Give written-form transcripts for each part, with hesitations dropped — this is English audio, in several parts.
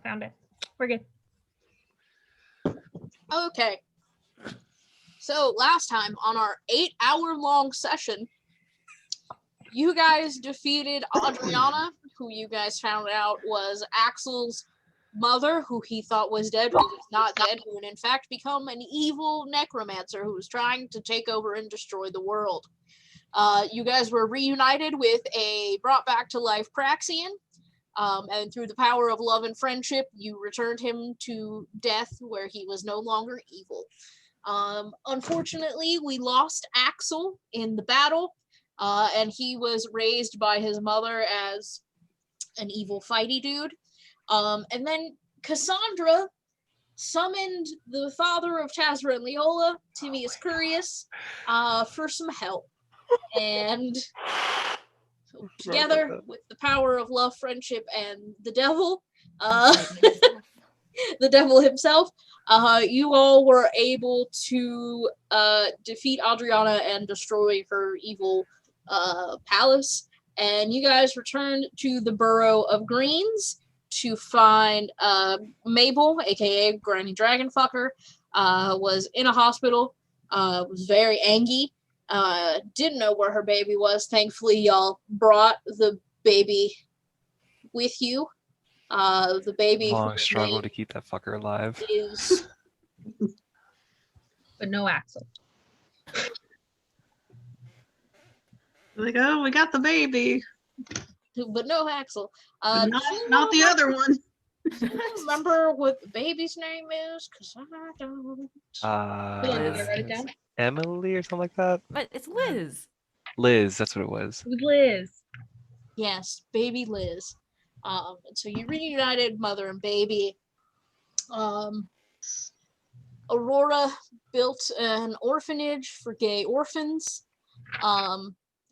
found it. We're good. Okay. So last time on our 8-hour-long session, you guys defeated Adriana, who you guys found out was Axel's mother, who he thought was dead, who was not dead, who had in fact become an evil necromancer who was trying to take over and destroy the world. You guys were reunited with a brought back to life Praxian, and through the power of love and friendship, you returned him to death where he was no longer evil. Unfortunately, we lost Axel in the battle, and he was raised by his mother as an evil fighty dude. And then Cassandra summoned the father of Tazra and Leola, Timaeus Curious, for some help. And together with the power of love, friendship, and the devil, the devil himself, you all were able to defeat Adriana and destroy her evil palace. And you guys returned to the Burrow of Greens to find Mabel, aka Granny Dragonfucker, was in a hospital, was very angry. Didn't know where her baby was. Thankfully, y'all brought the baby with you. The baby. Long struggle to keep that fucker alive. Is But no Axel. Like, oh, we got the baby. But no Axel. But not the other one. Do you remember what the baby's name is? Because I don't. Liz. Write it down. Emily or something like that? But it's Liz. Liz, that's what it was. With Liz. Yes, baby Liz. So you reunited mother and baby. Aurora built an orphanage for gay orphans.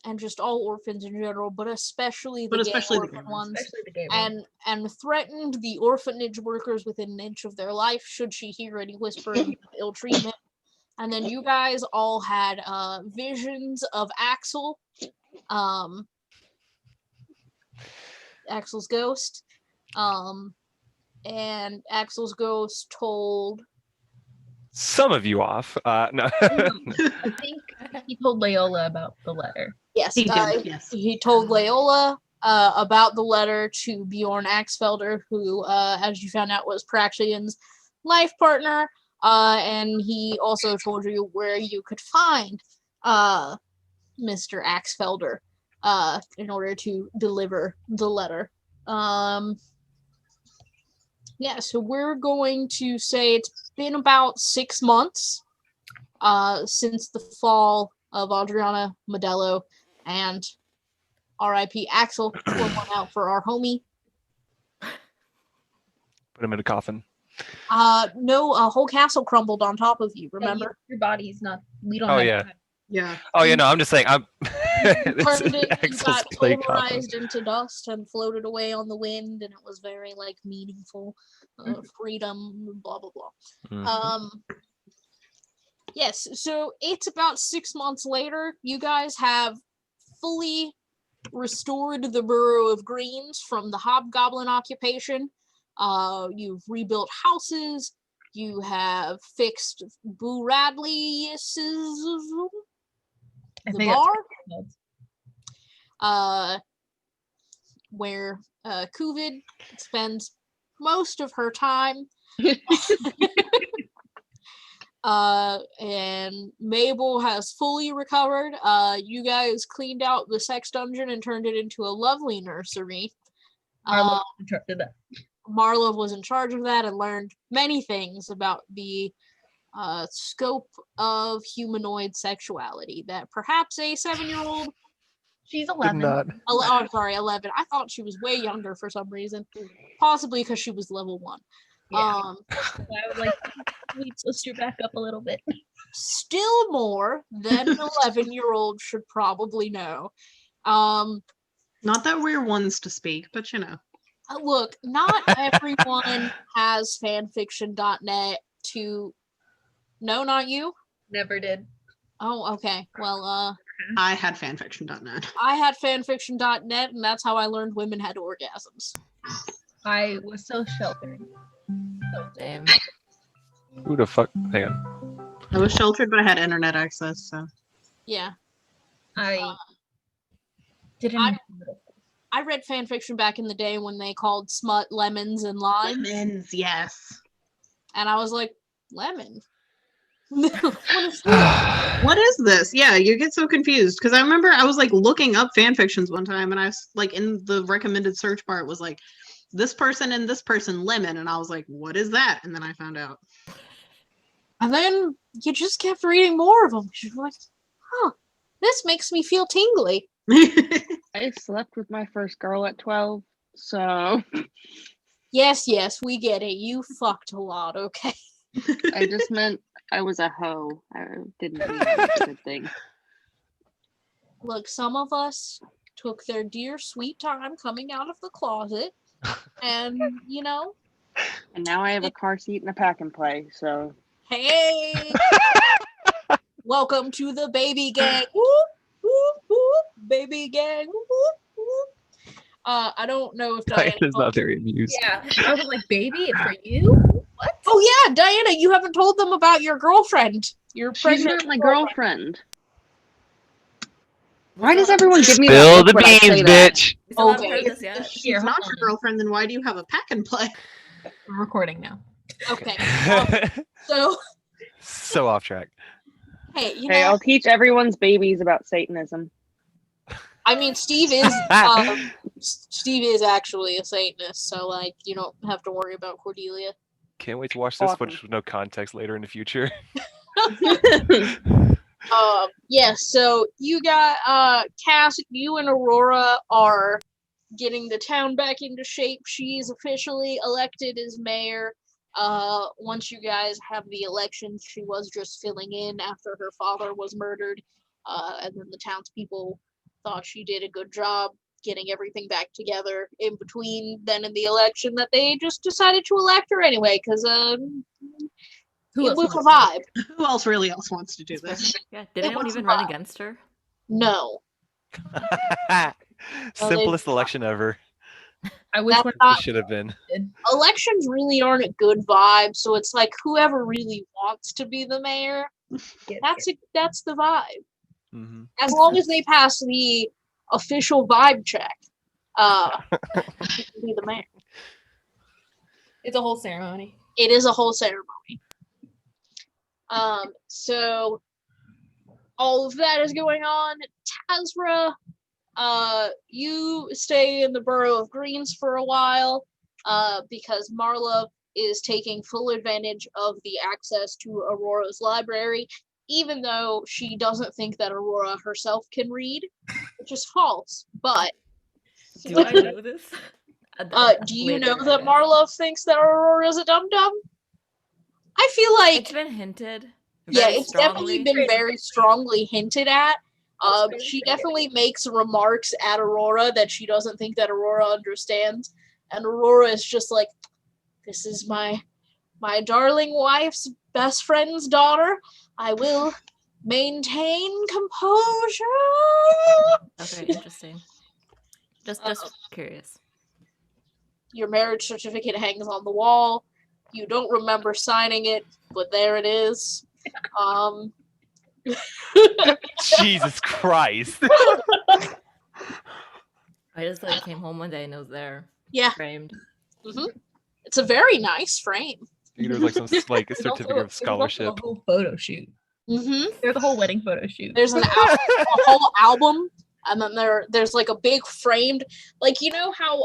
And just all orphans in general, but especially the gay orphan ones. Especially the gay ones. And threatened the orphanage workers within an inch of their life should she hear any whispering of ill treatment. And then you guys all had visions of Axel, Axel's ghost, and Axel's ghost told some of you off. No. I think he told Leola about the letter. Yes, He did, yes. He told Leola about the letter to Bjorn Axfelder, who, as you found out, was Praxian's life partner. And he also told you where you could find Mr. Axfelder in order to deliver the letter. Yeah, so we're going to say it's been about 6 months since the fall of Adriana Modelo, and R.I.P. Axel. Pour one out for our homie. Put him in a coffin. No, a whole castle crumbled on top of you, remember? Your body's not. We don't Oh, have yeah. that. Yeah. Oh, yeah, no, I'm just saying. You turned it, you Axel's got clay coffin. pulverized into dust and floated away on the wind, and it was very, like, meaningful. Freedom, blah, blah, blah. Mhm. Yes, so it's about 6 months later. You guys have fully restored the Burrow of Greens from the Hobgoblin occupation. You've rebuilt houses. You have fixed Boo Radley's the bar, where Kuvid spends most of her time. And Mabel has fully recovered. You guys cleaned out the sex dungeon and turned it into a lovely nursery. Marlo interrupted that. Marla was in charge of that and learned many things about the scope of humanoid sexuality that perhaps a 7-year-old. She's Did 11. not. Oh, sorry, 11. I thought she was way younger for some reason, possibly because she was level 1. Yeah. I would like to twist her back up a little bit. Still more than an 11-year-old should probably know. Not that we're ones to speak, but you know. Look, not everyone has fanfiction.net to. No, not you? Never did. Oh, okay. Well, I had fanfiction.net. I had fanfiction.net, and that's how I learned women had orgasms. I was so sheltered. Same. Who the fuck? Hang on. I was sheltered, but I had internet access, so. Yeah. I didn't. I- I read fan fiction back in the day when they called smut lemons and limes, Lemons, yes. and I was like, lemon? What is that? What is this? Yeah, you get so confused because I remember I was like looking up fan fictions one time, and I was like in the recommended search bar, it was like this person and this person lemon, and I was like, what is that? And then I found out. And then you just kept reading more of them. You're like, huh, this makes me feel tingly. I slept with my first girl at 12, so Yes, we get it. You fucked a lot, okay? I just meant I was a hoe. I didn't mean it was a good thing. Look, some of us took their dear sweet time coming out of the closet, and, you know, And now I have a car seat and a pack and play, so hey! Welcome to the baby gang. Whoop, whoop, whoop. Baby gang. Whoop, whoop. I don't know if Diana. Diana's not very amused. Yeah, I was like, baby, it's for you. What? Oh yeah, Diana, you haven't told them about your girlfriend. Your she's pregnant not my girlfriend. Why does everyone give me Spill that the look when I say beans, that? bitch. We still haven't Okay. heard this yet. If she's Here, hold not your on. girlfriend, then why do you have a pack and play? We're recording now. Okay. So, So off track. hey, you Hey, know, I'll teach everyone's babies about Satanism. I mean, Steve is actually a Satanist, so like, you don't have to worry about Cordelia. Can't wait to watch this Awesome. footage with no context later in the future. Yeah. So you got Cass, you and Aurora are getting the town back into shape. She's officially elected as mayor. Once you guys have the election, she was just filling in after her father was murdered. And then the townspeople thought she did a good job getting everything back together in between then and the election, that they just decided to elect her anyway, because Who it else was a wants vibe. Who else really else wants to do this? Yeah, It did anyone was even fun. run against her? No. Simplest election ever. I wish That's one not- It should have been. Elections really aren't a good vibe, so it's like whoever really wants to be the mayor, that's the vibe. Hmm. As long as they pass the official vibe check, you can be the mayor. It's a whole ceremony. It is a whole ceremony. So all of that is going on. Tazra, you stay in the borough of Greens for a while, because Marla is taking full advantage of the access to Aurora's library, even though she doesn't think that Aurora herself can read, which is false. But Do I know this? do you know that Marla thinks that Aurora's a dum-dum? I feel like It's been hinted. yeah, very it's definitely strongly. been very strongly hinted at. She definitely makes remarks at Aurora that she doesn't think that Aurora understands, and Aurora is just like, "This is my darling wife's best friend's daughter. I will maintain composure." Okay, interesting. Just curious. Your marriage certificate hangs on the wall. You don't remember signing it, but there it is. Jesus Christ. I just like came home one day and it was there, Yeah, framed. it's a very nice frame. It was like some like a There's also- certificate of there was also scholarship. A whole photo shoot. Mm-hmm. There's a whole wedding photo shoot. There's a whole album, and then there's like a big framed, like, you know how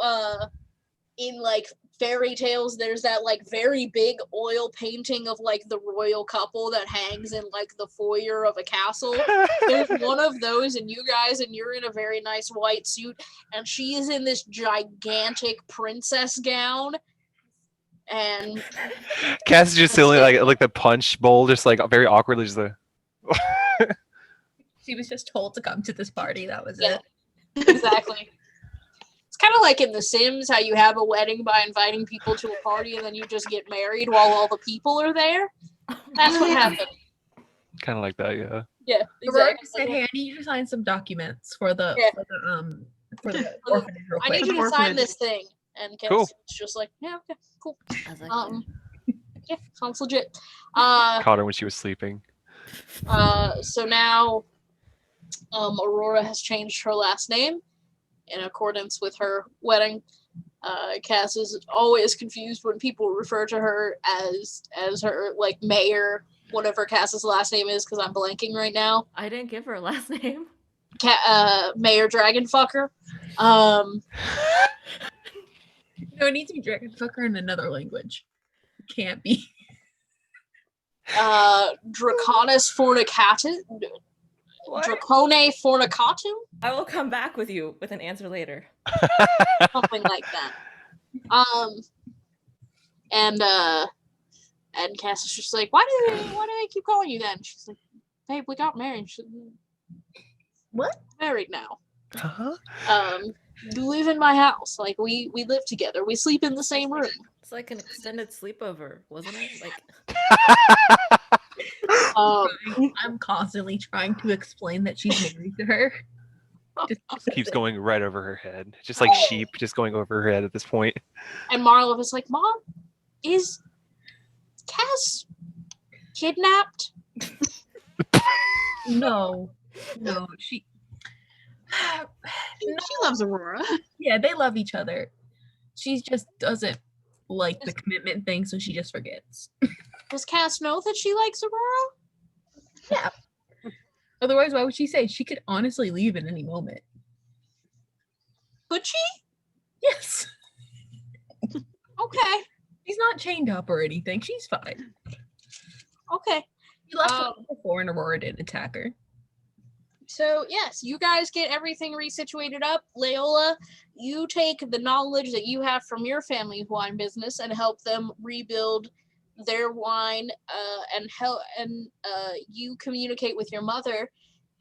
in like fairy tales there's that like very big oil painting of like the royal couple that hangs in like the foyer of a castle. There's one of those, and you're in a very nice white suit, and she is in this gigantic princess gown, and Cass is just silly like the punch bowl, just like very awkwardly just the She was just told to come to this party. That was Yeah. it. exactly. It's kind of like in The Sims, how you have a wedding by inviting people to a party and then you just get married while all the people are there. That's what happened. kind of like that, yeah. Yeah, Aurora exactly. just said, "Hey, I need you to sign some documents for the Yeah. for the orphanage real I quick." need you to sign this thing. And Cool. Cass is just like, yeah, okay, cool. I was like, Yeah, sounds legit. Caught her when she was sleeping. So now, Aurora has changed her last name in accordance with her wedding. Cass is always confused when people refer to her as her like Mayor, whatever Cass's last name is, because I'm blanking right now. I didn't give her a last name. Mayor Dragonfucker. No, it needs to be dragon fucker in another language. It can't be. Draconis Fornicatum. Dracone Fornicatum? I will come back with you with an answer later. Something like that. And Cass is just like, why do they keep calling you that? And she's like, babe, we got married. She's like, What? married now. Uh-huh. You live in my house. Like we live together. We sleep in the same room. It's like an extended sleepover, wasn't it? Like, I'm constantly trying to explain that she's married to her. Just Keeps going right over her head. Just like sheep, just going over her head at this point. And Marla was like, Mom, is Cass kidnapped? No, she. She loves Aurora. Yeah, they love each other. She just doesn't like the commitment thing, so she just forgets. Does Cass know that she likes Aurora? Yeah. Otherwise, why would she say? She could honestly leave at any moment. Could she? Yes. Okay. She's not chained up or anything. She's fine. Okay. She left her before and Aurora didn't attack her. So, yes, you guys get everything resituated up. Leola, you take the knowledge that you have from your family's wine business and help them rebuild their wine, and you communicate with your mother,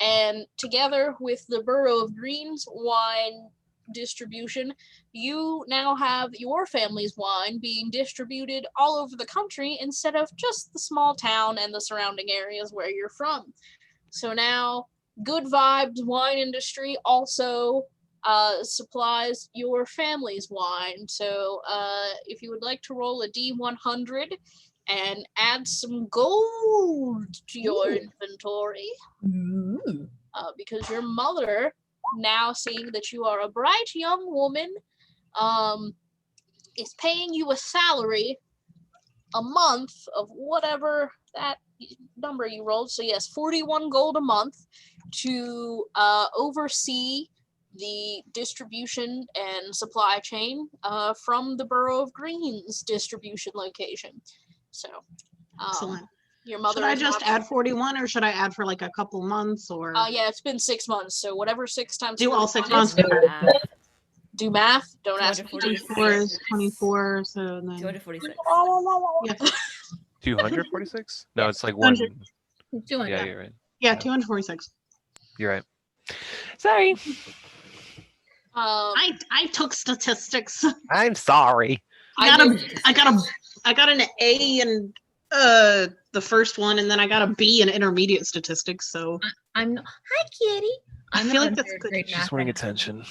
and together with the Borough of Green's wine distribution, you now have your family's wine being distributed all over the country instead of just the small town and the surrounding areas where you're from. So now Good Vibes Wine Industry also supplies your family's wine. So if you would like to roll a D100 and add some gold to your inventory, because your mother, now seeing that you are a bright young woman, is paying you a salary a month of whatever that number you rolled. So yes, 41 gold a month to oversee the distribution and supply chain from the Borough of Green's distribution location. So Excellent. your mother. Should I just add 41 or should I add for like a couple months or Yeah, it's been 6 months, so whatever 6 times. do all 6 is. months? Do math. Don't ask me. 24 is 24, so then 246. yeah, 246? No, it's like one. 200. Yeah, you're right. yeah, 246. You're right. Sorry. I took statistics. I'm sorry. I got an A in the first one, and then I got a B in intermediate statistics. So I'm not. Hi, Kitty. I feel like that's good. Great She's wanting attention.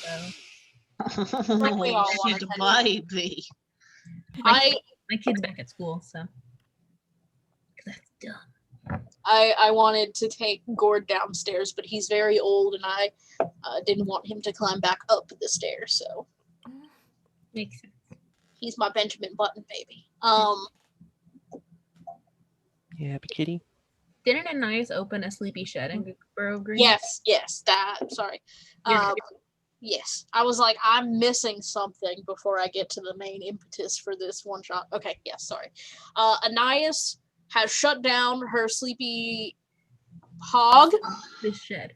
Like we all want She's attention. baby. I My kid's back at school, so that's dumb. I wanted to take Gord downstairs, but he's very old, and I didn't want him to climb back up the stairs. So Makes sense. he's my Benjamin Button baby. Yeah, but kitty. Didn't Anais open a sleepy shed in Borough Green? Yes, that. Sorry. You're Yes, I was like, I'm missing something before I get to the main impetus for this one shot. Okay, yes, sorry. Anais has shut down her sleepy hog. This shed.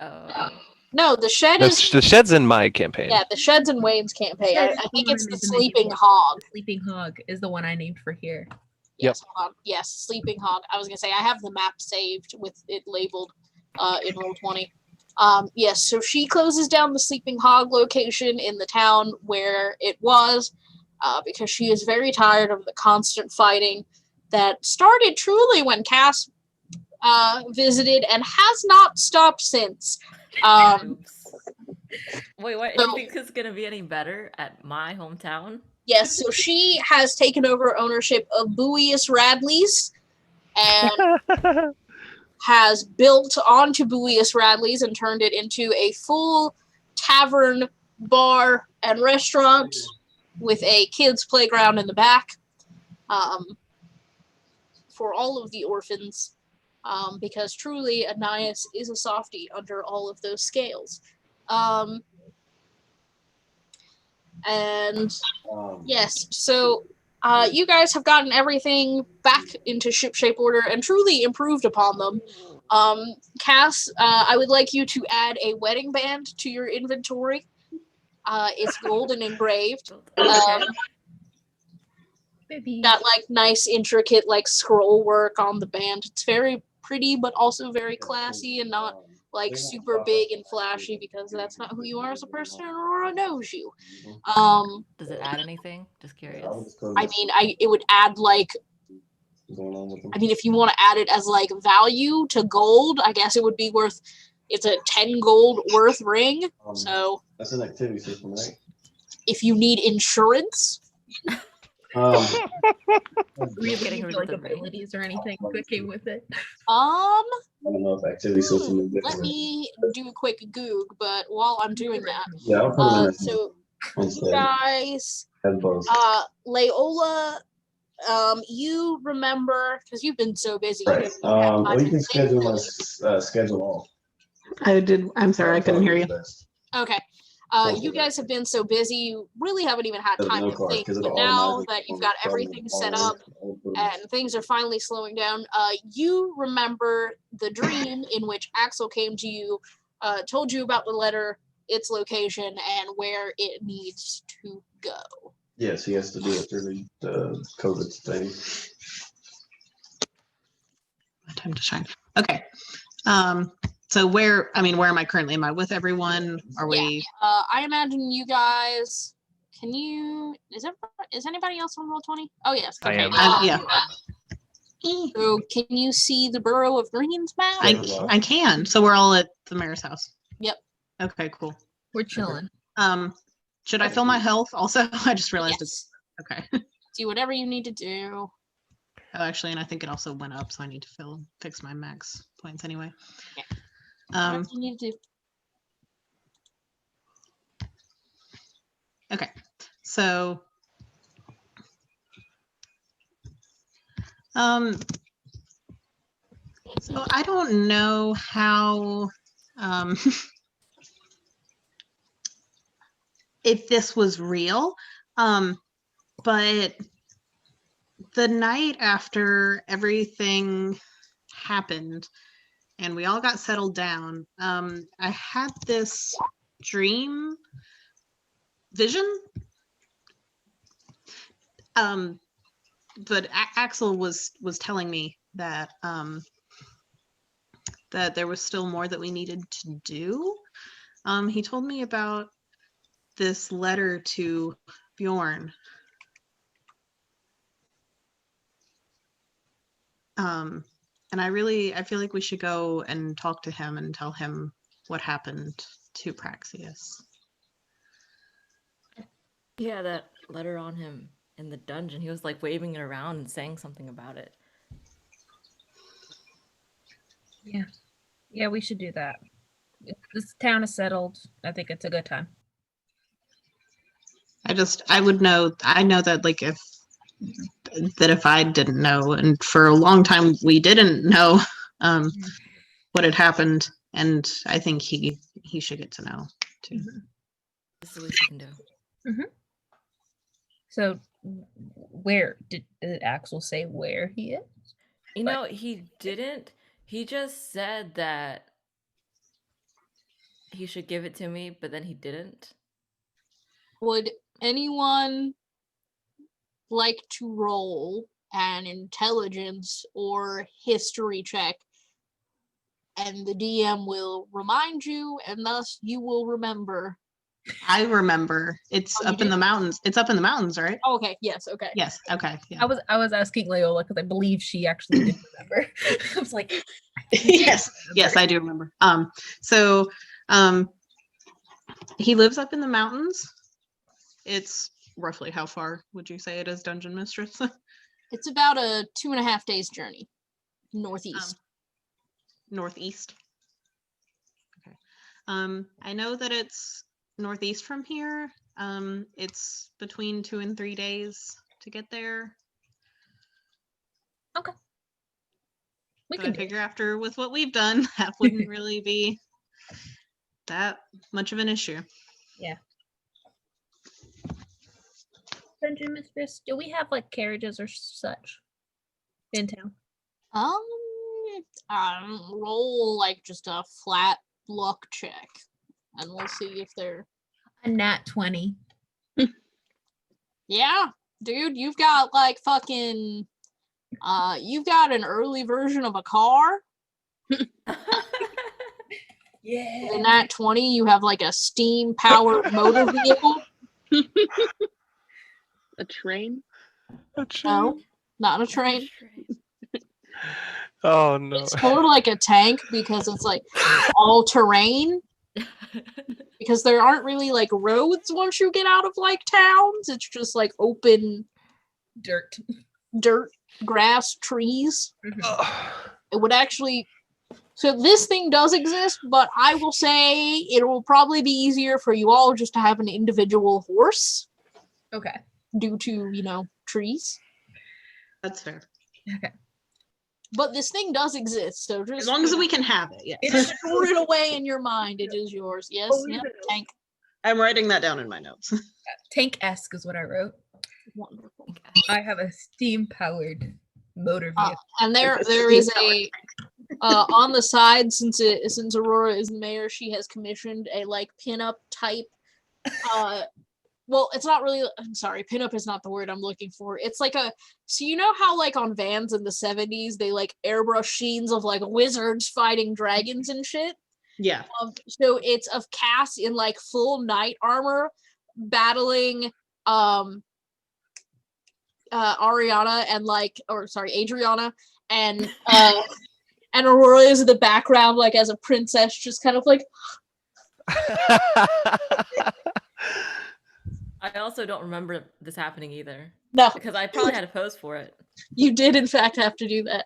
No, the shed is. The shed's in my campaign. Yeah, the shed's in Wayne's campaign. Yeah, I think it's the that's the one I sleeping named hog. Sleeping hog is the one I named for here. Yes, hold on. Yes, sleeping hog. I was gonna say I have the map saved with it labeled in Roll20. Yes, so she closes down the sleeping hog location in the town where it was, because she is very tired of the constant fighting that started truly when Cass visited and has not stopped since. Oops. Wait, what? so- You think it's gonna be any better at my hometown? Yes, so she has taken over ownership of Buius Radley's and has built onto Buius Radley's and turned it into a full tavern, bar, and restaurant with a kids' playground in the back for all of the orphans, because truly Anais is a softie under all of those scales. And yes, so you guys have gotten everything back into shipshape order and truly improved upon them. Cass, I would like you to add a wedding band to your inventory. It's gold and engraved. Okay. Baby. Got like nice intricate like scroll work on the band. It's very pretty but also very classy and not like super big and flashy because that's not who you are as a person and Aurora knows you. Does it add anything? Just curious. I mean, it would add like, I mean, if you want to add it as like value to gold, I guess it would be worth. It's a 10 gold worth ring. So that's an activity system, right? if you need insurance, Really Getting rid of like the ring. abilities or anything that came with it. I don't know if activity system is let different. me do a quick goog. But while I'm doing that, Yeah, I'll put them in so you instead. guys, As both. Leola, you remember because you've been so busy. Right. Or you can schedule my schedule off. I did. I'm sorry, I couldn't hear you. Okay. You guys have been so busy, you really haven't even had time to think. But now that you've got everything set up and things are finally slowing down, you remember the dream in which Axel came to you, told you about the letter, its location, and where it needs to go. Yes, he has to do it through the COVID thing. Time to shine. Okay. So where am I currently? Am I with everyone? Are we? I imagine you guys. Can you? Is anybody else on Roll20? Oh yes. I Okay. am. Yeah. So can you see the Borough of Green's map? I can. So we're all at the mayor's house. Yep. Okay. Cool. We're chilling. Should I fill my health also? I just realized Yes. it's okay. Do whatever you need to do. Oh, actually, and I think it also went up, so I need to fix my max points anyway. Yeah. Um, Whatever you need to do. okay, so so I don't know how if this was real, but the night after everything happened and we all got settled down, I had this dream vision. But Axel was telling me that that there was still more that we needed to do. He told me about this letter to Bjorn. And I feel like we should go and talk to him and tell him what happened to Praxius. Yeah, that letter on him in the dungeon. He was like waving it around and saying something about it. Yeah, we should do that. If this town is settled, I think it's a good time. I know that like if I didn't know, and for a long time we didn't know what had happened, and I think he should get to know too. That's the least you can do. So, where did Axel say where he is? You know, he didn't. He just said that he should give it to me, but then he didn't. Would anyone like to roll an intelligence or history check? And the DM will remind you, and thus you will remember. I remember. It's Oh, you up in do? the mountains. It's up in the mountains, right? Oh, okay. Yes. Okay. Yes. Okay. Yeah. I was asking Leola because I believe she actually did remember. I was like, Yes. Yes, I do remember. So he lives up in the mountains. It's roughly how far would you say it is, Dungeon Mistress? It's about a 2.5 days journey northeast. Northeast. Okay. I know that it's northeast from here. It's between 2 and 3 days to get there. We But can I do it. figure after with what we've done, that wouldn't really be that much of an issue. Dungeon Mistress, do we have like carriages or such in town? Roll like just a flat luck check, and we'll see if they're. A nat 20. Yeah, dude, you've got like fucking. You've got an early version of a car. Yeah. In that 20, you have like a steam powered motor vehicle. A train? No, not a train. Oh no. It's more like a tank because it's like all terrain. Because there aren't really like roads once you get out of like towns. It's just like open Dirt. dirt, grass, trees. Ugh. It would actually. So this thing does exist, but I will say it will probably be easier for you all just to have an individual horse Okay. due to, trees. That's fair. But this thing does exist, so just As long as we can have it, yes. store it away in your mind. It is yours. Yes, Oh, yep, even though- tank. I'm writing that down in my notes. Tank-esque is what I wrote. Wonderful. I have a steam-powered motor vehicle. And there It's a there is steam a on the side, since Aurora is the mayor, she has commissioned a like pinup type. Well, it's not really. I'm sorry, pinup is not the word I'm looking for. It's like so you know how like on vans in the 70s they like airbrush scenes of like wizards fighting dragons and shit. Yeah. So it's of Cass in like full knight armor battling Ariana and Adriana and Aurora is in the background like as a princess just kind of like I also don't remember this happening either no, because I probably had to pose for it. you did in fact have to do that.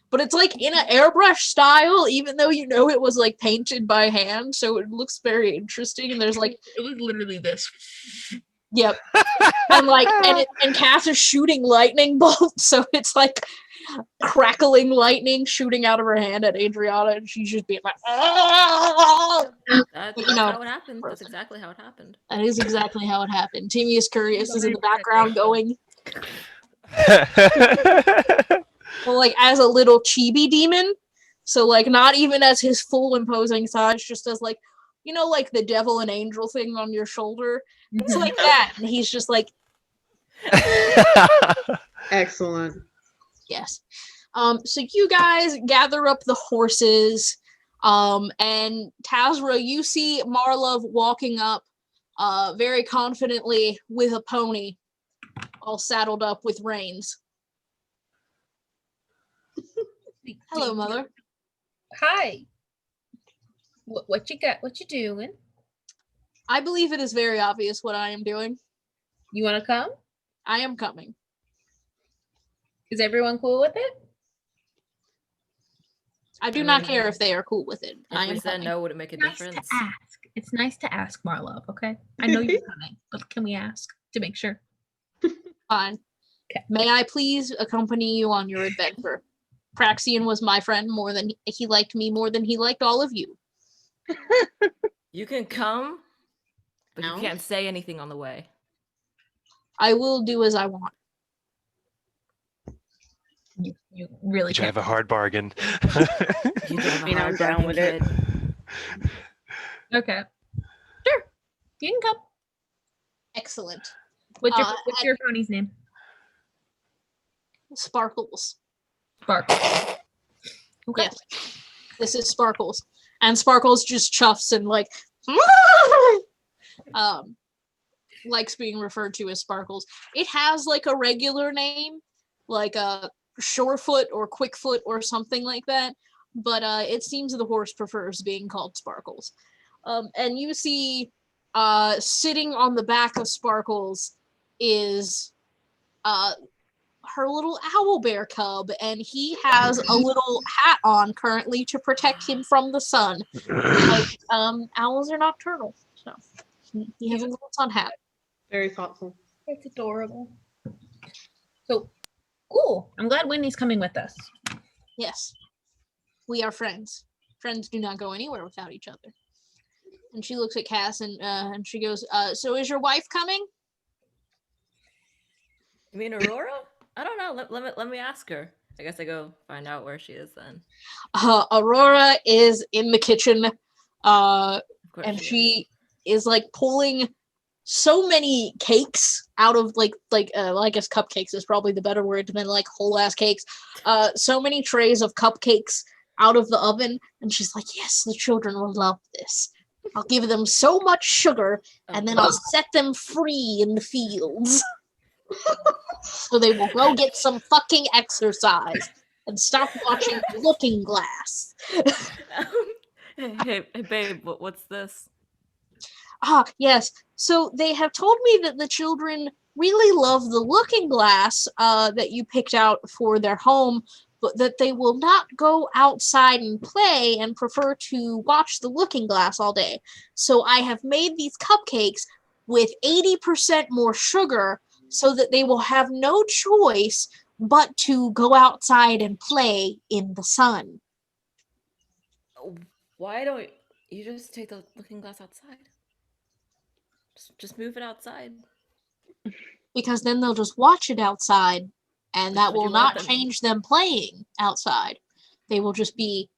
But it's like in an airbrush style, even though it was like painted by hand, so it looks very interesting. And there's like, It was literally this. yep, and like, and Cass is shooting lightning bolts, so it's like crackling lightning shooting out of her hand at Adriana, and she's just being like, "Ah!" That's You know, how it happened. That's exactly how it happened. That is exactly how it happened. Timius Curious is in the background going, well, like as a little chibi demon. So like not even as his full imposing size, just as like, like the devil and angel thing on your shoulder. It's like that. And he's just like, Excellent. yes. So you guys gather up the horses. And Tazra, you see Marlov walking up very confidently with a pony, all saddled up with reins. Hello, mother. Hi. What you got? What you doing? I believe it is very obvious what I am doing. You want to come? I am coming. Is everyone cool with it? I do not care if they are cool with it. I If am we said coming. no, would it make a Nice difference? to ask. It's nice to ask, Marlov. Okay, I know you're coming, but can we ask to make sure? Fine. Okay. May I please accompany you on your adventure? Praxian was my friend more than he liked me more than he liked all of you. You can come, but No? you can't say anything on the way. I will do as I want. You really You can't. have a hard bargain. You drive a mean, I'm hard down bargain, with it. kid. Okay. Sure. You can come. Excellent. What's your Uh, What's your pony's name? Sparkles. Spark. Okay. Yes. This is Sparkles. And Sparkles just chuffs and like likes being referred to as Sparkles. It has like a regular name, like a Shorefoot or Quickfoot or something like that. But it seems the horse prefers being called Sparkles. And you see sitting on the back of Sparkles is her little owl bear cub, and he has a little hat on currently to protect him from the sun. Like, owls are nocturnal, so he has a little sun hat. Very thoughtful. It's adorable. So cool. I'm glad Wendy's coming with us. Yes, we are friends. Friends do not go anywhere without each other. And she looks at Cass and she goes, "So is your wife coming?" You mean Aurora? I don't know. Let me ask her. I guess I go find out where she is then. Aurora is in the kitchen, Of course and she is. she is like pulling so many cakes out of well, I guess cupcakes is probably the better word than like whole ass cakes. So many trays of cupcakes out of the oven, and she's like, "Yes, the children will love this. I'll give them so much sugar, and then I'll set them free in the fields." So they will go get some fucking exercise and stop watching Looking Glass. Hey, babe, what's this? Yes. So they have told me that the children really love the Looking Glass that you picked out for their home, but that they will not go outside and play and prefer to watch the Looking Glass all day. So I have made these cupcakes with 80% more sugar so that they will have no choice but to go outside and play in the sun. Why don't you just take the Looking Glass outside? Just move it outside. Because then they'll just watch it outside, and that Would will you want not them- change them playing outside. They will just be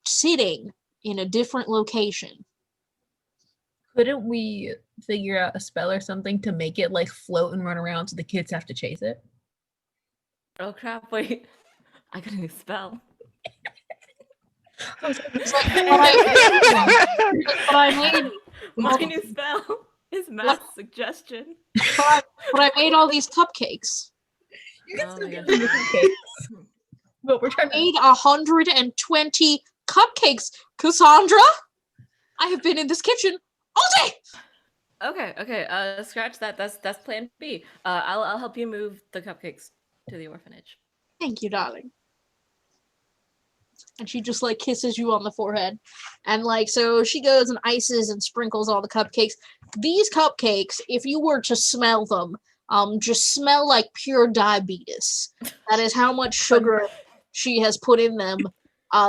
sitting in a different location. Couldn't we figure out a spell or something to make it like float and run around so the kids have to chase it? Oh crap! Wait, I got a new spell. It's like what I made. My new spell is mass suggestion. But I made all these cupcakes. You can Oh still my get gosh. them the cupcakes. But we're trying I to made 120 cupcakes, Cassandra. I have been in this kitchen all day. Okay. Scratch that. That's Plan B. I'll help you move the cupcakes to the orphanage. Thank you, darling. And she just like kisses you on the forehead. And like, so she goes and ices and sprinkles all the cupcakes. These cupcakes, if you were to smell them, just smell like pure diabetes. That is how much sugar she has put in them,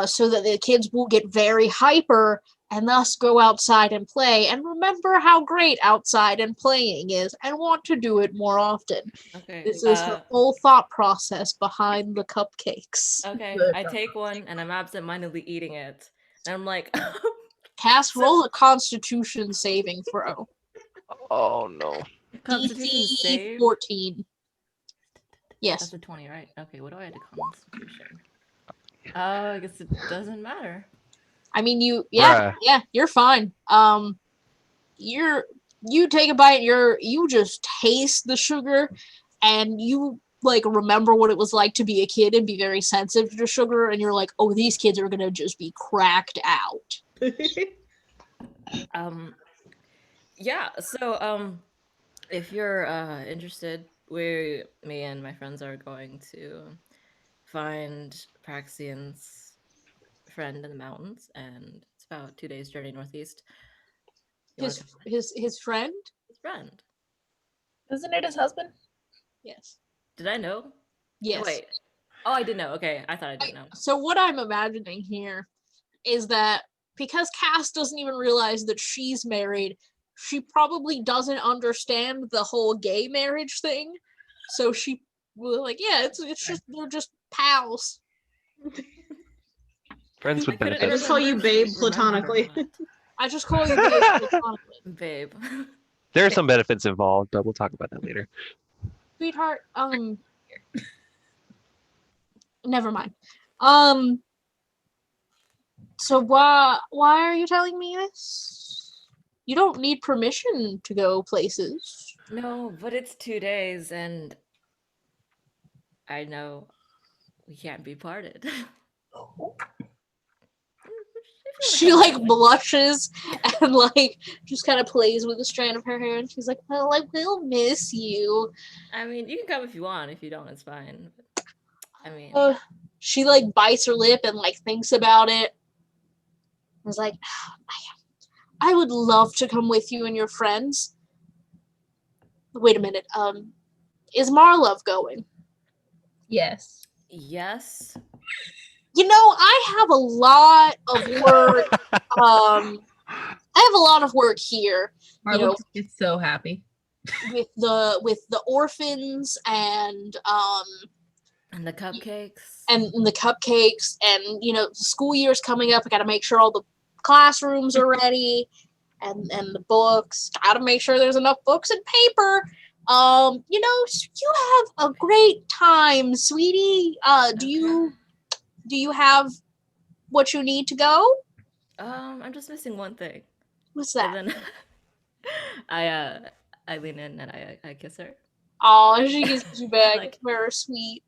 so that the kids will get very hyper and thus go outside and play and remember how great outside and playing is and want to do it more often. Okay. This is her whole thought process behind the cupcakes. Okay. Good. I take one and I'm absent-mindedly eating it, and I'm like, Cass, roll a Constitution saving throw. Oh no. Constitution DC save. 14. Yes. That's a 20, right? Okay. What do I add to Constitution? I guess it doesn't matter. I mean, you're fine. You take a bite, you just taste the sugar, and you like remember what it was like to be a kid and be very sensitive to sugar, and you're like, oh, these kids are gonna just be cracked out. Yeah. So if you're interested, me and my friends are going to find Praxian's friend in the mountains, and it's about 2 days journey northeast. You wanna His friend? his friend. Isn't it his husband? Yes. Did I know? Yes. Wait. Oh, I did know. Okay, I thought I didn't know. So what I'm imagining here is that because Cass doesn't even realize that she's married, she probably doesn't understand the whole gay marriage thing. So she was like, yeah, it's just they're just pals. Friends with I couldn't I benefits. just call you remember babe if you remember platonically. or not. I just call you platonically. Babe. There are some benefits involved, but we'll talk about that later. Sweetheart, never mind. So why are you telling me this? You don't need permission to go places. No, but it's 2 days, and I know we can't be parted. She like blushes and like just kind of plays with a strand of her hair, and she's like, "Well, I will miss you." I mean, you can come if you want. If you don't, it's fine. But, I mean, She like bites her lip and like thinks about it. Was like, I would love to come with you and your friends. Wait a minute. Is Marlove going? Yes. yes. You know, I have a lot of work. I have a lot of work here. You know, Marlo gets so happy. with the orphans and And the cupcakes. and the cupcakes, and you know, the school year's coming up. I got to make sure all the classrooms are ready, and the books. Got to make sure there's enough books and paper. You know, you have a great time, sweetie. Do you have what you need to go? I'm just missing one thing. What's And that? then I lean in and I kiss her. Oh, she gives you back. Like- It's very sweet.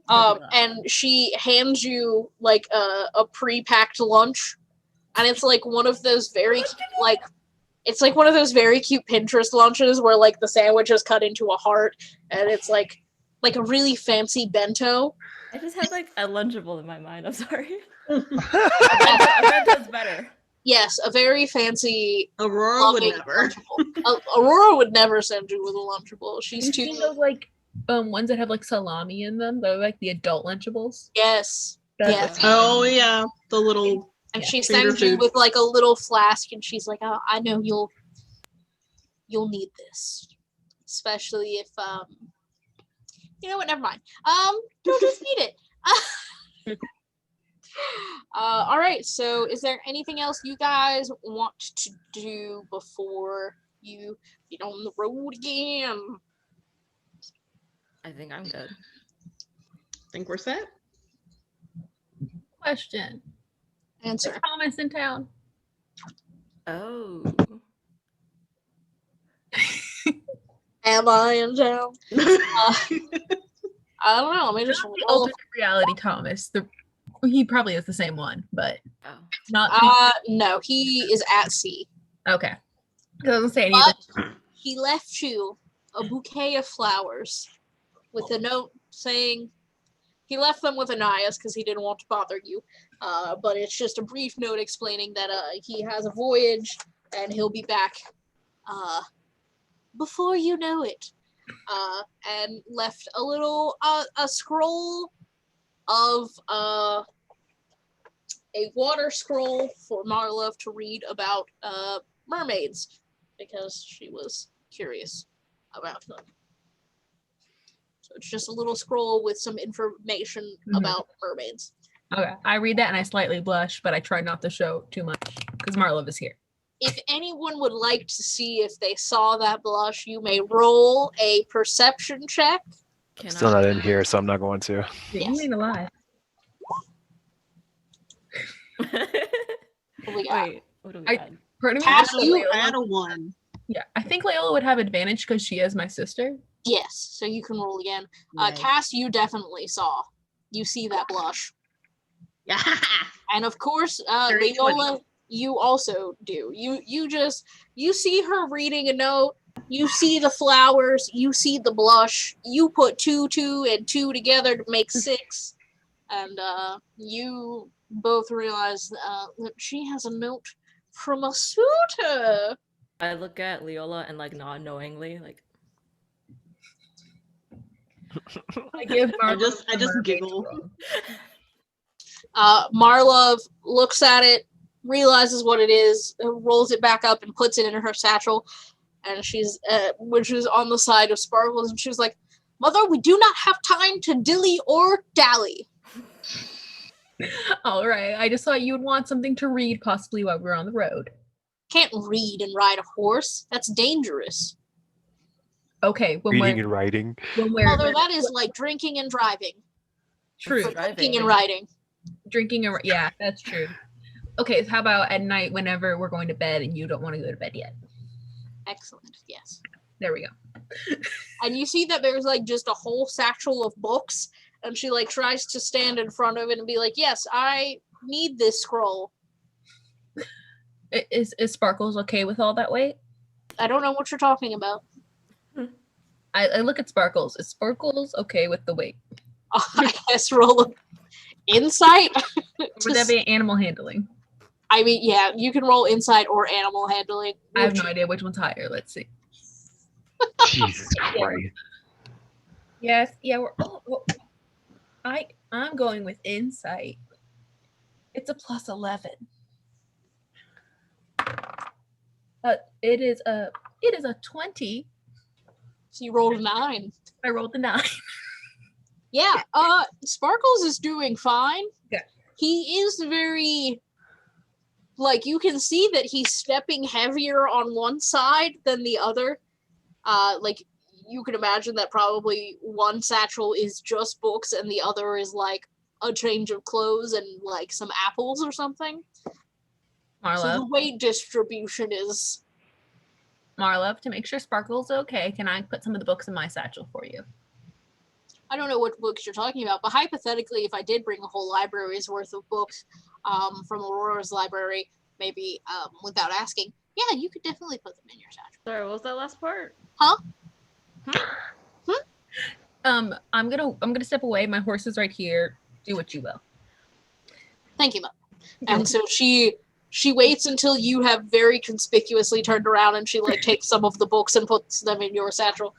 Love it. And she hands you like a pre-packed lunch, and it's like one of those very like it's like one of those very cute Pinterest lunches where like the sandwich is cut into a heart, and it's like a really fancy bento. I just had like a Lunchable in my mind. I'm sorry. Yes, A bento's better. yes, a very fancy. Aurora would loving never. Lunchable. Aurora would never send you with a Lunchable. She's You've too. seen those like ones that have like salami in them. They're like the adult Lunchables. Yes, That's yes. what- Oh yeah, the little. And Yeah, she finger sends you food. with like a little flask, and she's like, "Oh, I know you'll need this, especially if you know what? Never mind. You'll just need it." All right. So, is there anything else you guys want to do before you get on the road again? I think I'm good. Think we're set. Question. Is Answer. Thomas in town? Oh. Am I in town? I don't know. Let me just Not the roll. alternate reality Thomas. He probably is the same one, but Oh. not. No, he is at sea. Okay. Doesn't say anything. But he left you a bouquet of flowers with a note saying he left them with Anais because he didn't want to bother you. But it's just a brief note explaining that he has a voyage and he'll be back before you know it. And left a little a scroll of a water scroll for Marlove to read about mermaids because she was curious about them. So it's just a little scroll with some information Mhm. about mermaids. Okay. I read that and I slightly blush, but I try not to show too much because Marlov is here. If anyone would like to see if they saw that blush, you may roll a perception check. Can Still I- not in here, so I'm not going to. You Yes. ain't alive. What we got? Wait, what do we I- got? Part of me Cass, thinks you- Layla- I had a 1. yeah, I think Layla would have advantage because she is my sister. Yes, so you can roll again. Right. Cass, you definitely saw. You see that blush. Yeah. And of course, Dirty Leola, you also do. You see her reading a note. You see the flowers. You see the blush. You put 2, 2, and 2 together to make 6, and you both realize that she has a note from a suitor. I look at Leola and like nod knowingly, like I give I Marlov just the mermaid giggle. scroll. Marlove looks at it, realizes what it is, rolls it back up, and puts it in her satchel. And she's, which is on the side of Sparkles, and she's like, "Mother, we do not have time to dilly or dally." All right. I just thought you would want something to read possibly while we're on the road. Can't read and ride a horse. That's dangerous. Okay. Reading and writing. when we're Mother, that is like drinking and driving. true. Or Driving. drinking and riding. Drinking or yeah, that's true. Okay, so how about at night whenever we're going to bed and you don't want to go to bed yet? Excellent. Yes. There we go. And you see that there's like just a whole satchel of books, and she like tries to stand in front of it and be like, "Yes, I need this scroll." Is Sparkles okay with all that weight? I don't know what you're talking about. I look at Sparkles. Is Sparkles okay with the weight? I guess roll a insight. Would that be animal handling? I mean, yeah, you can roll insight or animal handling. I have no idea which one's higher. Let's see. Jesus Christ. Yes, yeah, I'm going with insight. It's a plus 11. It is a 20. So you rolled a 9. I rolled a 9. Yeah, Sparkles is doing fine. Yeah. He is very, like, you can see that he's stepping heavier on one side than the other. Like, you can imagine that probably one satchel is just books and the other is, like, a change of clothes and, like, some apples or something. So the Marlo, weight distribution is... Marlo, to make sure Sparkle's okay, can I put some of the books in my satchel for you? I don't know what books you're talking about, but hypothetically, if I did bring a whole library's worth of books from Aurora's library, maybe without asking, yeah, you could definitely put them in your satchel. Sorry, what was that last part? I'm gonna step away. My horse is right here. Do what you will. Thank you, Mom. And so she waits until you have very conspicuously turned around, and she like takes some of the books and puts them in your satchel.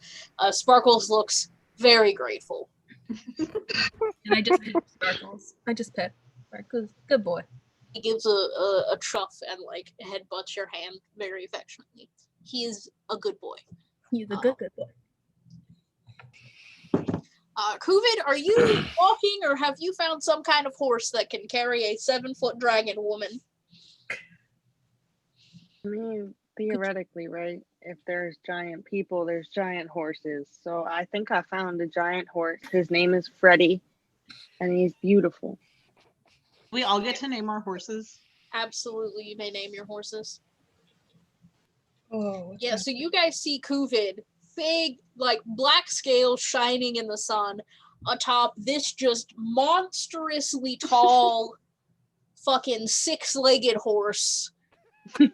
Sparkles looks very grateful. And I just pet Sparkles. I just pet Sparkles. Good boy. He gives a chuff and like headbutts your hand very affectionately. He is a good boy. He's a good boy. Kuvid, are you walking, or have you found some kind of horse that can carry a 7-foot dragon woman? I mean, theoretically, right? If there's giant people, there's giant horses. So I think I found a giant horse. His name is Freddy, and he's beautiful. We all get to name our horses. Absolutely, you may name your horses. Oh. Yeah, so you guys see Kuvid, big, like, black scales shining in the sun atop this just monstrously tall fucking 6-legged horse. Can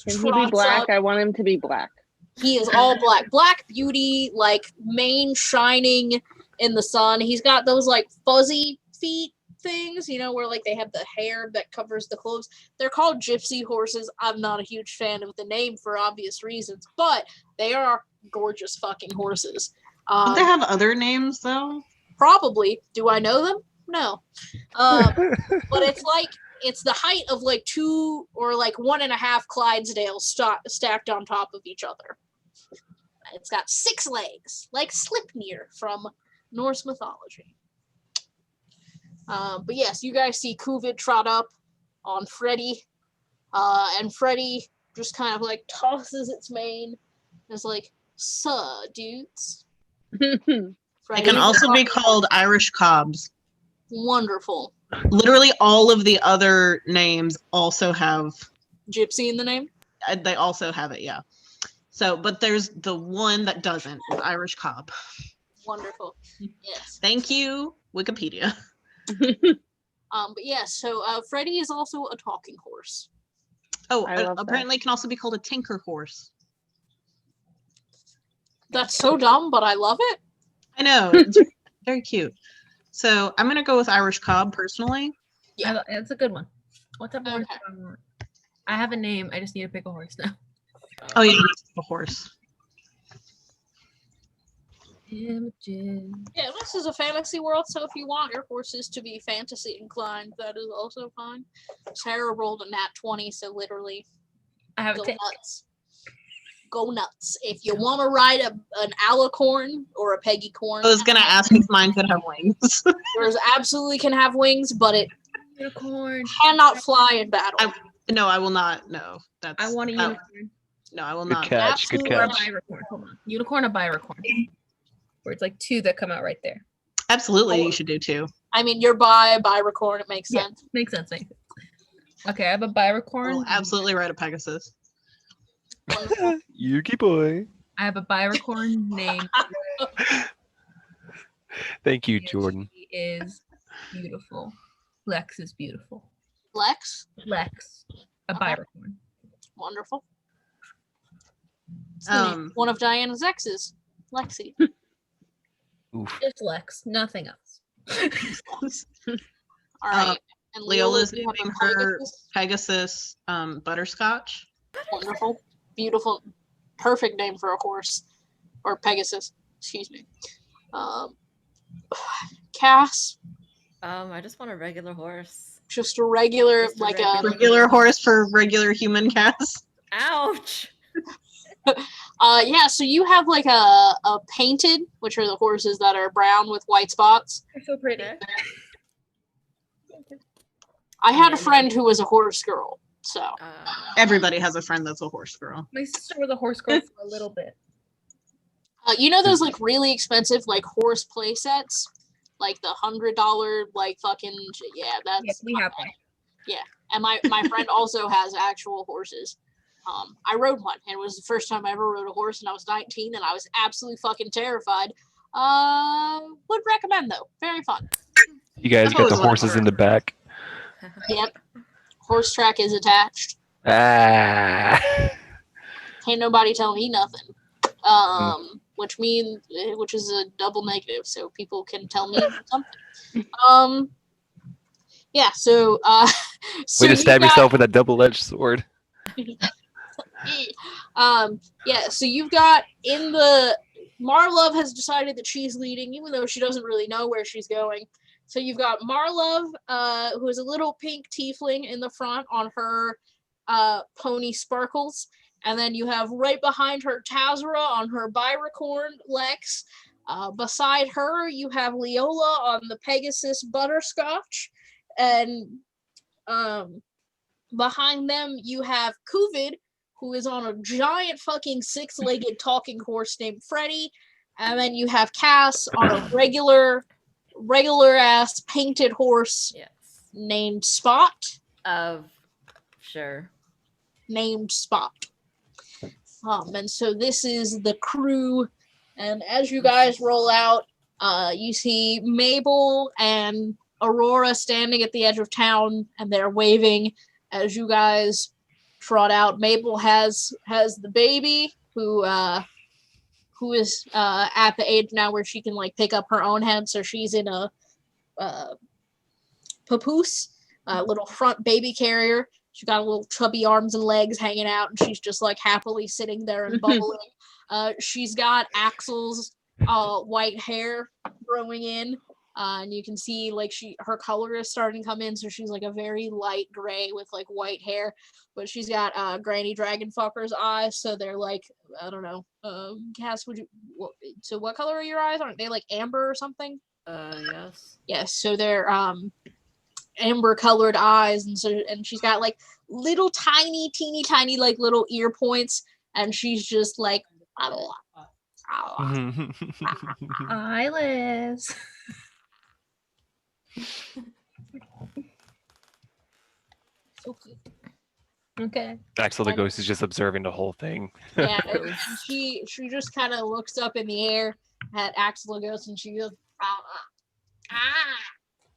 he be black? I want him to be black. He is all black. Black beauty, like, mane shining in the sun. He's got those, like, fuzzy feet things, you know, where, like, they have the hair that covers the clothes. They're called gypsy horses. I'm not a huge fan of the name for obvious reasons, but they are gorgeous fucking horses. Don't they have other names, though? Probably. Do I know them? No. But it's the height of like 2 or like 1.5 Clydesdales stacked on top of each other. It's got 6 legs, like Sleipnir from Norse mythology. But yes, you guys see Kuvid trot up on Freddy, and Freddy just kind of like tosses its mane. And is like, "Suh, dudes." They can also be called Irish cobs. Wonderful. Literally all of the other names also have Gypsy in the name? they also have it, yeah. So, but there's the one that doesn't, is Irish cob. Wonderful. Yes. Thank you, Wikipedia. But yeah, so Freddy is also a talking horse. Oh, I love apparently it can also be called a tinker horse. That's so dumb, but I love it. I know, it's very cute. So I'm gonna go with Irish cob personally. Yeah. That's a good one. What's up, horse? Okay. I have a name. I just need to pick a horse now. Oh yeah, a horse. Images. Yeah, this is a fantasy world, so if you want your horses to be fantasy inclined, that is also fine. Sarah rolled a nat 20, so literally I have a go tank. nuts. Go nuts. If you want to ride an alicorn or a peggycorn, I was gonna ask if mine could have wings. yours absolutely can have wings, but it Unicorn. cannot fly in battle. No, I will not. No, that's. I want a unicorn. No, I will Good not. catch. Good Or a catch. biracorn. Hold on. Unicorn or biracorn. Where it's like 2 that come out right there. Absolutely, you should do too. I mean, you're by biracorn, it makes Yeah. sense. Makes sense. Okay, I have a biracorn. I'll absolutely ride a Pegasus. Wonderful. Yuki boy. I have a biracorn named. Thank you, and Jordan. She is beautiful. Lex is beautiful. Lex. Lex, a Okay. Byracorn. Wonderful. It's the name of one of Diana's exes, Lexi. Oof. Just Lex, nothing else. Lex. All right. And Leola's you have a naming her Pegasus. Pegasus Butterscotch. Wonderful. Beautiful. Perfect name for a horse. Or Pegasus. Excuse me. Cass. I just want a regular horse. Just a regular, Just a like regular- Regular horse for regular human Cass. Ouch! yeah, so you have like a painted, which are the horses that are brown with white spots. They're so pretty. Okay. I had a friend who was a horse girl, so Everybody has a friend that's a horse girl. My sister was a horse girl for a little bit. you know those like really expensive like horse play sets, like the $100 like fucking that's Yes, we have one. and my friend also has actual horses. I rode one, and it was the first time I ever rode a horse, and I was 19, and I was absolutely fucking terrified. Would recommend though, very fun. You guys got the horses in the back. Yep, horse track is attached. Ah. Can't nobody tell me nothing. Which is a double negative, so people can tell me something. Yeah, so Way to stab you've got- yourself with a double-edged sword. yeah, so you've got in the Marlove has decided that she's leading, even though she doesn't really know where she's going. So you've got Marlove, who is a little pink tiefling in the front on her pony Sparkles. And then you have right behind her Tazra on her Byracorn Lex. Beside her, you have Leola on the Pegasus Butterscotch. And behind them, you have Kuvid, who is on a giant fucking six-legged talking horse named Freddy. And then you have Cass on a regular ass painted horse Yes. named Spot. Sure. Named Spot. And so this is the crew. And as you guys roll out, you see Mabel and Aurora standing at the edge of town, and they're waving as you guys trot out. Mabel has the baby who is at the age now where she can like pick up her own head, so she's in a papoose, little front baby carrier. She's got a little chubby arms and legs hanging out, and she's just like happily sitting there and bubbling. She's got Axel's white hair growing in, and you can see like her color is starting to come in, so she's like a very light gray with like white hair. But she's got Granny Dragonfucker's eyes, so they're like, I don't know. Cass, so what color are your eyes? Aren't they like amber or something? Yes. Yes, so they're amber colored eyes, and she's got like little teeny tiny like little ear points, and she's just like Hi, Liz. So cute. Okay. Axel the ghost is just observing the whole thing. yeah, and she just kind of looks up in the air at Axel and goes, and she goes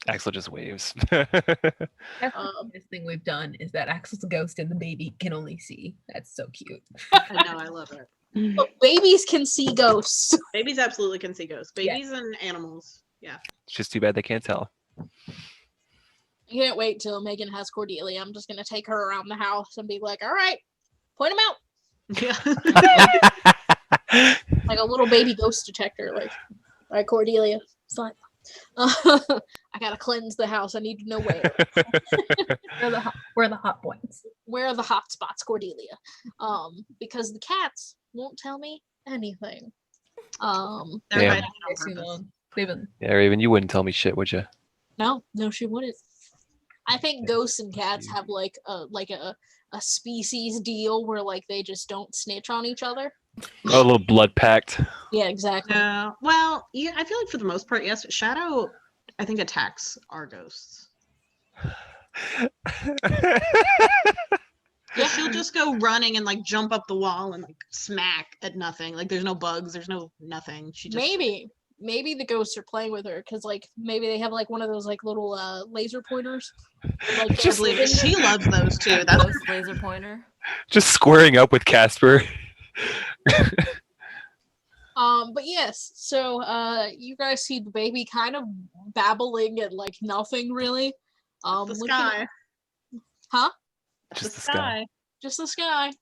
Axel just waves. That's the biggest thing we've done is that Axel's a ghost and the baby can only see. That's so cute. I know, I love it. But babies can see ghosts. Babies absolutely can see ghosts. Babies and animals. Yeah. It's just too bad they can't tell. I can't wait till Megan has Cordelia. I'm just gonna take her around the house and be like, all right, point them out. Yeah. Like a little baby ghost detector. Like, all right, Cordelia, fine. I gotta cleanse the house. I need to know where. Where are the hot points? Where are the hot spots, Cordelia? Because the cats won't tell me anything. They're Yeah. hiding on Too purpose. long. They've been Yeah, Raven, you wouldn't tell me shit, would you? No, she wouldn't. I think ghosts and cats have like a species deal where like they just don't snitch on each other. Oh, a little blood pact. Yeah, exactly. Yeah. Well, yeah, I feel like for the most part, yes. Shadow, I think, attacks our ghosts. Yeah, she'll just go running and like jump up the wall and like smack at nothing. Like there's no bugs, there's no nothing. She just Maybe. maybe the ghosts are playing with her because like maybe they have like one of those like little laser pointers. Like It's just they're She living- loves those too. That's Ghost laser pointer. just squaring up with Casper. But yes, so you guys see the baby kind of babbling at like nothing really. the Looking sky. at- huh? Just The the sky. sky. Just the sky.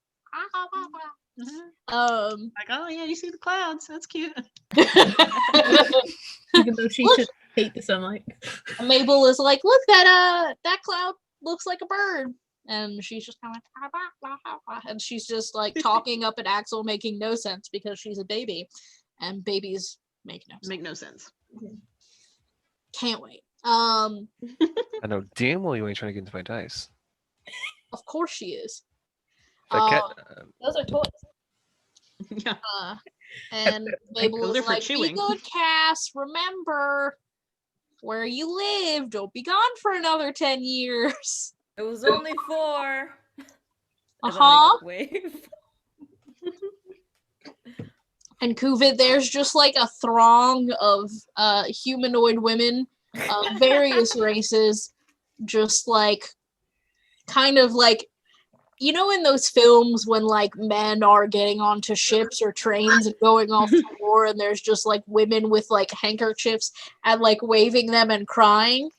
Mhm. Um Like, oh yeah, you see the clouds. That's cute. Even though she Look. should hate the sunlight. Mabel is like, look, that cloud looks like a bird. And she's just kind of and she's just like talking up at Axel, making no sense because she's a baby, and babies make no sense. Make no sense. Can't wait. I know damn well you ain't trying to get into my dice. Of course she is. That cat, Those are toys. Yeah. And Mabel those are is for like, chewing. be good, Cass. Remember where you live. Don't be gone for another 10 years. It was only 4. Uh-huh. Wave. And Kuvid, there's just like a throng of humanoid women of various races, just like kind of like, you know, in those films when like men are getting onto ships or trains and going off to war, and there's just like women with like handkerchiefs and like waving them and crying.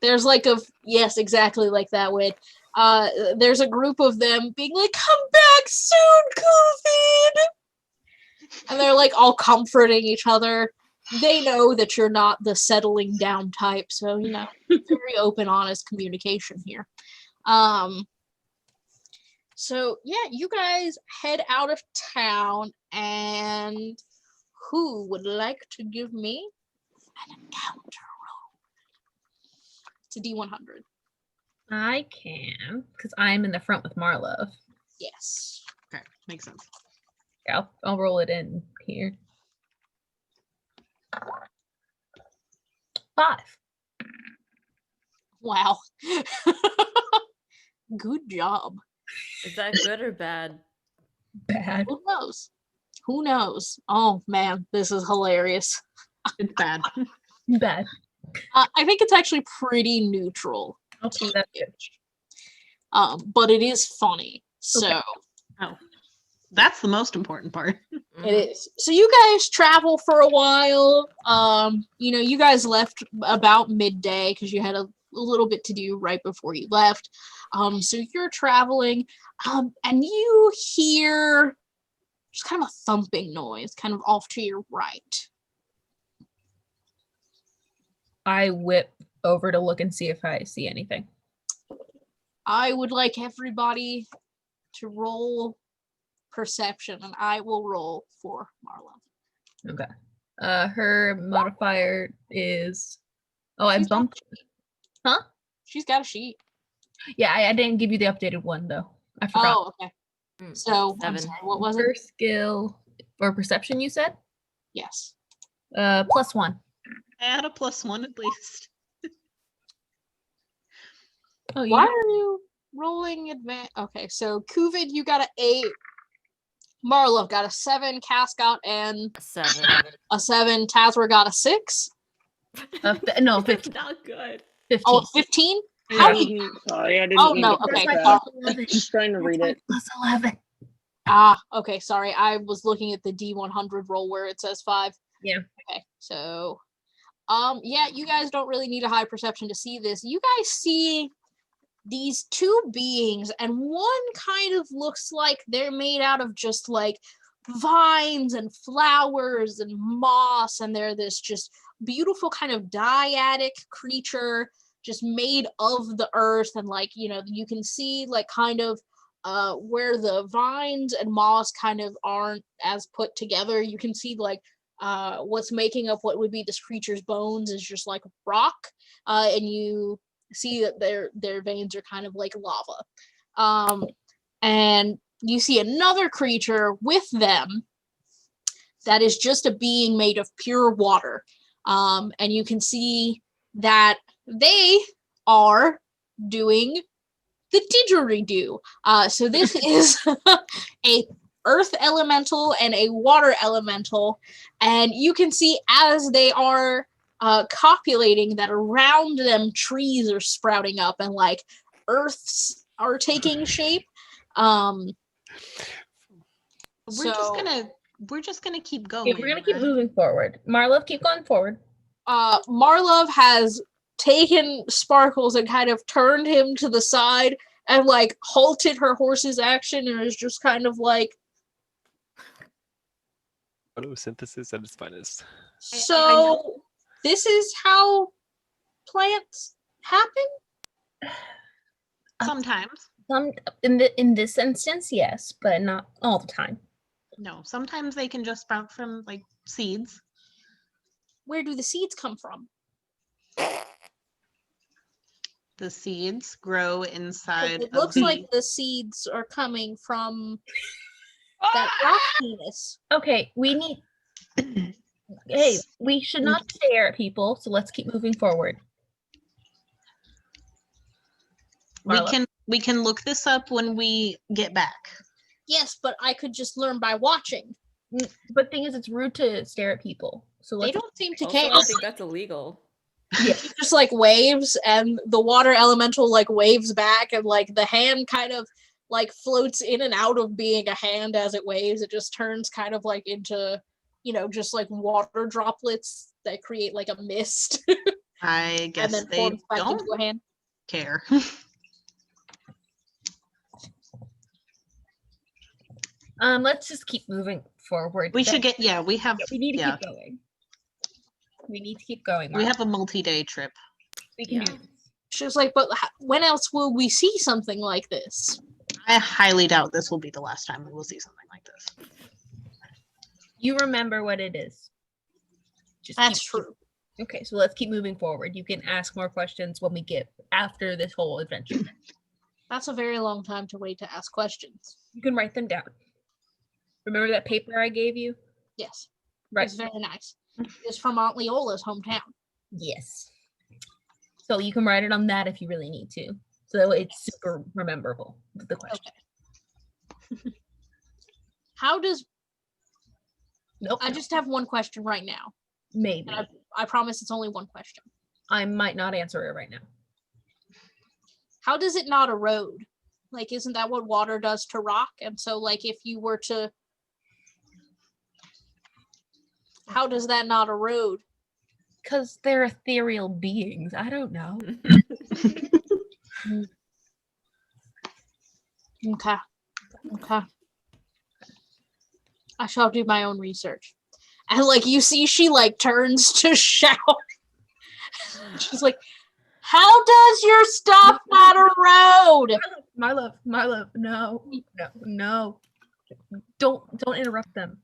There's like yes, exactly like that, Wade. There's a group of them being like, come back soon, Kuvid! And they're like all comforting each other. They know that you're not the settling down type, so you know, very open, honest communication here. So yeah, you guys head out of town, and who would like to give me an encounter roll? It's a D100. I can, because I'm in the front with Marlo. Yes. Okay, makes sense. Yeah, I'll roll it in here. 5. Wow. Good job. Is that good or bad? Bad. Who knows? Who knows? Oh man, this is hilarious. It's bad. Bad. I think it's actually pretty neutral. Okay, that's good. But it is funny. So Okay. Oh, that's the most important part. Mhm. it is. So you guys travel for a while. You know, you guys left about midday because you had a little bit to do right before you left. So you're traveling, and you hear just kind of a thumping noise, kind of off to your right. I whip over to look and see if I see anything. I would like everybody to roll perception, and I will roll for Marla. Okay. Her modifier is. Oh, I She's got bumped. Huh? She's got a sheet. Yeah, I didn't give you the updated one though. I forgot. Oh, okay. Mm, So, I'm 7. sorry, what was it? Her skill or perception, you said? Yes. +1. Add a +1 at least. Oh, you Why are you rolling advance? Okay, so Kuvid, you got an 8. Marlo got a 7. Cass got a 7. 7. Tazra got a 6. no, 15. Not good. 15. Oh, 15? I How did didn't- Sorry, I didn't Oh, mean no, to okay, press sorry. that. I'm just trying to read it. +11. Okay, sorry. I was looking at the D100 roll where it says 5. Yeah. Okay, so yeah, you guys don't really need a high perception to see this. You guys see these two beings, and one kind of looks like they're made out of just like vines and flowers and moss, and they're this just beautiful kind of dyadic creature just made of the earth. And like, you know, you can see like kind of where the vines and moss kind of aren't as put together. You can see like what's making up what would be this creature's bones is just like rock, and you see that their veins are kind of like lava. And you see another creature with them that is just a being made of pure water. And you can see that they are doing the didgeridoo. So this is a earth elemental and a water elemental, and you can see as they are copulating that around them trees are sprouting up and like earths are taking shape. We're just gonna keep going. Okay, we're gonna keep right? moving forward. Marlov, keep going forward. Marlov has taken Sparkles and kind of turned him to the side and like halted her horse's action and is just kind of like, Photosynthesis at its finest. so this is how plants happen? Sometimes. Some in this instance, yes, but not all the time. No, sometimes they can just sprout from like seeds. Where do the seeds come from? The seeds grow 'Cause inside it of looks the like the seeds are coming from that rock penis. Okay, we need. Hey, we should not stare at people, so let's keep moving forward. Marla. we can look this up when we get back. Yes, but I could just learn by watching. But thing is, it's rude to stare at people. So They let's. don't seem to Also, care. I think that's illegal. Yeah. She just like waves and the water elemental like waves back and like the hand kind of like floats in and out of being a hand as it waves. It just turns kind of like into, just like water droplets that create like a mist I and guess then they forms back don't into a hand. care. Let's just keep moving forward. We should get we have We need to yeah. keep going. We need to keep going. We Marla. have a multi-day trip. We can Yeah. do this. She was like, but when else will we see something like this? I highly doubt this will be the last time we will see something like this. You remember what it is. Just That's keep- true. Okay, so let's keep moving forward. You can ask more questions when we get after this whole adventure. That's a very long time to wait to ask questions. You can write them down. Remember that paper I gave you? Yes, Right. it's very nice. It's from Aunt Leola's hometown. Yes. So you can write it on that if you really need to. So it's super rememberable, the question. Okay. How does Nope. I just have one question right now? Maybe. And I promise it's only one question. I might not answer it right now. How does it not erode? Like, isn't that what water does to rock? And so, like, if you were to, how does that not erode? Because they're ethereal beings. I don't know. Okay. Okay. I shall do my own research. And like you see, she like turns to shout. She's like, "How does your stuff not erode?" My love, no. Don't interrupt them.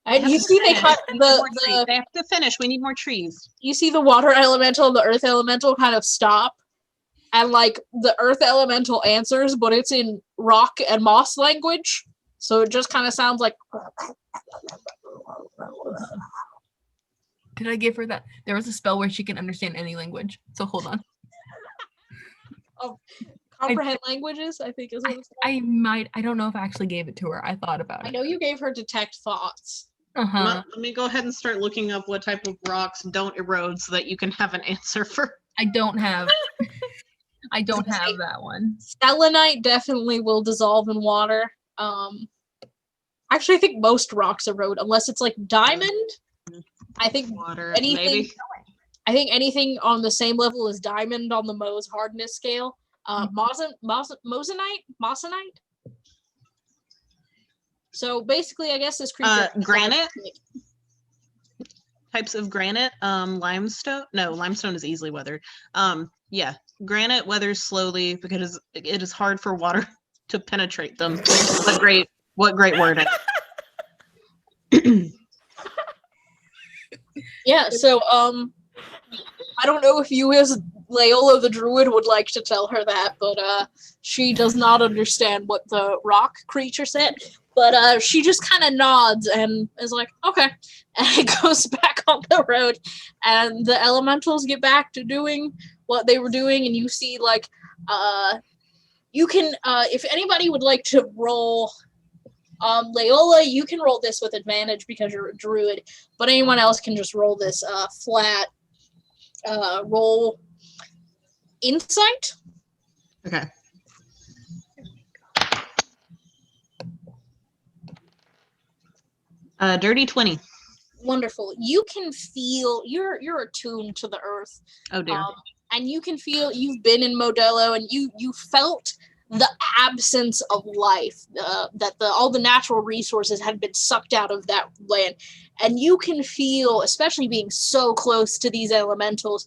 And you see they cut the They have to finish. We need more trees. you see the water elemental and the earth elemental kind of stop. And like the earth elemental answers, but it's in rock and moss language. So it just kind of sounds like Did I give her that? There was a spell where she can understand any language. So hold on. comprehend languages, I think is what it's called. I don't know if I actually gave it to her. I thought about I it. know you gave her detect thoughts. Uh-huh. Let me go ahead and start looking up what type of rocks don't erode so that you can have an answer for. I don't have that one. Selenite definitely will dissolve in water. Actually, I think most rocks erode unless it's like diamond. I think Water, anything. maybe. I think anything on the same level as diamond on the Mohs hardness scale. Moissanite. So basically, I guess this creature. Granite? Types of granite. Limestone. No, limestone is easily weathered. Yeah, granite weathers slowly because it is hard for water to penetrate them. What great wording. Yeah. So I don't know if you as Leola the Druid would like to tell her that, but she does not understand what the rock creature said. But she just kind of nods and is like, okay. And it goes back on the road. And the elementals get back to doing what they were doing. And you see, like, you can, if anybody would like to roll Leola, you can roll this with advantage because you're a druid, but anyone else can just roll this flat roll insight. Okay. Dirty 20. Wonderful. You can feel you're attuned to the earth. Oh dear. And you can feel you've been in Modelo and you felt the absence of life, that all the natural resources had been sucked out of that land. And you can feel, especially being so close to these elementals,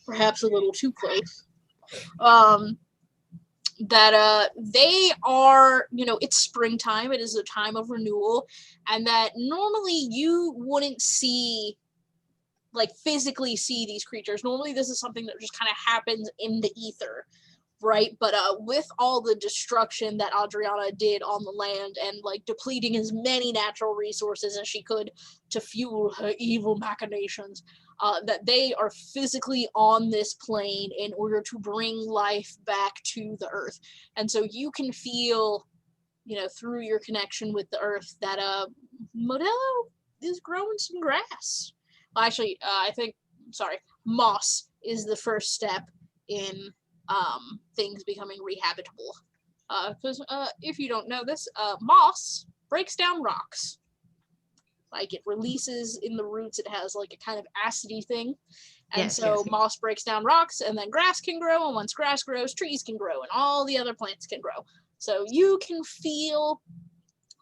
perhaps a little too close, that they are, it's springtime, it is a time of renewal, and that normally you wouldn't physically see these creatures. Normally this is something that just kind of happens in the ether, right? But with all the destruction that Adriana did on the land and depleting as many natural resources as she could to fuel her evil machinations, that they are physically on this plane in order to bring life back to the earth. And so you can feel, through your connection with the earth, that Modelo is growing some grass. Actually, moss is the first step in things becoming rehabitable. Because if you don't know this, moss breaks down rocks. It releases in the roots, it has a kind of acidy thing. And Yes. moss breaks down rocks, and then grass can grow, and once grass grows, trees can grow, and all the other plants can grow. So you can feel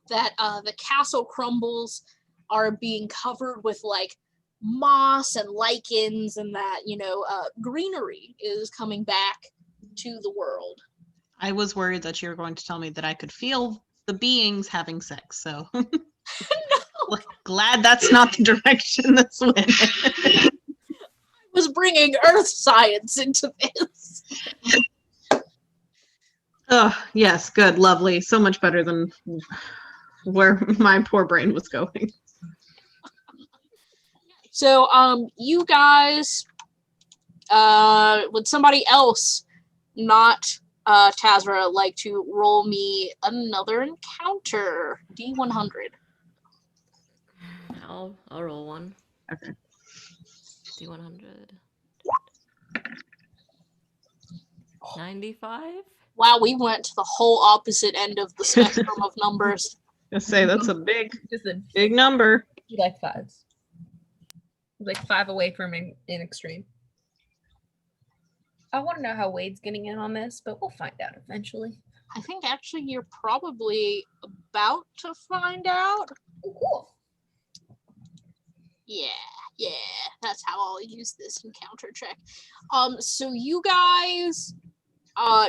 that the castle crumbles are being covered with moss and lichens, and that greenery is coming back to the world. I was worried that you were going to tell me that I could feel the beings having sex, so glad that's not the direction this went. I was bringing earth science into this. Oh, yes, good, lovely. So much better than where my poor brain was going. So, you guys, would somebody else, not Tazra, like to roll me another encounter? D100. I'll roll one. Okay. D100. 95? Wow, we went to the whole opposite end of the spectrum of numbers. I say that's a big Just number. you like fives. Like 5 away from an extreme. I want to know how Wade's getting in on this, but we'll find out eventually. I think actually you're probably about to find out. Oh, cool. Yeah, that's how I'll use this encounter check. So you guys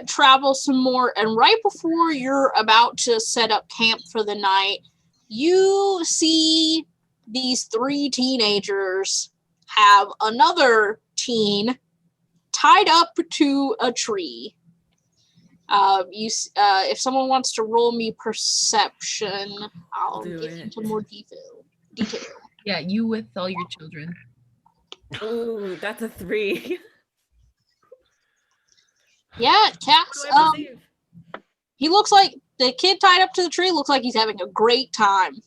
travel some more, and right before you're about to set up camp for the night, you see these 3 teenagers have another teen tied up to a tree. If someone wants to roll me perception, I'll Do get it. into more detail. Yeah, you with all your children. Ooh, that's a 3. Yeah, Cass. What do I perceive? He looks like the kid tied up to the tree looks like he's having a great time.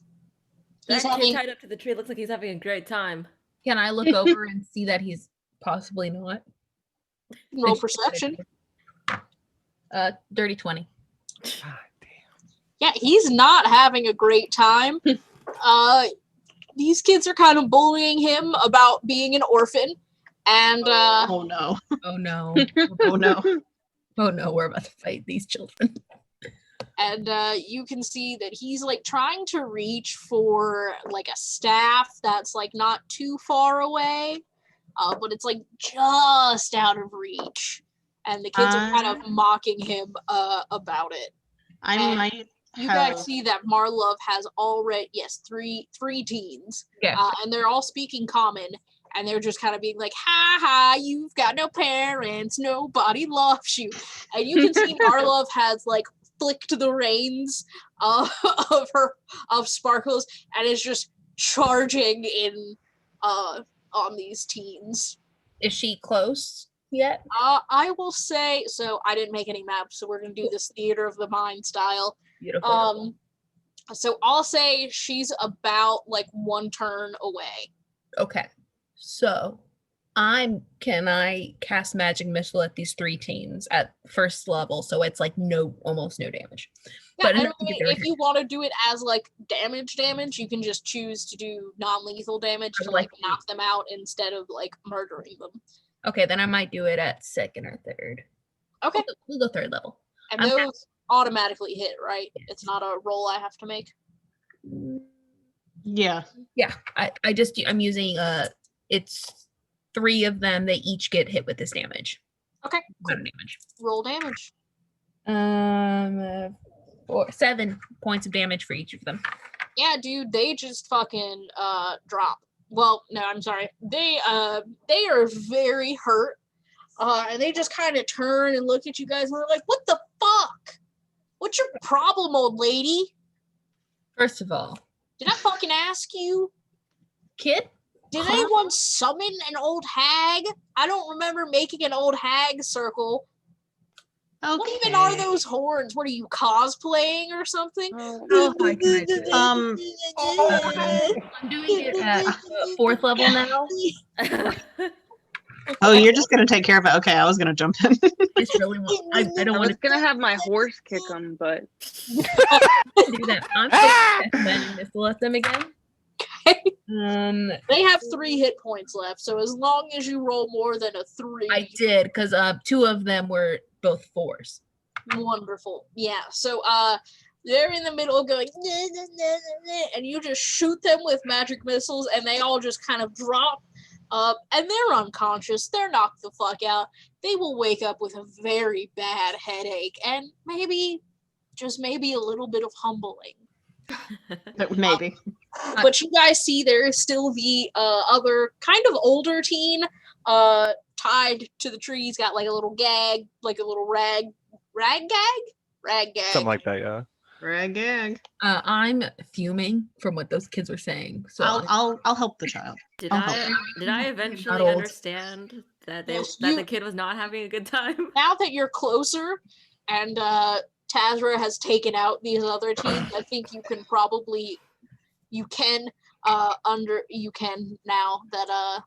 That He's having kid tied up to the tree looks like he's having a great time. Can I look over and see that he's possibly not? roll perception. Dirty 20. God damn. Yeah, he's not having a great time. These kids are kind of bullying him about being an orphan, and Oh no. Oh no. Oh no. Oh no, we're about to fight these children. and you can see that he's trying to reach for a staff that's not too far away, but it's just out of reach, and the kids are kind of mocking him about it. I And might you have... guys see that Marlove has already three teens, Yeah. and they're all speaking common, and they're just kind of being like, ha ha, you've got no parents, nobody loves you. And you can see Marlove has flicked the reins of Sparkles and is just charging in on these teens. Is she close yet? I will say, so I didn't make any maps, so we're gonna do this theater of the mind style. Beautiful. So I'll say she's about like one turn away. Okay. So can I cast magic missile at these 3 teens at first level, so it's like almost no damage. Yeah, But and enough to get their if you want to do it as like damage, you can just choose to do non-lethal damage I to would like like to. knock them out instead of like murdering them. Okay, then I might do it at second or third. Okay. We'll go third level. And I'm those automatically hit, right? It's not a roll I have to make. Yeah. Yeah, I'm using it's 3 of them. They each get hit with this damage. Okay. Amount of damage. Roll damage. 7 points of damage for each of them. Yeah, dude, they just fucking drop. Well, no, I'm sorry. They are very hurt. And they just kind of turn and look at you guys and they're like, "What the fuck? What's your problem, old lady? First of all, Did I fucking ask you? kid, Did Huh? anyone summon an old hag? I don't remember making an old hag circle. Okay. What even are those horns? What are you cosplaying or something? How high can I do it? Um, I'm doing it at 4th level now. oh, you're just gonna take care of it. Okay, I was gonna jump in. Just really want. I don't I want was gonna have my horse kick him, but to do that. I'm supposed to magic missile at them again. They have 3 hit points left, so as long as you roll more than a 3, I did because 2 of them were both 4s. wonderful. Yeah, so they're in the middle going, "Nah, nah, nah, nah, nah," and you just shoot them with magic missiles, and they all just kind of drop. And they're unconscious. They're knocked the fuck out. They will wake up with a very bad headache, and just maybe a little bit of humbling. Maybe. But you guys see there is still the other kind of older teen tied to the tree. He's got like a little gag, like a little rag gag. Something like that, yeah. Rag gag. I'm fuming from what those kids were saying. So I'll help the child. Did I'll I help. did I eventually old. understand that Yes, that you- the kid was not having a good time? Now that you're closer and Tazra has taken out these other teams, I think you can now that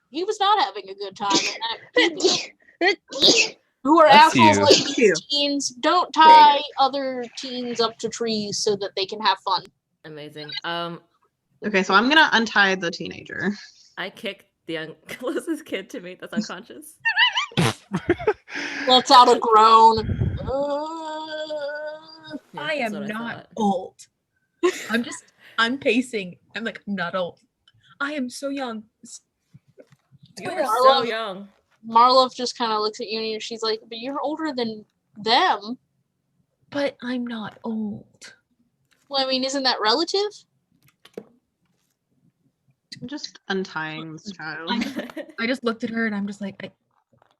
he was not having a good time and that who are That's assholes you. like Thank you. these teens don't tie other teens up to trees so that they can have fun. Amazing. Okay, so I'm gonna untie the teenager. I kicked the closest kid to me that's unconscious. Lets out a groan. Yeah, I that's am what not thought. old. I'm pacing. I'm like, I'm not old. I am so young. You I were so love- young. Marlov just kind of looks at you and she's like, "But you're older than them." But I'm not old. Well, I mean, isn't that relative? I'm just untying this child. I just looked at her and I'm just like,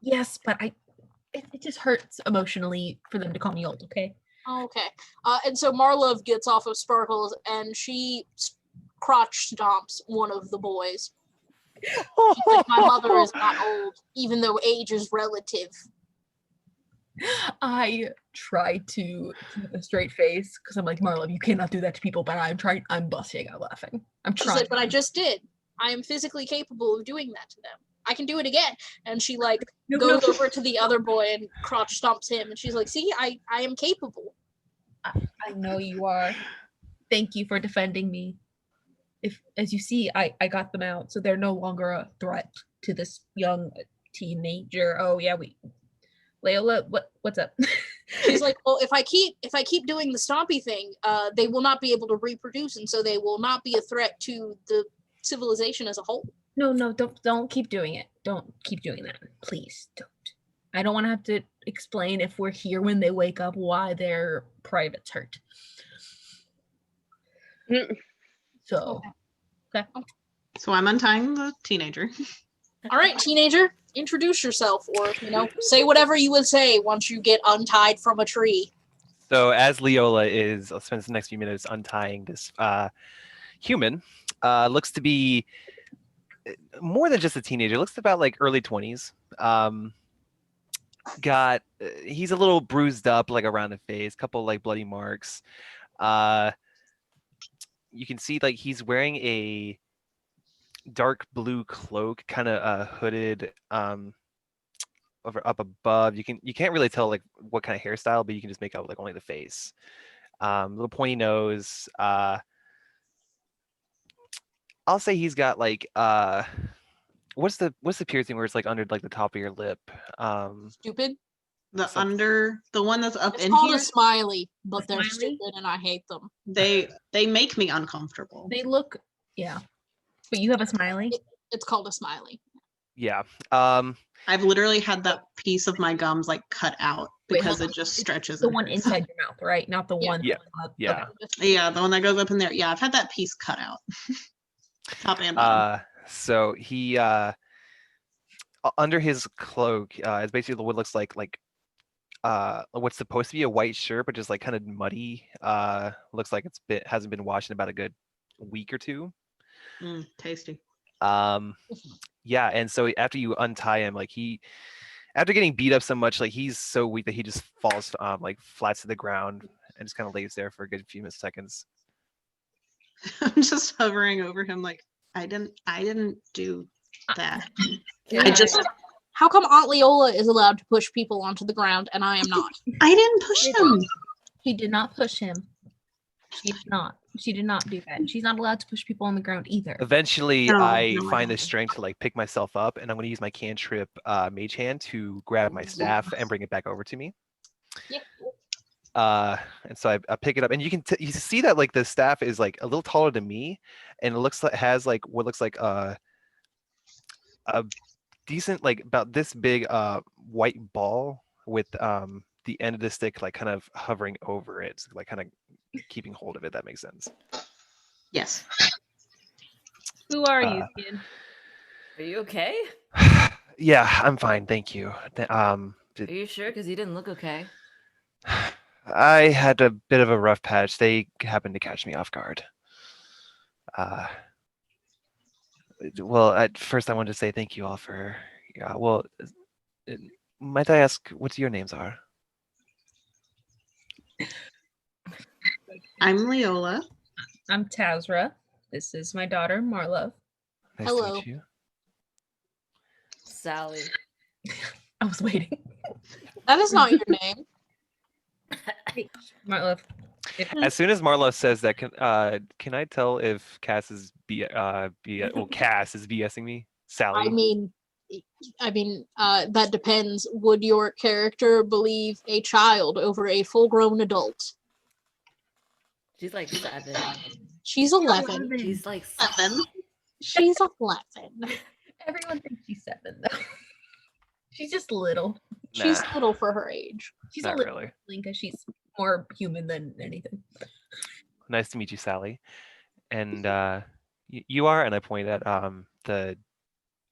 yes, but it just hurts emotionally for them to call me old, okay? Okay. And so Marlov gets off of Sparkles and she crotch stomps one of the boys. She's like, "My mother is not old, even though age is relative." I try to keep a straight face because I'm like, Marla, you cannot do that to people, but I'm busting out laughing. I'm She's trying. like, "But I just did. I am physically capable of doing that to them. I can do it again." And she like No, goes no. over to the other boy and crotch stomps him. And she's like, "See, I am capable." I know you are. Thank you for defending me. If, as you see, I got them out, so they're no longer a threat to this young teenager. Oh yeah, Leola, what's up? She's like, "Well, if I keep doing the stompy thing, they will not be able to reproduce, and so they will not be a threat to the civilization as a whole." No, don't keep doing it. Don't keep doing that. Please don't. I don't want to have to explain if we're here when they wake up why their privates hurt. So, So I'm untying the teenager. All right, teenager, introduce yourself, or say whatever you would say once you get untied from a tree. So as Leola spends the next few minutes untying this human, looks to be more than just a teenager. Looks about like early 20s. He's a little bruised up, like around the face, couple like bloody marks. you can see like he's wearing a dark blue cloak, kind of hooded over up above. You can't really tell like what kind of hairstyle, but you can just make out like only the face. Little pointy nose. I'll say he's got like what's the piercing where it's like under like the top of your lip? Stupid. The one that's up It's in called here. a smiley, but they're Smiley? stupid and I hate them. They make me uncomfortable. They look, yeah. But you have a smiley? It's called a smiley. Yeah. I've literally had that piece of my gums like cut out Wait, because hold it just stretches. The and one hurts. inside your mouth, right? Not the Yeah. one. Yeah. up. Yeah. Okay. Yeah, the one that goes up in there. Yeah, I've had that piece cut out. Top and bottom. So he under his cloak is basically what looks like what's supposed to be a white shirt, but just like kind of muddy. Looks like hasn't been washed in about a good week or two. Tasty. Yeah, and so after you untie him, like after getting beat up so much, like he's so weak that he just falls like flat to the ground and just kind of lays there for a good few seconds. I'm just hovering over him like I didn't do that. Can How come Aunt Leola is allowed to push people onto the ground and I am not? I didn't push him. She did not push him. She did not. She did not do that. She's not allowed to push people on the ground either. Eventually, No, I no, I find the don't. strength to like pick myself up, and I'm going to use my cantrip Mage Hand to grab my staff and bring it back over to me. Yeah. And so I pick it up, and you can you see that like the staff is like a little taller than me, and it looks like has like what looks like a decent like about this big white ball with the end of the stick like kind of hovering over it, so, like kind of keeping hold of it. That makes sense. Yes. Who are you, kid? Are you okay? Yeah, I'm fine, thank you. Are you sure? Because you didn't look okay. I had a bit of a rough patch. They happened to catch me off guard. Well, at first I wanted to say thank you all for. Yeah, well, might I ask what your names are? I'm Leola. I'm Tazra. This is my daughter, Marlove. Nice to Hello. meet you. Sally. I was waiting. That is not your name. Marlove. As soon as Marlo says that, can I tell if Cass is Cass is BSing me? Sally. I mean, that depends. Would your character believe a child over a full-grown adult? She's like 7. She's 11. She's like 7. She's 11. Everyone thinks she's 7, though. She's just little. She's Nah. little for her age. She's Not a little really. because she's more human than anything. Nice to meet you, Sally. And you are, and I point at the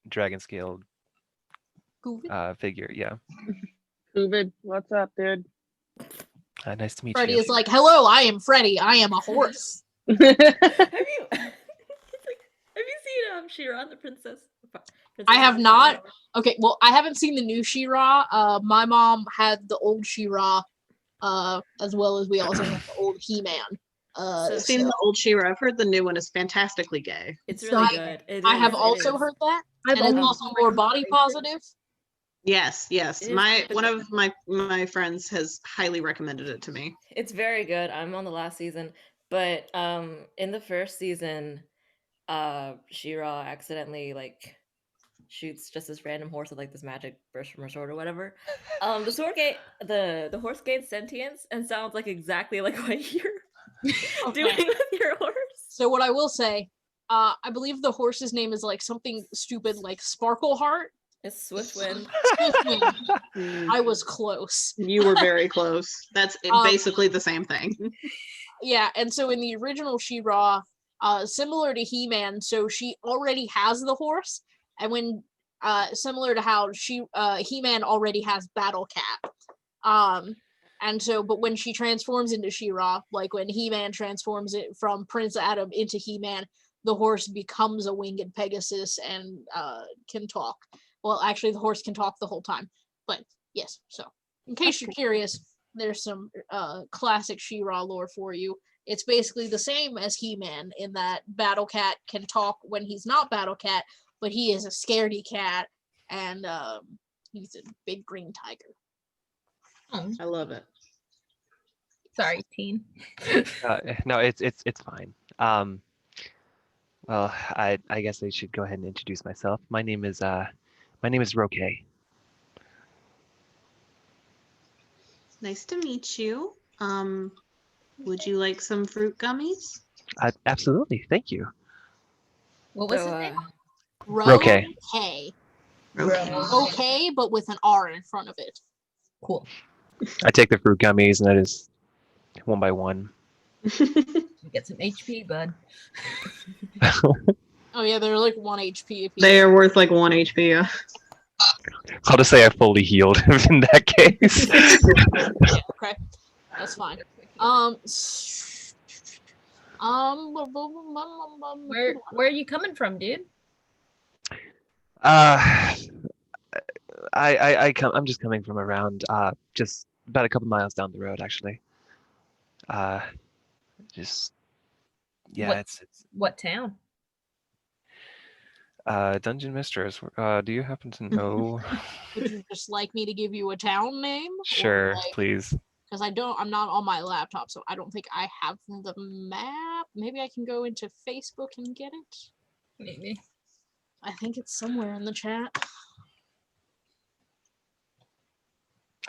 dragon scale Goovid. figure. Yeah. Uvid, what's up, dude? Nice to meet Freddy you. is like, hello, I am Freddy. I am a horse. Have you? Have you seen She-Ra, the princess? I have not. Okay, well, I haven't seen the new She-Ra. My mom had the old She-Ra, as well as we also have the old He-Man. I've seen the old She-Ra. I've heard the new one is fantastically gay. It's So really good. It I have is, it also is. heard that, I've and it's only also seen, more like, body positive. Yes, yes. It is, but One of my friends has highly recommended it to me. It's very good. I'm on the last season, but in the first season, She-Ra accidentally like shoots just this random horse with like this magic burst from her sword or whatever. The sword gain the horse gains sentience and sounds like exactly like what you're doing with your horse. So what I will say, I believe the horse's name is like something stupid like Sparkleheart. It's Swiftwind. I was close. You were very close. That's basically the same thing. Yeah, and so in the original She-Ra, similar to He-Man, so she already has the horse, and when similar to how He-Man already has Battle Cat. And so, but when she transforms into She-Ra, like when He-Man transforms it from Prince Adam into He-Man, the horse becomes a winged Pegasus and can talk. Well, actually, the horse can talk the whole time. But yes, so in case you're curious, there's some classic She-Ra lore for you. It's basically the same as He-Man in that Battle Cat can talk when he's not Battle Cat, but he is a scaredy cat, and he's a big green tiger. Oh, I love it. sorry, teen. No, it's fine. Well, I guess I should go ahead and introduce myself. My name is Roque. Nice to meet you. Would you like some fruit gummies? Absolutely, thank you. What was So, his name? Roque. Okay. Bro. Okay, but with an R in front of it. Cool. I take the fruit gummies and I just one by one. You get some HP, bud. Oh yeah, they're like 1 HP. They are worth like 1 HP. Yeah. I'll just say I fully healed in that case. Yeah, okay, that's fine. Where are you coming from, dude? I'm just coming from around just about a couple miles down the road actually. Just yeah, What- it's What town? Dungeon Mistress. Do you happen to know? Would you just like me to give you a town name? Sure, please. Because I'm not on my laptop, so I don't think I have the map. Maybe I can go into Facebook and get it. Maybe. I think it's somewhere in the chat.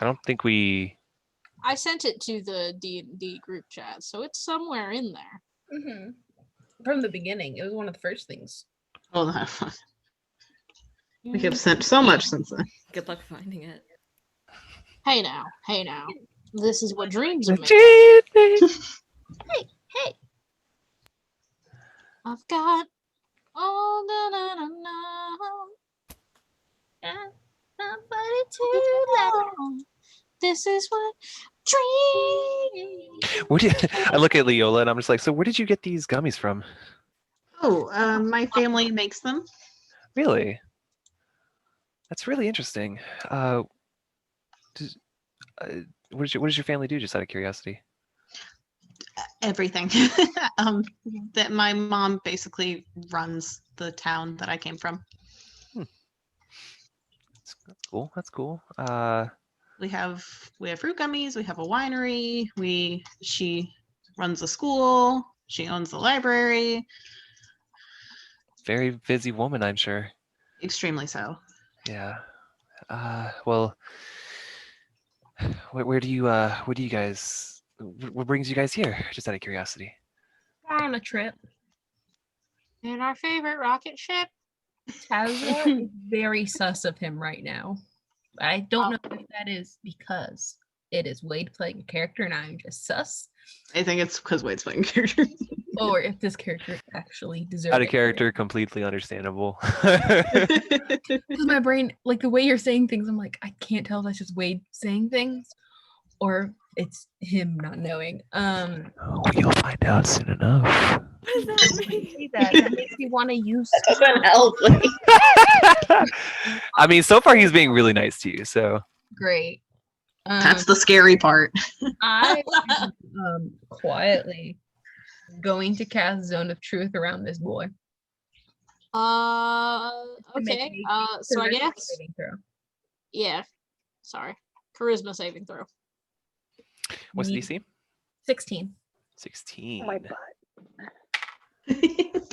I don't think we. I sent it to the D&D group chat, so it's somewhere in there. Mm-hmm. From the beginning, it was one of the first things. Oh, that. We have sent so much since then. good luck finding it. Hey now. This is what dreams are made. Hey, hey. I've got all the Somebody to love. This is what dreams. Where did I look at Leola and I'm just like, so where did you get these gummies from? Oh, my family makes them. Really? That's really interesting. What does your family do? Just out of curiosity. Everything. That my mom basically runs the town that I came from. That's cool. That's cool. We have fruit gummies. We have a winery. She runs a school. She owns the library. Very busy woman, I'm sure. Extremely so. Yeah. Well, where do you guys? What brings you guys here? Just out of curiosity. We're on a trip. And our favorite rocket ship. Tazza is very sus of him right now. I don't know if that is because it is Wade playing a character and I'm just sus, I think it's because Wade's playing character. or if this character actually deserves Out of character, completely understandable. Because my brain, like the way you're saying things, I'm like, I can't tell if that's just Wade saying things or it's him not knowing. You'll find out soon enough. What does that mean? Say that makes me want to use. Unhealthy. I mean, so far he's being really nice to you, so. Great. That's the scary part. I am quietly going to cast Zone of Truth around this boy. Okay. So I guess. Saving throw. Yeah. Sorry. Charisma saving throw. What's the DC? 16. 16. Oh my butt.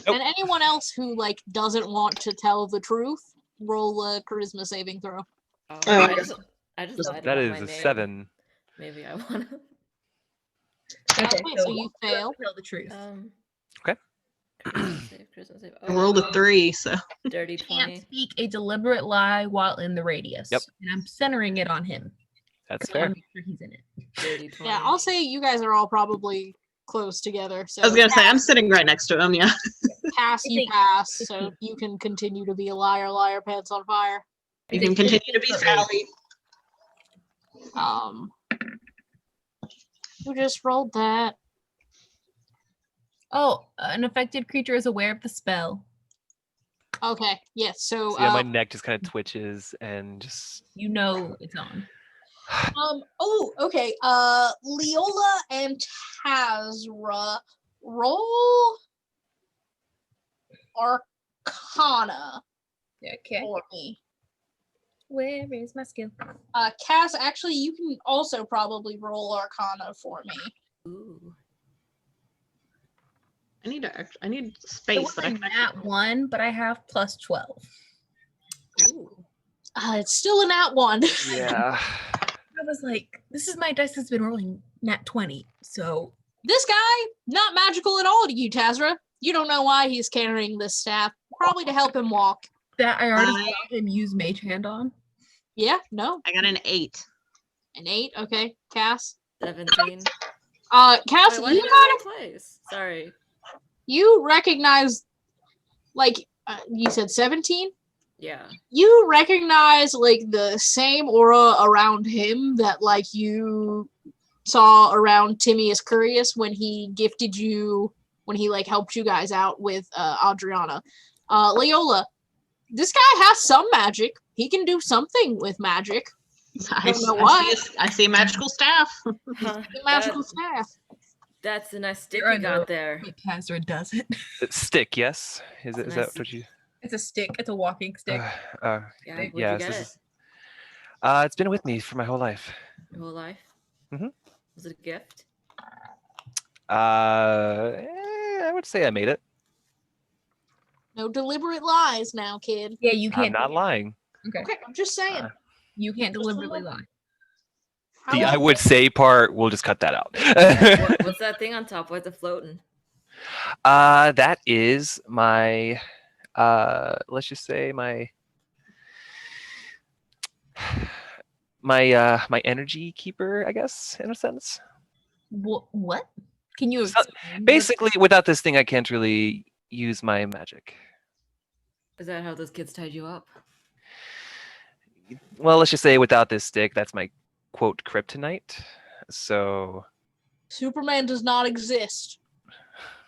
And anyone else who like doesn't want to tell the truth, roll a charisma saving throw. Oh, Oh, I just lied That about is my a name. 7. Maybe I wanna. Okay, So you fail. Tell the truth. Okay. Charisma save. I rolled a 3, so Dirty Can't 20. speak a deliberate lie while in the radius. Yep. And I'm centering it on him. That's 'cause I wanna fair. make sure he's in it. Dirty 20. Yeah, I'll say you guys are all probably close together. So I was gonna say I'm sitting right next to him. Yeah. pass, I you think- pass, so you can continue to be a liar, liar, pants on fire. You can continue to be Sally. Who just rolled that? Oh, an affected creature is aware of the spell. Okay, yes. So So yeah, my neck just kind of twitches and just. You know it's on. Oh, okay. Leola and Tazra roll Arcana Okay. for me. Where is my skill? Cass, actually, you can also probably roll Arcana for me. Ooh. I need It space. was That I a can nat 1, but I have plus 12. Ooh. It's still a nat 1. Yeah. I was like, this is my dice that's been rolling nat 20. So This guy, not magical at all to you, Tazra. You don't know why he's carrying this staff. Probably to help him walk. that I already I- saw him use Mage Hand on. Yeah, no. I got an 8. An 8, okay. Cass. 17. Cass, Wait, why you did kind of I place? Sorry. you recognize, like, you said 17? Yeah. You recognize, like, the same aura around him that, like, you saw around Timaeus Curious when he gifted you, when he, like, helped you guys out with Adriana. Leola, this guy has some magic. He can do something with magic. Don't know what. I see a magical staff. Huh, The magical staff. that's a nice stick Here I you know. got there. But Tazra doesn't. Stick, yes. Is It's is nice. that what you? It's a stick. It's a walking stick. Yeah, where'd you yes, get this it? is. It's been with me for my whole life. Your whole life? Mhm. Was it a gift? I would say I made it. No deliberate lies now, kid. Yeah, you I'm can't. not lying. Okay. Okay, I'm just saying. Uh, You can't Just deliberately remember- lie. The I However, would say part, we'll just cut that out. What's that thing on top? Why's it floating? That is my. Let's just say my. My energy keeper, I guess, in a sense. What? Can you So- explain? Basically, without this thing, I can't really use my magic. Is that how those kids tied you up? Well, let's just say without this stick, that's my quote kryptonite. So, Superman does not exist.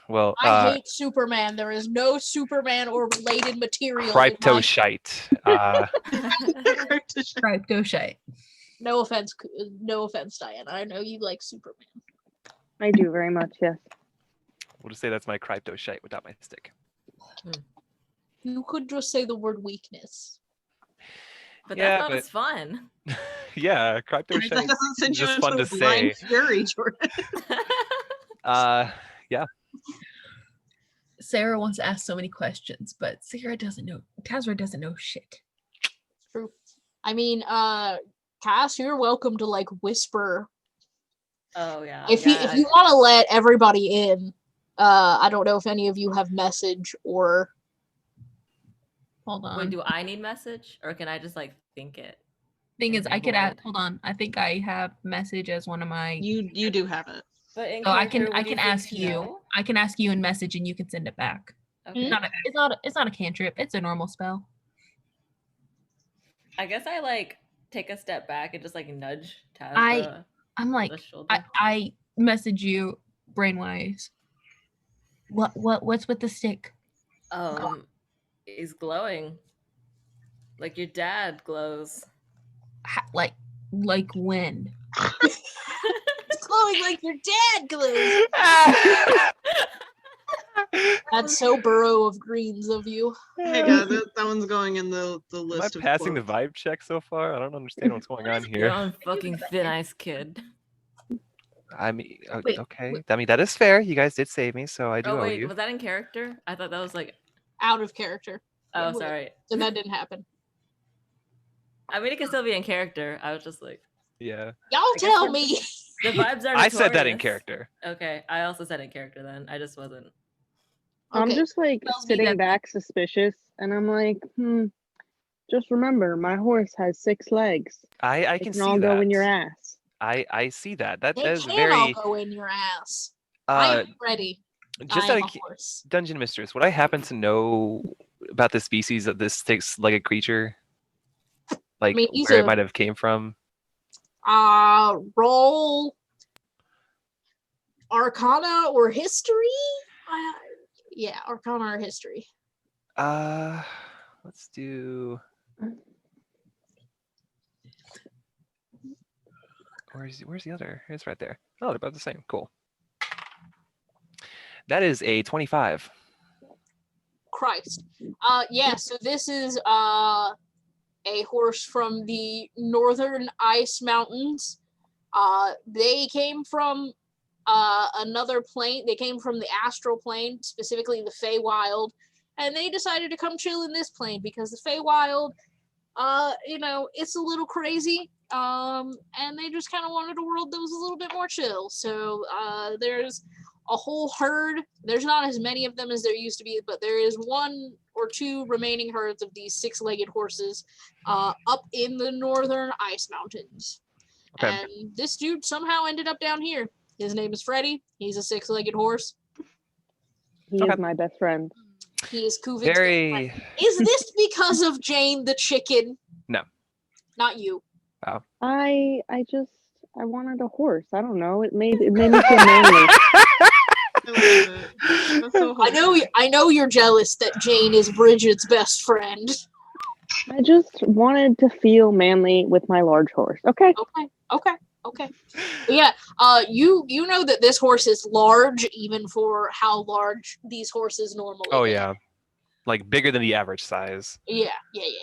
well, I hate Superman. There is no Superman or related material. in my- cryptoshite. Cryptoshite. No offense, Diana. I know you like Superman. I do very much, yes. We'll just say that's my cryptoshite without my stick. You could just say the word weakness. But Yeah, that's not but- as fun. Yeah, That cryptoshite. doesn't send you Just into fun a to blind say. fury, Jordan. Yeah. Sarah wants to ask so many questions, but Sarah doesn't know. Tazra doesn't know shit. True. I mean, Cass, you're welcome to like whisper Oh yeah. if yeah, you want to let everybody in. I don't know if any of you have message or Hold on. Wait, do I need message or can I just like think it? Thing is, I could add. Board. Hold on. I think I have message as one of my. You do have it. But in So I character, can would you think ask to you. know? I can ask you in message, and you can send it back. Okay. It's not. It's not a cantrip. It's a normal spell. I guess I like take a step back and just like nudge Taz I'm like. the shoulder. I message you brainwise. What's with the stick? He's glowing. Like your dad glows. Like when? it's glowing like your dad glows. That's so Burrow of Greens of you. Hey guys, that one's going in the Am I list of passing the quotes. vibe check so far? I don't understand what's going on You're here. on fucking thin ice, kid. I mean, Wait, okay. wait. I mean, that is fair. You guys did save me, so I do Oh owe wait, you. was that in character? I thought that was like. Out of character. Oh, Yeah, sorry. So that didn't happen. I mean, it can still be in character. I was just like, Yeah. Y'all guess tell I'm- me. the vibes are. I said that in notorious. character. Okay, I also said in character then. I just wasn't. I'm Okay. just like Tells me sitting that- back suspicious, and I'm like, just remember, my horse has 6 legs. I It can can see all that. go in your ass. I see that. That They is can very. all go in your ass. I Uh, am ready. just I out am of a horse. Dungeon Mistress, would I happen to know about the species of this six-legged creature? Like mean, he's where a- it might have came from? Roll Arcana or History? Yeah, Arcana or History. Let's do. Where's the other? It's right there. Oh, they're about the same. Cool. That is a 25. Christ. Yeah, so this is a horse from the northern ice mountains. They came from another plane. They came from the astral plane, specifically the Feywild, and they decided to come chill in this plane because the Feywild, it's a little crazy. And they just kind of wanted a world that was a little bit more chill. So there's a whole herd. There's not as many of them as there used to be, but there is 1 or 2 remaining herds of these 6-legged horses up in the northern ice mountains. Okay. And this dude somehow ended up down here. His name is Freddy. He's a 6-legged horse. He is my best friend. He is Kuvin's Very. best friend. Is this because of Jane the chicken? No. Not you. I wanted a horse. I don't know. It made me feel manly. That's so I know you're jealous that Jane is Bridget's best friend. I just wanted to feel manly with my large horse. Okay. Okay. Yeah. You know that this horse is large, even for how large these horses normally. Oh are. yeah, like bigger than the average size. Yeah.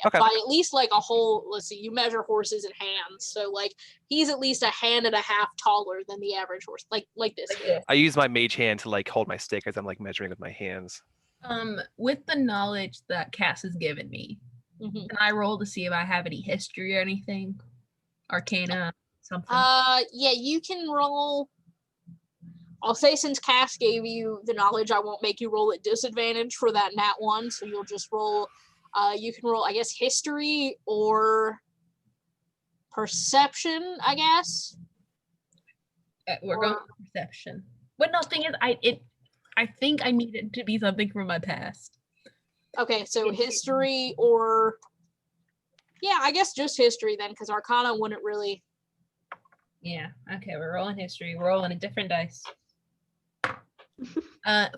Okay. By at least like a whole. Let's see. You measure horses in hands, so like he's at least a hand and a half taller than the average horse. Like this. I use my mage hand to like hold my stick as I'm like measuring with my hands. With the knowledge that Cass has given me, Mhm. can I roll to see if I have any history or anything? Arcana, something. Yeah, you can roll. I'll say since Cass gave you the knowledge, I won't make you roll at disadvantage for that nat 1, so you'll just roll. You can roll, I guess, history or perception, I guess. We're going with perception. But no, thing is, I think I need it to be something from my past. Okay, so history or yeah, I guess just history then, because Arcana wouldn't really. Yeah. Okay, we're rolling history. We're rolling a different dice.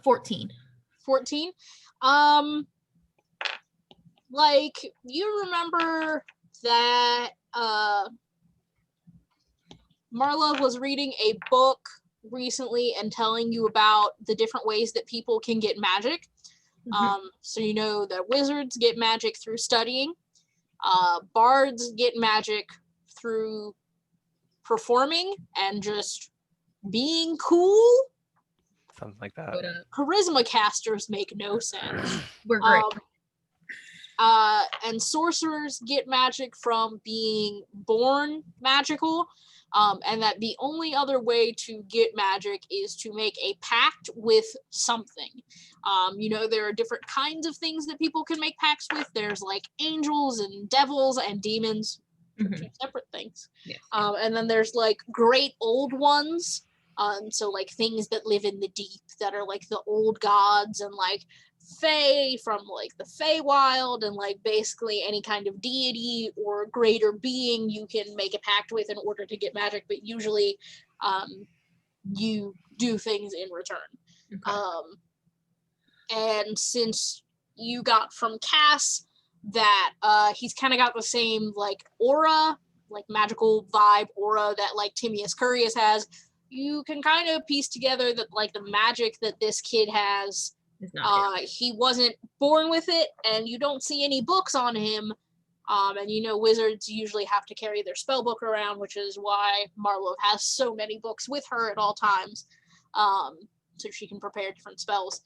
14. 14. Like you remember that Marla was reading a book recently and telling you about the different ways that people can get magic. So you know that wizards get magic through studying. Bards get magic through performing and just being cool. Something like that. But, Charisma casters make no sense. we're great. And sorcerers get magic from being born magical. And that the only other way to get magic is to make a pact with something. There are different kinds of things that people can make pacts with. There's like angels and devils and demons, two separate things. Yes. And then there's like great old ones. So like things that live in the deep that are like the old gods and like Fae from like the Feywild and like basically any kind of deity or greater being you can make a pact with in order to get magic, but usually you do things in return. Okay. And since you got from Cass that he's kind of got the same like aura, like magical vibe aura that like Timius Curious has, you can kind of piece together that like the magic that this kid has, he wasn't born with it, and you don't see any books on him. And wizards usually have to carry their spell book around, which is why Marlo has so many books with her at all times, so she can prepare different spells.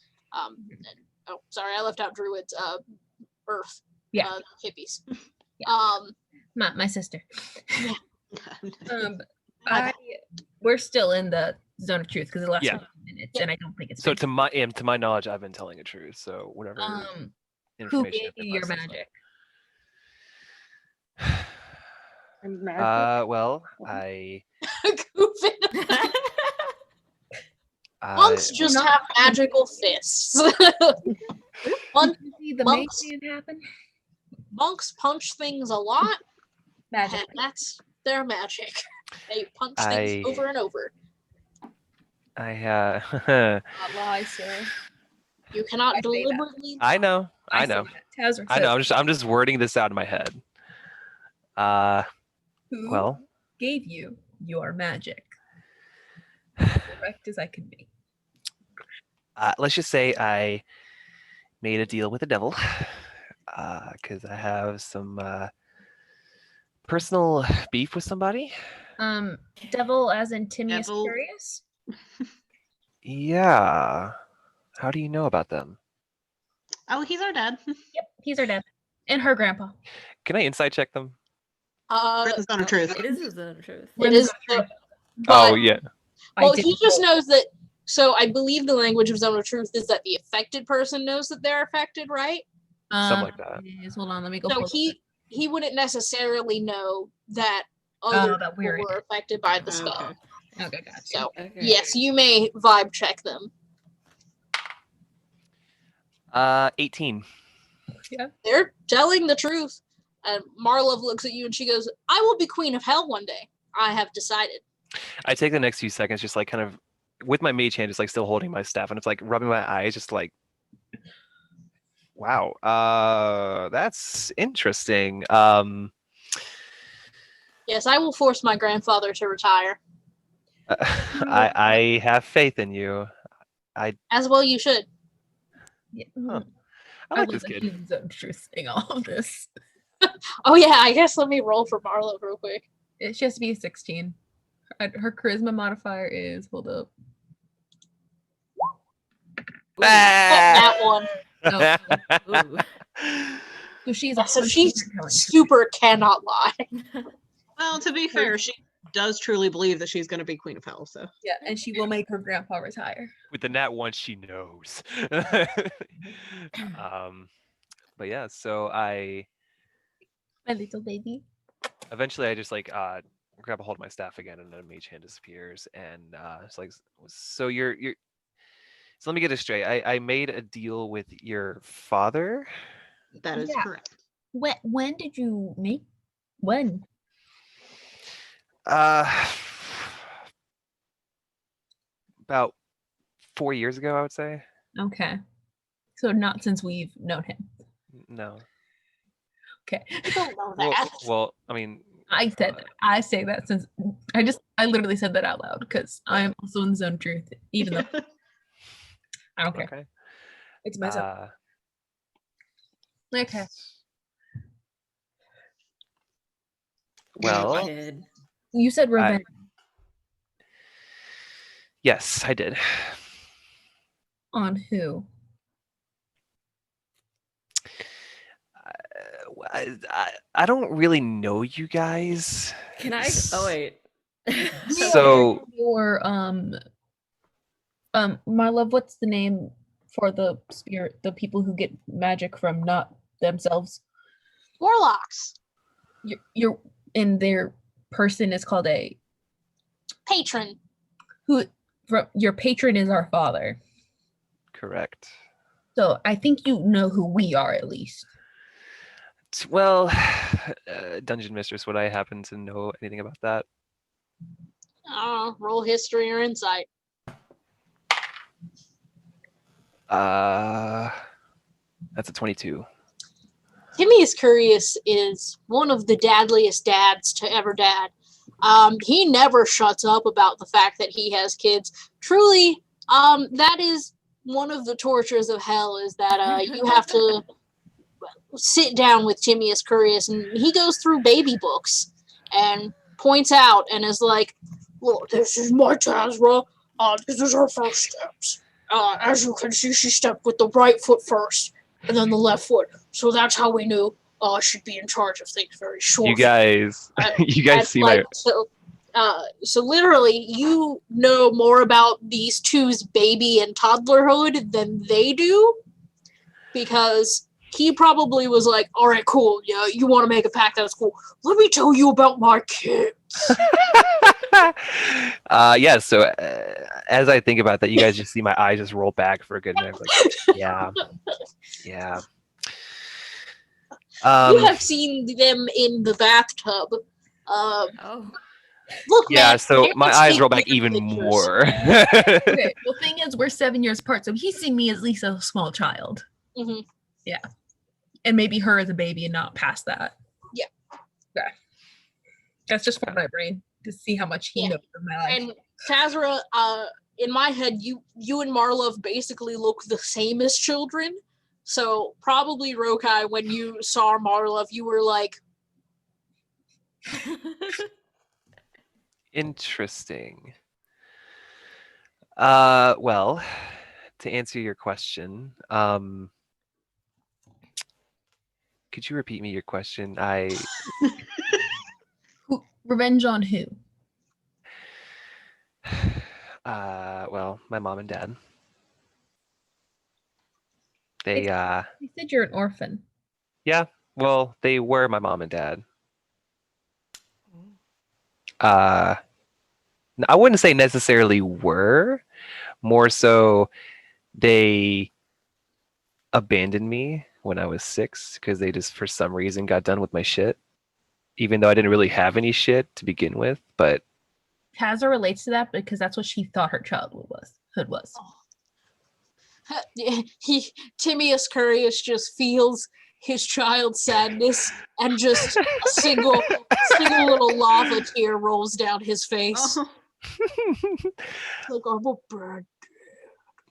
Sorry, I left out druids. Earth. Yeah. Hippies. Yeah. My sister. Yeah. We're still in the zone of truth because the last 15 minutes, Yeah. and I don't think it's So to my knowledge, I've been telling the truth. So whatever. who gave you your magic? Well, I Monks just have magical fists. Did you see the monks- mage hand happen? Monks punch things a lot, Magic. and that's their magic. They punch things over and over. Not lie, sir. You cannot I say that. deliberately. I know. I know. I'm just wording this out in my head. Who Well, gave you your magic. Correct as I can be. Let's just say I made a deal with the devil because I have some personal beef with somebody. Devil as in Timmy's Devil. Curious? Yeah. How do you know about them? Oh, he's our dad. Yep, he's our dad. And her grandpa. Can I insight check them? We're the Zone of Truth. It is his own truth. It is. Truth. Oh But, yeah. well, I did he just roll. knows that. So I believe the language of Zone of Truth is that the affected person knows that they're affected, right? Something like that. It is. Hold on, let me go So pull it. he wouldn't necessarily know that other that people we're in. were affected by the spell. Okay. Okay, gotcha. So Okay. yes, you may vibe check them. 18. They're telling the truth. And Marlov looks at you and she goes, "I will be queen of hell one day. I have decided." I take the next few seconds just like kind of with my mage hand, just like still holding my staff, and it's like rubbing my eyes, just like, wow, that's interesting. Yes, I will force my grandfather to retire. I have faith in you. As well you should. Yeah. Huh. I I like love this that kid. he's so saying all of this. Oh yeah, I guess let me roll for Marlov real quick. She has to be a 16. Her charisma modifier is, hold up. Oh, that one. Ooh. So she's Yeah, so 100% she telling. super cannot lie. Well, to be fair, she does truly believe that she's going to be queen of hell. So Yeah, and she will make her grandpa retire. With the nat one, she knows. But yeah, so I My little baby. eventually I just like grab a hold of my staff again, and then mage hand disappears, and it's like, so you're so let me get this straight. I made a deal with your father. that is Yeah. correct. When did you make? When? About 4 years ago, I would say. Okay. So not since we've known him. No. Okay. I don't know Well, that. well, I mean, I said that. I say that since I literally said that out loud because I am also in the zone of truth, even though I don't care. okay. It's my zone. Okay. Well, Kid. You said revenge. yes, I did. On who? I don't really know you guys. Can I? Oh wait. So Your my love, what's the name for the spirit, the people who get magic from not themselves? Warlocks. You're in their person is called a Patron. your patron is our father. correct. So I think you know who we are at least. Well, Dungeon Mistress, would I happen to know anything about that? Roll history or insight. That's a 22. Timmy is Curious is one of the dadliest dads to ever dad. He never shuts up about the fact that he has kids. Truly, that is one of the tortures of hell, is that you have to sit down with Timmy is Curious, and he goes through baby books and points out and is like, "Look, this is my Tazra. This is her first steps. As you can see, she stepped with the right foot first, and then the left foot. So that's how we knew she'd be in charge of things very shortly." You guys, you guys see like, my. So literally, you know more about these two's baby and toddlerhood than they do, because he probably was like, "All right, cool. Yeah, you want to make a pact? That's cool. Let me tell you about my kids." Yeah. So as I think about that, you guys just see my eyes just roll back for a good minute. Like, yeah, yeah. You have seen them in the bathtub. Oh. Look, Yeah. man, So they're my eyes taking roll back their even pictures. more. Okay, the thing is, we're 7 years apart, so he's seen me as at least a small child. Mhm. Yeah. And maybe her as a baby and not past that. Yeah. Okay. That's just for my brain. to see how much he Yeah. knows of my life. And Tazra, in my head, you and Marlov basically look the same as children. So probably Rokai, when you saw Marlov, you were like, Interesting. Well, to answer your question, could you repeat me your question? Revenge on who? Well, my mom and dad. They, You said you're an orphan. yeah, well, they were my mom and dad. I wouldn't say necessarily were, more so they abandoned me when I was 6 because they just for some reason got done with my shit, even though I didn't really have any shit to begin with. But Tazza relates to that because that's what she thought her childhood was. Timius Curious just feels his child's sadness, and just a single little lava tear rolls down his face. Oh. Like, I'm a bird.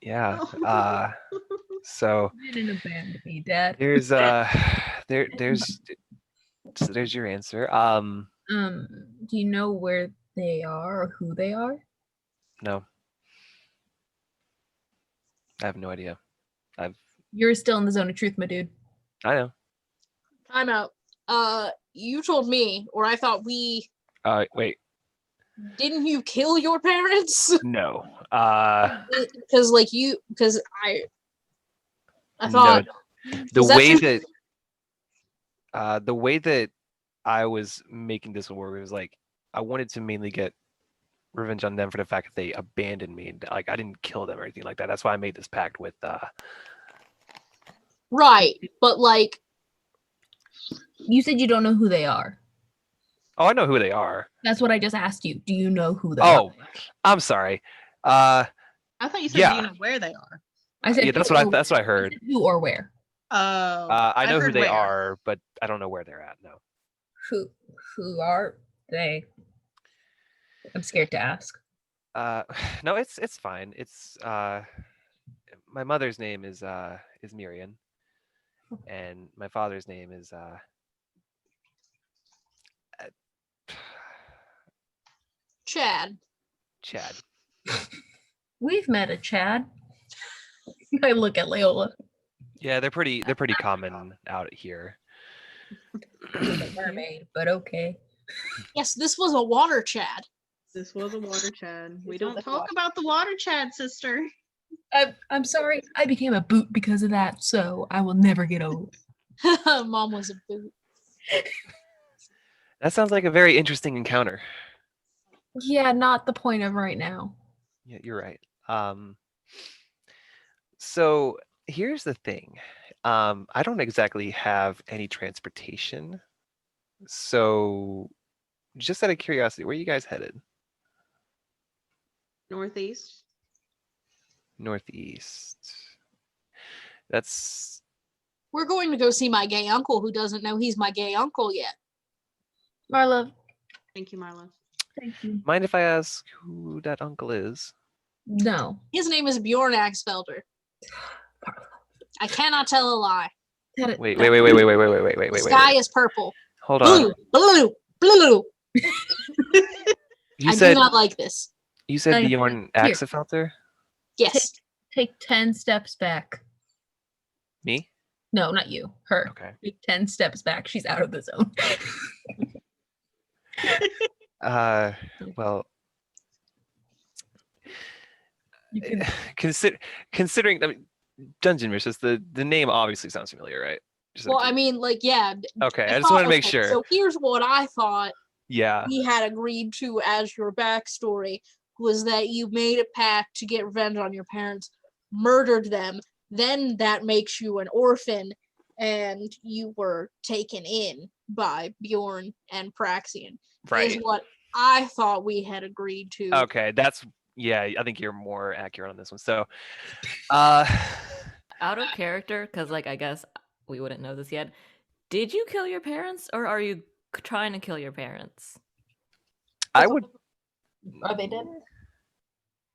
yeah, so You didn't abandon me, Dad. there's there's your answer. Do you know where they are or who they are? No, I have no idea. You're still in the zone of truth, my dude. I know. Time out. You told me, or I thought we. Wait, Didn't you kill your parents? no. Because I No, thought the was that way just- that I was making this work was like I wanted to mainly get revenge on them for the fact that they abandoned me. Like I didn't kill them or anything like that. That's why I made this pact with. right, but like, You said you don't know who they are. Oh, I know who they are. That's what I just asked you. Do you know who they are? Oh, I'm sorry. I thought you said, Yeah. do you know where they are? I said Yeah, that's who what or that's what I where. heard. said who or where? Oh, I know who heard they where. are, but I don't know where they're at. No. Who are they? I'm scared to ask. No, it's fine. It's my mother's name is Miriam, and my father's name is Chad. Chad. We've met a Chad. I look at Leola. Yeah, they're pretty common out here. She's a mermaid, but okay. Yes, this was a water Chad. This was a water Chad. We This was don't a talk water- about the water Chad, sister. I'm sorry. I became a boot because of that, so I will never get over it. Mom was a boot. That sounds like a very interesting encounter. Yeah, not the point of right now. Yeah, you're right. So here's the thing. I don't exactly have any transportation. So just out of curiosity, where are you guys headed? Northeast. Northeast. That's We're going to go see my gay uncle who doesn't know he's my gay uncle yet. Marla, Thank you, Marla. thank you. mind if I ask who that uncle is? No. His name is Bjorn Axfelder. I cannot tell a lie. That- Wait. The sky is purple. Hold on. Blue. You I said do not like this. you said Hey, Bjorn here. Axefelter? Yes. Take 10 steps back. Me? No, not you. Her. Okay. Take 10 steps back. She's out of the zone. Well, You can considering I mean, Dungeon Mistress, the name obviously sounds familiar, right? Just Well, out of I mean, like, yeah. Okay, I just wanted to make sure. So here's what I thought Yeah. we had agreed to as your backstory was that you made a pact to get revenge on your parents, murdered them, then that makes you an orphan, and you were taken in by Bjorn and Praxian. Is Right. what I thought we had agreed to. Okay, that's yeah, I think you're more accurate on this one. So Out of character, because like I guess we wouldn't know this yet. Did you kill your parents, or are you trying to kill your parents? I would Are they dead?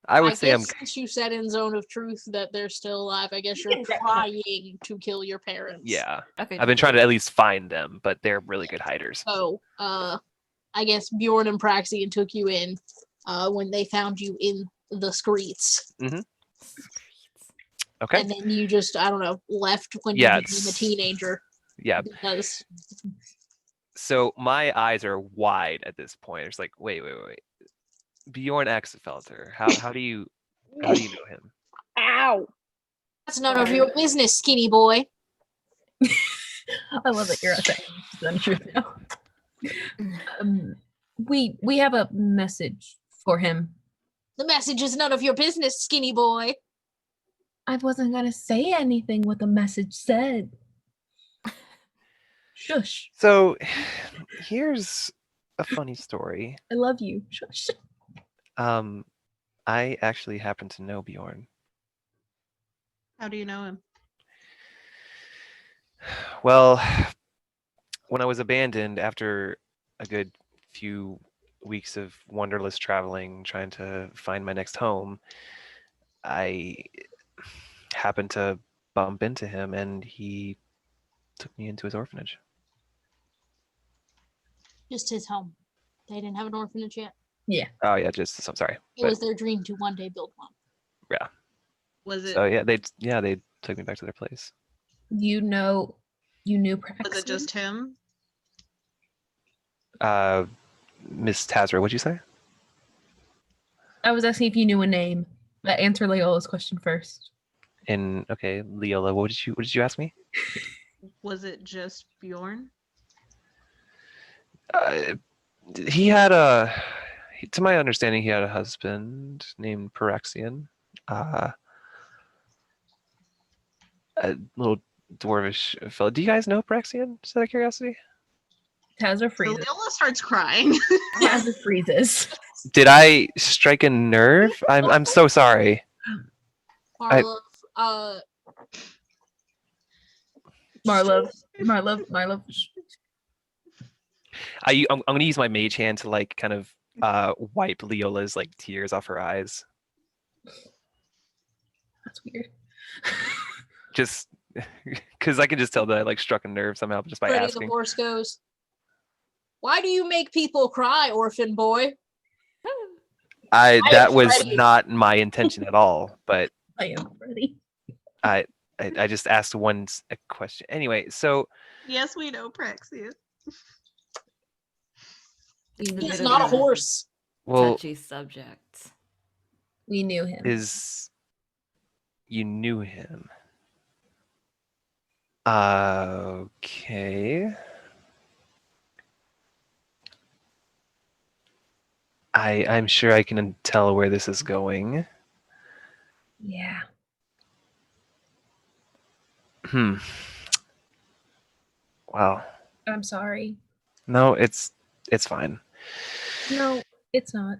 I would say I'm guess since you said in Zone of Truth that they're still alive, I guess You you're can trying to kill your parents. yeah. Okay. I've been trying to at least find them, but they're really good hiders. So, I guess Bjorn and Praxian took you in when they found you in the streets. Okay. And then you just, I don't know, left when Yeah, you became a teenager. Yeah. Because So my eyes are wide at this point. It's like, wait. Bjorn Axelfelter. How do you know him? Ow! that's none of your business, skinny boy. I love that you're at that untruth now. We have a message for him. The message is none of your business, skinny boy. I wasn't gonna say anything what the message said. Shush. So here's a funny story. I love you. Shush. I actually happen to know Bjorn. How do you know him? Well, when I was abandoned after a good few weeks of wonderless traveling, trying to find my next home, I happened to bump into him and he took me into his orphanage. Just his home. They didn't have an orphanage yet. Oh yeah, just I'm sorry. It was their dream to one day build one. Was it So yeah, they took me back to their place. You knew Praxis? was it just him? Miss Tazra, what'd you say? I was asking if you knew a name. Answer Leola's question first. Okay, Leola, what did you ask me? Was it just Bjorn? He had to my understanding, he had a husband named Paraxian. A little dwarvish fellow. Do you guys know Paraxian? Just out of curiosity. Tazra So freezes. Leola starts crying. Tazra freezes. Did I strike a nerve? I'm so sorry. Marlov, Marlove. I'm gonna use my mage hand to like kind of wipe Leola's like tears off her eyes. That's weird. Just because I can just tell that I like struck a nerve somehow just by Freddy the asking. horse goes, "Why do you make people cry, orphan boy?" That was Freddy. not my intention at all, but I am ready. I just asked a question. Anyway, so Yes, we know Praxian. He's not a horse. well, Touchy subject. We knew him. you knew him. Okay. I'm sure I can tell where this is going. Yeah. Wow. I'm sorry. No, it's fine. No, it's not.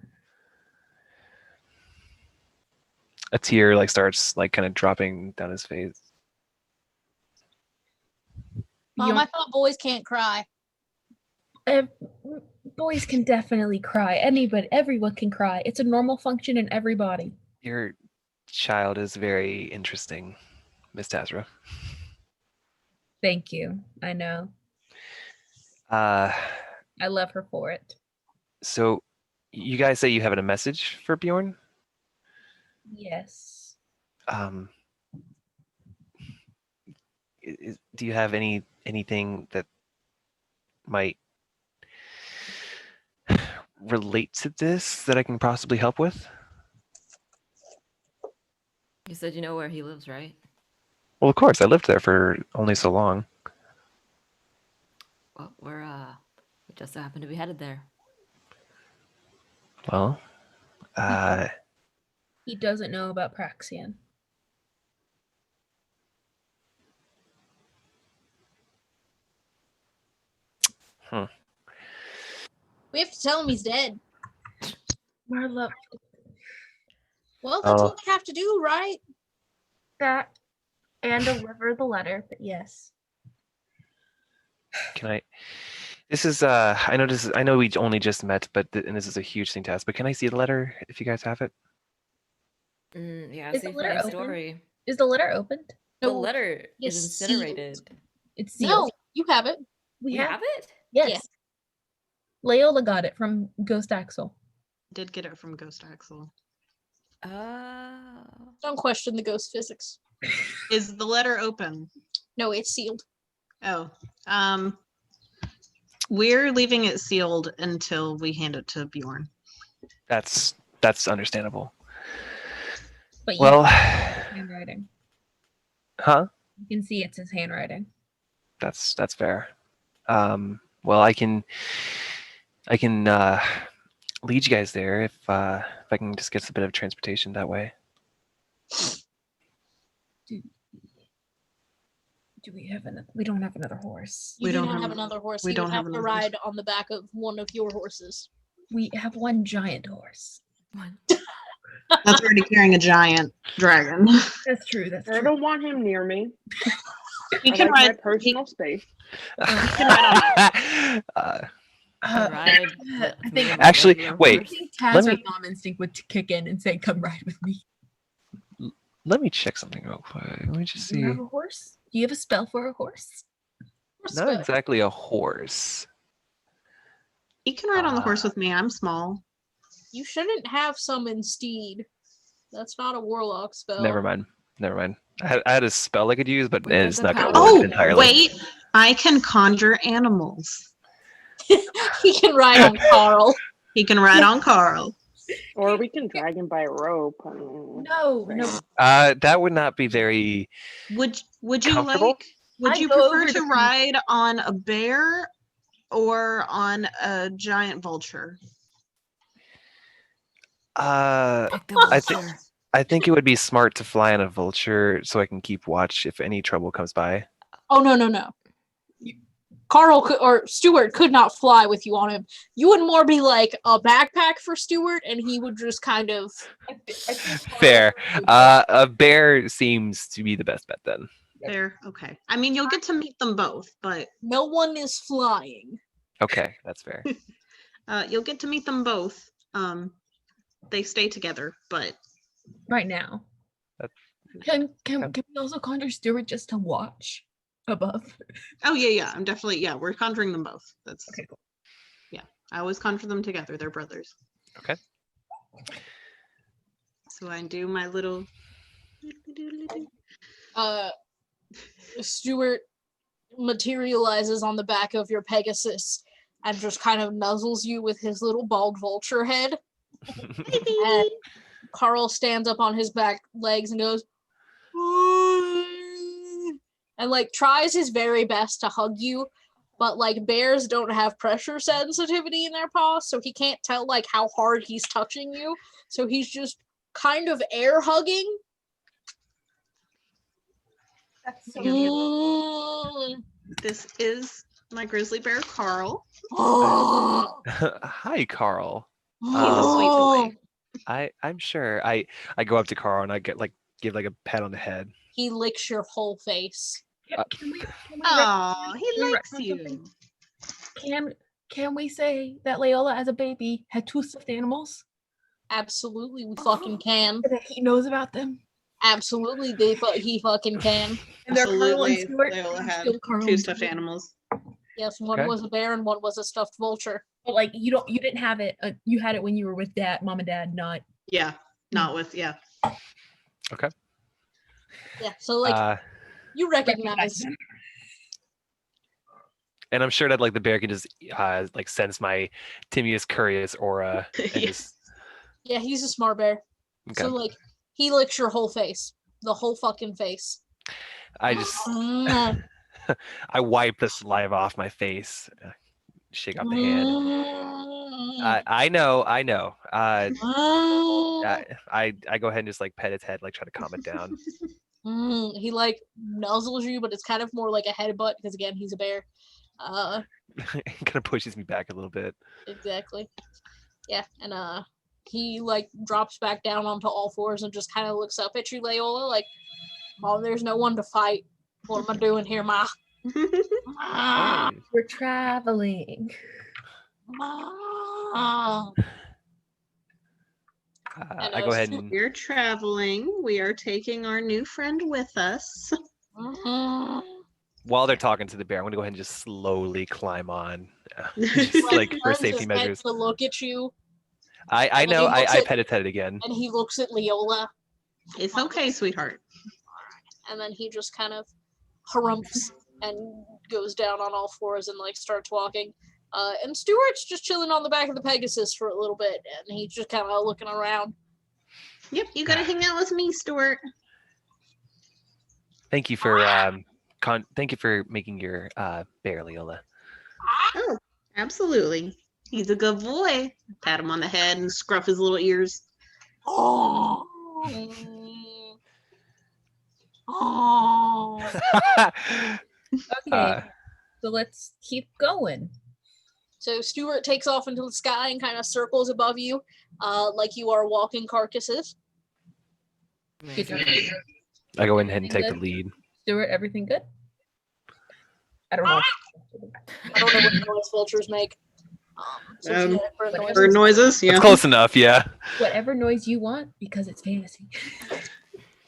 A tear like starts like kind of dropping down his face. Mom, I thought boys can't cry. Boys can definitely cry. Everyone can cry. It's a normal function in every body. Your child is very interesting, Miss Tazra. Thank you. I know. I love her for it. So, you guys say you have a message for Bjorn? Yes. Do you have anything that might relate to this that I can possibly help with? You said you know where he lives, right? Well, of course. I lived there for only so long. Well, we just so happen to be headed there. Well, he doesn't know about Praxian. We have to tell him he's dead. Marla. Well, that's what we have to do, right? That and deliver the letter, but yes. Can This is I know we only just met, but and this is a huge thing to ask. But can I see the letter if you guys have it? Yeah, Is it's the a letter funny open? story. Is the letter opened? The No, letter is it's sealed. incinerated. It's No, sealed. you have it. We You have it? Yes. Yeah. Leola got it from Ghost Axel. Did get it from Ghost Axel. Oh. Don't question the ghost physics. Is the letter open? No, it's sealed. Oh, we're leaving it sealed until we hand it to Bjorn. That's understandable. But Well, handwriting. huh? You can see it's his handwriting. That's fair. Well, I can lead you guys there if I can just get a bit of transportation that way. Do we have another? We don't have another horse. You We do don't not have have an- another horse. we You don't would have have to another horse. ride on the back of one of your horses. We have one giant horse. That's already carrying a giant dragon. That's true. That's I true. don't want him near me. He I can like my ride. personal space. can ride Ride with I me think and my Actually, regular wait. I horse. think Let Taz or me- Mom Instinct would kick in and say, "Come ride with me." Let me check something real quick. Let me just Do see. you have a horse? Do you have a spell for a horse? Not exactly a horse. He can ride on the horse with me. I'm small. You shouldn't have summon steed. That's not a warlock spell. Never mind. I had a spell I could use, but We got it's the not going to power. work Oh, entirely. wait. I can conjure animals. He can ride on Carl. He can ride on Carl. Or we can drag him by a rope. No. That would not be very. Would you Comfortable? like? Would I'd you go prefer over to to- ride on a bear or on a giant vulture? Pick the I think vulture. I think it would be smart to fly on a vulture so I can keep watch if any trouble comes by. Oh no. Carl or Stuart could not fly with you on him. You would more be like a backpack for Stuart, and he would just kind of. Fair. A bear seems to be the best bet then. Bear. Okay. I mean, you'll get to meet them both, but No one is flying. Okay, that's fair. you'll get to meet them both. They stay together, but Right now. That- Can we also conjure Stuart just to watch above? oh yeah. I'm definitely we're conjuring them both. That's Okay, cool. I always conjure them together. They're brothers. Okay. So I do my little. Stuart materializes on the back of your Pegasus and just kind of nuzzles you with his little bald vulture head. And Carl stands up on his back legs and goes, and like tries his very best to hug you, but like bears don't have pressure sensitivity in their paws, so he can't tell like how hard he's touching you. So he's just kind of air hugging. That's so This is my grizzly bear, Carl. Hi, Carl. He's a sweet boy. I'm sure. I go up to Carl and I give like a pat on the head. He licks your whole face. Can we Oh, he can we likes retcon you. something? Can we say that Leola as a baby had 2 stuffed animals Absolutely, we fucking can. and that he knows about them? Absolutely, he fucking can. And they're Carl and Absolutely, Stuart. Leola and had still Carl 2 and stuffed Stuart. animals. Yes, one Okay. was a bear and one was a stuffed vulture. But like you didn't have it. You had it when you were with mom and dad, not. Yeah, not with Okay. Yeah, so like you recognize. them. And I'm sure that like the bear can just like sense my Timius Curious aura and Yeah. just Yeah, he's a smart bear. okay. So like he licks your whole face, the whole fucking face. I just I wipe the saliva off my face, shake off the hand. I know. I go ahead and just like pet its head, like try to calm it down. He like nuzzles you, but it's kind of more like a headbutt because again he's a bear. It kind of pushes me back a little bit. Exactly. Yeah, and he like drops back down onto all fours and just kind of looks up at you, Leola, like, "Oh, there's no one to fight. What am I doing here, Ma?" Ah, Hey. We're traveling. ah. And I go ahead and We're traveling. We are taking our new friend with us. while they're talking to the bear, I'm gonna go ahead and just slowly climb on, just like for turns safety his head measures. to look at you, I and know. he looks I at- petted it again. and he looks at Leola, It's okay, sweetheart. and then he just kind of harumphs and goes down on all fours and like starts walking. And Stuart's just chilling on the back of the Pegasus for a little bit, and he's just kind of looking around. Yep, you gotta hang out with me, Stuart. Thank you for thank you for making your bear, Leola. Oh, absolutely. He's a good boy. Pat him on the head and scruff his little ears. Oh. Oh. Okay, so let's keep going. So Stuart takes off into the sky and kind of circles above you, like you are walking carcasses. Good job. I go ahead and take the Good. lead. Stuart, everything good? I don't know. I don't know what noise vultures make. So Um, bird noises. Bird noises, yeah. It's close enough, yeah. Whatever noise you want, because it's fantasy.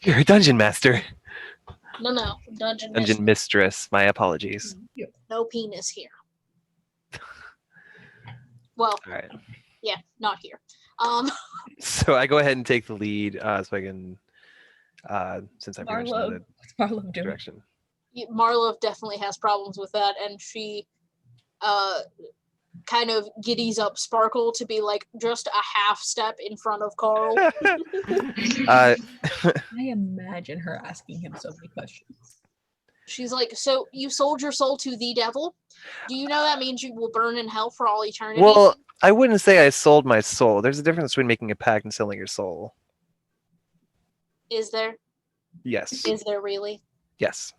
You're a dungeon master. No, dungeon Dungeon mistress. My apologies. no penis here. Well, All right. yeah, not here. So I go ahead and take the lead, so I can, since I pretty much know Marlo. the What's Marlo doing? direction. Marlo definitely has problems with that, and she kind of giddies up Sparkle to be like just a half step in front of Carl. I imagine her asking him so many questions. She's like, so you sold your soul to the devil? Do you know that means you will burn in hell for all eternity? Well, I wouldn't say I sold my soul. There's a difference between making a pact and selling your soul. Is there? Yes. Is there really? Yes.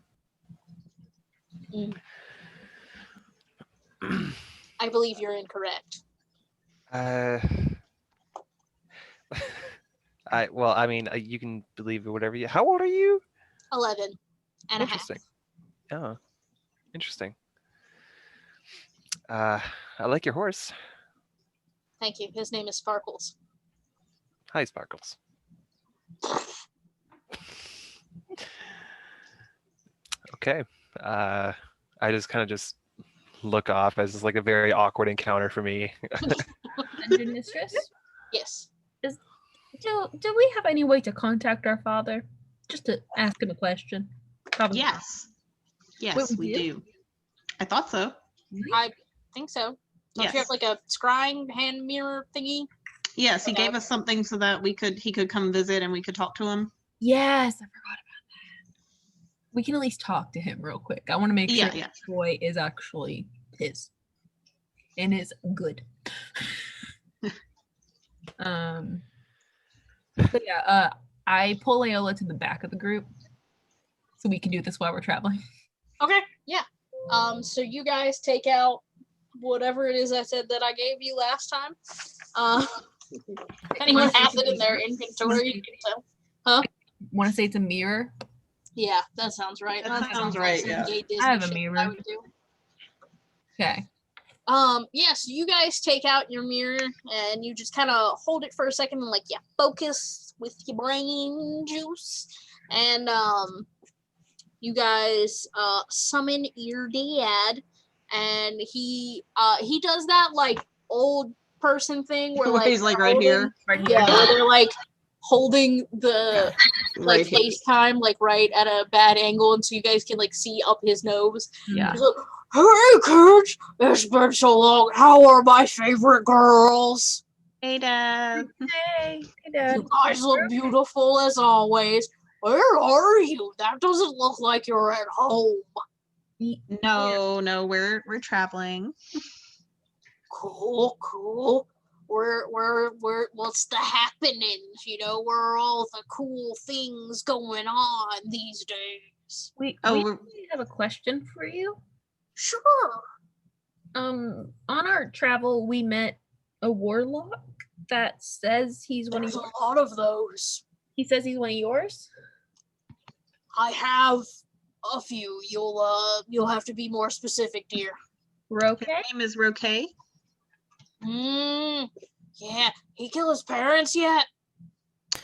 I believe you're incorrect. I mean, you can believe whatever you. How old are you? 11 and a half. Interesting. Oh, interesting. I like your horse. Thank you. His name is Sparkles. Hi, Sparkles. Okay. I just kind of just look off as it's like a very awkward encounter for me. Dungeon mistress? Yes. Do we have any way to contact our father? Just to ask him a question. Probably. Yes. Yes, Wait, we we do. I thought so. I think so. Don't Yes. you have like a scrying hand mirror thingy? Yes, he Okay. gave us something so that he could come visit and we could talk to him. Yes, I forgot about that. We can at least talk to him real quick. I want to make sure Yeah. that Troy is actually his and is good. But yeah, I pull Aola to the back of the group so we can do this while we're traveling. Okay, yeah. So you guys take out whatever it is I said that I gave you last time. If anyone has it in their inventory, you can tell. Want to say it's a mirror? Yeah, that sounds right. That sounds right, some yeah. gay Disney I have a shit mirror. I would do. Okay. Yes, you guys take out your mirror and you just kind of hold it for a second and like focus with your brain juice, and you guys summon your dad, and he does that like old person thing where like He's like right here. Right yeah, here. where they're like holding the like Right here. FaceTime like right at a bad angle, and so you guys can like see up his nose. Yeah. He's like, hey kids, it's been so long. How are my favorite girls? Hey, Dad. Hey, Dad. You guys look beautiful as always. Where are you? That doesn't look like you're at home. No, we're traveling. Cool. We're what's the happenings? You know, where are all the cool things going on these days? We Oh, have a question for you. Sure. On our travel, we met a warlock that says he's one of There's yours. a lot of those. He says he's one of yours. I have A few. You'll have to be more specific, dear. Roque? His name is Roque. Yeah. He killed his parents yet?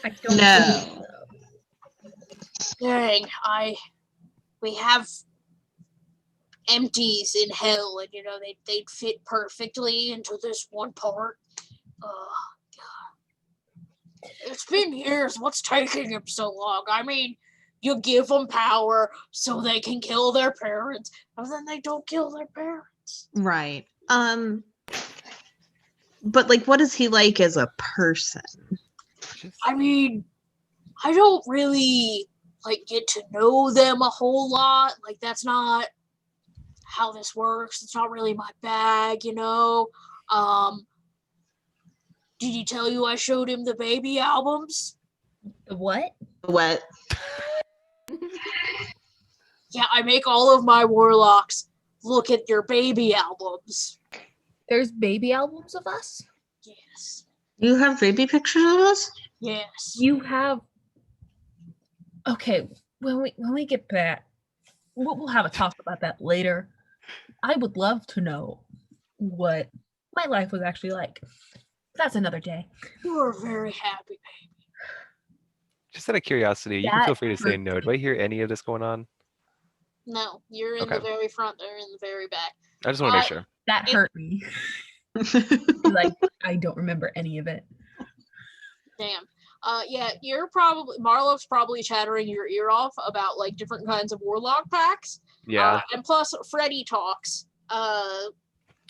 I don't No. believe so. Dang, we have empties in hell, and they'd fit perfectly into this one part. God. It's been years. What's taking him so long? I mean, you give them power so they can kill their parents, and then they don't kill their parents. Right. But like, what is he like as a person? I mean, I don't really get to know them a whole lot. Like, that's not how this works. It's not really my bag, Did he tell you I showed him the baby albums? The what? What? Yeah, I make all of my warlocks look at your baby albums. There's baby albums of us? Yes. You have baby pictures of us? Yes. You have. Okay, when we get back, we'll have a talk about that later. I would love to know what my life was actually like. That's another day. You are very happy. Just out of curiosity, you can That feel free to say hurts no. Do I hear any of this going on? No, you're in Okay. the very front, they're in the very back. I just want to make sure. That hurt me. Like, I don't remember any of it. Damn. Yeah, Marlowe's probably chattering your ear off about different kinds of warlock packs. Yeah. And plus Freddy talks.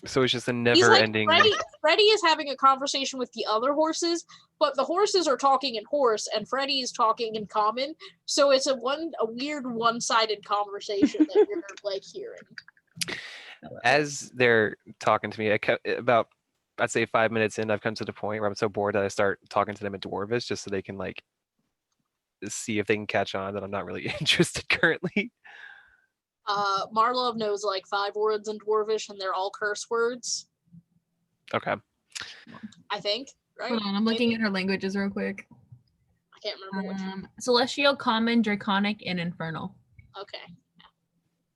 So it's just a He's never-ending. Freddy is having a conversation with the other horses, but the horses are talking in horse and Freddy is talking in common. So it's a weird one-sided conversation that you're hearing. As they're talking to me, about I'd say 5 minutes in, I've come to the point where I'm so bored that I start talking to them in Dwarvish just so they can see if they can catch on that I'm not really interested currently. Marlov knows 5 words in Dwarvish and they're all curse words. Okay. I think, right? Hold on, I'm looking at her languages real quick. I can't remember which. Celestial, Common, Draconic, and Infernal. Okay.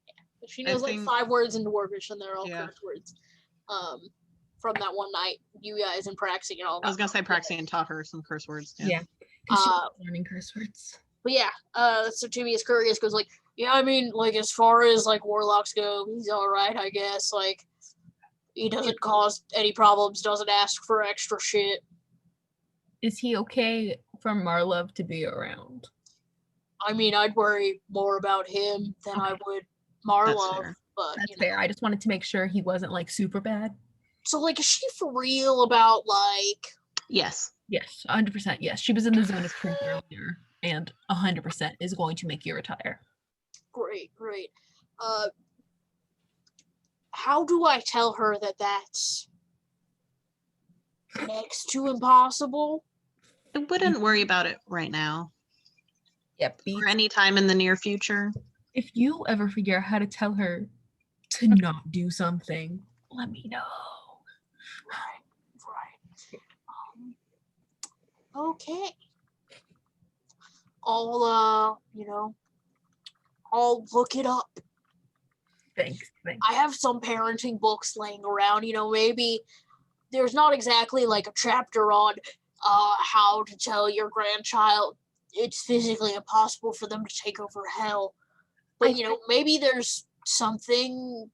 Yeah. She knows 5 words in Dwarvish and they're all curse words. From that one night, you guys and Praxi and all that. I was gonna say Praxi and taught her some curse words. Yeah. Because she was learning curse words. But yeah, so Timmy is curious because yeah, I mean, as far as warlocks go, he's all right, I guess. He doesn't cause any problems, doesn't ask for extra shit. Is he okay for Marlov to be around? I mean, I'd worry more about him than I would Marlov. But that's fair. I just wanted to make sure he wasn't super bad. So is she for real about Yes. Yes, 100%. Yes, she was in the zone of truth earlier, and 100% is going to make you retire. Great. How do I tell her that that's next to impossible? I wouldn't worry about it right now. Yep. Or any time in the near future. If you ever figure out how to tell her to not do something, let me know. Right. Okay. I'll look it up. Thanks. I have some parenting books laying around. Maybe there's not exactly a chapter on how to tell your grandchild it's physically impossible for them to take over hell. But, maybe there's something.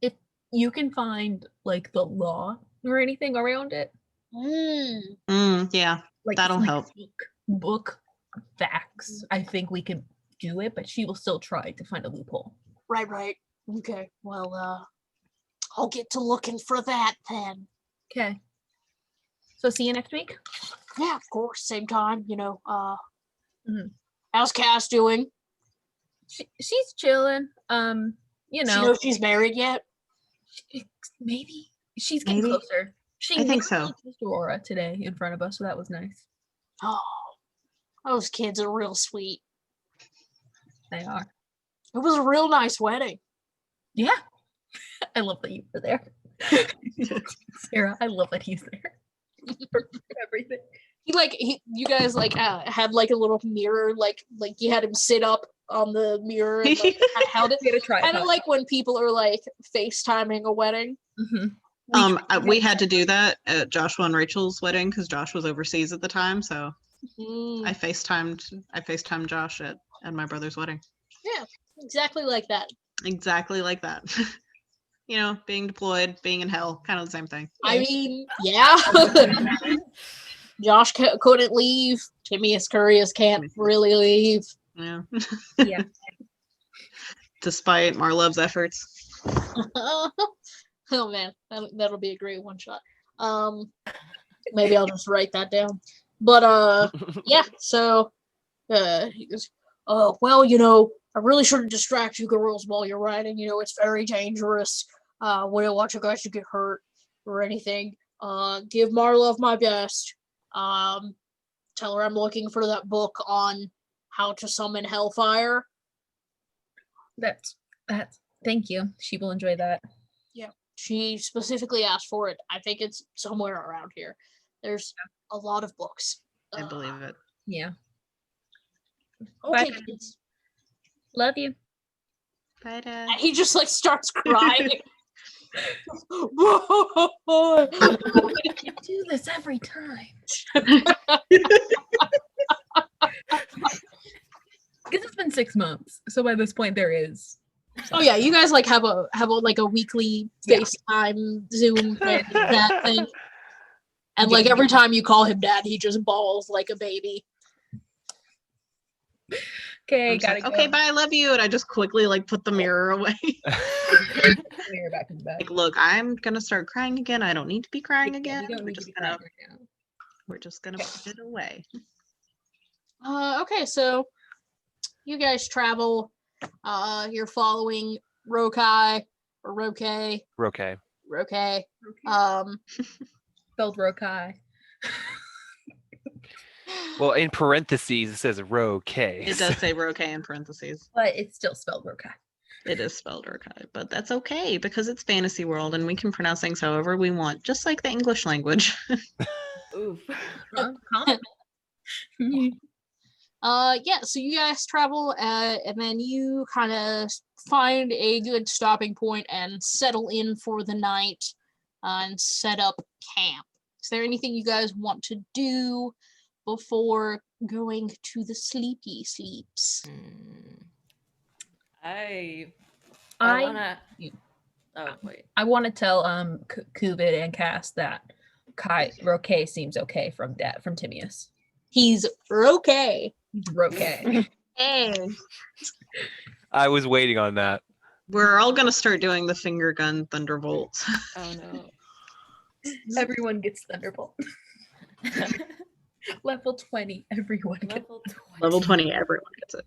If you can find, the law or anything around it. Yeah, that'll help. Book facts. I think we can do it, but she will still try to find a loophole. Right. Okay. Well, I'll get to looking for that then. Okay. So see you next week? Yeah, of course. Same time, How's Cass doing? She's chilling. She knows she's married yet? Maybe. She's getting closer. I think so. Kissed Aurora today in front of us, so that was nice. Oh, those kids are real sweet. They are. It was a real nice wedding. Yeah. I love that you were there. Sarah, I love that he's there. For everything. You guys had a little mirror, you had him sit up on the mirror and like, kind of held it. We had a tripod. Kind of like when people are like FaceTiming a wedding. Mhm. We had to do that at Joshua and Rachel's wedding because Josh was overseas at the time. So Mm, I FaceTimed Josh at my brother's wedding. exactly like that. Exactly like that. You know, being deployed, being in hell, kind of the same thing. I mean, yeah. Josh couldn't leave. Timmy's Curious can't really leave. Yeah. Yeah. Despite Marlove's efforts. Oh man, that'll be a great one shot. Maybe I'll just write that down. But yeah. So he goes, "Oh well, you know, I really shouldn't distract you girls while you're riding. You know, it's very dangerous. We don't want you guys to get hurt or anything. Give Marlove my best. Tell her I'm looking for that book on how to summon hellfire." That's thank you. She will enjoy that. She specifically asked for it. I think it's somewhere around here. There's a lot of books. I believe it. Yeah. Okay, Bye. kids. Love you. Bye, Dad. And he just like starts crying. You do this every time. Because it's been 6 months, so by this point there is. Oh yeah, you guys like have a like a weekly Yeah. FaceTime Zoom thing, that thing. And like every time you call him dad, he just bawls like a baby. Okay, I'm just gotta like, go. okay, bye, I love you. And I just quickly like put the mirror away. Mirror back in the bag. Like, look, I'm gonna start crying again. I don't need to be crying Yeah, again. we don't need to be crying right now. We're just gonna Okay. put it away. Okay, so you guys travel. You're following Rokai or Roke. Okay. Roke. Spelled Rokai. Well, in parentheses, it says row K. It does say Rokai in parentheses. But it's still spelled Rokai. It is spelled Rokai, but that's okay because it's fantasy world and we can pronounce things however we want, just like the English language. Oof. Common. Yeah, so you guys travel, and then you kind of find a good stopping point and settle in for the night, and set up camp. Is there anything you guys want to do before going to the sleepy sleeps? I I wanna. Oh wait. I want to tell Kuvid and Cass that Roque seems okay from Timaeus. He's okay. He's Roque. Hey. I was waiting on that. We're all gonna start doing the finger gun thunderbolts. Oh no. Everyone gets Thunderbolt. Level 20. Everyone gets. Level 20. Level 20, everyone gets it.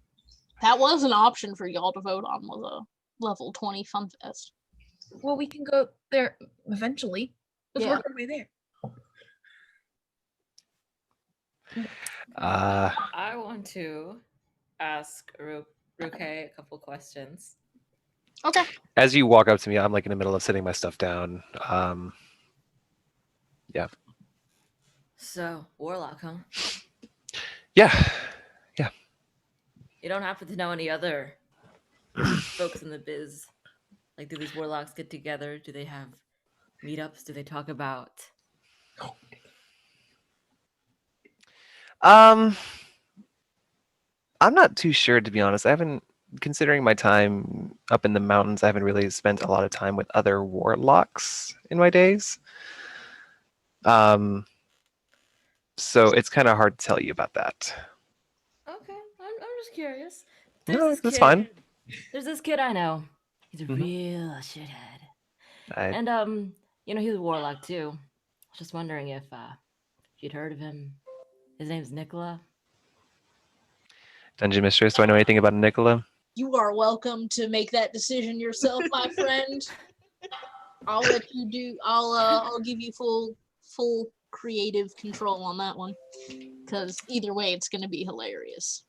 That was an option for y'all to vote on, was a level 20 fun fest. Well, we can go there eventually. Let's Yeah. work our way there. I want to ask Roke a couple questions. Okay. As you walk up to me, I'm like in the middle of setting my stuff down. So, Warlock, huh? Yeah. You don't happen to know any other folks in the biz? Like, do these Warlocks get together? Do they have meetups? Do they talk about? I'm not too sure, to be honest. I haven't, considering my time up in the mountains, I haven't really spent a lot of time with other warlocks in my days. So it's kind of hard to tell you about that. Okay, I'm just curious. No, this that's kid- fine. There's this kid I know. He's a Mhm. real shithead. I, And he's a warlock too. I was just wondering if you'd heard of him. His name's Nicola. Dungeon Mistress, do I know anything about Nicola? You are welcome to make that decision yourself, my friend. I'll let you do. I'll give you full creative control on that one, because either way, it's gonna be hilarious.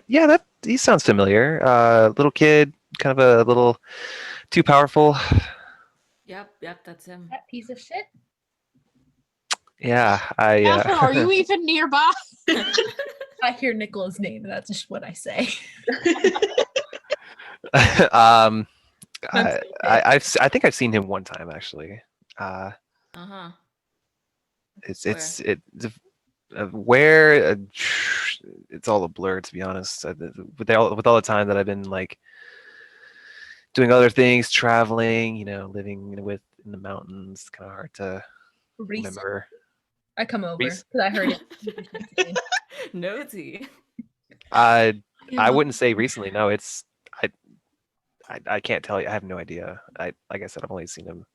Yeah, he sounds familiar. Little kid, kind of a little too powerful. Yep, that's him. That piece of shit. Yeah, I Catherine, are you even nearby? I hear Nicola's name, and that's just what I say. um I'm I, so I think I've seen him one time actually. Uh-huh. Where it's all a blur to be honest. With all the time that I've been like doing other things, traveling, living in the mountains, it's kind of hard to Recent. remember. I come over because I heard it. Nosy. I wouldn't say recently. No, I can't tell you. I have no idea. Like I said, I've only seen him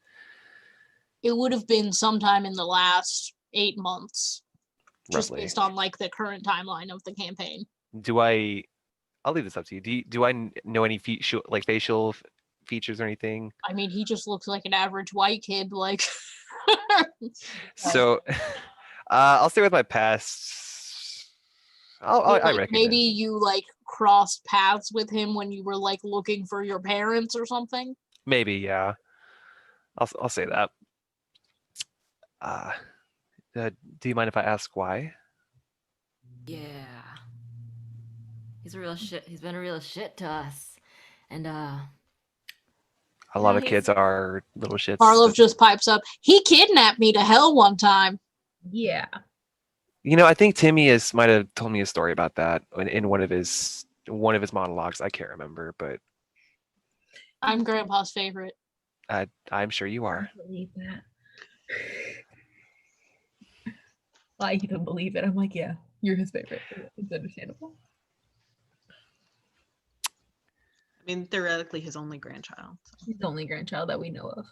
It would have been sometime in the last 8 months, just roughly. based on like the current timeline of the campaign. I'll leave this up to you. Do I know any facial features or anything? I mean, he just looks like an average white kid. Like, So, I'll stay with my past. I like recognize. maybe you like crossed paths with him when you were like looking for your parents or something. Maybe, yeah. I'll say that. Uh, do you mind if I ask why? Yeah. He's a real shit. He's been a real shit to us. And A lot of kids are little shits. Marlov just pipes up. He kidnapped me to hell one time. Yeah. I think Timmy might have told me a story about that in one of his monologues. I can't remember, but I'm Grandpa's favorite. I'm sure you are. I believe that. I don't believe it. I'm like, yeah, you're his favorite. It's understandable. I mean, theoretically, his only grandchild. So. He's the only grandchild that we know of.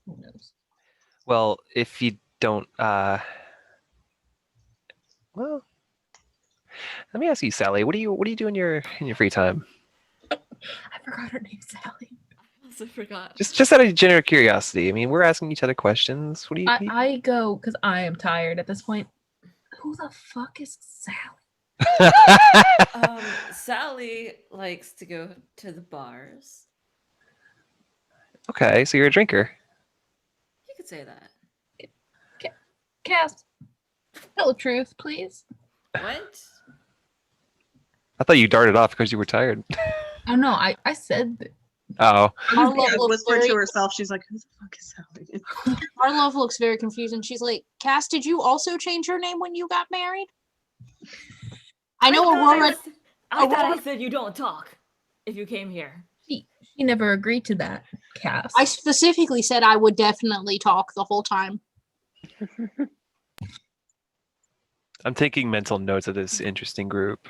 Who knows? Well, if you don't, well, let me ask you, Sally. What do you do in your free time? I forgot her name, Sally. I also forgot. Just out of general curiosity. I mean, we're asking each other questions. What do you? I go because I am tired at this point. Who the fuck is Sally? Sally likes to go to the bars. Okay, so you're a drinker. You could say that. Cass, tell the truth, please. What? I thought you darted off because you were tired. Oh no, I said that. Oh. Marlov Yeah, looks whispered very, to herself. She's like, "Who the fuck is Sally?" Marlov looks very confused, and she's like, "Cass, did you also change your name when you got married?" I know Aurora. I thought I said you don't talk if you came here. She never agreed to that, Cass. I specifically said I would definitely talk the whole time. I'm taking mental notes of this interesting group.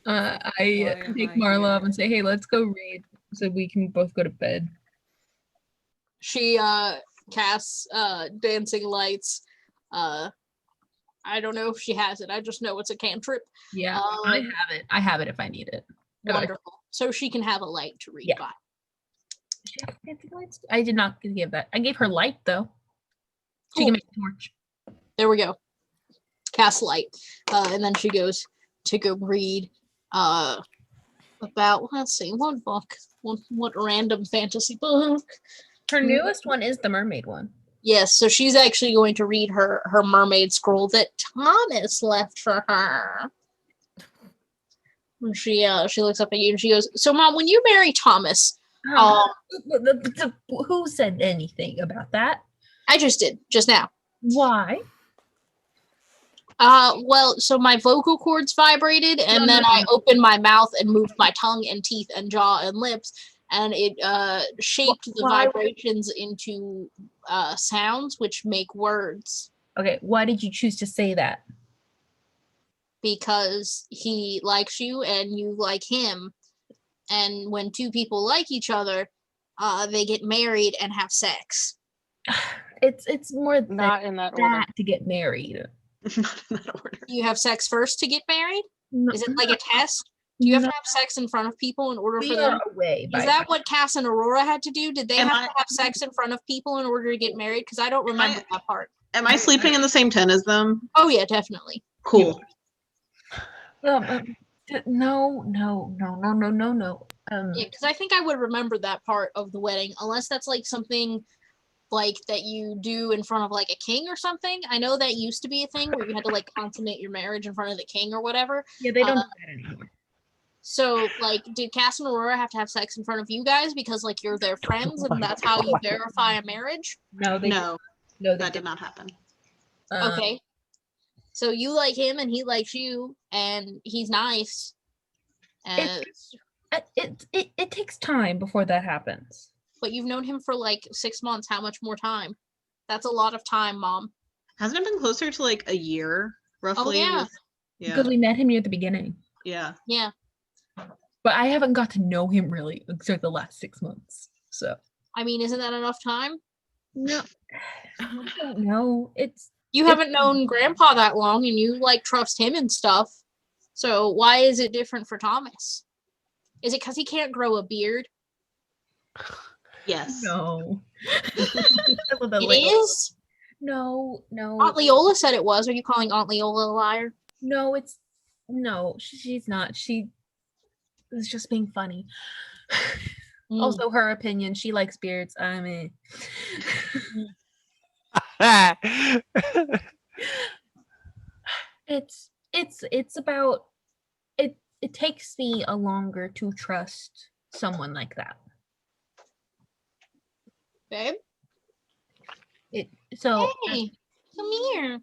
I am take I Marla up here? and say, "Hey, let's go read so we can both go to bed." She casts dancing lights. I don't know if she has it. I just know it's a cantrip. Yeah, I have it. I have it if I need it. Wonderful. So she can have a light to read Yeah. by. Does she have dancing lights? I did not give that. I gave her light though. She Cool. can make a torch. There we go. Cast light. And then she goes to go read about, let's see, what book? What random fantasy book? Her newest one is the mermaid one. Yes, so she's actually going to read her mermaid scroll that Thomas left for her. And she looks up at you and she goes, "So Mom, when you marry Thomas, Who said anything about that? I just did just now. Why? Well, so my vocal cords vibrated, and then I opened my mouth and moved my tongue and teeth and jaw and lips, and it shaped the vibrations into sounds which make words. Okay, why did you choose to say that? Because he likes you and you like him, and when two people like each other, they get married and have sex. It's more than Not in that order. that to get married. Not in that order. You have sex first to get married? No, Is it like a test? Do you have to have sex in front of people in order we for them? are away. Is that what Cass and Aurora had to do? Did they Am have I- to have sex in front of people in order to get married? Because I don't remember that part. Am I sleeping in the same tent as them? Oh yeah, definitely. Cool. No. Yeah, because I think I would remember that part of the wedding, unless that's like something like that you do in front of like a king or something? I know that used to be a thing where you had to like consummate your marriage in front of the king or whatever. Yeah, they don't do that anymore. So, like, did Cass and Aurora have to have sex in front of you guys because, like, you're their friends and that's how you verify a marriage? No, they No, no, they that did did not happen. Okay. So you like him and he likes you and he's nice. And It takes time before that happens. but you've known him for like 6 months. How much more time? That's a lot of time, Mom. Hasn't it been closer to like a year, roughly? yeah. Yeah. Because we met him near the beginning. Yeah. Yeah. But I haven't got to know him really except the last 6 months. So I mean, isn't that enough time? no, I don't know. You haven't known Grandpa that long and you like trust him and stuff. So why is it different for Thomas? Is it because he can't grow a beard? Yes. no. It is? No. Aunt Leola said it was. Are you calling Aunt Leola a liar? No, she's not. She was just being funny. Also, her opinion. She likes beards. I mean, it's about it. It takes me a longer to trust someone like that. Babe? So Hey, come here.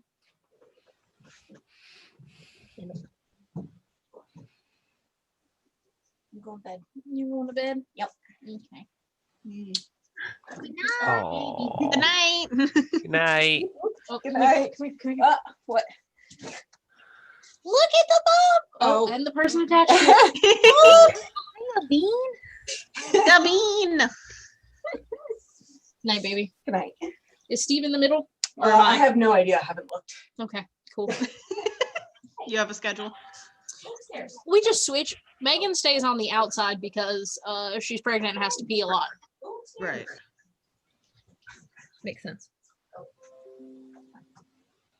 You going to bed? You going to bed? Yep. Okay. Oh. Good night. Good night. Oh, Good come here. night. Come here. What? Look at the bump! Oh. And the person attached to it. The bean. Night, baby. Good night. Is Steve in the middle? Or am I I? have no idea. I haven't looked. Okay, cool. You have a schedule? We just switch. Megan stays on the outside because she's pregnant and has to pee a lot. Right. makes sense.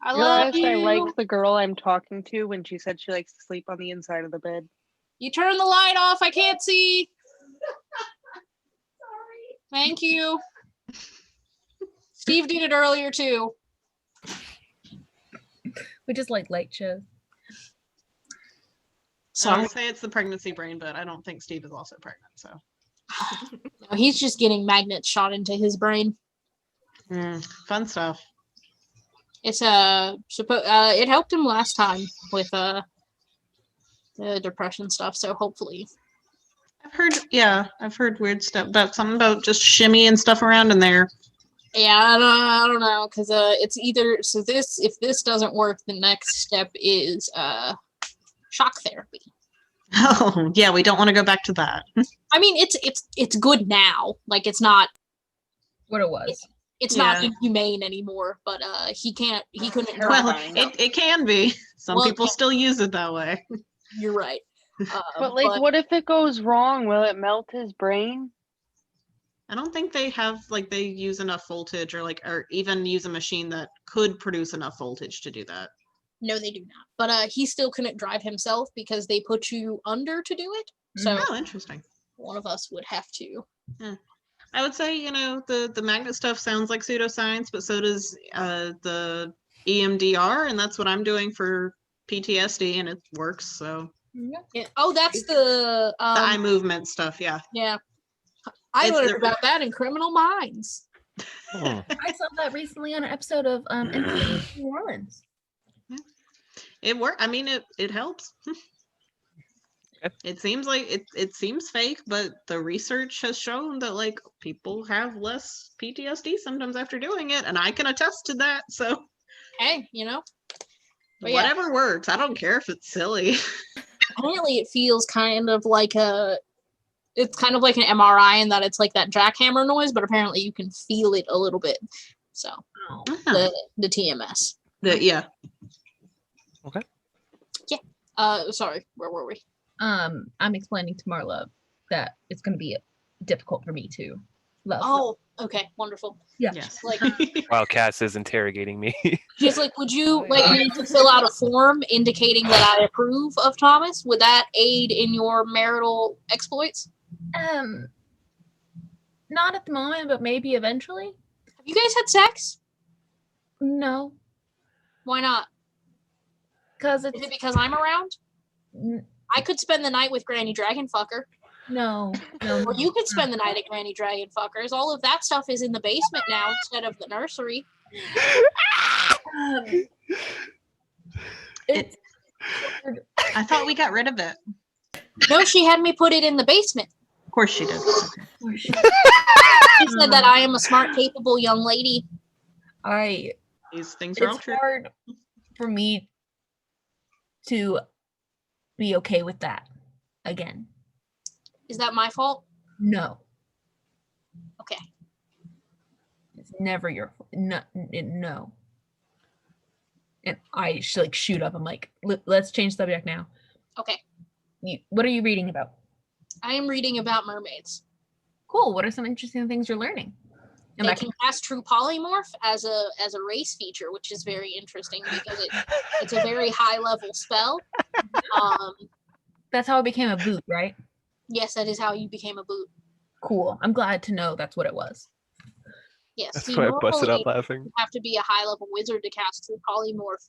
I Realized love you. I like the girl I'm talking to when she said she likes to sleep on the inside of the bed. You turn the light off. I can't see. Thank you. Steve did it earlier too. We just like light shows. So I So would say it's the pregnancy brain, but I don't think Steve is also pregnant. So he's just getting magnets shot into his brain. fun stuff. It's it helped him last time with the depression stuff. So hopefully, I've heard weird stuff about something about just shimmy and stuff around in there. yeah, I don't know because it's either so this if this doesn't work, the next step is shock therapy. Oh yeah, we don't want to go back to that. I mean, it's good now. Like it's not What it was. it's not Yeah. inhumane anymore. But he couldn't drive. Well, himself. it can be. Some Well, people still use it that way. You're right. But like, what if it goes wrong? Will it melt his brain? I don't think they use enough voltage or even use a machine that could produce enough voltage to do that. No, they do not. But he still couldn't drive himself because they put you under to do it. So Oh, interesting. one of us would have to. I would say, the magnet stuff sounds like pseudoscience, but so does the EMDR, and that's what I'm doing for PTSD, and it works. So Yeah. Oh, that's the the eye movement stuff, yeah. yeah. I It's learned the- about that in Criminal Minds. Hmm. I saw that recently on an episode of NCIS New Orleans. It works. I mean, it helps. Okay. It seems like it seems fake, but the research has shown that people have less PTSD sometimes after doing it, and I can attest to that. So Hey, But yeah. whatever works. I don't care if it's silly. Apparently it feels kind of like it's kind of like an MRI in that it's like that jackhammer noise, but apparently you can feel it a little bit. So the TMS. Yeah. Sorry, where were we? I'm explaining to Marla that it's going to be difficult for me to love. Oh, okay, wonderful. yeah. Yes. Like While Cass is interrogating me. she's like, would you like me to fill out a form indicating that I approve of Thomas? Would that aid in your marital exploits? Not at the moment, but maybe eventually. Have You guys had sex? No, Why not? because Is it's it because I'm around? I could spend the night with Granny Dragonfucker. no. Or you could spend the night at Granny Dragonfuckers. All of that stuff is in the basement now instead of the nursery. It's I thought we got rid of it. No, she had me put it in the basement. Of course she did. She said that I am a smart, capable young lady. These things are all it's true. hard for me to be okay with that again. Is that my fault? No, Okay. it's never your fault. No. And I like shoot up. I'm like, let's change the subject now. Okay. What are you reading about? I am reading about mermaids. Cool. What are some interesting things you're learning? They can cast True Polymorph as a race feature, which is very interesting because it's a very high level spell. That's how I became a boot, right? Yes, that is how you became a boot. Cool. I'm glad to know that's what it was. Yes, That's you why I busted normally up laughing. have to be a high level wizard to cast True Polymorph.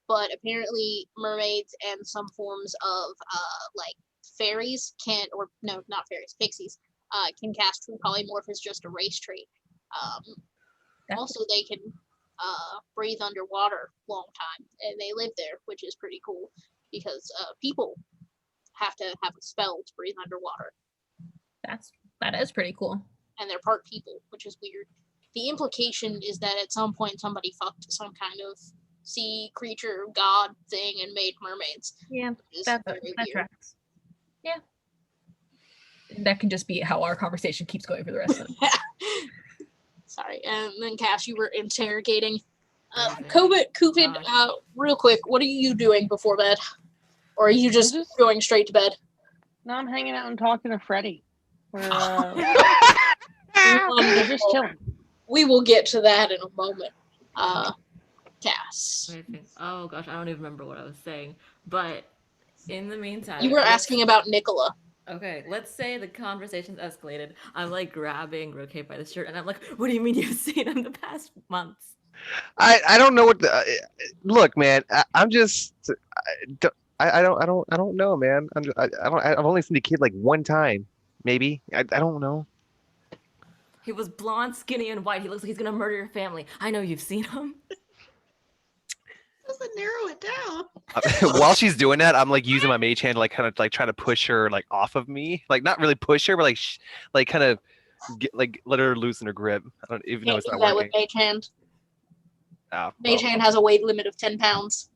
But apparently mermaids and some forms of like fairies can't, or no, not fairies, pixies, can cast True Polymorph as just a race trait. Also, they can breathe underwater long time, and they live there, which is pretty cool because people have to have a spell to breathe underwater, That is pretty cool. and they're part people, which is weird. The implication is that at some point somebody fucked some kind of sea creature god thing and made mermaids. Yeah, It's that very weird. tracks. Yeah. That can just be how our conversation keeps going for the rest of it. Sorry, and then Cass, you were interrogating. Amazing. Kupid, Gosh. real quick, what are you doing before bed? Or are you just going straight to bed? No, I'm hanging out and talking to Freddie. We're just chilling. We will get to that in a moment. Cass. Amazing. Oh gosh, I don't even remember what I was saying. But in the meantime, You were asking about Nicola. Okay, let's say the conversation's escalated. I'm like grabbing Roque by the shirt, and I'm like, "What do you mean you've seen him the past months?" I don't know what the look, man. I'm just I don't know, man. I've only seen the kid like one time, maybe. I don't know. He was blonde, skinny, and white. He looks like he's gonna murder your family. I know you've seen him. Doesn't narrow it down. While she's doing that, I'm like using my mage hand to like kind of like try to push her like off of me, like not really push her, but like kind of get like let her loosen her grip. I don't even know Can't it's do not that working. with Mage Hand. Oh, Mage Hand has a weight limit of 10 pounds.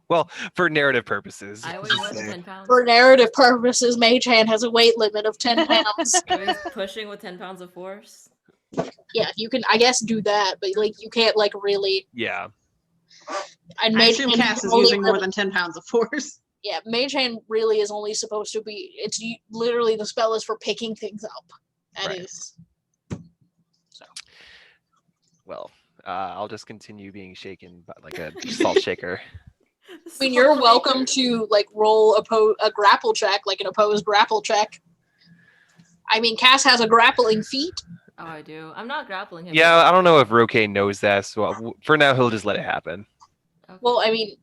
well, for narrative purposes. I weigh just more than saying. 10 pounds. For narrative purposes, Mage Hand has a weight limit of 10 pounds. It was pushing with 10 pounds of force. Yeah, you can, I guess, do that, but like you can't like really. Yeah. And I Mage assume Hand Cass is only using more really- than 10 pounds of force. Yeah, Mage Hand really is only supposed to be. It's literally the spell is for picking things up. That Right. is. Well, I'll just continue being shaken by like a salt shaker. I mean, you're welcome to like roll a grapple check, like an opposed grapple check. I mean, Cass has a grappling feat. Oh, I do. I'm not grappling him. Yeah, I don't know if Roque knows that, so for now he'll just let it happen. Okay. Well, I mean,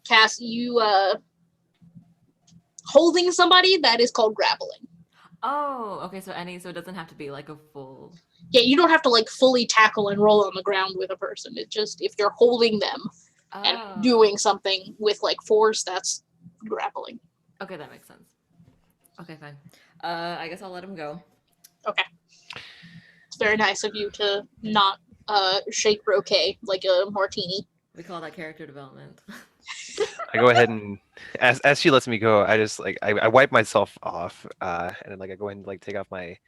Cass, you holding somebody, that is called grappling. Oh, okay. So it doesn't have to be like a full. Yeah, you don't have to like fully tackle and roll on the ground with a person. It just if you're holding them and Oh. doing something with like force, that's grappling. Okay, that makes sense. Okay, fine. I guess I'll let him go. Okay. It's very nice of you to not shake Roque like a martini. We call that character development. I go ahead and as she lets me go, I just like I wipe myself off, and then like I go ahead and like take off my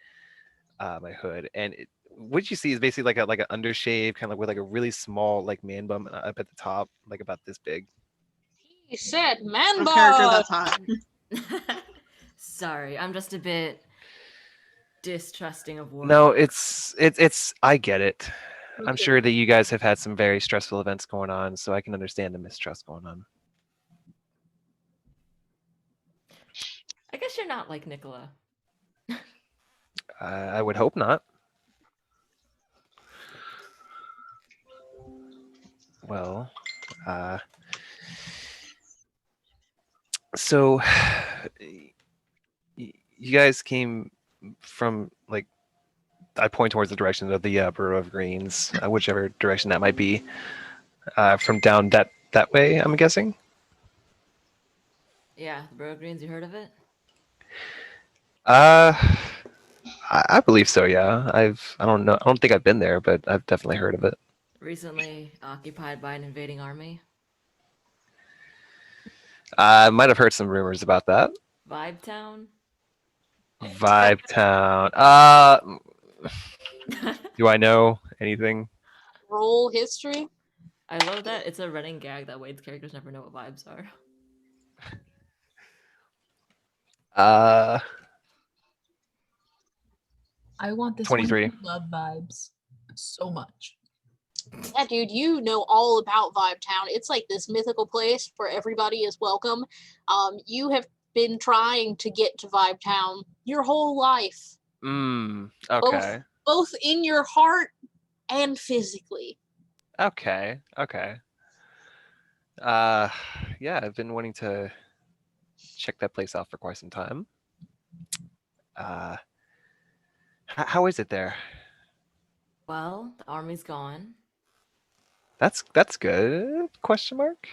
my hood, and what you see is basically like an undershave, kind of with like a really small like man bum up at the top, like about this big. He said, "Man, A character boy." that's hot. Sorry, I'm just a bit distrusting of war. No, it's I get it. I'm sure that you guys have had some very stressful events going on, so I can understand the mistrust going on. I guess you're not like Nicola. I would hope not. well, so you guys came from like I point towards the direction of the Burrow of Greens, whichever direction that might be, from down that way. I'm guessing. Yeah, the Borough Greens, you heard of it? Uh, I believe so. Yeah, I don't know. I don't think I've been there, but I've definitely heard of it. Recently occupied by an invading army. I might have heard some rumors about that. Vibe Town. Vibe Town. Do I know anything? Roll history. I love that it's a running gag that Wade's characters never know what vibes are. I want this 23. one to love vibes so much. Yeah, dude, you know all about Vibe Town. It's like this mythical place where everybody is welcome. You have been trying to get to Vibe Town your whole life. Okay. Both in your heart and physically. Okay. Yeah, I've been wanting to check that place out for quite some time. How is it there? Well, the army's gone. That's good? Question mark.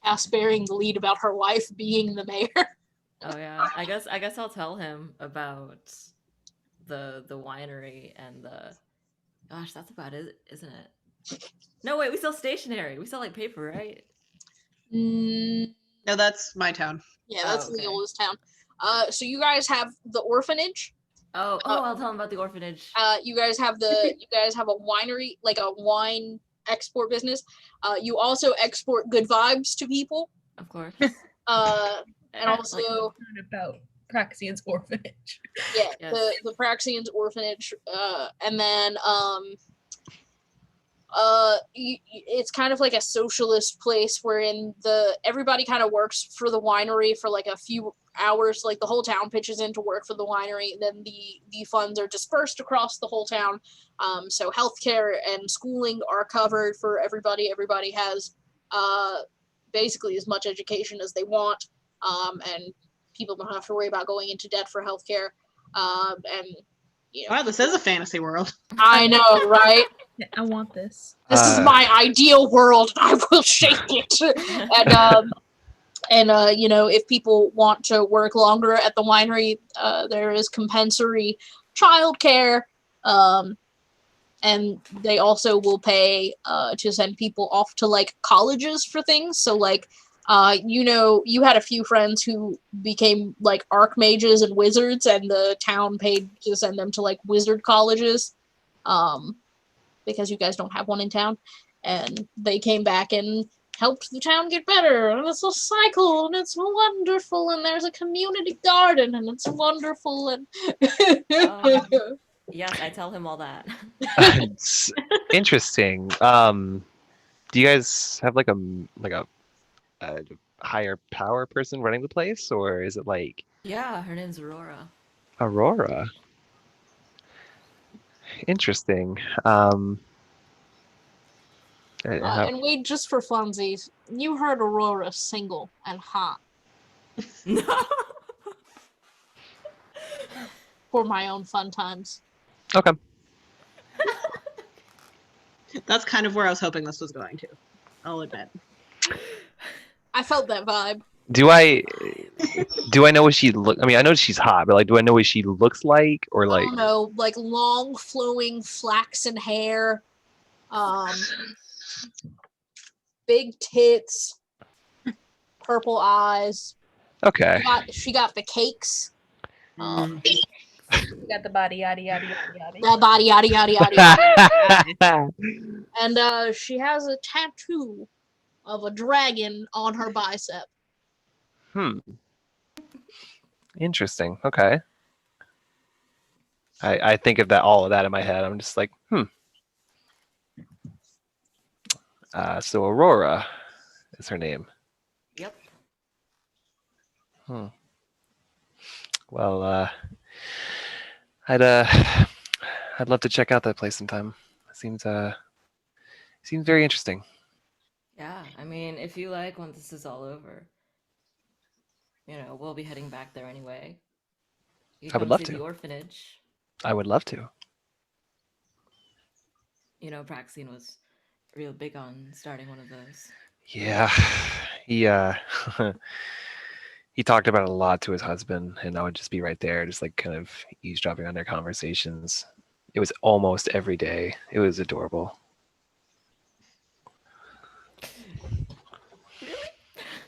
Ass bearing the lead about her wife being the mayor. Oh yeah, I guess I'll tell him about the winery and the. Gosh, that's about it, isn't it? No, wait, we sell stationery. We sell like paper, right? No, that's my town. Yeah, that's Oh, okay. the oldest town. So you guys have the orphanage. Oh, I'll tell him about the orphanage. You guys have a winery, like a wine export business. You also export good vibes to people. Of course. And also about Praxian's orphanage. Yeah, Yes. the Praxian's orphanage, and then it's kind of like a socialist place wherein everybody kind of works for the winery for like a few hours. Like the whole town pitches in to work for the winery, and then the funds are dispersed across the whole town. So healthcare and schooling are covered for everybody. Everybody has basically as much education as they want, and people don't have to worry about going into debt for healthcare. And you know, Wow, this is a fantasy world. I know, right? I want this. This is my ideal world. I will shake it. And you know, if people want to work longer at the winery, there is compensatory childcare. And they also will pay to send people off to like colleges for things. So like, you know, you had a few friends who became like archmages and wizards, and the town paid to send them to like wizard colleges, because you guys don't have one in town, and they came back and helped the town get better. And it's a cycle, and it's wonderful, and there's a community garden, and it's wonderful. And Yes, I tell him all that. It's interesting. Do you guys have like a higher power person running the place, or is it like Yeah, her name's Aurora. Aurora? Interesting. And wait, just for funsies, you heard Aurora single and hot No. for my own fun times. Okay. That's kind of where I was hoping this was going to. I'll admit. I felt that vibe. Do I know what she look? I mean, I know she's hot, but like, do I know what she looks like, or I like? don't know, like long flowing flaxen hair, big tits, purple eyes. Okay. She got the cakes. You got the body, yada yada yada yada. That body, yada yada yada yada. And she has a tattoo of a dragon on her bicep. Interesting. Okay. I think of all of that in my head. I'm just like, so Aurora is her name. Yep. Well, I'd love to check out that place sometime. It seems Seems very interesting. Yeah, I mean, if you like, when this is all over, we'll be heading back there anyway. You I can would come love see the to. orphanage. I would love to. Praxine was real big on starting one of those. Yeah, he he talked about it a lot to his husband, and I would just be right there, just like kind of eavesdropping on their conversations. It was almost every day. It was adorable.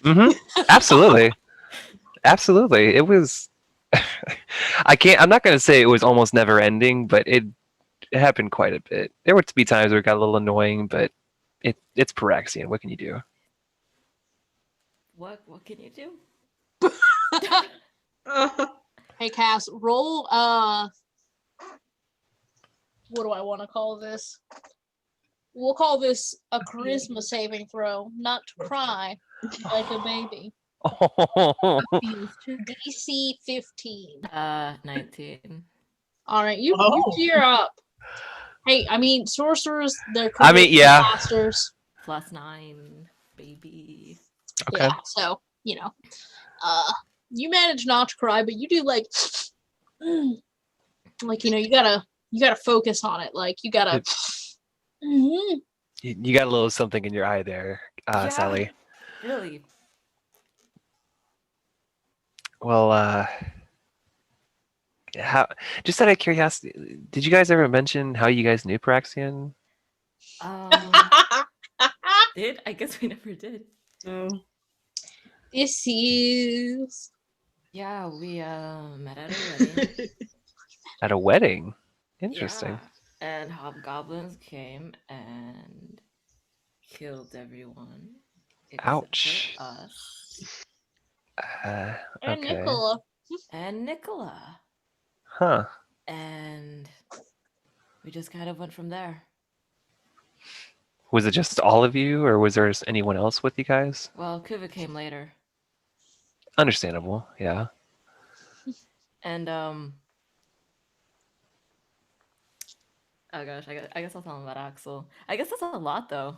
Really? Absolutely, absolutely. It was. I'm not gonna say it was almost never ending, but it happened quite a bit. There would be times where it got a little annoying, but it's Paraxian. What can you do? What can you do? Hey, Cass, roll. What do I want to call this? We'll call this a charisma saving throw, not to cry like a baby. DC 15. 19. All right, you cheer up. Hey, I mean, sorcerers, they're yeah. masters. +9, baby. Okay. Yeah, so, you manage not to cry, but you do like you gotta focus on it. Like you gotta You got a little something in your eye there, Yeah, Sally. Really? Well, just out of curiosity, did you guys ever mention how you guys knew Paraxian? Did? I guess we never did. This is Yeah, we met at a wedding. At a wedding? Interesting. Yeah. And hobgoblins came and killed everyone. Except Ouch. For us. and Okay. Nicola. And Nicola. Huh. And we just kind of went from there. Was it just all of you, or was there anyone else with you guys? Well, Kuva came later. Understandable, yeah. And oh gosh, I guess I'll tell him about Axel. I guess that's a lot though.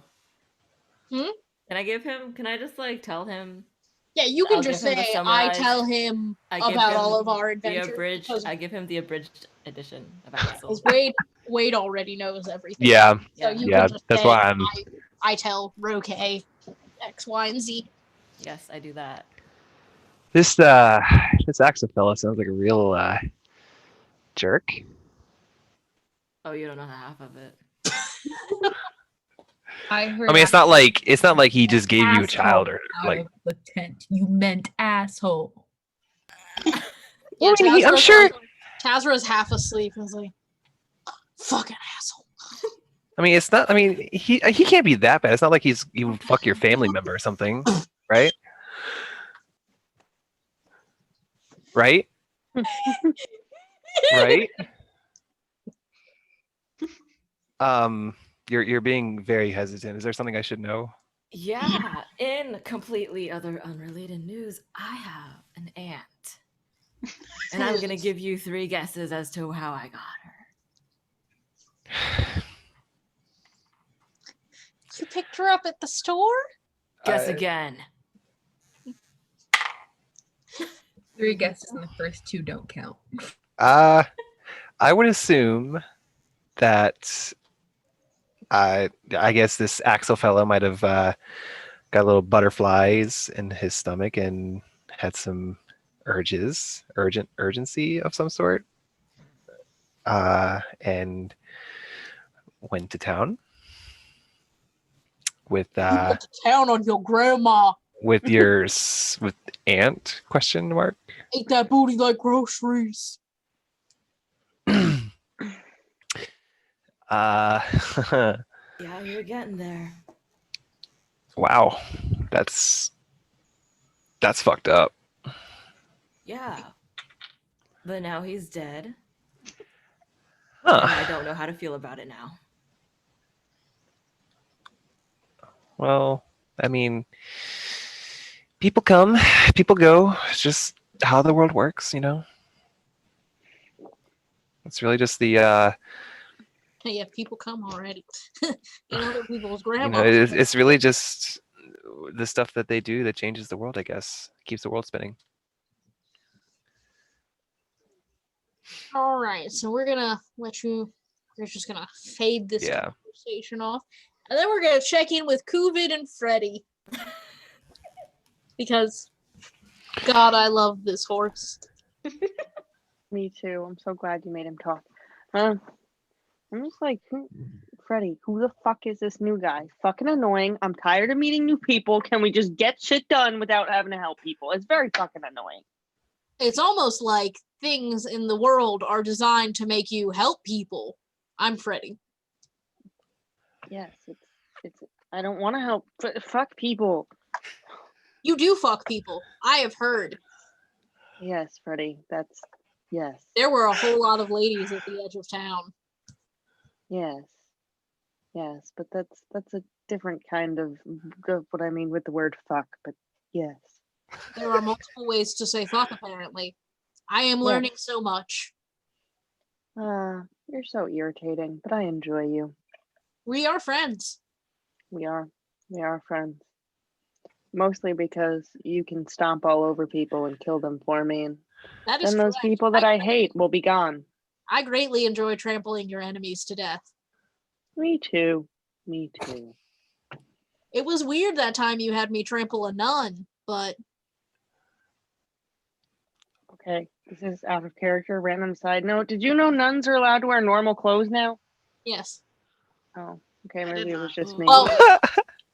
Can I just like tell him? Yeah, you can I'll just give him the say I summarized- tell him I give about him all of our the adventures. abridged. Because I give him the abridged edition of Axel. Wade already knows everything. Yeah. So you Yeah, can just that's say, why I'm. I tell Roque X, Y, and Z. Yes, I do that. This Axel fella sounds like a real jerk. Oh, you don't know half of it. I heard. I mean, it's not like he just gave you a child or out like. of the tent. You meant asshole. Yeah, I mean, I'm sure. Tazra's half asleep and is like, fucking asshole. I mean, it's not. I mean, he can't be that bad. It's not like he would fuck your family member or something, right? Right? Right? You're being very hesitant. Is there something I should know? Yeah. In completely other unrelated news, I have an aunt, and I'm gonna give you 3 guesses as to how I got her. You picked her up at the store? Guess again. 3 guesses and the first 2 don't count. I would assume that I guess this Axel fellow might have got little butterflies in his stomach and had some urgency of some sort, and went to town with You went to town on your grandma. with aunt question mark. Ate that booty like groceries. Yeah, you're getting there. Wow, that's fucked up. Yeah. But now he's dead. Huh. And I don't know how to feel about it now. Well, I mean, people come, people go. It's just how the world works, you know. It's really just the Hey, if people come already, in other people's You know, grandmas. it's really just the stuff that they do that changes the world, I guess. Keeps the world spinning. All right, so we're gonna let you. We're just gonna fade this Yeah. conversation off, and then we're gonna check in with Kuvid and Freddy because, God, I love this horse. Me too. I'm so glad you made him talk. I'm just like, Freddie, who the fuck is this new guy? Fucking annoying. I'm tired of meeting new people. Can we just get shit done without having to help people? It's very fucking annoying. It's almost like things in the world are designed to make you help people. I'm Freddy. Yes, it's. I don't want to help. Fuck people. You do fuck people. I have heard. Yes, Freddie. That's yes. There were a whole lot of ladies at the edge of town. Yes. Yes, but that's a different kind of what I mean with the word fuck, but yes. There are multiple ways to say fuck, apparently. I am learning so much. You're so irritating, but I enjoy you. We are friends. We are friends. Mostly because you can stomp all over people and kill them for me, and That is then those correct. people that I hate will be gone. I greatly enjoy trampling your enemies to death. Me too. Me too. It was weird that time you had me trample a nun, but Okay, this is out of character. Random side note. Did you know nuns are allowed to wear normal clothes now? yes. Oh, okay, I did maybe it was not. just me. Well,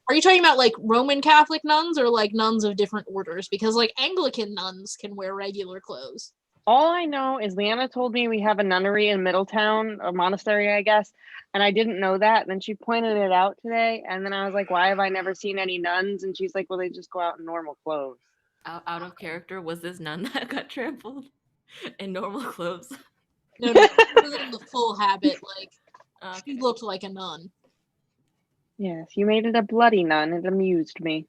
are you talking about like Roman Catholic nuns or like nuns of different orders? Because like Anglican nuns can wear regular clothes. All I know is Leanna told me we have a nunnery in Middletown, a monastery, I guess, and I didn't know that. And then she pointed it out today, and then I was like, "Why have I never seen any nuns?" And she's like, "Well, they just go out in normal clothes." Out of character, was this nun that got trampled in normal clothes? No, she was in the full habit. Like she Okay. looked like a nun. Yes, you made it a bloody nun. It amused me.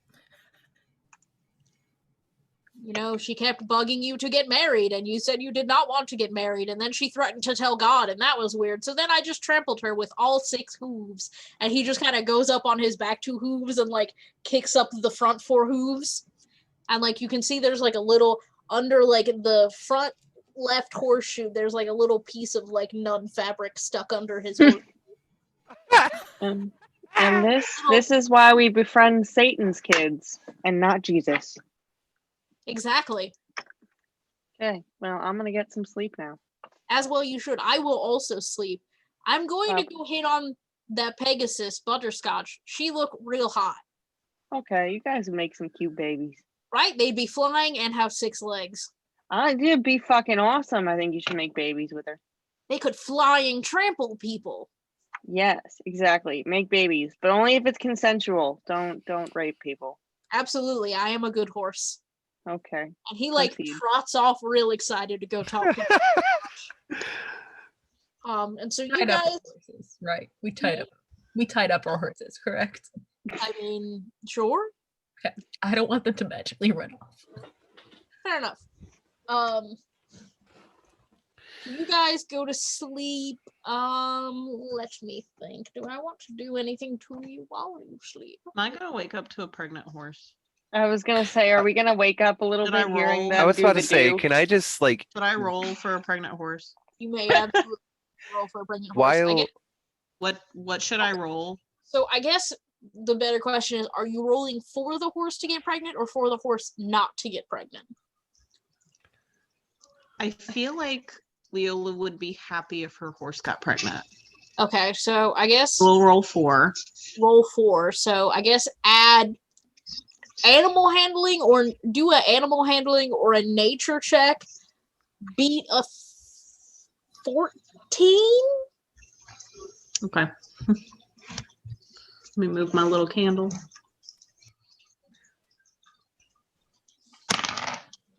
You know, she kept bugging you to get married, and you said you did not want to get married, and then she threatened to tell God, and that was weird. So then I just trampled her with all 6 hooves, and he just kind of goes up on his back 2 hooves and like kicks up the front 4 hooves. And like you can see there's like a little under like the front left horseshoe, there's like a little piece of like nun fabric stuck under his horseshoe. And this is why we befriend Satan's kids and not Jesus. Exactly. Okay, well, I'm gonna get some sleep now. As well you should. I will also sleep. I'm going to go hit on that Pegasus Butterscotch. She looked real hot. Okay, you guys would make some cute babies. Right? They'd be flying and have 6 legs. It'd be fucking awesome. I think you should make babies with her. They could flying trample people. Yes, exactly. Make babies, but only if it's consensual. Don't rape people. Absolutely. I am a good horse. Okay. And he like Proceed. trots off real excited to go talk to and so you Tied up guys, our horses, right? We tied up our horses, correct? I mean, sure. I don't want them to magically run off. Fair enough. You guys go to sleep. Let me think. Do I want to do anything to you while you sleep? Am I gonna wake up to a pregnant horse? I was gonna say, are we gonna wake up a little Did I bit hearing roll? them I was do about the to say, do? can I just like Should I roll for a pregnant horse? You may absolutely roll for a pregnant horse. I while guess, What should I roll? so I guess the better question is, are you rolling for the horse to get pregnant or for the horse not to get pregnant? I feel like Leola would be happy if her horse got pregnant. Okay, so I guess We'll roll 4. roll 4. So I guess add animal handling or do an animal handling or a nature check. Beat a 14. Okay. Let me move my little candle.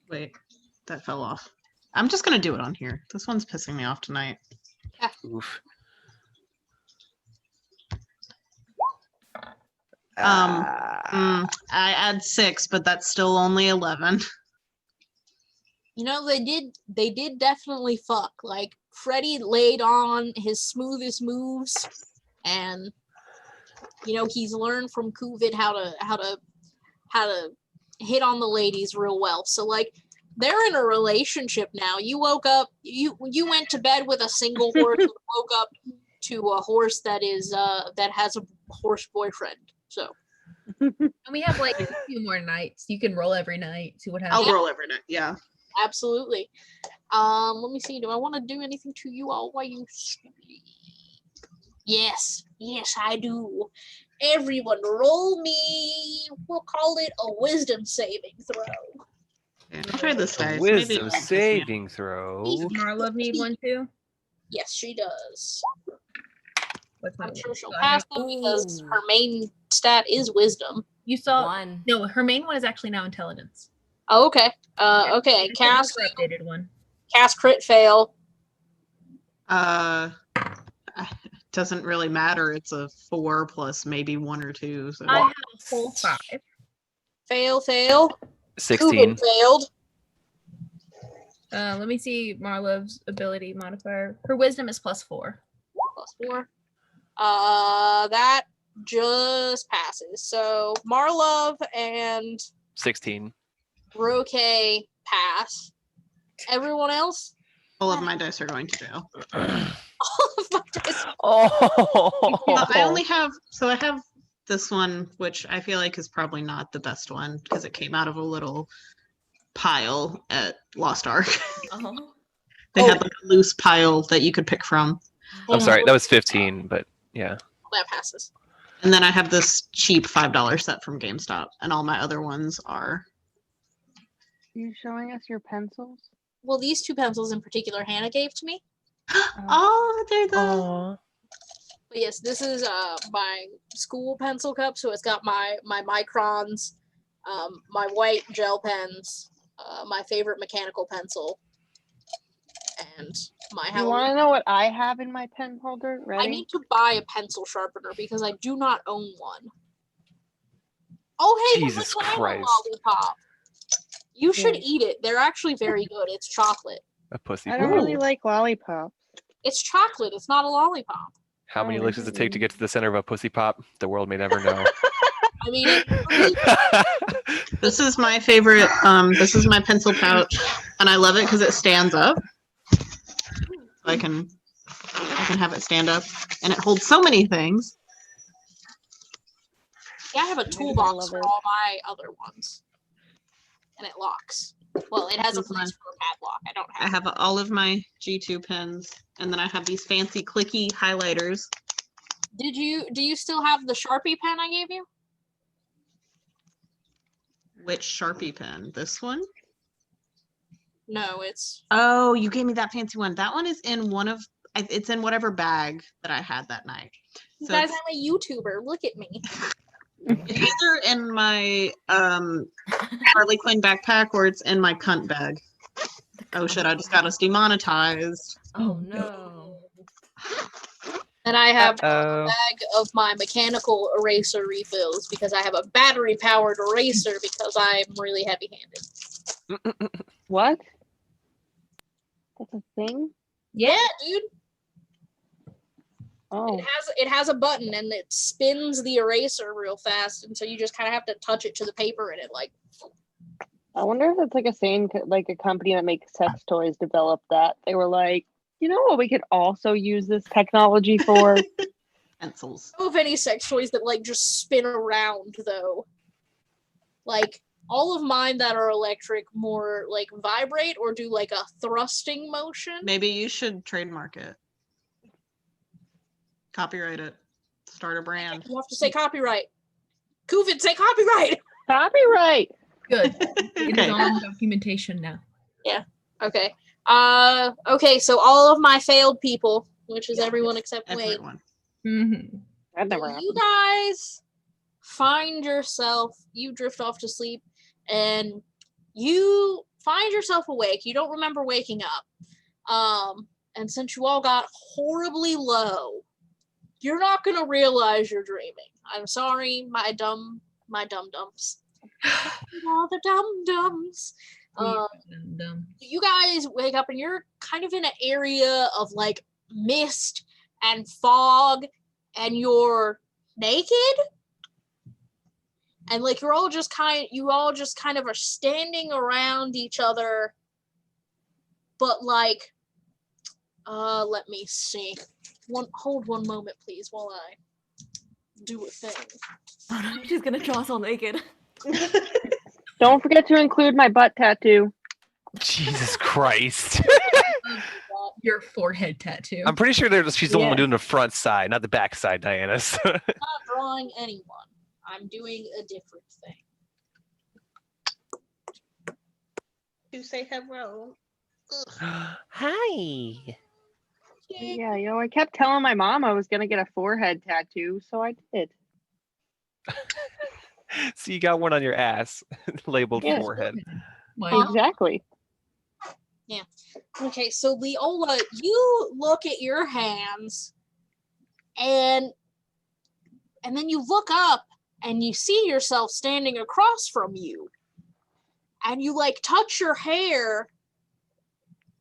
Wait, that fell off. I'm just gonna do it on here. This one's pissing me off tonight. oof. I add 6, but that's still only 11. You know, they did definitely fuck. Like Freddy laid on his smoothest moves, and he's learned from Kuvid how to hit on the ladies real well. So like they're in a relationship now. You woke up, you went to bed with a single horse and woke up to a horse that has a horse boyfriend. So And we have like a few more nights. You can roll every night, see what happens. I'll roll every night. Yeah. absolutely. Let me see. Do I want to do anything to you all while you sleep? Yes, I do. Everyone, roll me. We'll call it a wisdom saving throw. Okay, I'll try this dice. Wisdom Maybe it'll saving throw. Does Marlove need one too? Yes, she does. What's my I'm sure she'll so I pass have- them because Ooh. her main stat is wisdom. You saw 1. no, her main one is actually now intelligence. Oh, okay. Okay. It's Cast her updated one. crit fail. Doesn't really matter. It's a 4 plus maybe 1 or 2. So I have a full 5. Fail. 16. Kugan failed. Let me see Marlove's ability modifier. Her wisdom is +4. +4. That just passes. So Marlove and 16. Roque pass. Everyone else? all of my dice are going to jail. All of my dice. Oh. I have this one, which I feel like is probably not the best one because it came out of a little pile at Lost Ark. Oh. They had like a loose pile that you could pick from. I'm sorry, that was 15, but yeah. That passes. And then I have this cheap $5 set from GameStop, and all my other ones are. Are you showing us your pencils? Well, these 2 pencils in particular Hannah gave to me. Oh, they're the. Aw. But yes, this is my school pencil cup, so it's got my microns, my white gel pens, my favorite mechanical pencil, and my You want to know what I have in my pen holder? I Ready? need to buy a pencil sharpener because I do not own one. Oh hey, Jesus look, I have a Christ. lollipop. You should Yes. eat it. They're actually very good. It's chocolate. A pussy. I don't pop. really like lollipops. It's chocolate. It's not a lollipop. How many Oh, licks does it take to get to the center of a pussy pop? The world may never know. I mean, it, This is my favorite. This is my pencil pouch, and I love it because it stands up. I can have it stand up, and it holds so many things. yeah, I have a I toolbox love for it. all my other ones, and it locks. Well, it has a This is mine. place for a padlock. I don't I have. have all of my G2 pens, and then I have these fancy clicky highlighters. Do you still have the Sharpie pen I gave you? Which Sharpie pen? This one? No, it's Oh, you gave me that fancy one. That one is in one of. It's in whatever bag that I had that night. you So guys. it's- I'm a YouTuber. Look at me. It's either in my Harley Quinn backpack or it's in my cunt bag. Oh shit! I just got us demonetized. Oh no. And I have a Uh-oh. bag of my mechanical eraser refills because I have a battery powered eraser because I'm really heavy handed. What? That's a thing? Yeah, dude. Oh. It has a button and it spins the eraser real fast, and so you just kind of have to touch it to the paper, and it like. I wonder if it's like like a company that makes sex toys developed that. They were like, you know what we could also use this technology for? Pencils. I don't know of any sex toys that like just spin around though. Like all of mine that are electric more like vibrate or do like a thrusting motion. Maybe you should trademark it. Copyright it. Start a brand. You have to say copyright. Kuvid, say copyright. Copyright. Good. It is Okay. on documentation now. Okay. Okay, so all of my failed people, which is everyone except Wade. Everyone. Mm-hmm. That never You happened. guys find yourself, you drift off to sleep, and you find yourself awake. You don't remember waking up. And since you all got horribly low, you're not gonna realize you're dreaming. I'm sorry, my dum-dums. All the dum-dums. You guys wake up and you're kind of in an area of like mist and fog, and you're naked, and like you all just kind of are standing around each other, but like let me see. Hold one moment please while I do a thing. Oh no, she's gonna draw us all naked. Don't forget to include my butt tattoo. Jesus Christ. Your forehead tattoo. I'm pretty sure she's the Yeah. one doing the front side, not the back side, Diana. So- I'm not drawing anyone. I'm doing a different thing. To say hello. Hi. Yeah, I kept telling my mom I was gonna get a forehead tattoo, so I did. So you got one on your ass labeled Yes. forehead. Wow. Exactly. Okay, so Leola, you look at your hands, and then you look up and you see yourself standing across from you, and you like touch your hair,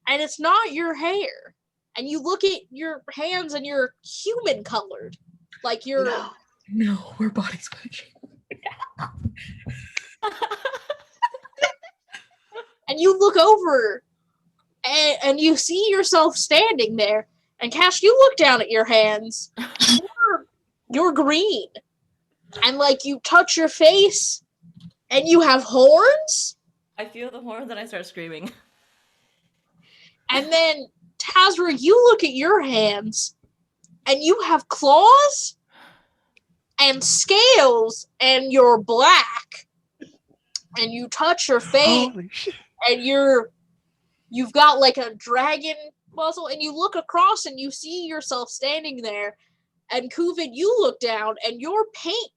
and it's not your hair, and you look at your hands and you're human colored, like you're No, we're body switching. and you look over and you see yourself standing there, and Cash, you look down at your hands. You're green, and like you touch your face and you have horns, I feel the horn, then I start screaming. and then Tazra, you look at your hands and you have claws and scales, and you're black, and you touch your face Holy shit. and you've got like a dragon muzzle, and you look across and you see yourself standing there, and Kuvid, you look down and you're pink,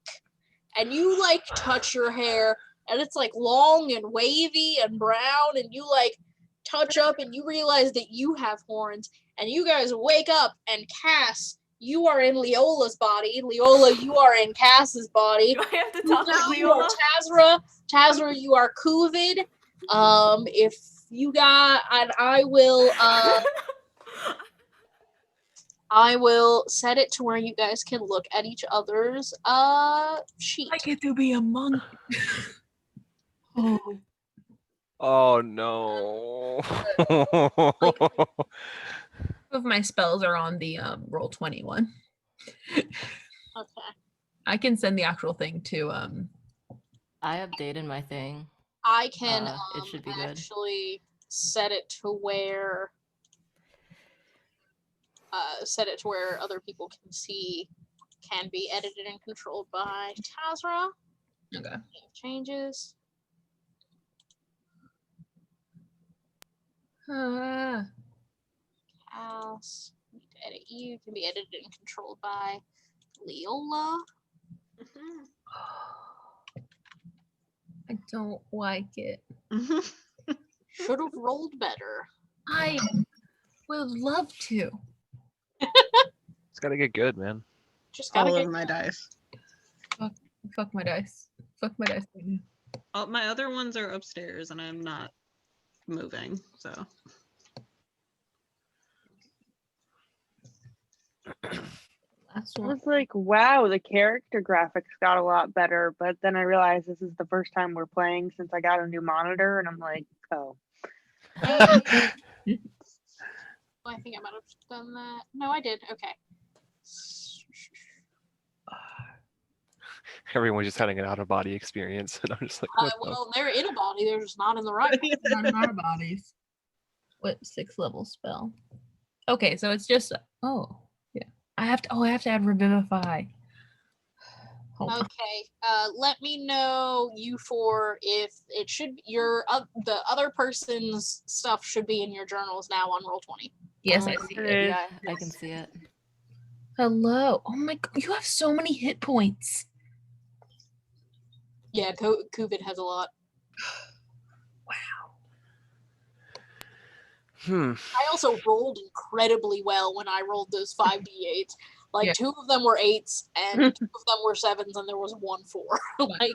and you like touch your hair and it's like long and wavy and brown, and you like touch up and you realize that you have horns, and you guys wake up, and Cass, you are in Leola's body. Leola, you are in Cass's body. Do I have to talk like You are Leola? Tazra. Tazra, you are Kuvid. If you got, and I will set it to where you guys can look at each other's sheet. I get to be a monk. Oh, Oh no. of my spells are on the roll 21. Okay. I can send the actual thing to I updated my thing. I can It should be good. actually set it to where other people can see, can be edited and controlled by Tazra. Okay. Save changes. House. Need to edit you. Can be edited and controlled by Leola. I don't like it. Should have rolled better. I would love to. It's gotta get good, man. Just gotta All get of my dice. Fuck my dice. Fuck my dice. right now. All my other ones are upstairs, and I'm not moving. So Last I one. was like, wow, the character graphics got a lot better, but then I realized this is the first time we're playing since I got a new monitor, and I'm like, oh. I think I might have done that. No, I did. Okay. Everyone's just having an out of body experience, and I'm just like, what the- Well, they're in a body. They're just not in the right. Not in our bodies. What 6th level spell? Okay, so it's just yeah. I have to add Revivify. Hold on. Okay. Let me know you for if it should the other person's stuff should be in your journals now on Roll20. Yes, Oh, I see it. Yeah, I can see it. Hello. Oh my god, you have so many hit points. Yeah, Kuvid has a lot. I also rolled incredibly well when I rolled those 5d8s. Like Yeah. 2 of them were 8s and 2 of them were 7s, and there was 1 4. Like,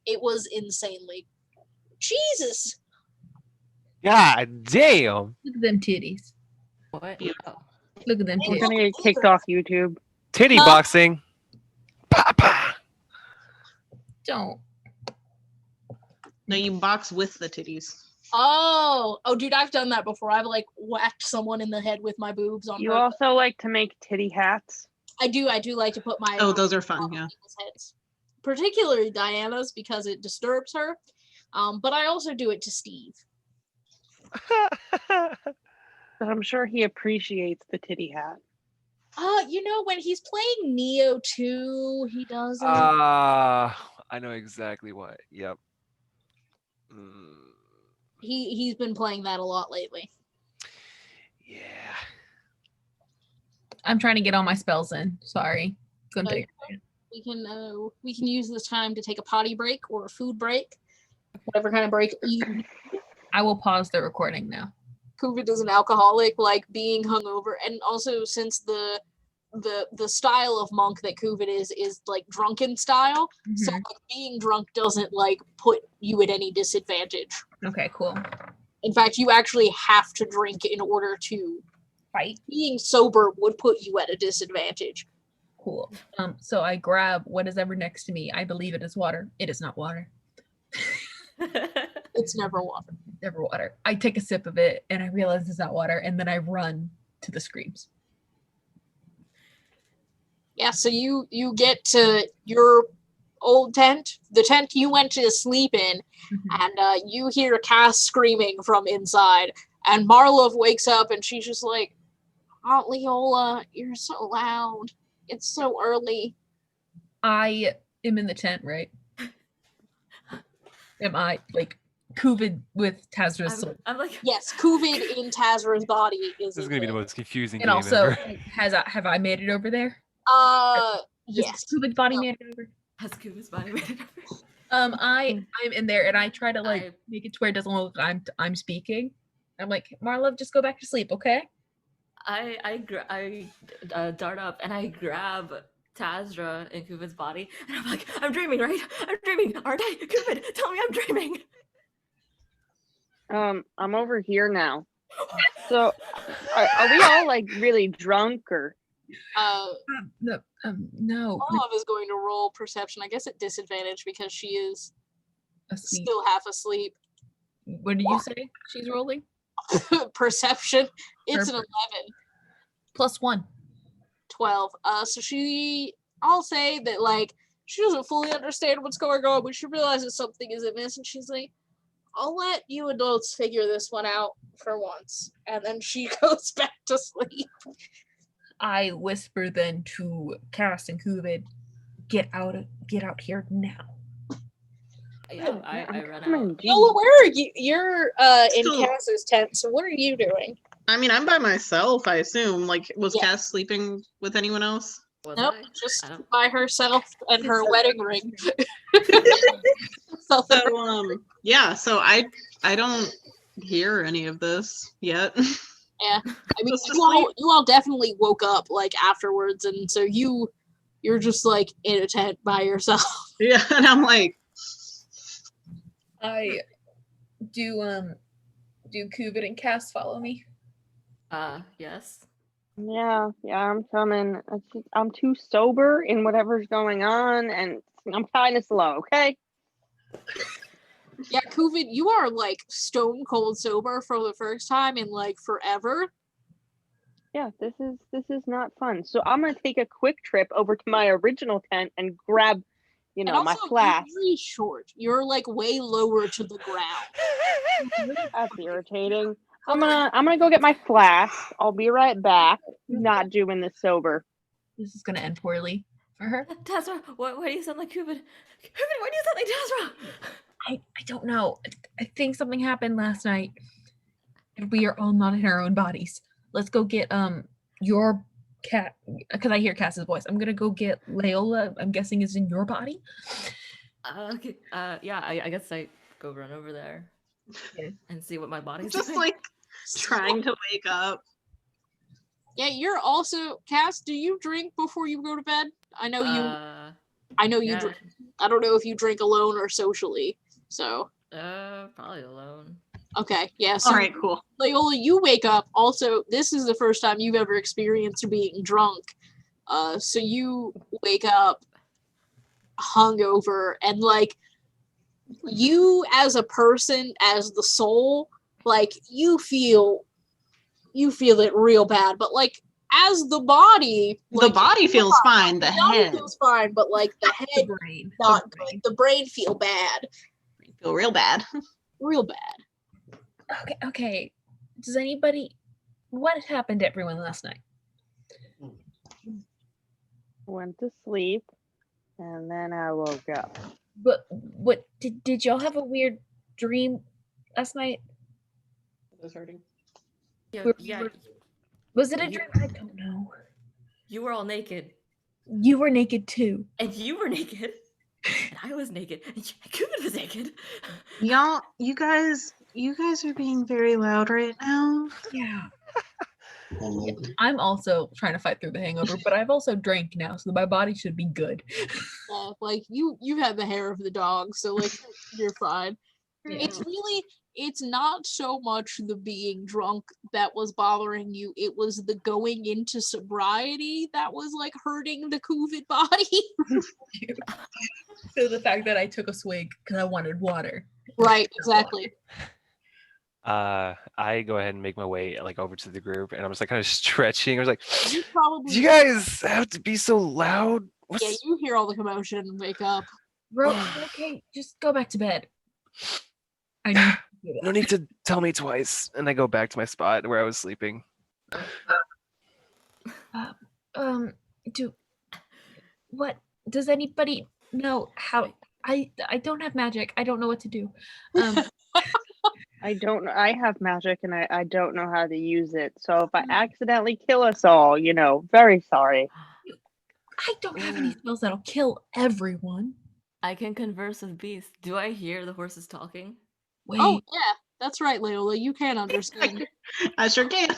it was insanely. Jesus! God damn. Look at them titties. What? Yeah. Oh. Look at them We're titties. gonna get kicked off YouTube. Titty Huh? boxing. Pa, pa. Don't. No, you box with the titties. Oh, dude, I've done that before. I've like whacked someone in the head with my boobs on You purpose. also like to make titty hats. I do like to put my Oh, those are fun. on Yeah. people's heads, particularly Diana's because it disturbs her. But I also do it to Steve. But I'm sure he appreciates the titty hat. When he's playing Neo 2, he does it. I know exactly what. Yep. Mm, He's been playing that a lot lately. yeah. I'm trying to get all my spells in. Sorry. It's gonna No, take. We can use this time to take a potty break or a food break, whatever kind of break you. I will pause the recording now. Kuvid is an alcoholic, like being hungover, and also since the style of monk that Kuvid is like drunken style, so Mhm. like, being drunk doesn't like put you at any disadvantage. Okay, cool. In fact, you actually have to drink in order to Fight. being sober would put you at a disadvantage. Cool. So I grab what is ever next to me. I believe it is water. It is not water. It's never water. Never water. I take a sip of it and I realize it's not water, and then I run to the screams. Yeah, so you get to your old tent, the tent you went to sleep in, Mhm. and you hear Cass screaming from inside. And Marlov wakes up and she's just like, Aunt Leola, you're so loud. It's so early. I am in the tent, right? Am I like Kuvid with Tazra's soul? I'm like, Yes, Kuvid in Tazra's body is This is in gonna be the there. most confusing And game also, ever. have I made it over there? Yes. Is Kuvid's body No. made it over? has Kuba's body made it over? I'm in there and I try to like I- make it to where it doesn't look like I'm speaking. I'm like, Marlov, just go back to sleep, okay? I dart up and I grab Tazra in Kuba's body, and I'm like, I'm dreaming, right? I'm dreaming, aren't I? Kubid, tell me I'm dreaming. I'm over here now. So, are we all like really drunk or? No, no, Marlov is going to roll perception, I guess at disadvantage because she is asleep. still half asleep. What did you say? She's rolling Perception. It's an Perfect. 11. +1. 12. So I'll say that like she doesn't fully understand what's going on, but she realizes something is amiss, and she's like, I'll let you adults figure this one out for once. And then she goes back to sleep. I whisper then to Cass and Kuvid, get out here now. Yeah, I run coming, out. geez. Nola, where are you? You're in Still- Cass's tent, so what are you doing? I mean, I'm by myself, I assume. Like, was Yeah. Cass sleeping with anyone else? Was Nope, I? just I don't- by herself and her So- wedding ring. So yeah, so I don't hear any of this yet. I mean, Just you all definitely woke up like afterwards, and so you're just like in a tent by yourself. Yeah, and I'm like, I do Kuvid and Cass follow me? Yes. Yeah, I'm coming. I'm too sober in whatever's going on, and I'm kind of slow. Okay. Yeah, Kuvid, you are like stone cold sober for the first time in like forever. Yeah, this is not fun. So I'm gonna take a quick trip over to my original tent and grab, And my also, flask. you're very short. You're like way lower to the ground. That's irritating. I'm gonna go get my flask. I'll be right back. Not doing this sober. This is gonna end poorly for her. Tazra, why do you sound like Kubid? Kubid, why do you sound like Tazra? I don't know. I think something happened last night. And we are all not in our own bodies. Let's go get your cat, because I hear Cass's voice. I'm gonna go get Leola. I'm guessing is in your body. Okay. Yeah. I guess I go run over there Yeah. and see what my body's just doing. like trying to wake up. Yeah, you're also Cass. Do you drink before you go to bed? I know you. I know you yeah. drink. I don't know if you drink alone or socially. So Probably alone. Okay, yeah. So All right, cool. Leola, you wake up. Also, this is the first time you've ever experienced being drunk. So you wake up hungover, and like you as a person, as the soul, like you feel it real bad. But like as the body, The like, body feels fine. The body head feels fine, but like the The head brain. not the good. brain. The brain feel bad, feel real bad. real bad. Okay. Does anybody? What happened to everyone last night? Went to sleep, and then I woke up. But what did y'all have a weird dream last night? It was hurting. Yeah, Was it a You- dream? I don't know. you were all naked, You were naked too. and you were naked, and I was naked, and Cupid was naked. Y'all, you guys are being very loud right now. Yeah. I'm naked. I'm also trying to fight through the hangover, but I've also drank now, so my body should be good. Like you have the hair of the dog, so like you're fine. Yeah. It's not so much the being drunk that was bothering you, it was the going into sobriety that was like hurting the COVID body. So the fact that I took a swig because I wanted water. Right, exactly. I go ahead and make my way like over to the group, and I'm just like kind of stretching. I was like, You probably "Do you guys have to be so loud? What's yeah, you hear all the commotion and wake up. Bro, okay, just go back to bed. I need to do no need to tell me twice." And I go back to my spot where I was sleeping. that. What does anybody know how I don't have magic. I don't know what to do. I don't know. I have magic and I don't know how to use it. So if I accidentally kill us all, very sorry. I don't have any spells that'll kill everyone. I can converse with beasts. Do I hear the horses talking? Wait. Oh yeah, that's right, Leola. You can understand. I sure can.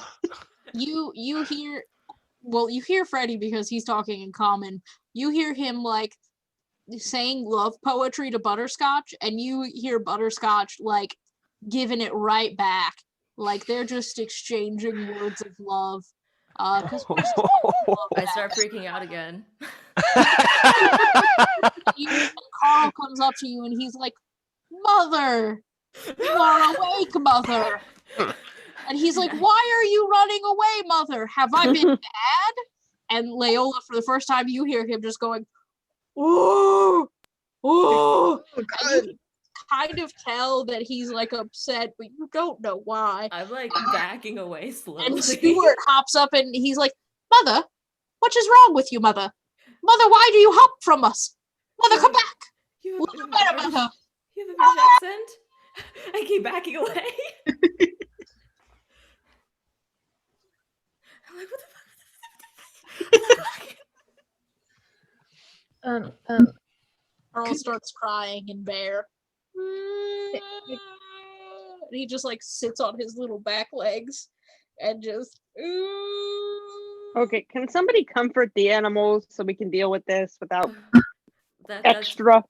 you hear Freddy because he's talking in common. You hear him like saying love poetry to Butterscotch, and you hear Butterscotch like giving it right back. Like they're just exchanging words of love. Because I start freaking out again. Carl comes up to you and he's like, "Mother, you are awake, Mother." And he's like, "Why are you running away, Mother? Have I been bad?" And Leola, for the first time, you hear him just going, "Ooh, ooh." And you can kind of tell that he's like upset, but you don't know why. I'm like backing away slowly. And Stuart hops up and he's like, "Mother, what is wrong with you, Mother? Mother, why do you hop from us? Mother, come back. You have, Look better, Mother." you have a British accent? I keep backing away. I'm like, what the fuck? Carl starts crying and bear. And he just like sits on his little back legs and just Okay, can somebody comfort the animals so we can deal with this without That's extra?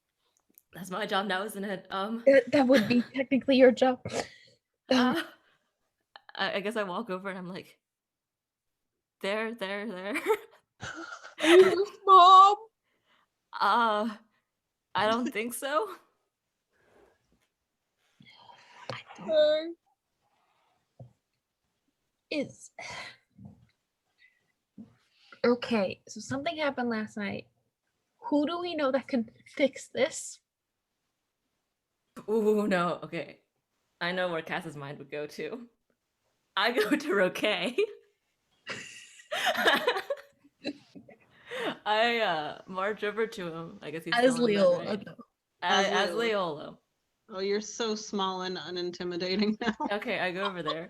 that's my job now, isn't it? That would be technically your job. I guess I walk over and I'm like, there. Mom. I don't think so. Is okay. So something happened last night. Who do we know that can fix this? Ooh, no. Okay. I know where Cass's mind would go to. I go to Roquet. I march over to him. I guess he's As still in bed, Leola. right? though. As Leola. Oh, you're so small and unintimidating now. Okay, I go over there.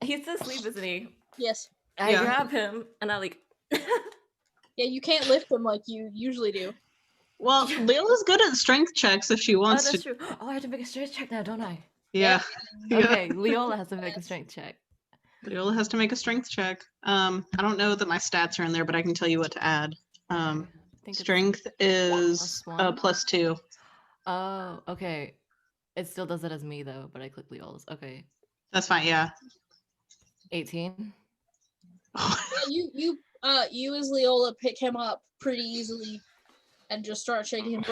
He's asleep, isn't he? Yes. I Yeah. grab him and I like. Yeah, you can't lift him like you usually do. Well, Leola's good at strength checks if she Oh, wants that's to. true. Oh, I have to make a strength check now, don't I? Yeah. Yeah. Okay, Leola has to make a strength check. Leola has to make a strength check. I don't know that my stats are in there, but I can tell you what to add. I think it's Strength is +1. +2. Oh, okay. It still does it as me though, but I click Leola's. Okay. That's fine. Yeah. 18. You as Leola pick him up pretty easily and just start shaking him.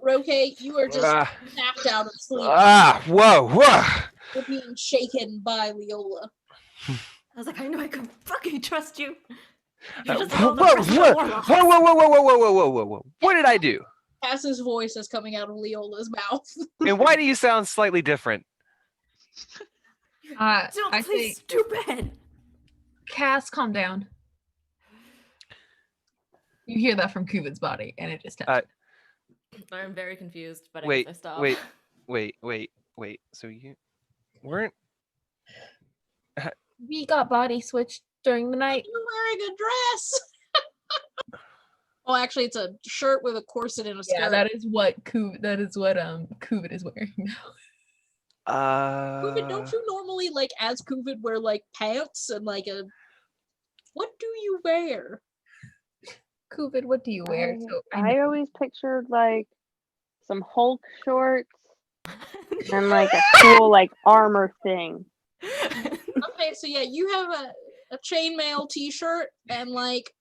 Roke, you are just snapped out of sleep. Whoa. You're being shaken by Leola. I was like, I knew I could fucking trust you. Whoa, You just told the rest of the warlocks. whoa. What did I do? Cass's voice is coming out of Leola's mouth. And why do you sound slightly different? Don't I play say, stupid. Cass, calm down. You hear that from Kuvid's body, and it just taps. I'm very confused, but I Wait, guess I stop. wait. So you weren't? We got body switched during the night. You're wearing a dress. Well, actually, it's a shirt with a corset and a skirt. Yeah, that is what Kuvid is wearing now. Kuvid, don't you normally as Kuvid wear pants and a? What do you wear? Kuvid, what do you wear? So I always pictured some Hulk shorts and a cool armor thing. Okay, so yeah, you have a chainmail t-shirt and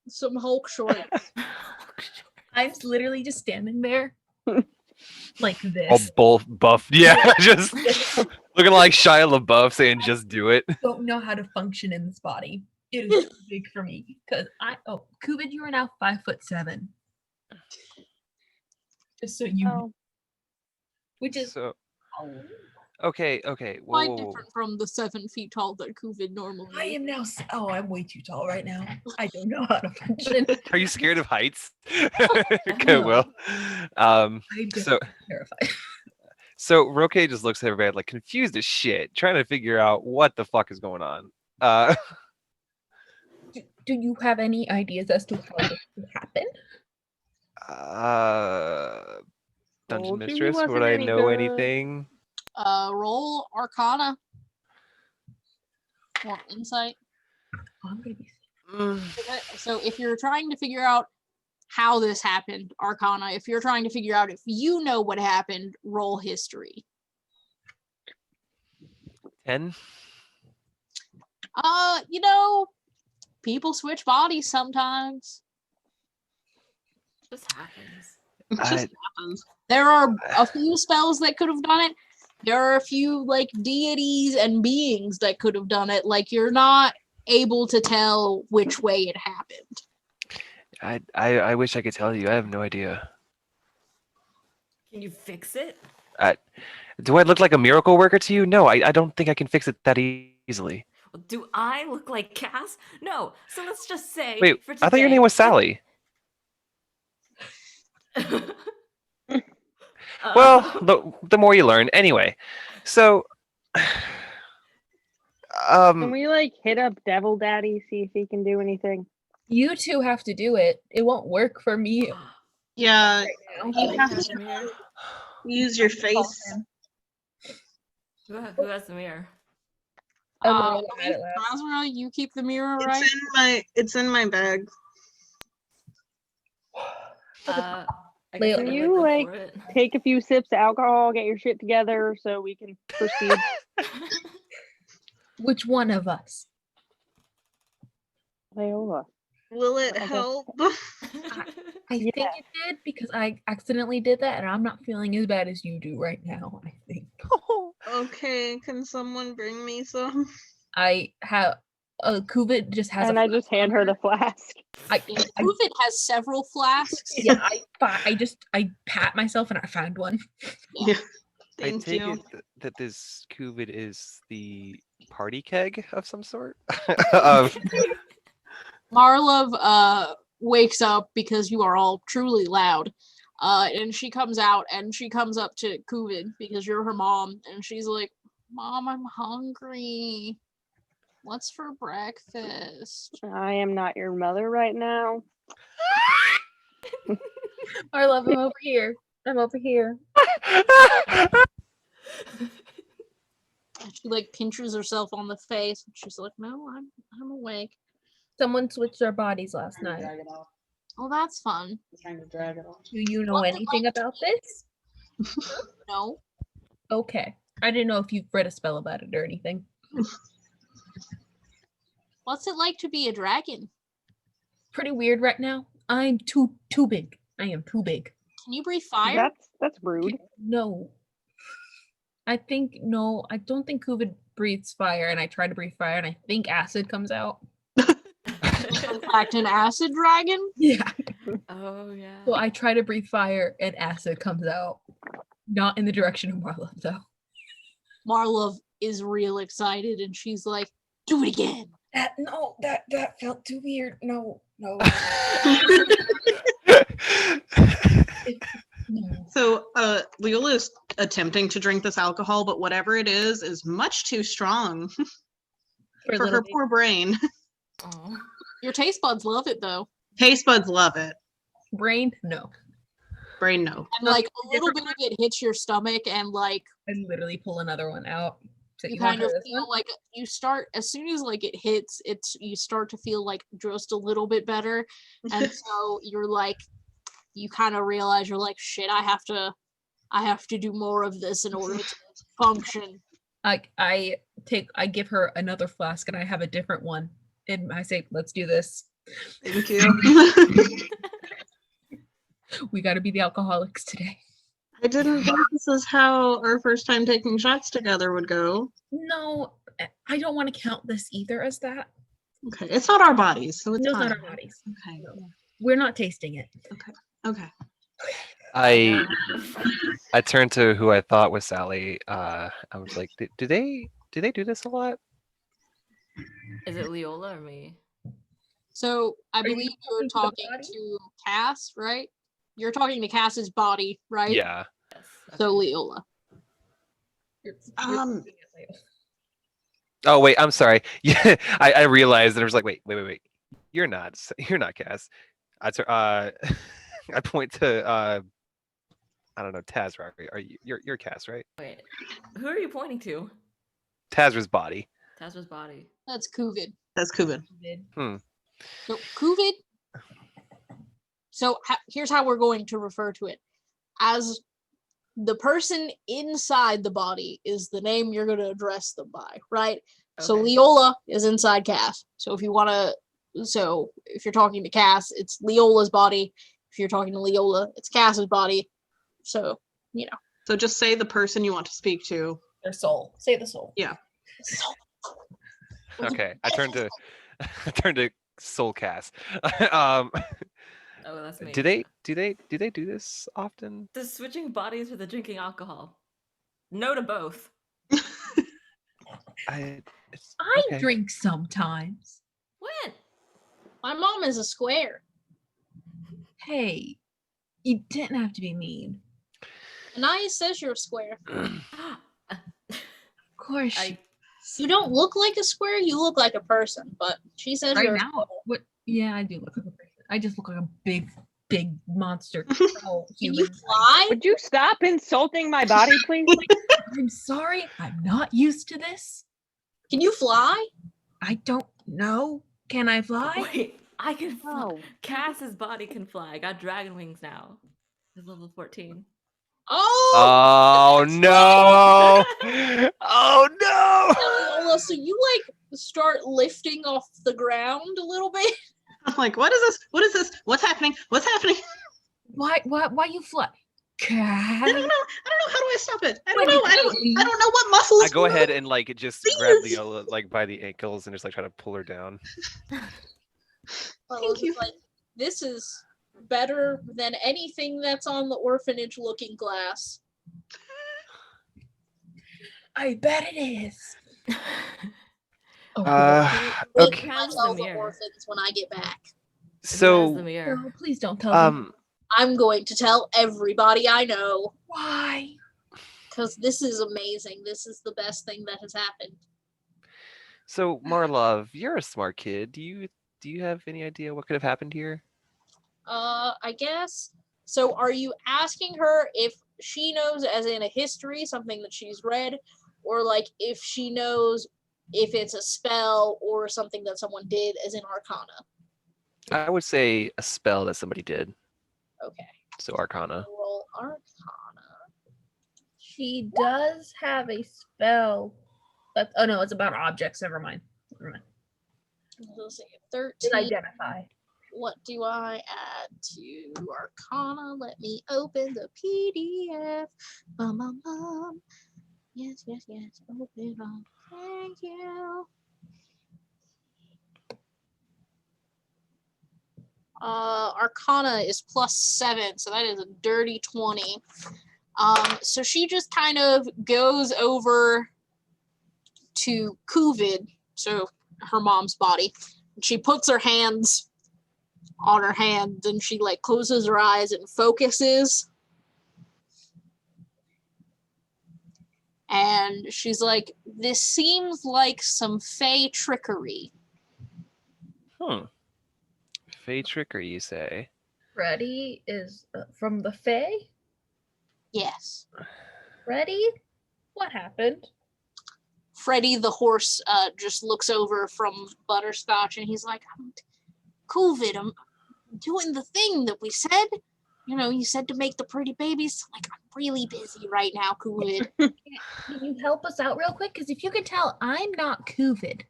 some Hulk shorts. I'm literally just standing there like this. All buff. Yeah, just looking like Shia LaBeouf saying, "Just do it." Don't know how to function in this body. It is too big for me because Kuvid, you are now 5'7". Just so you know. Which is So okay. Quite different from the 7 feet tall that Kuvid normally I is. am now. I'm way too tall right now. I don't know how to function. Are you scared of heights? Okay, well, I'm just so terrified. so Roque just looks at everybody confused as shit, trying to figure out what the fuck is going on. Do you have any ideas as to how this could happen? Dungeon Told you he Mistress, would wasn't I any know good. anything? Roll Arcana. Or Insight. I'm gonna be. So if you're trying to figure out how this happened, Arcana. If you're trying to figure out if you know what happened, roll History. 10. People switch bodies sometimes. It just happens. It just happens. There are a few spells that could have done it. There are a few deities and beings that could have done it. You're not able to tell which way it happened. I wish I could tell you. I have no idea. Can you fix it? Do I look like a miracle worker to you? No, I don't think I can fix it that easily. Well, do I look like Cass? No. So let's just say. Wait, for I thought your today- name was Sally. Well, the more you learn. Anyway, so Can we hit up Devil Daddy, see if he can do anything? You two have to do it. It won't work for me. Yeah, now. you have to mirror? use your face. Who has the mirror? Emerald had it last. Rosra, you keep the mirror, right? It's in my bag. I Layla, guess I Can could, you, look for it. Take a few sips of alcohol, get your shit together so we can proceed? Which one of us? Leola. Will it Okay. help? I think Yeah. it did because I accidentally did that, and I'm not feeling as bad as you do right now. I think Okay, can someone bring me some? I have. Kuvid just has. And I just hand her the flask. Kuvid has several flasks. Yeah, I pat myself and I found one. Yeah. I Thank take you. it that this Kuvid is the party keg of some sort. Marlov wakes up because you are all truly loud. And she comes out and she comes up to Kuvid because you're her mom, and she's like, "Mom, I'm hungry. What's for breakfast?" I am not your mother right now. I love him over here. I'm over here. She pinches herself on the face, and she's like, "No, I'm awake." Someone switched their bodies last night. Oh, that's fun. Do you know What, anything about this? No. Okay. I didn't know if you've read a spell about it or anything. What's it like to be a dragon? Pretty weird right now. I'm too big. I am too big. Can you breathe fire? That's rude. No. I don't think Kuvid breathes fire, and I try to breathe fire, and I think acid comes out. In fact, an acid dragon? Yeah. Oh yeah. So I try to breathe fire, and acid comes out. Not in the direction of Marla, though. Marlov is real excited, and she's like, "Do it again." That felt too weird. No. No. So Leola is attempting to drink this alcohol, but whatever it is much too strong For, for her poor brain. Oh. Your taste buds love it though, Taste buds love it. brain, no. Brain, no. and like a little bit of it hits your stomach, and like I literally pull another one out. So you want kind of this feel one? like you start as soon as like it hits, you start to feel like just a little bit better, and so you're like, you kind of realize you're like, shit, I have to do more of this in order to function. I give her another flask, and I have a different one, and I say, "Let's do this. Thank you. We got to be the alcoholics today." I didn't think this is how our first time taking shots together would go. No, I don't want to count this either as that. Okay, it's not our bodies, so it's No, it's fine. not our bodies. Okay, We're not tasting it. okay. I turned to who I thought was Sally. I was like, do they do this a lot? Is it Leola or me? So I you believe you're talking talking to the to Cass, right? You're talking to Cass's body, right? Yeah. Yes. So Leola. Um, Oh wait, I'm sorry. Yeah, I realized that I was like, wait. You're not Cass. I point to I don't know, Taz, right? Are you you're Cass, right? Wait, who are you pointing to? Tazra's body. Tazra's body. That's Kuvid. That's Kuban. So Kuvid. So here's how we're going to refer to it. As the person inside the body is the name you're going to address them by, right? So Okay. Leola is inside Cass. So if you're talking to Cass, it's Leola's body. If you're talking to Leola, it's Cass's body. So, So just say the person you want to speak to. Their soul. Say the soul. Yeah. Okay. I turned to Soul Cass. Oh, that's me. Do they do this often? The switching bodies or the drinking alcohol? No to both. I okay. drink sometimes. When? My mom is a square. Hey, you didn't have to be mean. Anaya says you're a square. Of course. You don't look like a square, you look like a person, but she says Right you're now, what? Yeah, I do look like a person. I just look like a big monster. Can you fly? Would you stop insulting my body, please? I'm sorry. I'm not used to this. Can you fly? I don't know. Can I fly? Wait, I can fly. No. Cass's body can fly. I got dragon wings now. It's level 14. Oh no! Oh no! Leola, so you like start lifting off the ground a little bit? I'm like, what is this? What is this? What's happening? What's happening? Why you fly? I don't know. How do I stop it? I don't What know. do I you don't know what muscles. I go ahead move. and like just grab Please. Leola like by the ankles and just like try to pull her down. Leola's you. like, this is better than anything that's on the orphanage looking glass. I bet it is. Oh, Wait Okay. till I How's the tell the mirror? orphans when I get back. Who has the So mirror? no, please don't tell them. I'm going to tell everybody I know, Why? because this is amazing. This is the best thing that has happened. so Marlov, you're a smart kid. Do you have any idea what could have happened here? I guess. So are you asking her if she knows as in a history, something that she's read, or like if she knows if it's a spell or something that someone did as in Arcana? I would say a spell that somebody did. Okay. So Arcana. Roll Arcana. She does have a spell. But, oh no, it's about objects. Never mind. Never mind. Let's see, It's 13. identify. What do I add to Arcana? Let me open the PDF. Bum, bum, bum. Yes. Open up. Thank you. Arcana is +7, so that is a dirty 20. So she just kind of goes over to Kuvid, so her mom's body. She puts her hands on her hand and she like closes her eyes and focuses. And she's like, this seems like some fey trickery. Fey trickery, you say? Freddy is from the Fae. Yes. Freddy? What happened? Freddy the horse just looks over from Butterscotch and he's like, Covid, I'm doing the thing that we said. You know, you said to make the pretty babies. Like, I'm really busy right now, Covid. Can you help us out real quick? Because if you can tell, I'm not COVID.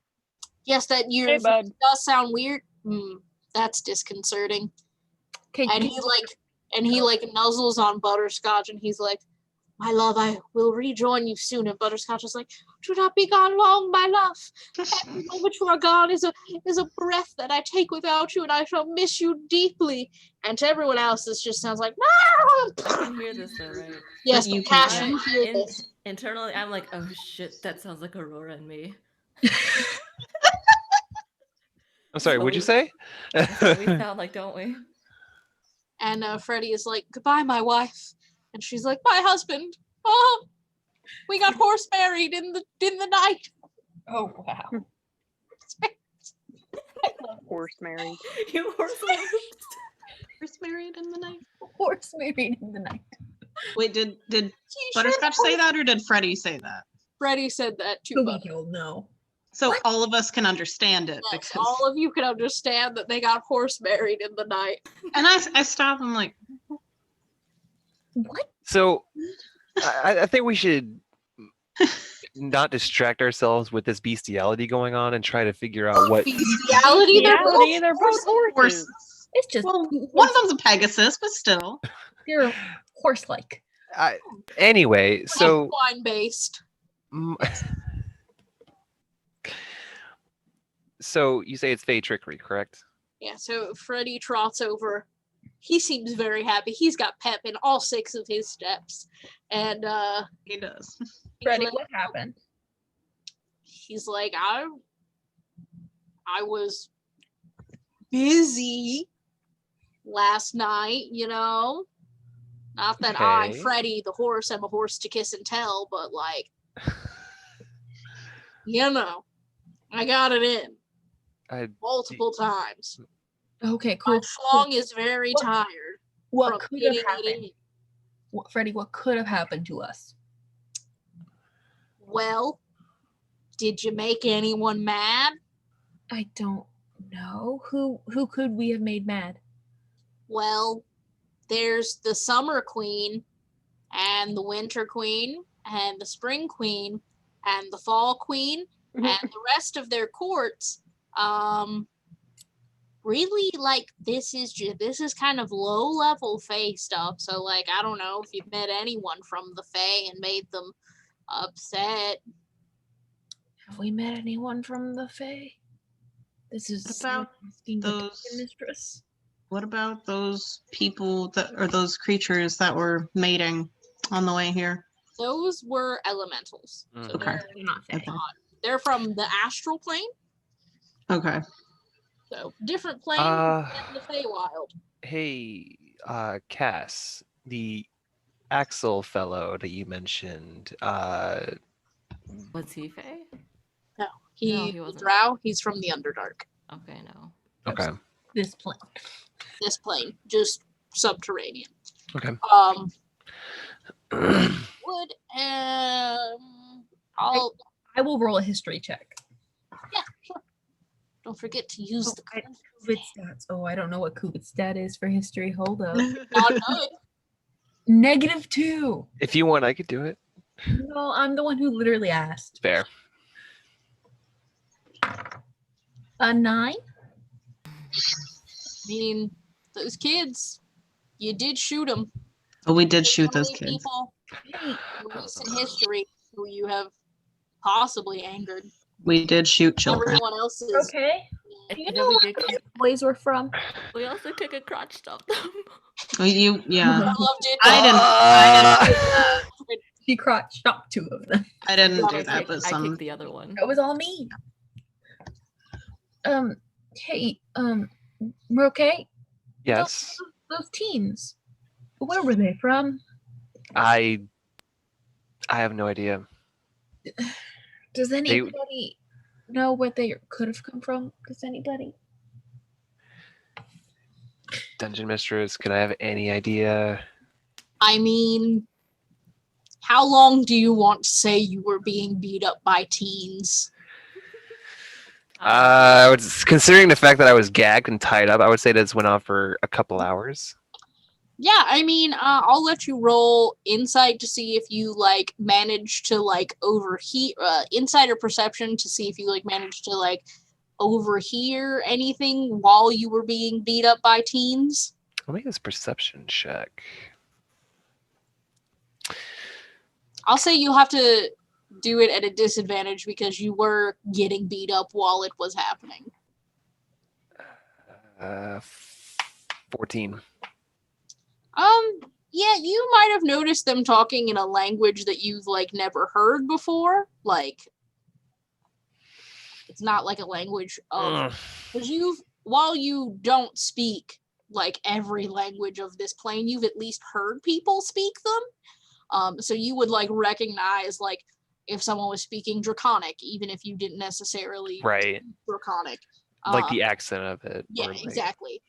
Yes, that you Hey, bud. does sound weird. That's disconcerting. Can, And can he nuzzles on Butterscotch and he's like, my love, I will rejoin you soon. And Butterscotch is like, do not be gone long, my love. Every moment you are gone is a breath that I take without you, and I shall miss you deeply. And to everyone else, this just sounds like, I can hear this though, right? yes, You but Cash, can. you hear this. Internally, I'm like, oh shit, that sounds like Aurora and me. I'm sorry, So what'd you we- say? That's what we sound like, don't we? And Freddie is like, goodbye, my wife. And she's like, my husband. Oh, we got horse married in the night. Oh, wow. Horse married. You horse. First married in the night. Horse married in the night. Wait, did She Butterscotch sure say that, or did Freddie say that? Freddie said that too. Who But we don't know. So What? all of us can understand it yes, because. all of you can understand that they got horse married in the night. And I stopped. I'm like, What? So, I think we should not distract ourselves with this bestiality going on and try to figure out what. Bestiality, they're Reality, they're both horses. horses. It's just Well, one of them's a Pegasus, but still. you're horse-like. Anyway, so wine based. mm, so you say it's fey trickery, correct? Yeah, so Freddie trots over. He seems very happy. He's got pep in all 6 of his steps. And He does. Freddy, like- what happened? he's like, I was busy last night, you know. Not that I, Okay. Freddie the horse, am a horse to kiss and tell, but like, you know, I got it in I, multiple times. Okay, My cool. schlong is very What- tired What from could getting have it happened? in. Freddy, what could have happened to us? Well, did you make anyone mad? I don't know. Who could we have made mad? Well, there's the summer queen and the winter queen and the spring queen and the fall queen and the rest of their courts. Really, like, this is kind of low level Fae stuff. So like, I don't know if you've met anyone from the Fae and made them upset. Have we met anyone from the Fae? This is What about asking the those- Dungeon Mistress. What about those people or those creatures that were mating on the way here? Those were elementals. So Mhm. Okay. They're not Fae. Okay. they're from the astral plane. Okay. So different plane Uh, than the Feywild. hey, Cass, the Axel fellow that you mentioned. Was he Faye? He he wasn't. Drow. He's from the Underdark. Okay, no. Okay. This plane. This plane, just subterranean. Okay. Would I'll I will roll a history check. sure. Don't forget to use the I- code. Covid stats. Oh, I don't know what Covid stat is for history. Hold up. Not good. -2. If you want, I could do it. No, I'm the one who literally asked. Fair. A 9? I mean, those kids, you did shoot them. But we did There's shoot so those many kids. people Hey, in recent history who you have possibly angered. We did shoot children. Everyone else is. okay. And You then know we where did those kick, boys were from? we also kick a crotch stop them. Yeah. Love did I She crotch chopped 2 of them. didn't Yeah, do I that, but I some. kicked the other one. That was all me. Hey, we're okay? Yes. Those teens. Where were they from? I have no idea. Does anybody know where they could have come from? Does anybody? Dungeon Mistress, could I have any idea? I mean, how long do you want to say you were being beat up by teens? Considering the fact that I was gagged and tied up, I would say this went on for a couple hours. Yeah, I mean, I'll let you roll insight to see if you like manage to like overhear insight or perception to see if you like managed to like overhear anything while you were being beat up by teens. Let me get this perception check. I'll say you'll have to do it at a disadvantage because you were getting beat up while it was happening. 14. Yeah, you might have noticed them talking in a language that you've like never heard before. Like, it's not like a language of because while you don't speak like every language of this plane, you've at least heard people speak them. So you would like recognize like if someone was speaking Draconic, even if you didn't necessarily Right. speak Draconic. Like the accent of it. Yeah, or, like- exactly.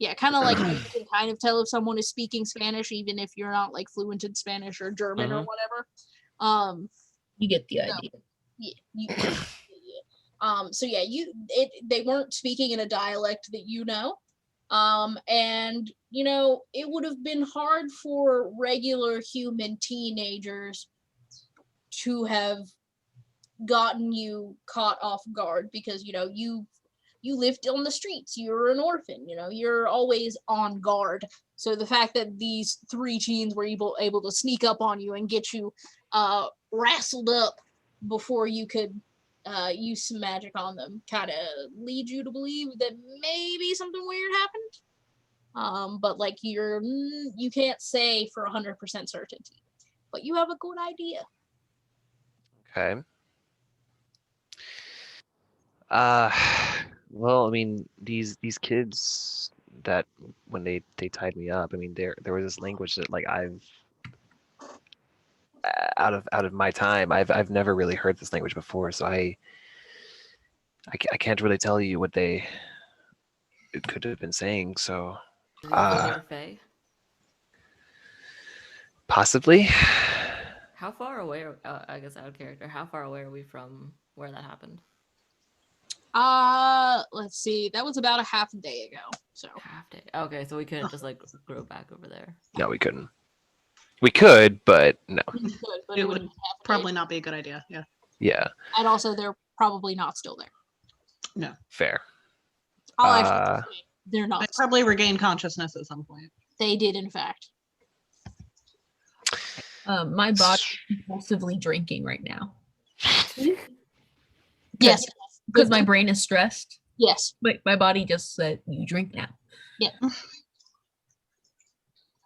Yeah, kind of like you can kind of tell if someone is speaking Spanish, even if you're not like fluent in Spanish or German or whatever. You get the So- idea. Yeah. So yeah, they weren't speaking in a dialect that you know. And you know, it would have been hard for regular human teenagers to have gotten you caught off guard because you know you lived on the streets, you're an orphan, you know, you're always on guard. So the fact that these 3 teens were able to sneak up on you and get you wrestled up before you could use some magic on them kind of leads you to believe that maybe something weird happened. But like you can't say for 100% certainty, but you have a good idea. Okay. Well, I mean, these kids that when they tied me up, I mean, there was this language that like I've out of my time, I've never really heard this language before, so I can't really tell you what it could have been saying. So Did you ever hear Faye? possibly. How far away? I guess out of character. How far away are we from where that happened? Let's see. That was about a half a day ago. So Half day. Okay, so we couldn't just like go back over there. No, we couldn't. We could, but no. you could, but It it would would have Probably not be a good idea. Yeah. Yeah, And also, they're probably not still there. fair. I'll actually just say they're not. They probably regained consciousness at some point. They did, in fact. My body is compulsively drinking right now Yes. because my brain is stressed. Yes. Like my body just said, "You drink now."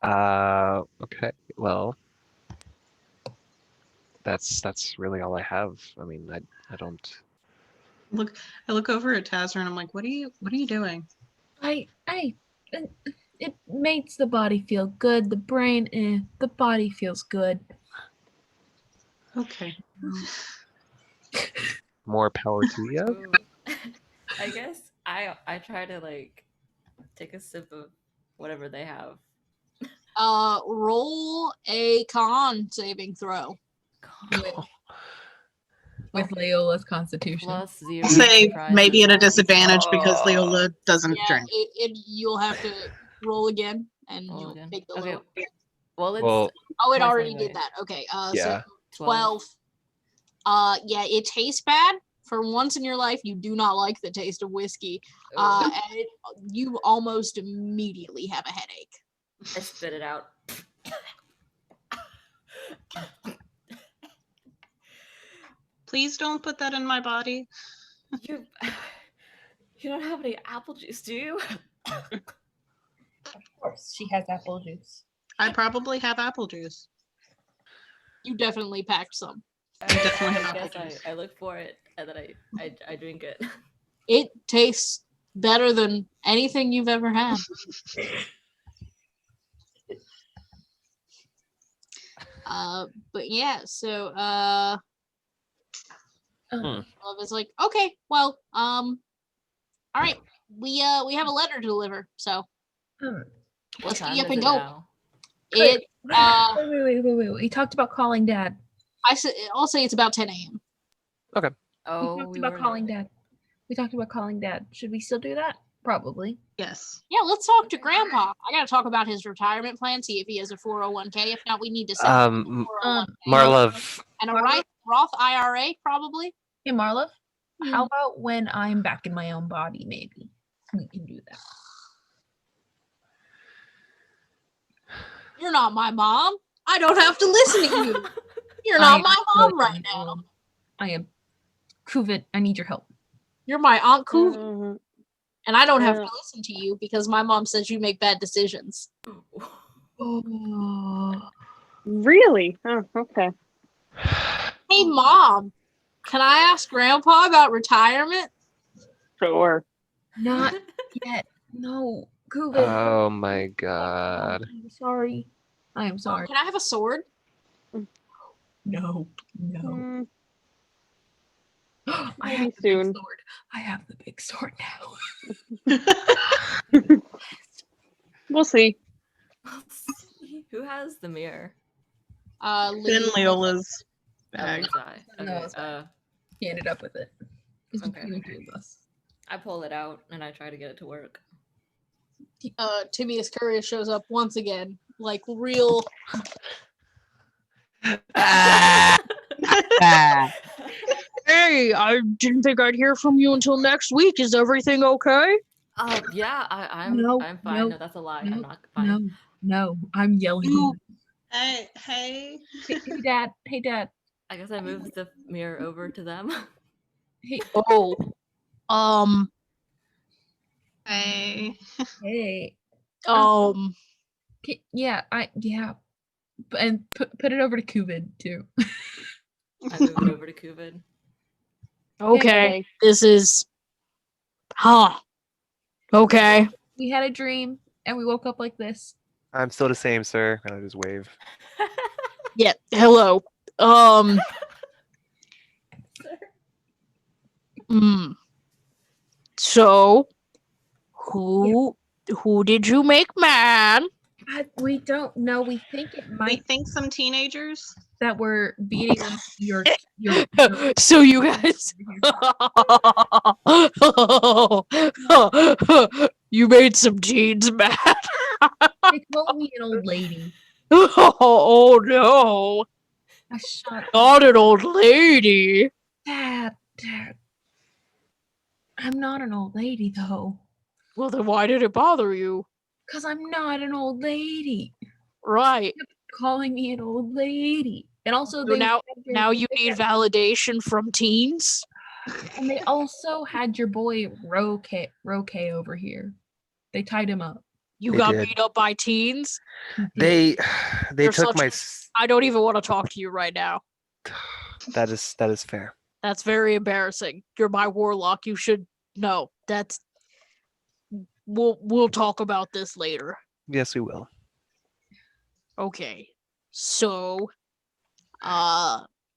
Okay. Well, that's really all I have. I mean, I don't. I look over at Tazzer and I'm like, what are you doing? It makes the body feel good. The brain, the body feels good. Okay. More power to you. Ooh. I guess I try to like take a sip of whatever they have. Roll a con saving throw. With Leola's constitution. Plus 0. I'll say surprise maybe at a results. disadvantage because Leola doesn't Yeah, drink. you'll have to roll again, and Roll you'll again. take the Okay. low. Well, it's Well, Oh, it twice already anyway. did that. Okay. Yeah. So 12. Yeah, it tastes bad. For once in your life, you do not like the taste of whiskey. And you almost immediately have a headache. I spit it out. Please don't put that in my body. You don't have any apple juice, do you? Of course, she has apple juice. I probably have apple juice. You definitely packed some. definitely have I apple guess juice. I look for it and then I drink it. It tastes better than anything you've ever had. But yeah, so Love is like, okay, well, all right, we have a letter to deliver, so Hmm. What let's get time you up is and it go. now? It Wait. We talked about calling Dad. I'll say it's about 10 a.m. Oh, we talked we about were calling Dad. We talked about calling Dad. Should we still do that? Probably. Yes. Yeah, let's talk to Grandpa. I gotta talk about his retirement plan, see if he has a 401k. If not, we need to set up a 401k. Marlov, And a Roth IRA, probably. Hey, Marla, how about when I'm back in my own body, maybe? We can do that. You're not my mom. I don't have to listen to you. You're not my mom right now. I am. Kuvit, I need your help. You're my Aunt Kuvi. Mhm. And I don't have to listen to you because my mom says you make bad decisions. Oh. Really? Oh, okay. Hey, Mom, can I ask Grandpa about retirement? Sure. Not yet. No. Kuvit. oh my god. I'm sorry. I am sorry. Can I have a sword? No. Mm, I maybe have the soon. big sword. I have the big sword now. We'll see. Who has the mirror? In Leola's bag. Lizai. No, Okay. it's fine. He ended up with it. It's Okay. between the two of us. I pull it out and I try to get it to work. Tibius Courier shows up once again, like real. Hey, I didn't think I'd hear from you until next week. Is everything okay? Yeah, I'm No, fine. no, No, that's a lie. no, I'm not fine. No. I'm yelling. You- Hey. Hey, Dad. Hey, Dad. I guess I moved the mirror over to them. Hey. Oh. Hey. Hey. Yeah. And put it over to Kuvid too. I move it over to Kuvid. Okay. This is. Okay. We had a dream and we woke up like this. I'm still the same, sir. And I just wave. Yeah. Hello. So, who did you make mad? We don't know. We think it We might think some teenagers. that we're beating up your So you guys, you made some teens mad. They call me an old lady. Oh no, not an old lady. Dad. I'm not an old lady though. Well, then why did it bother you? Because I'm not an old lady. Right. Calling me an old lady. And also So now you need validation from teens. And they also had your boy Roke over here. They tied him up. You They got did. beat up by teens. They You're took such my. I don't even want to talk to you right now. That is fair. That's very embarrassing. You're my warlock. You should know. That's. We'll talk about this later. Yes, we will. Okay. So,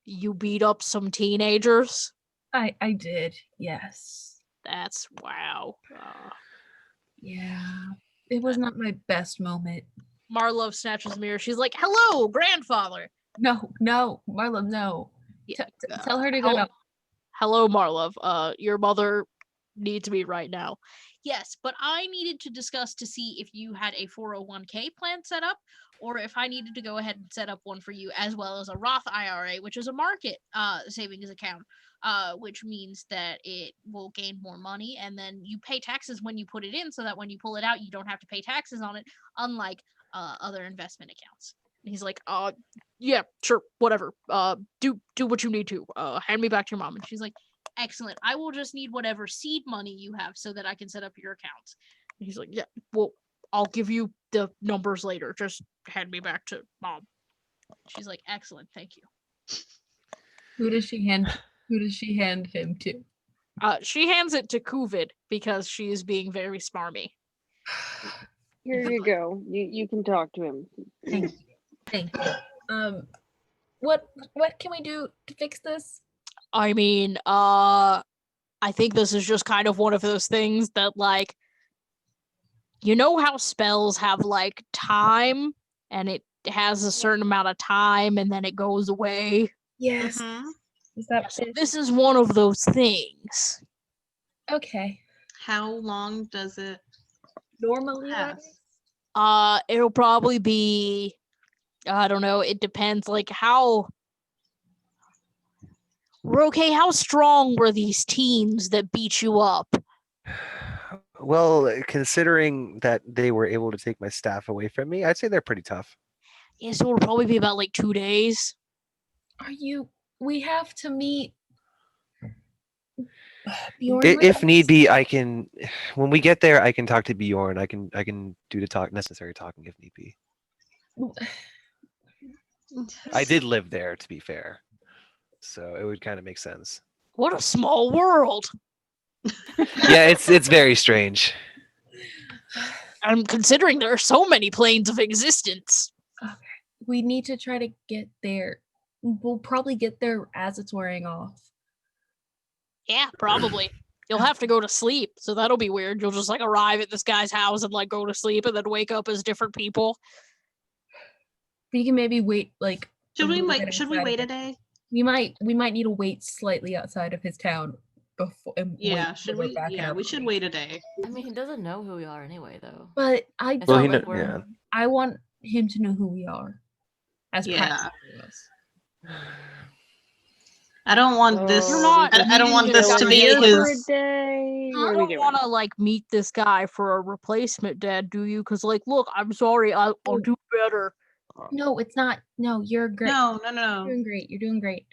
you beat up some teenagers? I did, yes. That's wow. Yeah. It was not my best moment. Marlove snatches the mirror. She's like, "Hello, grandfather." No, Marla, no. Yeah, Tell her to go. Hello, Marlove. Your mother needs me right now. Yes, but I needed to discuss to see if you had a 401k plan set up, or if I needed to go ahead and set up one for you, as well as a Roth IRA, which is a market savings account, which means that it will gain more money, and then you pay taxes when you put it in, so that when you pull it out, you don't have to pay taxes on it, unlike other investment accounts. And he's like, yeah, sure, whatever. Do what you need to. Hand me back to your mom. And she's like, excellent. I will just need whatever seed money you have so that I can set up your accounts. And he's like, yeah, well, I'll give you the numbers later. Just hand me back to mom. She's like, excellent, thank you. Who does she hand him to? She hands it to Kuvid because she is being very smarmy. Here you go. You can talk to him. Thank you. Thank you. What can we do to fix this? I mean, I think this is just kind of one of those things that, like, you know how spells have, like, time, and it has a certain amount of time, and then it goes away? Yes. Mhm. Is that So this is one of those things. okay? How long does it Normally, pass? It'll probably be, I don't know, it depends, like, how... Okay, how strong were these teens that beat you up? Well, considering that they were able to take my staff away from me, I'd say they're pretty tough. Yeah, so it'll probably be about, like, 2 days. we have to meet. If need be, I can. When we get there, I can talk to Bjorn. I can do the necessary talking if need be. I did live there, to be fair, so it would kind of make sense. What a small world. Yeah, it's very strange. I'm considering there are so many planes of existence. We need to try to get there. We'll probably get there as it's wearing off. Yeah, probably. You'll have to go to sleep, so that'll be weird. You'll just, like, arrive at this guy's house and, like, go to sleep and then wake up as different people. We can maybe wait, like. Should we wait? outside Should we of wait a it. day? We might need to wait slightly outside of his town before. Yeah. Should we? Yeah, we should wait a day. I mean, he doesn't know who we are anyway, though. But I It's Well, not he like kno- we're- yeah. I want him to know who we are. As Yeah. practically as. I don't want this. You're not I don't want meeting this to a be guy for a his. day. You What are we don't doing? want to, like, meet this guy for a replacement dad, do you? Because, like, look, I'm sorry, I'll do better. No, it's not. No, you're great. No. You're doing great. You're doing great.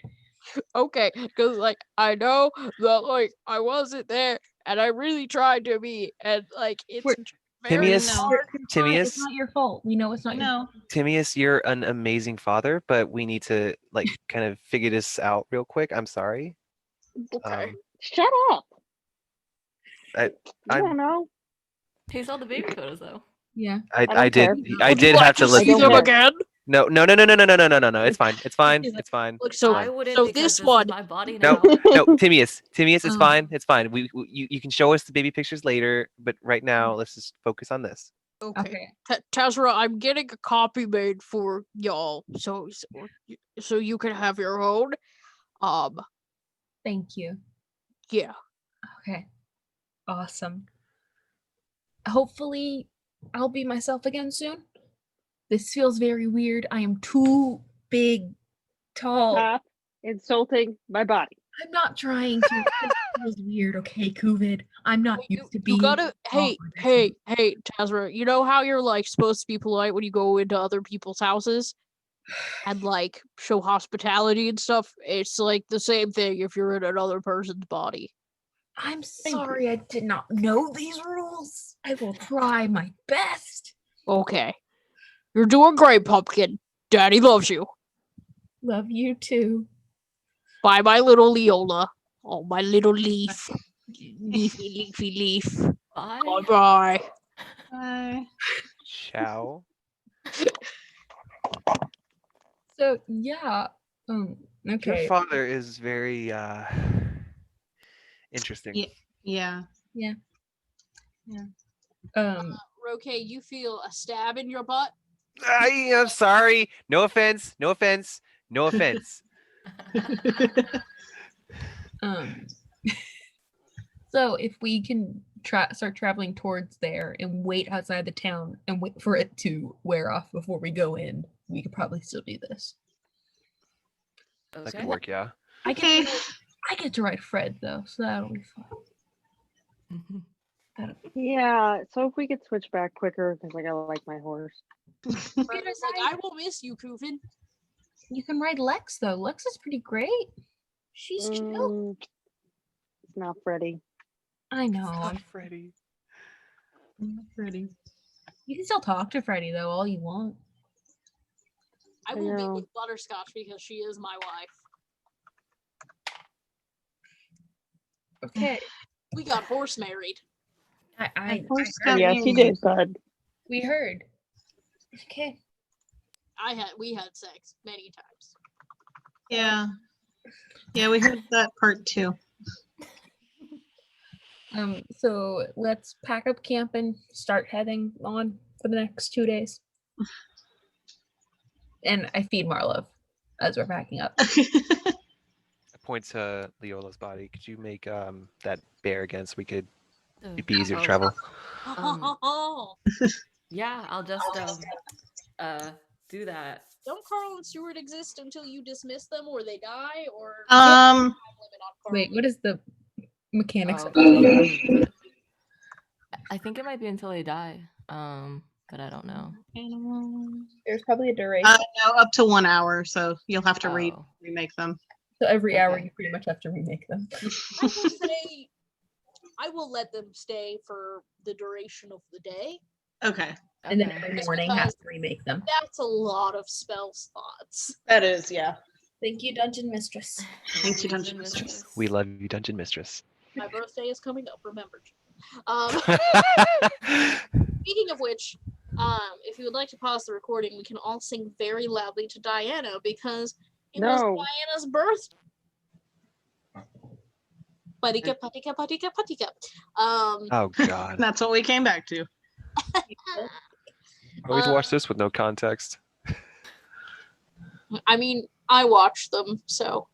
Okay, because, like, I know that, like, I wasn't there, and I really tried to be, and, like, it's We're- very Timius, hard. It's fine, Timius, it's not your fault. We know it's not your No. fault. Timius, you're an amazing father, but we need to like kind of figure this out real quick. I'm sorry. Okay. Shut up. I- You I'm- don't know. He saw the baby photos though. Yeah. I don't care. did Would you have like to see listen. them care. again? No. It's fine. It's fine. She's like- It's fine. Look, so, I wouldn't so because this this one, is my body No, now. no, Timius, it's Oh. fine. It's fine. You can show us the baby pictures later, but right now let's just focus on this. okay. Tazra, I'm getting a copy made for y'all, so you can have your own. Thank you. Yeah. Okay. Awesome. Hopefully, I'll be myself again soon. This feels very weird. I am too big, tall. Stop insulting my body. I'm not trying to. It feels weird, okay, Kuvid? I'm not used to being. You gotta, hey, awkward. Tazra, you know how you're, like, supposed to be polite when you go into other people's houses and, like, show hospitality and stuff? It's, like, the same thing if you're in another person's body. I'm sorry I did not know these rules. I will try my best. Okay. You're doing great, Pumpkin. Daddy loves you. Love you too. Bye, my little Leola. Oh, my little leaf. Leafy, leafy leaf. Bye. Bye-bye. Bye. Ciao. So yeah. Your Okay. father is very interesting. Yeah. Roque, you feel a stab in your butt? I'm sorry. No offense. No offense. No offense. Um. So if we can start traveling towards there and wait outside the town and wait for it to wear off before we go in, we could probably still do this. That Okay. could work, yeah. Okay. I get to ride Fred though, so that'll be fun. Yeah, so if we could switch back quicker, because I gotta like my horse. Fred is like, I will miss you, Kuvin. You can ride Lex though. Lex is pretty great. She's chill. It's not Freddy. I know. Oh, Freddy. Freddy. You can still talk to Freddy though, all you want. I I will be know. with Butterscotch because she is my wife. Okay. We got horse married. I Horse heard. got Yes, he married. did, bud. We heard. Okay. We had sex many times. Yeah. Yeah, we heard that part too. So let's pack up camp and start heading on for the next 2 days. And I feed Marlov as we're packing up. I point to Leola's body. Could you make that bear again so we could it'd be easier to travel? Yeah, I'll just do that. Don't Carl and Stuart exist until you dismiss them or they die? Or Wait, what is the mechanics of Oh. I think it might be until they die. But I don't know. There's probably a duration. No, up to 1 hour, so you'll have to Oh. remake them. So every hour Okay. you pretty much have to remake them. I will say I will let them stay for the duration of the day. Okay. And then Okay. every Just morning because- has to remake them. That's a lot of spell slots. That is, yeah. Thank you, Dungeon Mistress. Thank you, Dungeon Mistress. We love you, Dungeon Mistress. My birthday is coming up, remember. Speaking of which, if you would like to pause the recording, we can all sing very loudly to Diana because it was No. Diana's birthday. Patika, patika, patika, patika. Oh God. That's what we came back to. Always watch this with no context. I mean, I watched them, so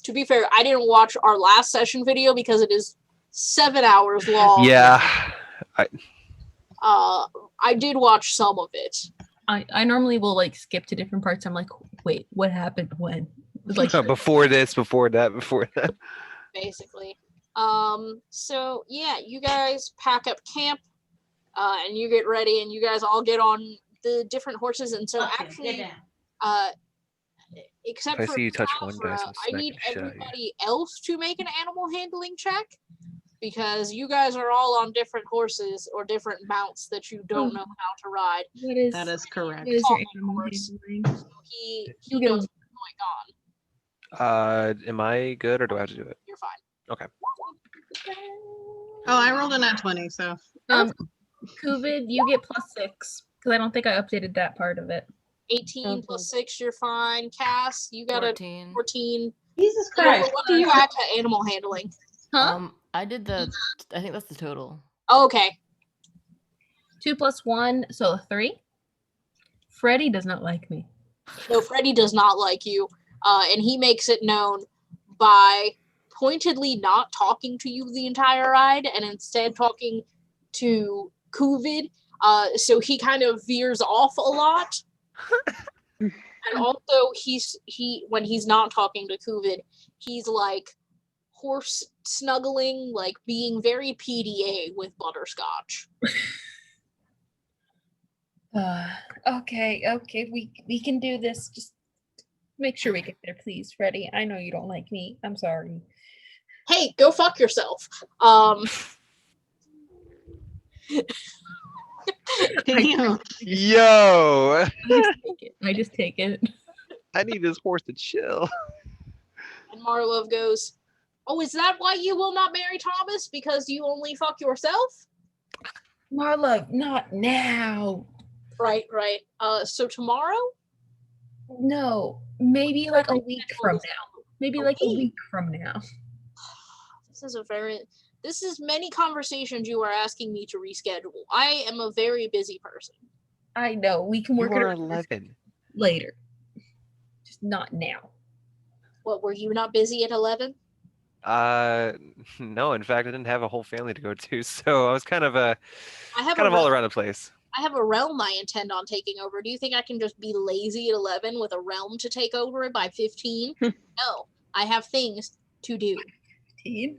to be fair, I didn't watch our last session video because it is 7 hours long. Yeah. I did watch some of it. I normally will like skip to different parts. I'm like, wait, what happened when? Like Before this, before that, before that. Basically. So yeah, you guys pack up camp, and you get ready, and you guys all get on the different horses. And so actually, except If I for see you touch one guy, Kafra, some I need smack the shit out of you. everybody else to make an animal handling check because you guys are all on different horses or different mounts that you don't know how to ride. what is That is correct. what is your Talking animal horse. handling? He You get knows a- what's going on. Am I good or do I have to do it? You're fine. Okay. Oh, I rolled a nat 20, so. Kuvid, you get +6 because I don't think I updated that part of it. 18 plus 6, you're fine. Cass, you got 14. a 14. Jesus Leora, what do you add to animal handling? Huh? I did the. I think that's the total. Oh, okay. 2 + 1, so 3. Freddy does not like me. No, Freddy does not like you, and he makes it known by pointedly not talking to you the entire ride and instead talking to Kuvid. So he kind of veers off a lot. And also when he's not talking to Kuvid, he's like horse snuggling, like being very PDA with Butterscotch. Okay, we can do this. Just make sure we get there, please, Freddy. I know you don't like me. I'm sorry. Hey, go fuck yourself. Damn. Yo, I just take it. I need this horse to chill. And Marlov goes, "Oh, is that why you will not marry Thomas? Because you only fuck yourself?" Marla, not now. Right. So tomorrow? No, maybe like a week from now. Maybe like a week from now. This is many conversations you are asking me to reschedule. I am a very busy person. I know. We can You work it are out 11. later. Just not now. What, were you not busy at 11? No. In fact, I didn't have a whole family to go to, so I was kind of I have all realm, around the place. I have a realm I intend on taking over. Do you think I can just be lazy at 11 with a realm to take over it by 15? No, I have things to do. 15?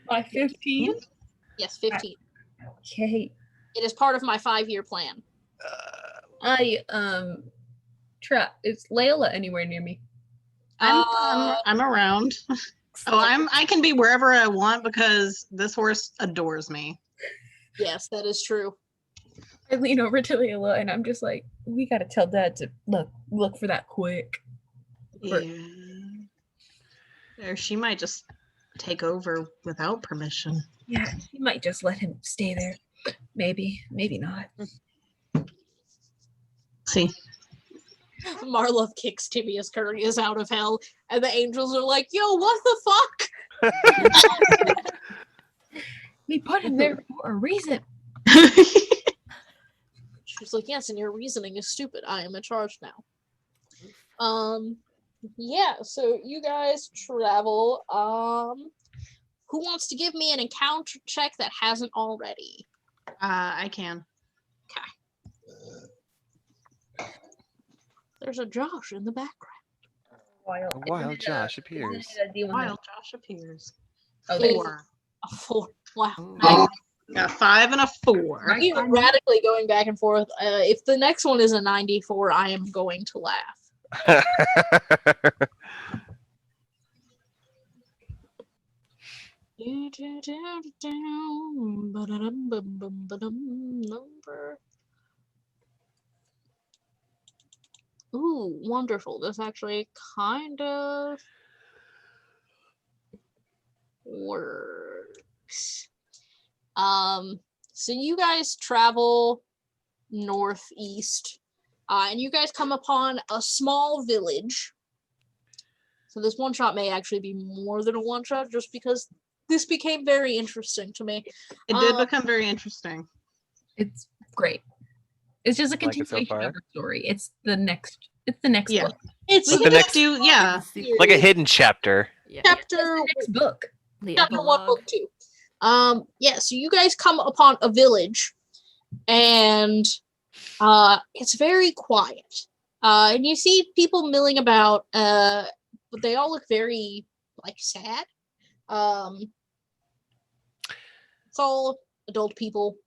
By 15? Yes, 15. Okay. It is part of my 5-year plan. Is Layla anywhere near me? I'm around. I can be wherever I want because this horse adores me. Yes, that is true. I lean over to Layla and I'm just like, we gotta tell Dad to look for that quick. Yeah. Or she might just take over without permission. Yeah, he might just let him stay there. Maybe not. See. Marlov kicks Tibius Courteous out of hell, and the angels are like, yo, what the fuck? We put him there for a reason. She's like, yes, and your reasoning is stupid. I am in charge now. Yeah, so you guys travel. Who wants to give me an encounter check that hasn't already? I can. Okay. There's a Josh in the background. Wild Josh appears. Wild Josh appears. Oh, 4. A 4. Wow. Oh. Got 5 and a 4. Even radically going back and forth. If the next one is a 94, I am going to laugh. Number. Ooh, wonderful. This actually kind of works. So you guys travel northeast, and you guys come upon a small village. So this one shot may actually be more than a one shot, just because this became very interesting to me. It did become very interesting. It's great. It's just a Like it so continuation far? of the story. It's the next Yeah. book. It's We the can next- just do, yeah. Like a hidden chapter. Yeah. chapter The next book. The chapter 1, epilogue. book 2. Yeah, so you guys come upon a village, and it's very quiet. And you see people milling about, but they all look very like sad. It's all adult people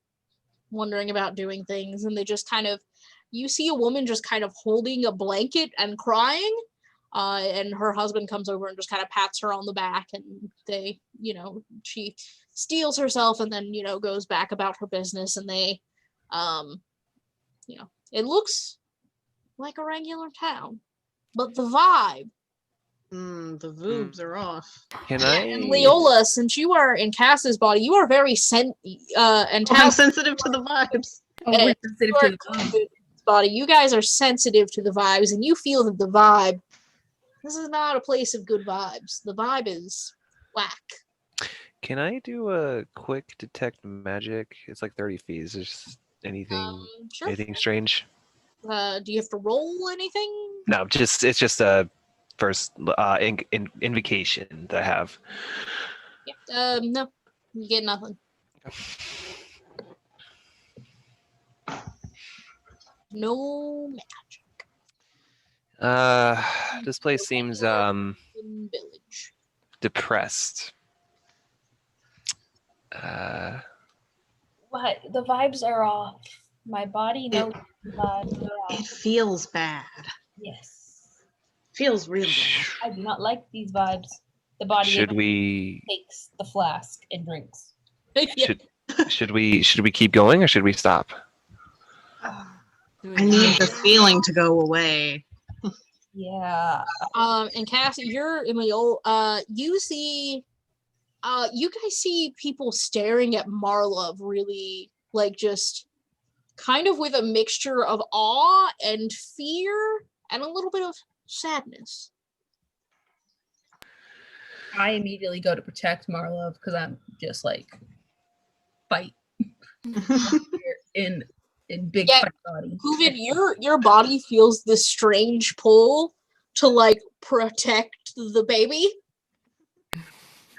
wondering about doing things, and they just kind of, you see a woman just kind of holding a blanket and crying. And her husband comes over and just kind of pats her on the back, and they, she steals herself and then, goes back about her business, and they, it looks like a regular town, but the vibe. The voobs are off. Can And I? Leola, since you are in Cass's body, you are very and I'm Taz, sensitive to the vibes. Oh, we're you sensitive are to the included in this body. You guys are sensitive to the vibes, and you feel that the vibe. This is not a place of good vibes. The vibe is whack. Can I do a quick detect magic? It's like 30 feet. Is there just anything Sure. anything strange? Do you have to roll anything? No, it's just a first invocation that I have. Yeah. No, you get nothing. No magic. This place seems In village. depressed. What? The vibes are off. My body knows the vibes are It off. feels bad. Yes. Feels real bad. I do not like these vibes. The body Should we takes the flask and drinks. Yeah. should we keep going or should we stop? I need the feeling to go away. Yeah. And Cassie, you're in the old. You see. You guys see people staring at Marlov, really, like, just kind of with a mixture of awe and fear and a little bit of sadness. I immediately go to protect Marlov because I'm just like fight in big Yeah. fight body. Huvin, your body feels this strange pull to like protect the baby.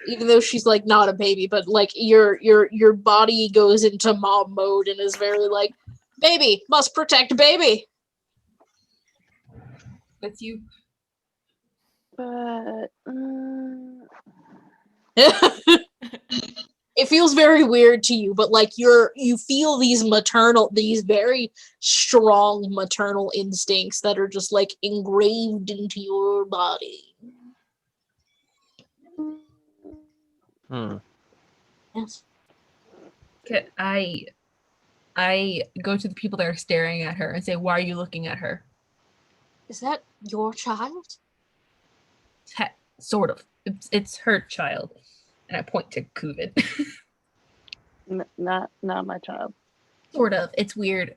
Even though she's like not a baby, but like your body goes into mom mode and is very like, baby must protect baby. That's you. But It feels very weird to you, but like you feel these very strong maternal instincts that are just like engraved into your body. Hmm. Yes. Okay, I go to the people that are staring at her and say, "Why are you looking at her?" Is that your child? Sort of. It's her child, and I point to Kuvid. not my child. Sort of. It's weird.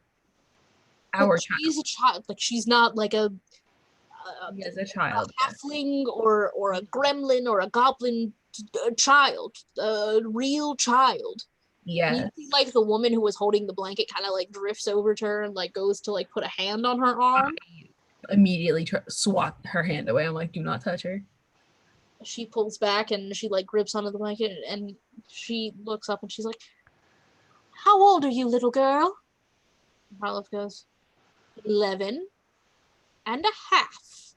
Our child. She's a child, but she's not like a As a child. halfling or a gremlin or a goblin child, a real child. Yeah. You see, like the woman who was holding the blanket kind of like drifts over to her and like goes to like put a hand on her arm. Immediately swat her hand away. I'm like, do not touch her. She pulls back and she like grips onto the blanket and she looks up and she's like, "How old are you, little girl?" Harloff goes, 11 and a half.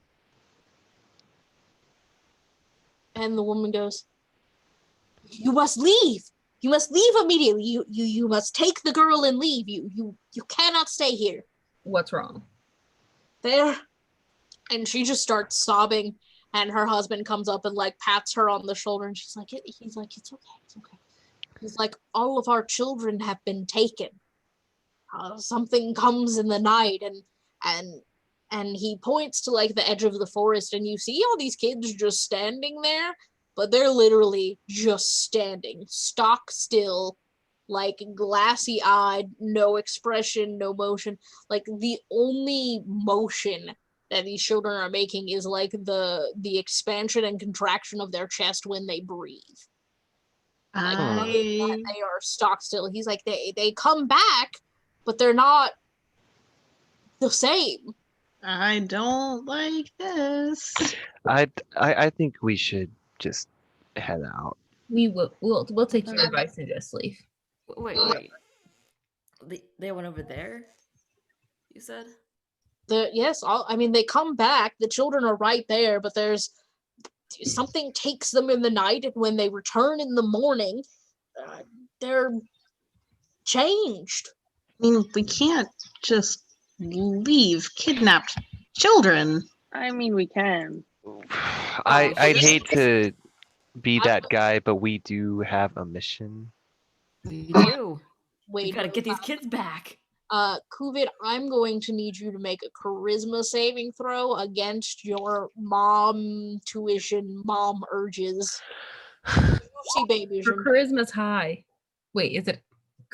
And the woman goes, "You must leave. You must leave immediately. You must take the girl and leave. You cannot stay here." What's wrong? There. And she just starts sobbing, and her husband comes up and like pats her on the shoulder, and he's like, "It's okay, it's okay." He's like, "All of our children have been taken. Something comes in the night," and he points to like the edge of the forest, and you see all these kids just standing there, but they're literally just standing, stock still, like glassy eyed, no expression, no motion. Like the only motion that these children are making is like the expansion and contraction of their chest when they breathe. Like they are stock still. He's like, they come back, but they're not the same. I don't like this. I think we should just head out. We'll take your advice and just leave. Wait. They went over there. You said. They come back. The children are right there, but there's something takes them in the night, and when they return in the morning, they're changed. I mean, we can't just leave kidnapped children. I mean, we can. I'd hate to be that guy, but we do have a mission. We do. Wait, We gotta get these kids back. Kuvid, I'm going to need you to make a charisma saving throw against your mom tuition, mom urges. See, baby. Her charisma's high. Wait, is it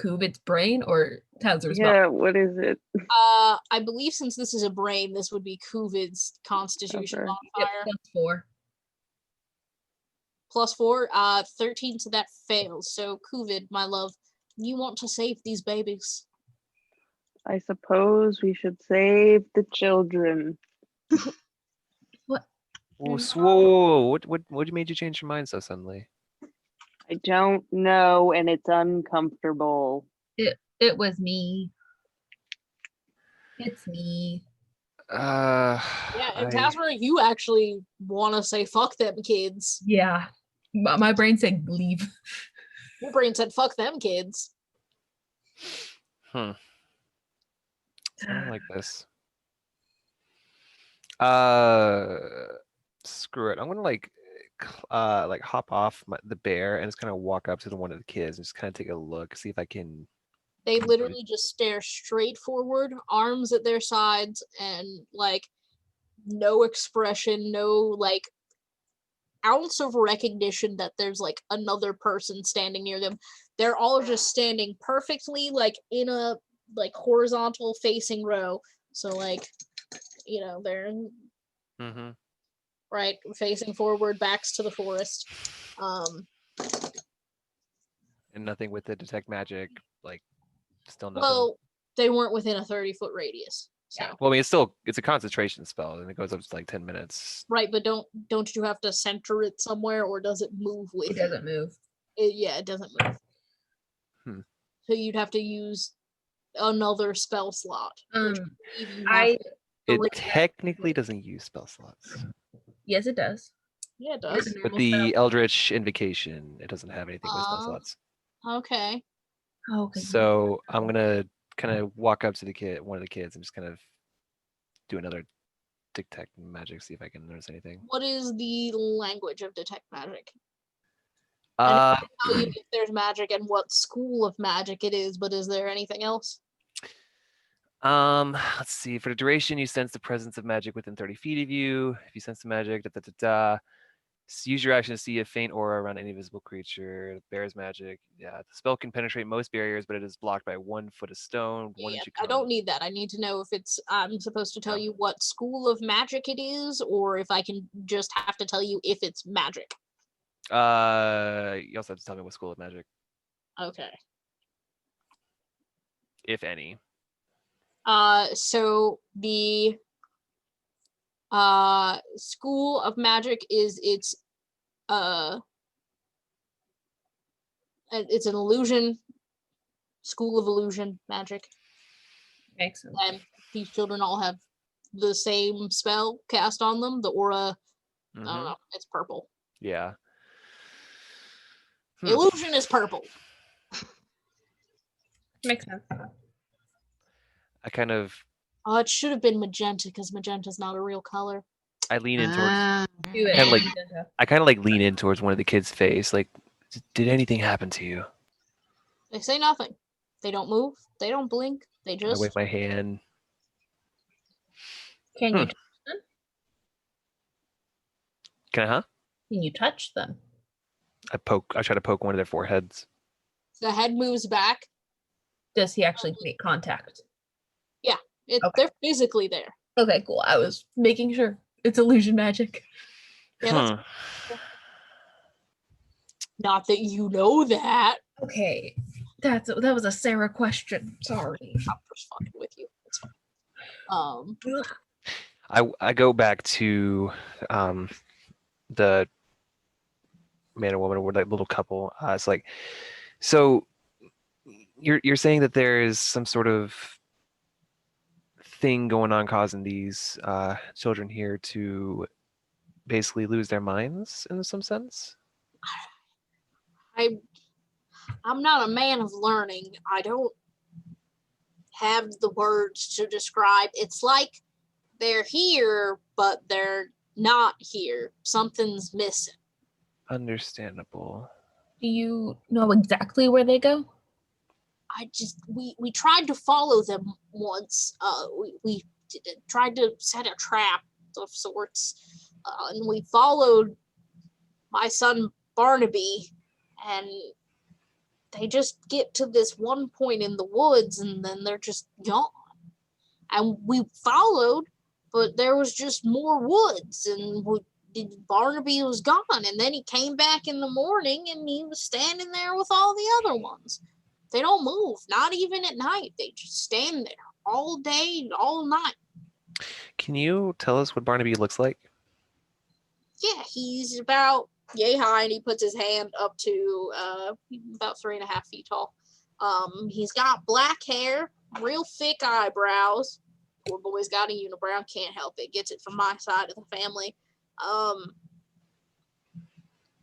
Kuvid's brain or Tazer's Yeah, what is it? I believe since this is a brain, this would be Kuvid's constitution Okay. modifier. Yep, +4. +4, 13, so that fails. So Kuvid, my love, you want to save these babies. I suppose we should save the children. Whoa! What made you change your mind so suddenly? I don't know, and it's uncomfortable. It was me. It's me. Yeah, and Tasmer, you actually want to say fuck them kids. Yeah. My brain said leave. Your brain said fuck them kids. I don't like this. Screw it. I'm gonna like hop off the bear and just kind of walk up to one of the kids and just kind of take a look, see if I can. They literally just stare straight forward, arms at their sides, and like no expression, no like ounce of recognition that there's like another person standing near them. They're all just standing perfectly like in a like horizontal facing row. So like, they're right facing forward, backs to the forest. And nothing with the detect magic, like still nothing. Well, they weren't within a 30-foot radius. So Well, I mean, it's a concentration spell, and it goes up to like 10 minutes. right, but don't you have to center it somewhere, or does it move with It you? doesn't move. It doesn't move. Hmm. So you'd have to use another spell slot. Which I believe you have I to It originally- technically doesn't use spell slots. yes, it does. Yeah, it It's does. a With normal the spell. Eldritch Invocation, it doesn't have anything with spell Oh. slots. Okay. Oh, okay. So I'm gonna kind of walk up to one of the kids, and just kind of do another detect magic, see if I can notice anything. What is the language of detect magic? I know Uh, I can tell you if there's magic and what school of magic it is, but is there anything else? let's see. For the duration, you sense the presence of magic within 30 feet of you. If you sense the magic, use your action to see a faint aura around any visible creature. Bears magic. Yeah, the spell can penetrate most barriers, but it is blocked by 1 foot of stone. Yeah, I don't need that. I need to know if I'm supposed to tell you what school of magic it is, or if I can just have to tell you if it's magic. You also have to tell me what school of magic, Okay. if any. So the school of magic is it's an illusion, school of illusion magic, Makes sense. and these children all have the same spell cast on them. The aura, I don't Mhm. know, it's purple. Yeah. Illusion is purple. Makes sense. I kind of It should have been magenta because magenta's not a real color. I lean in towards Do it. Kinda like- Magenta. I kind of like lean in towards one of the kids' face. Like, did anything happen to you? They say nothing. They don't move. They don't blink. They I just wave my hand. Can you Can I? Huh? can you touch them? I try to poke one of their foreheads. the head moves back. Does he actually make contact? Okay. They're physically there. Okay, cool. I was making sure. It's illusion magic. Yeah, that's Hmm. not that you know that. Okay. That was a Sarah question. Sorry. I'm just fucking with you. It's fine. I go back to the man and woman, or that little couple. It's like, so you're saying that there is some sort of thing going on causing these children here to basically lose their minds in some sense? I'm not a man of learning. I don't have the words to describe. It's like they're here, but they're not here. Something's missing. Understandable. Do you know exactly where they go? We tried to follow them once. We tried to set a trap of sorts, and we followed my son Barnaby, and they just get to this one point in the woods, and then they're just gone. And we followed, but there was just more woods, and Barnaby was gone. And then he came back in the morning, and he was standing there with all the other ones. They don't move, not even at night. They just stand there all day, all night. Can you tell us what Barnaby looks like? Yeah, he's about yay high, and he puts his hand up to about 3.5 feet tall. He's got black hair, real thick eyebrows. Poor boy's got a unibrow, can't help it. Gets it from my side of the family.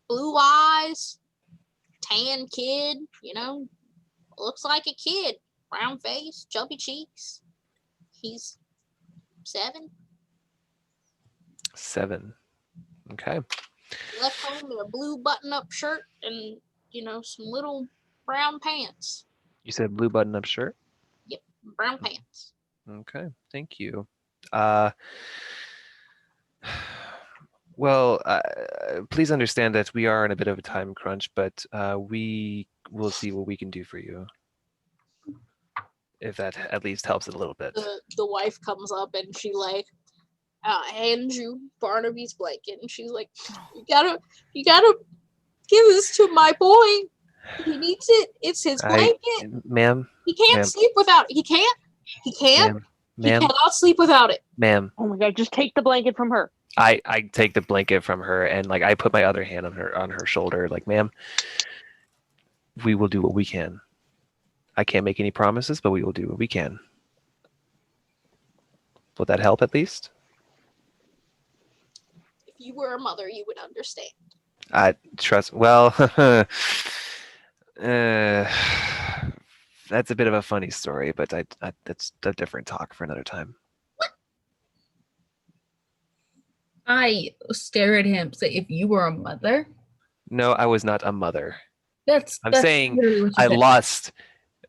Blue eyes, tan kid, looks like a kid. Round face, chubby cheeks. He's 7. 7. Okay. Left home in a blue button-up shirt and, some little brown pants. You said blue button-up shirt? Yep, brown pants. Okay, thank you. Well, please understand that we are in a bit of a time crunch, but we will see what we can do for you. If that at least helps it a little bit. The wife comes up and she hands you Barnaby's blanket, and she's like, you gotta give this to my boy. He needs it. It's his blanket. Ma'am, He can't ma'am. sleep without. He can't. He Ma'am, cannot sleep without it. ma'am. Oh my god, just take the blanket from her. I take the blanket from her and like I put my other hand on her shoulder, like, ma'am, we will do what we can. I can't make any promises, but we will do what we can. Will that help at least? If you were a mother, you would understand. I trust. Well, that's a bit of a funny story, but that's a different talk for another time. I stare at him. Say, if you were a mother, No, I was not a mother. that's I'm that's saying literally what you I said. lost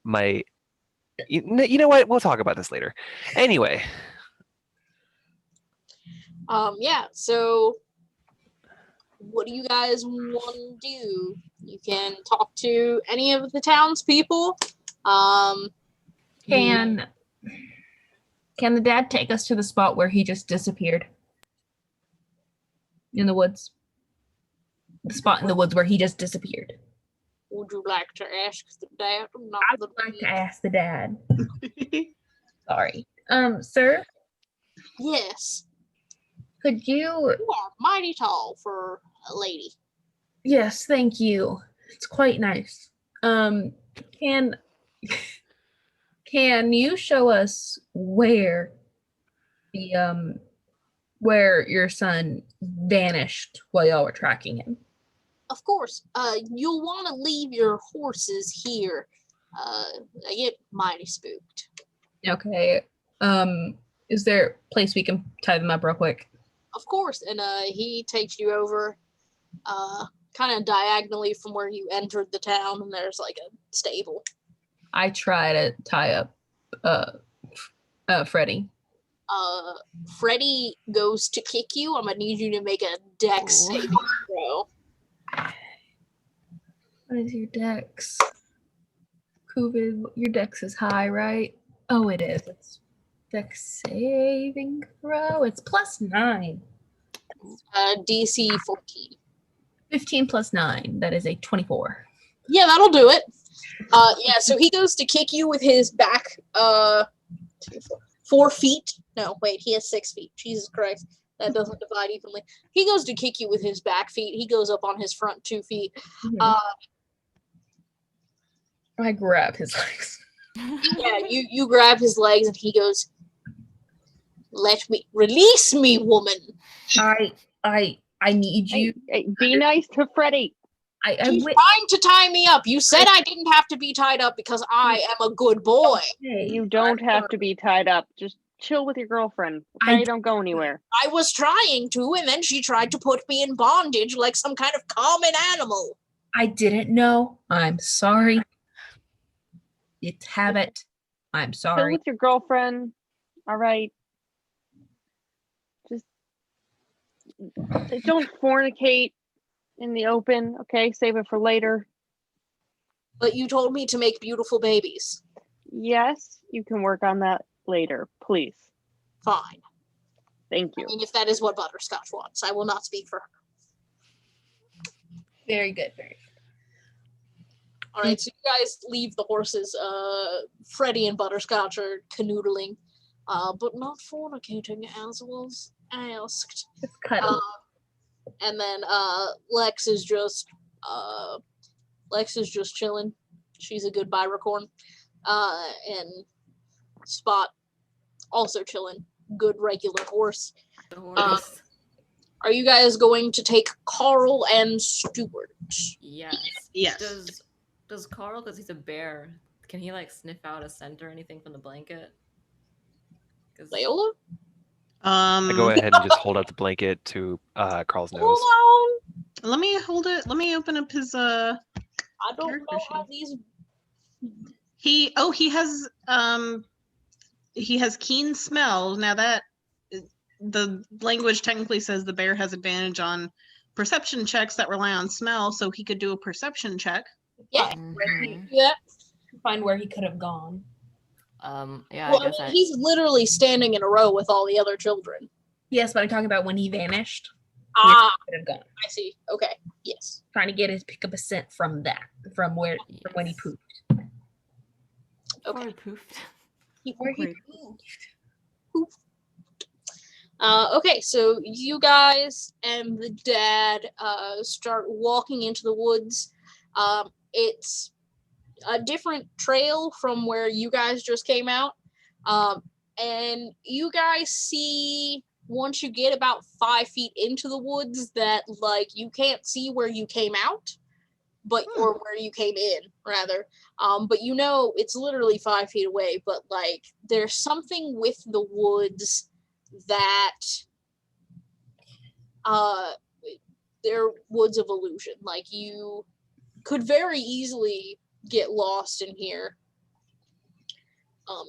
my. You know what? We'll talk about this later. Anyway, Yeah, so what do you guys want to do? You can talk to any of the townspeople. Can the dad take us to the spot where he just disappeared? In the woods. The spot in the woods where he just disappeared. Would you like to ask the dad? Not I the would like to ask the dad. Sorry. Sir, Yes. could you You are mighty tall for a lady. Yes, thank you. It's quite nice. Can can you show us where the where your son vanished while y'all were tracking him? Of course. You'll want to leave your horses here. I get mighty spooked. Okay. Is there a place we can tie them up real quick? Of course. And he takes you over kind of diagonally from where you entered the town, and there's like a stable. I try to tie up Freddy. Freddy goes to kick you. I'm gonna need you to make a dex saving throw. What is your dex? Kuvid, your dex is high, right? Oh, it is. It's dex saving throw. It's +9. DC 14. 15 plus 9. That is a 24. Yeah, that'll do it. Yeah, so he goes to kick you with his back 4 feet. No, wait, he has 6 feet. Jesus Christ. That doesn't divide evenly. He goes to kick you with his back feet. He goes up on his front 2 feet. I grab his legs. Yeah, you grab his legs and he goes, release me, woman. I need you. Hey, be nice to Freddy. She's trying to tie me up. You said I didn't have to be tied up because I am a good boy. You don't have to be tied up. Just chill with your girlfriend. Okay, don't go anywhere. I was trying to, and then she tried to put me in bondage like some kind of common animal. I didn't know. I'm sorry. It's habit. I'm Chill sorry. with your girlfriend. All right. Just don't fornicate in the open. Okay, save it for later. But you told me to make beautiful babies. Yes, you can work on that later, please. Fine. Thank you. I mean, if that is what Butterscotch wants, I will not speak for her. Very good. Very good. All right, so you guys leave the horses. Freddy and Butterscotch are canoodling, but not fornicating as was asked. It's cuddle. And then Lex is just chilling. She's a good Byracorn. And Spot also chilling. Good regular horse. Are you guys going to take Carl and Stuart? Yes. Yes. Does Carl, because he's a bear, can he like sniff out a scent or anything from the blanket? Leola? I go ahead and just hold up the blanket to Carl's nose. Hold on. Let me hold it. Let me open up his I don't character know how sheet. these. He has keen smell. Now that the language technically says the bear has advantage on perception checks that rely on smell, so he could do a perception check. Yeah. Mhm. Yeah. Find where he could have gone. Yeah, Well, I guess I mean, he's literally standing in a row with all the other children. Yes, but I'm talking about when he vanished. Ah, Could have gone. I see. Okay. Yes. Trying to get his pick up a scent from that, from when he pooped. Okay. Or poofed. Where he Wait. pooped. Okay, so you guys and the dad start walking into the woods. It's a different trail from where you guys just came out. And you guys see, once you get about 5 feet into the woods, that like you can't see where you came out, but or where you came in rather. But you know it's literally 5 feet away. But like there's something with the woods that they're woods of illusion. Like you could very easily get lost in here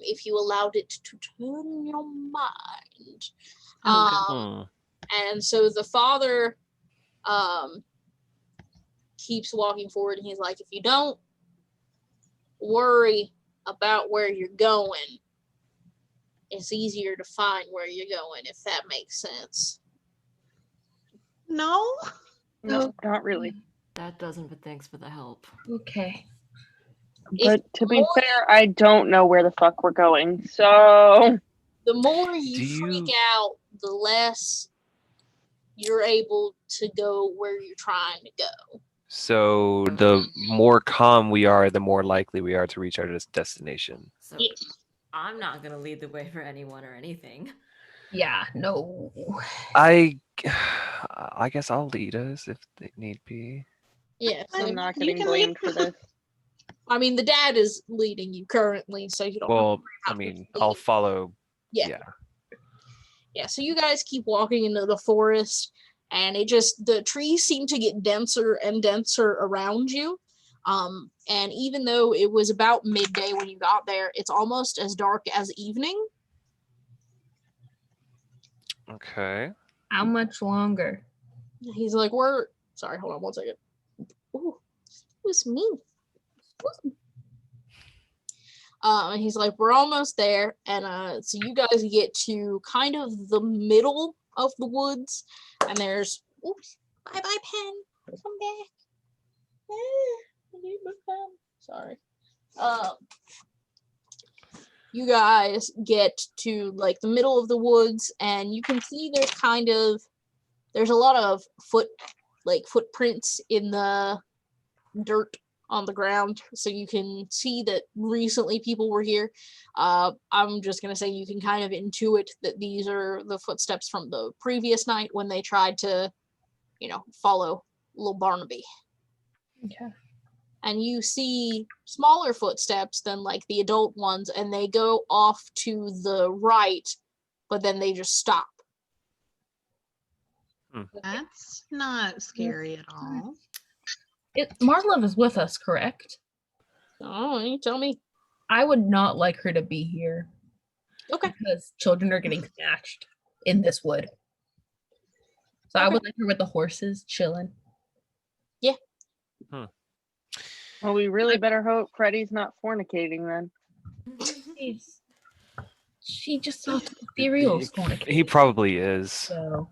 if you allowed it to turn your mind. And so the father keeps walking forward, and he's like, if you don't worry about where you're going, it's easier to find where you're going, if that makes sense. No. No, not really. That doesn't, but thanks for the help. Okay. But to be fair, I don't know where the fuck we're going. So the more you freak out, the less you're able to go where you're trying to go. So the more calm we are, the more likely we are to reach our destination. So I'm not gonna lead the way for anyone or anything. Yeah, no. I guess I'll lead us if they need be. Yeah, so I'm not getting blamed for this. I mean, the dad is leading you currently, so you don't. Well, I mean, I'll follow. Yeah. So you guys keep walking into the forest, and the trees seem to get denser and denser around you. And even though it was about midday when you got there, it's almost as dark as evening. Okay. How much longer? He's like, sorry, hold on one second. Ooh, who's me? And he's like, we're almost there. And so you guys get to kind of the middle of the woods, and there's, oops, bye-bye, pen. Come back. Sorry. You guys get to like the middle of the woods, and you can see there's a lot of footprints in the dirt on the ground, so you can see that recently people were here. I'm just gonna say you can kind of intuit that these are the footsteps from the previous night when they tried to, follow little Barnaby. Okay. And you see smaller footsteps than like the adult ones, and they go off to the right, but then they just stop. That's not scary at all. Marlov is with us, correct? Oh, you tell me. I would not like her to be here. Okay. Because children are getting snatched in this wood. So I would like her with the horses, chilling. Yeah. Well, we really better hope Freddy's not fornicating then. She just saw ethereals fornicating. He probably is. So.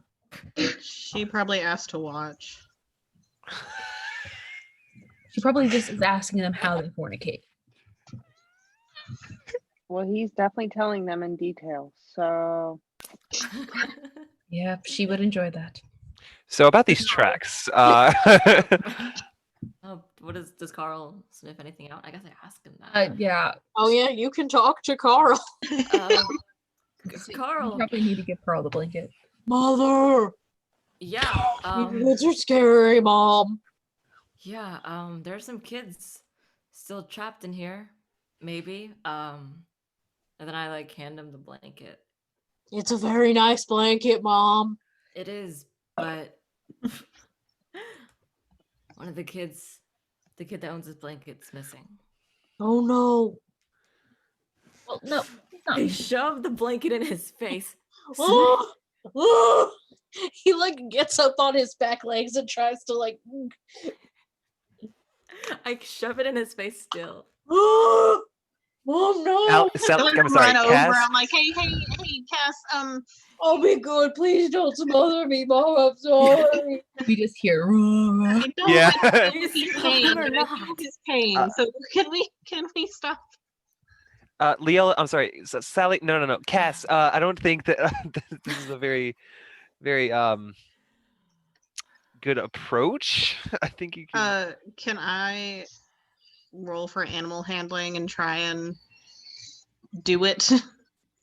She probably asked to watch. She probably just is asking them how they fornicate. Well, he's definitely telling them in detail, so... Yeah, she would enjoy that. So about these tracks, does Carl sniff anything out? I guess I asked him that. Yeah. Oh yeah, you can talk to Carl. Carl. You probably need to give Carl the blanket. Mother. Yeah. Kids are scary, Mom. Yeah. There's some kids still trapped in here, maybe. And then I hand him the blanket. It's a very nice blanket, Mom. It is, but one of the kids, the kid that owns this blanket's missing. Oh no. Well, no. He shoved the blanket in his face. He gets up on his back legs and tries to I shove it in his face still. Mom, no. I'm sorry, Cass. I'm like, hey, Cass. I'll be good. Please don't smother me, Mom. I'm sorry. We just hear. Yeah. His pain. So can we stop? Leo, I'm sorry, Sally. No. Cass. I don't think that this is a very, very good approach. I think you can. Can I roll for animal handling and try and do it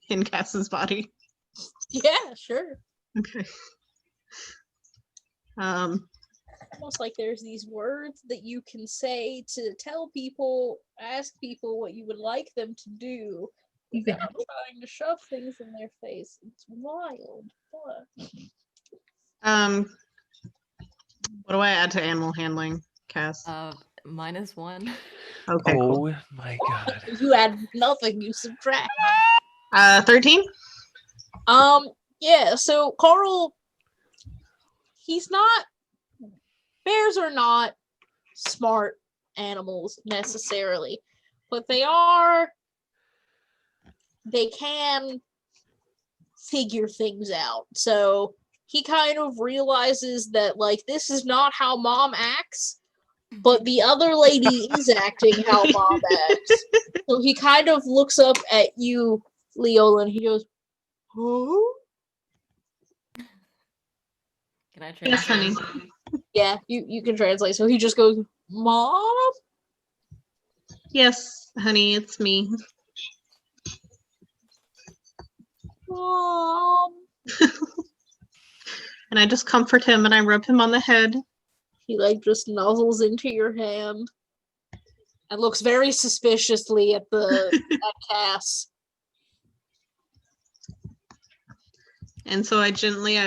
in Cass's body? Yeah, sure. Okay. Almost like there's these words that you can say to tell people, ask people what you would like them to do without trying to shove things in their face. It's wild. But what do I add to animal handling, Cass? -1. Okay, cool. Oh my god. you add nothing, you subtract. 13? Yeah, so Carl, bears are not smart animals necessarily, but they can figure things out. So he kind of realizes that, like, this is not how mom acts, but the other lady is acting how mom acts. So he kind of looks up at you, Leola, and he goes, "Who?" Can I Yes, honey. translate? Yeah, you can translate. So he just goes, "Mom?" Yes, honey, it's me. Mom. And I just comfort him and I rub him on the head. He like just nuzzles into your hand and looks very suspiciously at Cass. And so I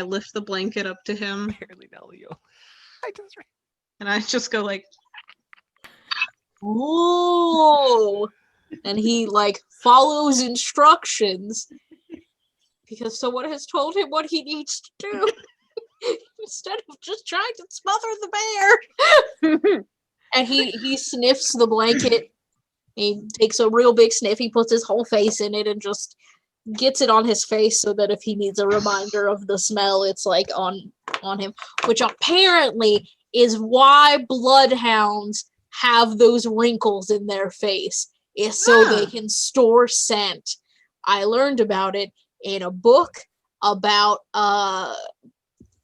lift the blanket up to him Apparently now, Leo. and I just go like, Ooh. And he like follows instructions because someone has told him what he needs to do instead of just trying to smother the bear. And he sniffs the blanket. He takes a real big sniff. He puts his whole face in it and just gets it on his face so that if he needs a reminder of the smell, it's like on him, which apparently is why bloodhounds have those wrinkles in their face, is so they can store scent. I learned about it in a book about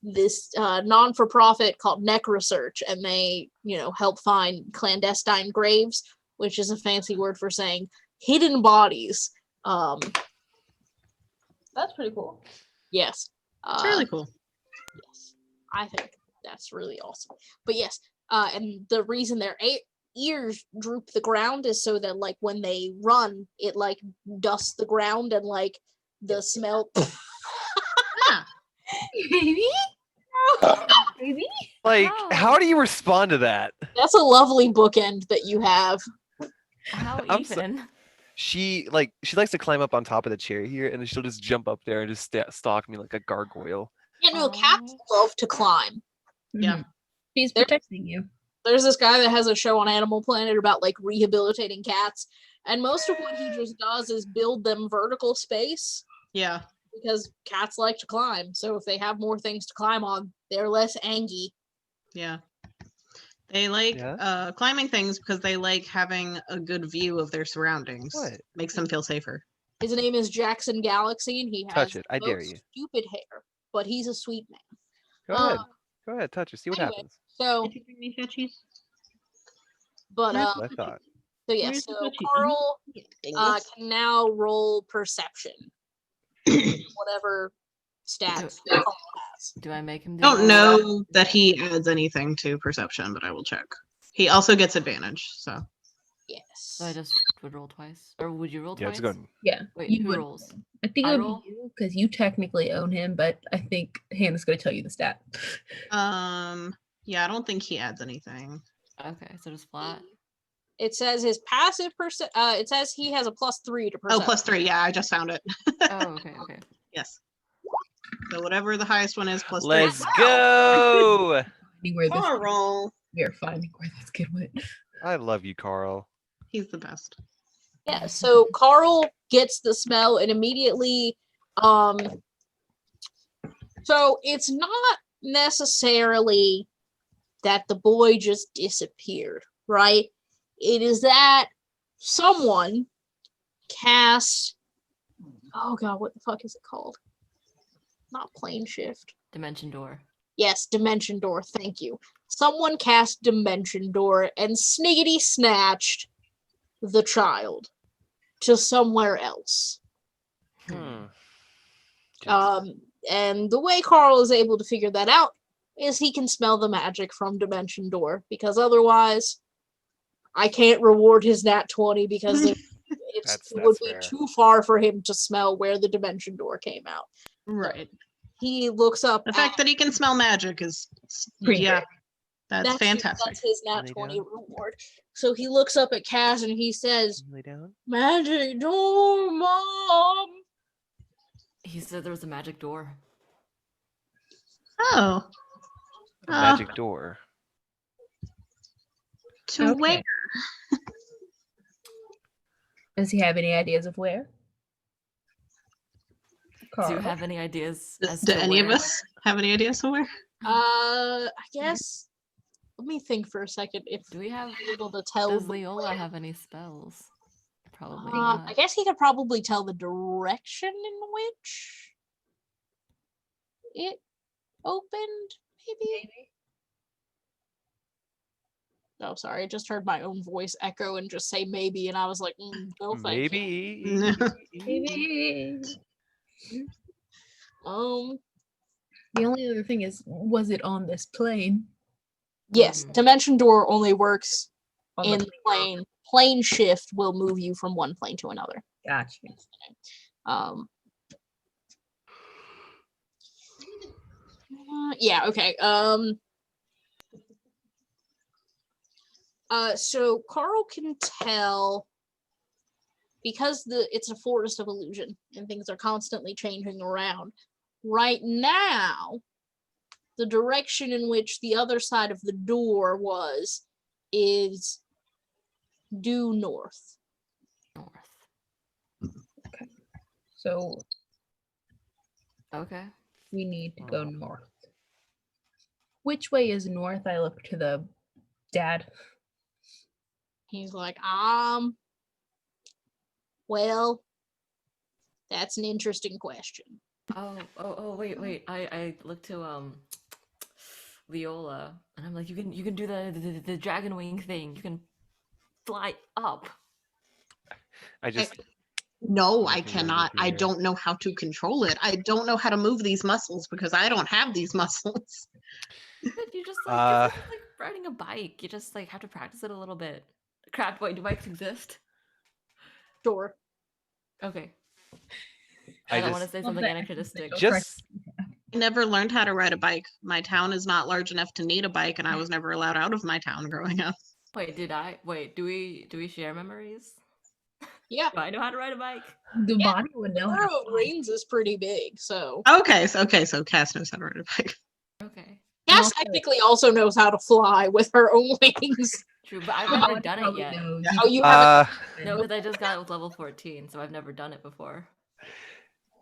this non-for-profit called Neck Research, and they help find clandestine graves, which is a fancy word for saying hidden bodies. That's pretty cool. Yes. it's really cool. Yes. I think that's really awesome. But yes, and the reason their ears droop the ground is so that, like, when they run, it, like, dusts the ground and, like, the smell... Baby? Baby? Like, how do you respond to that? That's a lovely bookend that you have. How I'm even? She likes to climb up on top of the chair here, and then she'll just jump up there and just stalk me like a gargoyle. Yeah, no, cats love to climb. Yeah. He's protecting you. There's this guy that has a show on Animal Planet about, like, rehabilitating cats, and most of what he just does is build them vertical space. Yeah. Because cats like to climb, so if they have more things to climb on, they're less angy. Yeah. They like climbing things because they like having a good view of their surroundings. What? Makes them feel safer. His name is Jackson Galaxy, and he has Touch it. I dare most you. stupid hair, but he's a sweet man. Go ahead. Go ahead. Touch it. See what Anyway, happens. So, Did you bring me fetchies? but That's what I thought. so yeah, Where's the so touchy? Carl can now roll perception, whatever stats Carl has. Do I make him do I don't that? know that he adds anything to perception, but I will check. He also gets advantage, so. Yes. So I just would roll twice, or would you roll Yeah, twice? it's good. Yeah. Wait, you who would. rolls? I think I it would roll? be you because you technically own him, but I think Hannah's going to tell you the stat. Yeah, I don't think he adds anything. Okay, so just flat. It says his passive it says he has a +3 to perception. Oh, +3. Yeah, I just found it. Oh, okay. Yes. So whatever the highest one is, +3. Let's go. Where this Carl. we are finding where this kid went. I love you, Carl. He's the best. Yeah, so Carl gets the smell and immediately so it's not necessarily that the boy just disappeared, right? It is that someone cast. Oh god, what the fuck is it called? Not plane shift. Dimension door. Yes, Dimension Door. Thank you. Someone cast Dimension Door and sniggity snatched the child to somewhere else. Hmm. And the way Carl is able to figure that out is he can smell the magic from Dimension Door, because otherwise I can't reward his nat 20 because it would be fair. too far for him to smell where the Dimension Door came out. Right. He looks up The fact that he can smell magic is pretty. Yeah, that's fantastic. That's his nat Lay 20 down. reward. So he looks up at Cass and he says, Lay down. Magic door, Mom! He said there was a magic door. Oh. A magic door. To Okay. where? Does he have any ideas of where? Do you Carl. have any ideas as Do to any of where? us have any ideas of where? I guess. Let me think for a second if Do we have? I'm able to tell. Does the Leola way. have any spells? Probably I not. guess he could probably tell the direction in which it opened, maybe? Oh, sorry. I just heard my own voice echo and just say maybe, and I was like, no, thank you. Maybe. The only other thing is, was it on this plane? Yes, Mm. Dimension Door only works On in the plane. Plane shift will move you from one plane to another. Gotcha. Yeah, okay. So Carl can tell, because it's a forest of illusion and things are constantly changing around. Right now, the direction in which the other side of the door is due north. North. So Okay. we need to go north. Which way is north? I look to the dad. He's like, well, that's an interesting question. Oh, wait. I looked to Leola and I'm like, you can do the dragon wing thing. You can fly up. I just No, I Looking over cannot. I here. don't know how to control it. I don't know how to move these muscles because I don't have these muscles. But you just like, it's like riding a bike. You just like have to practice it a little bit. Crap, wait, do bikes exist? Sure. Okay. I I don't want to just say Love something that. anachronistic. just I never learned how to ride a bike. My town is not large enough to need a bike, and I was never allowed out of my town growing up. Wait, do we share memories? Yeah. Do I know how to ride a bike? The Yeah, body would The know. how Borough to of fly. Rains is pretty big, so So Cass knows how to ride a bike. Okay. Cass Also- technically also knows how to fly with her own wings. True, but I've The never body done it probably yet. knows. Oh, you haven't? No, because I just got it level 14, so I've never done it before.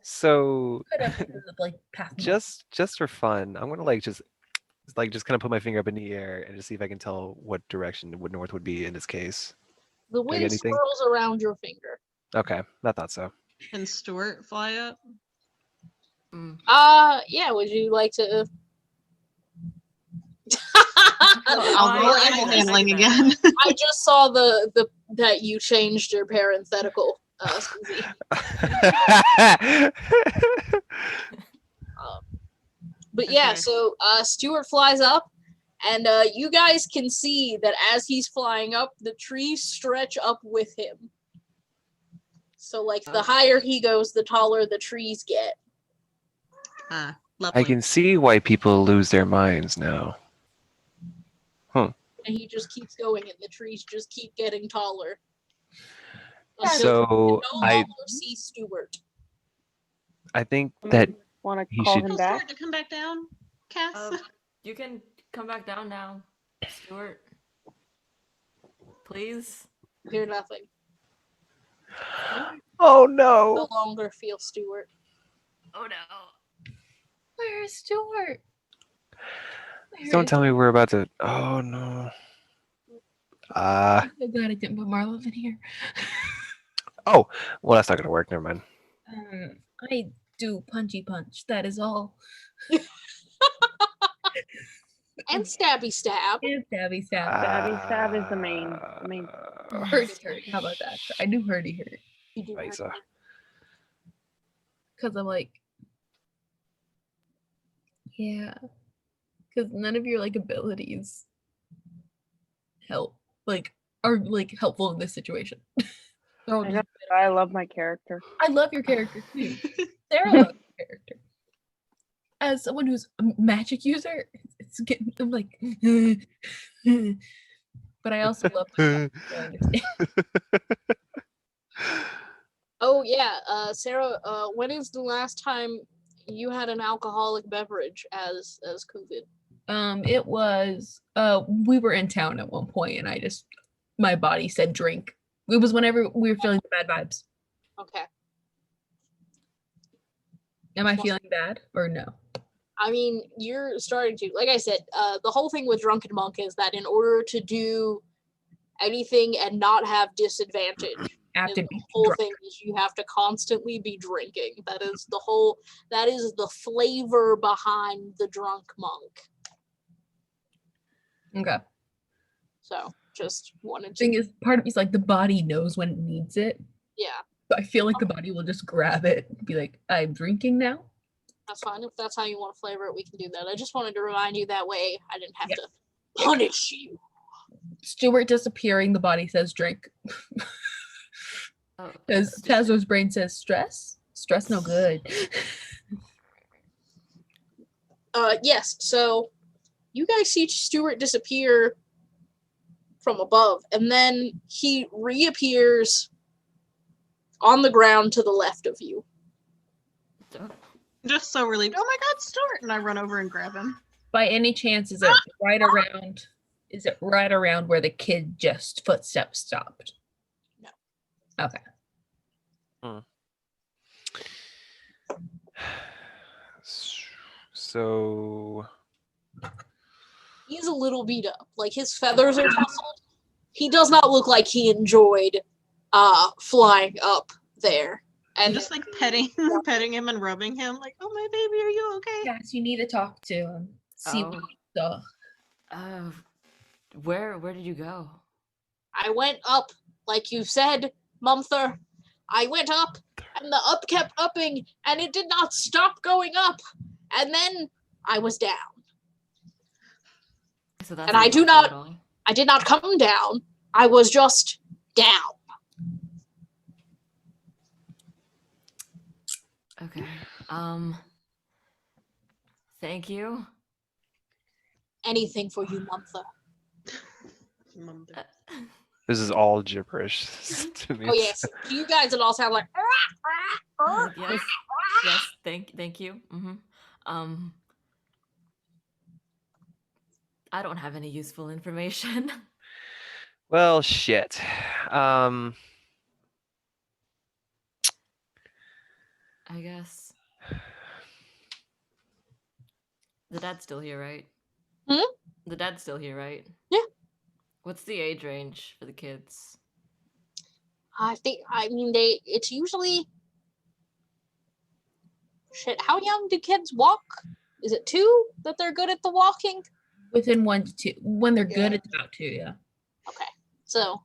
so Could have like path. just for fun, I'm gonna just kind of put my finger up in the air and just see if I can tell what direction would north would be in this case. The I get wind anything? swirls around your finger. Okay, I thought so. Can Stuart fly up? Mm. Yeah, would you like to I'll roll I do animal that, I do handling that. again. I just saw the that you changed your parenthetical, Susie. But yeah, Okay. so Stuart flies up, and you guys can see that as he's flying up, the trees stretch up with him. So like the Oh. higher he goes, the taller the trees get. Lovely. I can see why people lose their minds now. And he just keeps going, and the trees just keep getting taller. Yeah, Until So you no I longer see Stuart. think that Want he to call should- him Tell back? Stuart to come back down, Cass. You can come back down now, Stuart. Please. Hear nothing. oh No no. longer feel Stuart. Oh no. Where's Stuart? Don't tell me we're about to. Oh no. I'm so glad I didn't put Marlo in here. Oh, well, that's not gonna work. Never mind. I do punchy punch. That is all. And stabby stab. And stabby stab. Stabby stab is the main. Hurdy hurt. How about that? I do hurdy hurt. You do Liza. hurt. Because I'm like, yeah. Because none of your like abilities help, like, are like helpful in this situation. They're all I just- know, but I love my character. I love your character too. Sarah loves your character. As someone who's a magic user, it's getting. I'm like, but I also love my so I understand. Oh yeah, Sarah. When is the last time you had an alcoholic beverage as COVID? It was we were in town at one point, and I just my body said drink. It was whenever we were feeling the bad vibes. Okay. Am I feeling bad or no? I mean, you're starting to, like I said, the whole thing with Drunken Monk is that in order to do anything and not have disadvantage, Have to the be whole drunk. thing is you have to constantly be drinking. That is the flavor behind the Drunk Monk. Okay. So just wanted to, Thing is, part of me's like the body knows when it needs it. yeah, So I feel like the body will just grab it and be like, I'm drinking now. that's fine. If that's how you want to flavor it, we can do that. I just wanted to remind you that way I didn't have Yeah. to punish you. Stuart disappearing, the body says drink. Oh, As Tazzo's brain says stress. Stress no good. Yes, so you guys see Stuart disappear from above, and then he reappears on the ground to the left of you. Just so relieved. Oh my God, Stuart! And I run over and grab him. By any chance, is it right around? Is it right around where the kid just footsteps stopped? No. Okay. So He's a little beat up. Like, his feathers are tousled. He does not look like he enjoyed flying up there. And And just like petting him and rubbing him, like, oh my baby, are you okay? Yes, you need to talk to him. See what Oh. he saw. Where did you go? I went up, like you said, Mumther. I went up, and the up kept upping, and it did not stop going up. And then I was down. So that's And I do helpful not- at all. I did not come down. I was just down. Okay. Thank you. Anything for you, Mumther. this is all gibberish to me. Oh yes. To you guys, it all sounds like. Yes. Yes. Thank you. I don't have any useful information. Well, shit. I guess. The dad's still here, right? Hmm? The dad's still here, right? Yeah. What's the age range for the kids? It's usually. Shit, how young do kids walk? Is it 2 that they're good at the walking? Within 1 to 2. When they're good, Yeah. it's about 2, yeah. Okay. So,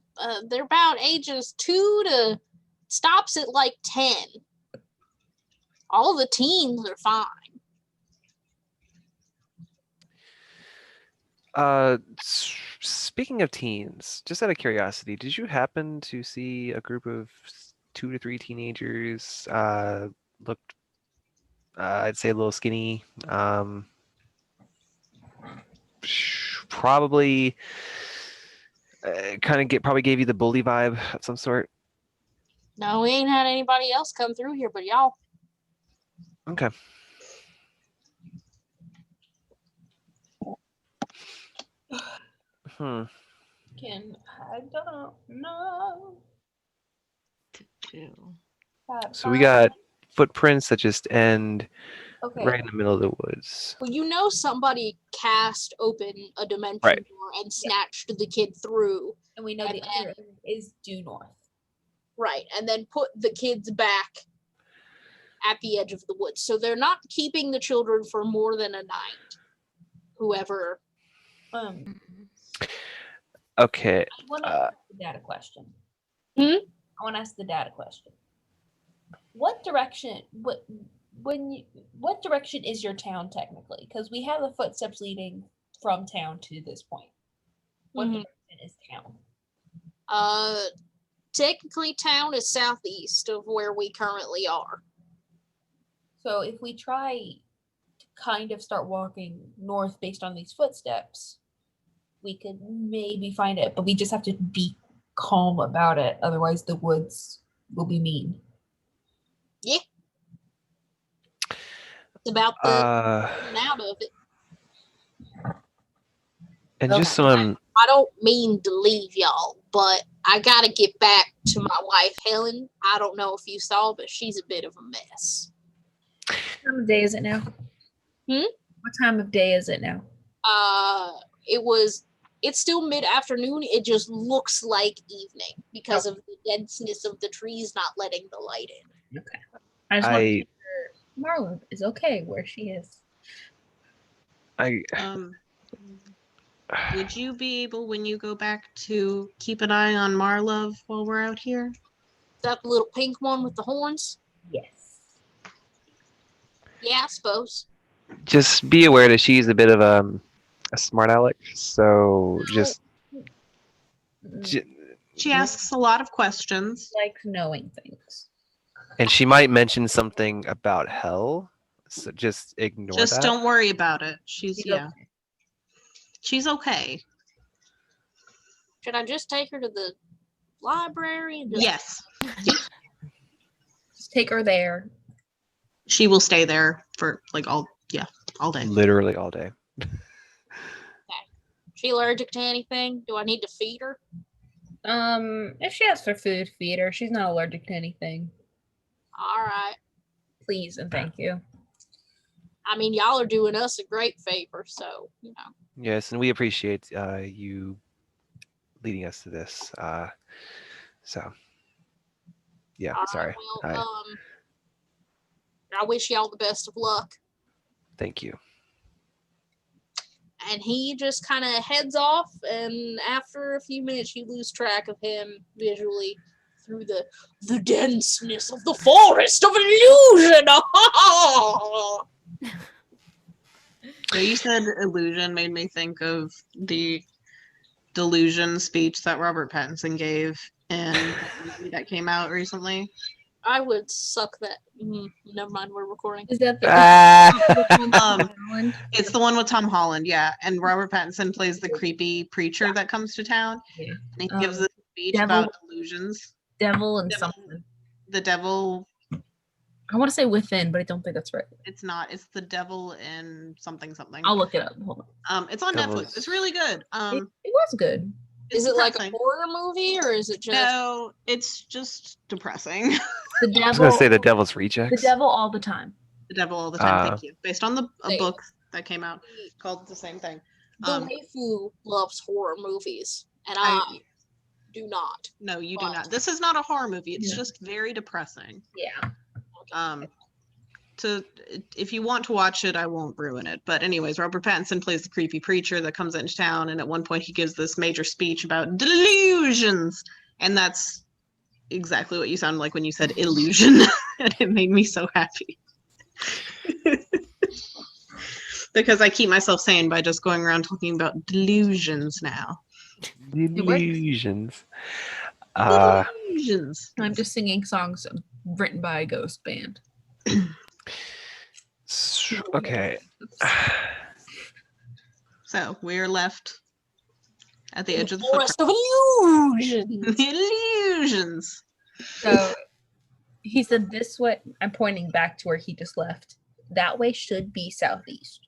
they're about ages 2 to stops at like 10. All the teens are fine. Speaking of teens, just out of curiosity, did you happen to see a group of 2 to 3 teenagers? Looked, I'd say, a little skinny. Probably probably gave you the bully vibe of some sort. No, we ain't had anybody else come through here but y'all. Okay. Hmm. I don't know. So we got footprints that just end Okay. right in the middle of the woods. Well, you know somebody cast open a dimension Right. door and snatched the kid through. And we know the And other is due north. Right, and then put the kids back at the edge of the woods. So they're not keeping the children for more than a night. Whoever. Okay. I want to ask the dad a question. Hmm? I want to ask the dad a question. What direction? What direction is your town technically? Because we have the footsteps leading from town to this point. What Mhm. direction is town? Technically, town is southeast of where we currently are. So if we try to kind of start walking north based on these footsteps, we could maybe find it, but we just have to be calm about it. Otherwise, the woods will be mean. Yeah. It's about the getting out of it. And just so I'm I don't mean to leave y'all, but I gotta get back to my wife, Helen. I don't know if you saw, but she's a bit of a mess. What time of day is it now? What time of day is it now? It's still mid-afternoon. It just looks like evening because of the denseness of the trees not letting the light in. Okay. I just want to make sure Marla is okay where she is. Would you be able, when you go back, to keep an eye on Marlov while we're out here? That little pink one with the horns? Yes. Yeah, I suppose. just be aware that she's a bit of a smart aleck. So just She asks a lot of questions. Likes knowing things. and she might mention something about hell. So just ignore Just that. don't worry about it. She's okay. She's okay. Should I just take her to the library? And just... Yes. Just take her there. She will stay there for all day. Literally all day. She allergic to anything? Do I need to feed her? If she asks for food, feed her. She's not allergic to anything. All right. Please and thank you. I mean, y'all are doing us a great favor, so, you know. Yes, and we appreciate you leading us to this. So, yeah, All sorry. right, well, I wish y'all the best of luck. Thank you. And he just kind of heads off, and after a few minutes, you lose track of him visually through the denseness of the forest of illusion. So you said illusion made me think of the delusion speech that Robert Pattinson gave in the movie that came out recently. I would suck that. Never mind, we're recording. Is that the It's the one with Tom Holland, yeah. And Robert Pattinson plays the creepy preacher that comes to town. Yeah. And he gives this speech devil- about delusions. devil and something? The devil. I want to say within, but I don't think that's right. It's not. It's the devil in something. I'll look it up. Hold on. It's on Netflix. It's really good. It was good. Is it like a horror movie, or is it just? No, it's just depressing. The devil. I was gonna say the Devil's Rejects. The devil all the time. The devil all the time. Thank you. Based on a book that came out called the same thing. The waifu loves horror movies, and I do not. No, you do not. This is not a horror movie. It's just very depressing. Yeah. If you want to watch it, I won't ruin it. But anyways, Robert Pattinson plays the creepy preacher that comes into town, and at one point he gives this major speech about delusions, and that's exactly what you sounded like when you said illusion, and it made me so happy. Because I keep myself sane by just going around talking about delusions now. Delusions. Delusions. I'm just singing songs written by a ghost band. Okay. So we're left at the edge of the forest of illusions. Illusions. So he said this way. I'm pointing back to where he just left. That way should be southeast.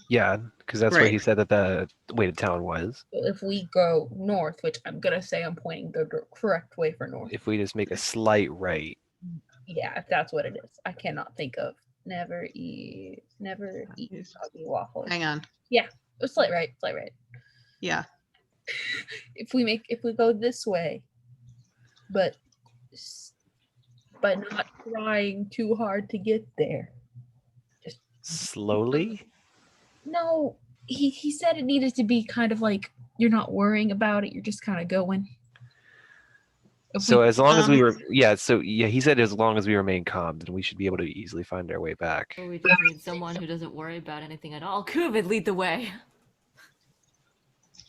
Yeah, because that's where he said that the way to town was. So if we go north, which I'm gonna say I'm pointing the correct way for north. If we just make a slight right. Yeah, if that's what it is. I cannot think of. Never eat soggy waffles. Hang on. Yeah, slight right. Yeah. If we go this way, but but not trying too hard to get there. Slowly? No, he said it needed to be kind of like you're not worrying about it, you're just kind of going. So as long as we were, he said as long as we remain calm, then we should be able to easily find our way back. So we just need someone who doesn't worry about anything at all. Kuvid, lead the way.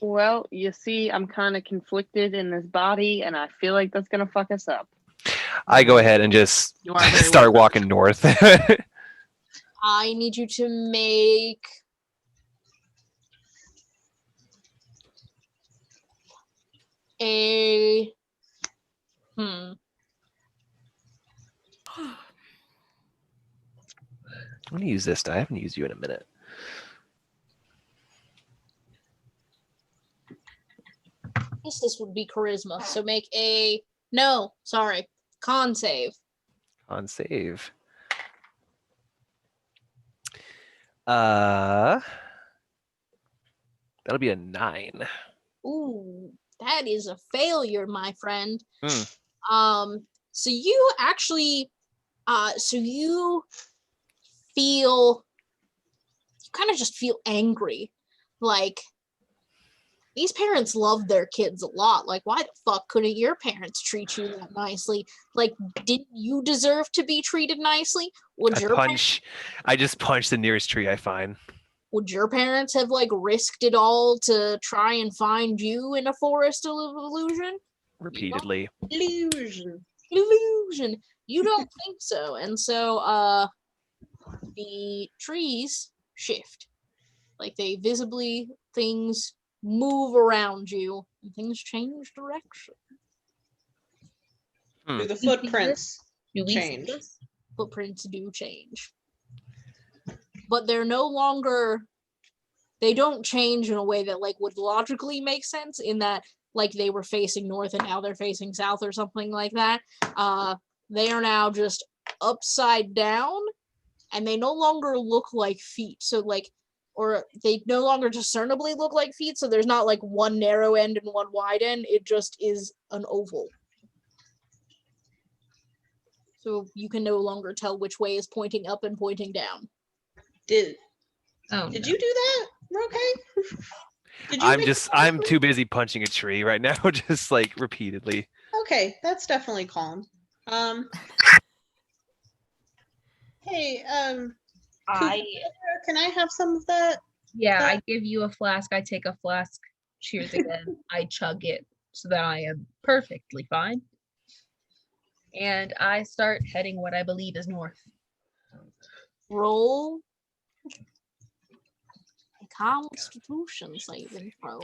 Well, you see, I'm kind of conflicted in this body, and I feel like that's gonna fuck us up. I go ahead and just You are very start welcome. walking north. I need you to make a I'm gonna use this die. I haven't used you in a minute. I guess this would be charisma. So make a con save. On save. That'll be a 9. Ooh, that is a failure, my friend. Hmm. So you actually, you kind of just feel angry. Like, these parents love their kids a lot. Like, why the fuck couldn't your parents treat you that nicely? Like, didn't you deserve to be treated nicely? I just punch the nearest tree I find. Would your parents have like risked it all to try and find you in a forest of illusion? Repeatedly. Illusion. You don't think so. And so the trees shift. Like they visibly, things move around you and things change direction. Do the footprints Do we see change? this? Footprints do change. But they're no longer, they don't change in a way that like would logically make sense, in that like they were facing north and now they're facing south or something like that. They are now just upside down, and they no longer look like feet. So like, or they no longer discernibly look like feet. So there's not like one narrow end and one wide end. It just is an oval. So you can no longer tell which way is pointing up and pointing down. Did Oh, you no. do that? Okay. Did you I'm too busy punching a tree right now, just like repeatedly. Okay, that's definitely calm. Hey, can I have some of that? Yeah, I give you a flask. I take a flask. Cheers again. I chug it so that I am perfectly fine. And I start heading what I believe is north. Roll a Constitution saving throw.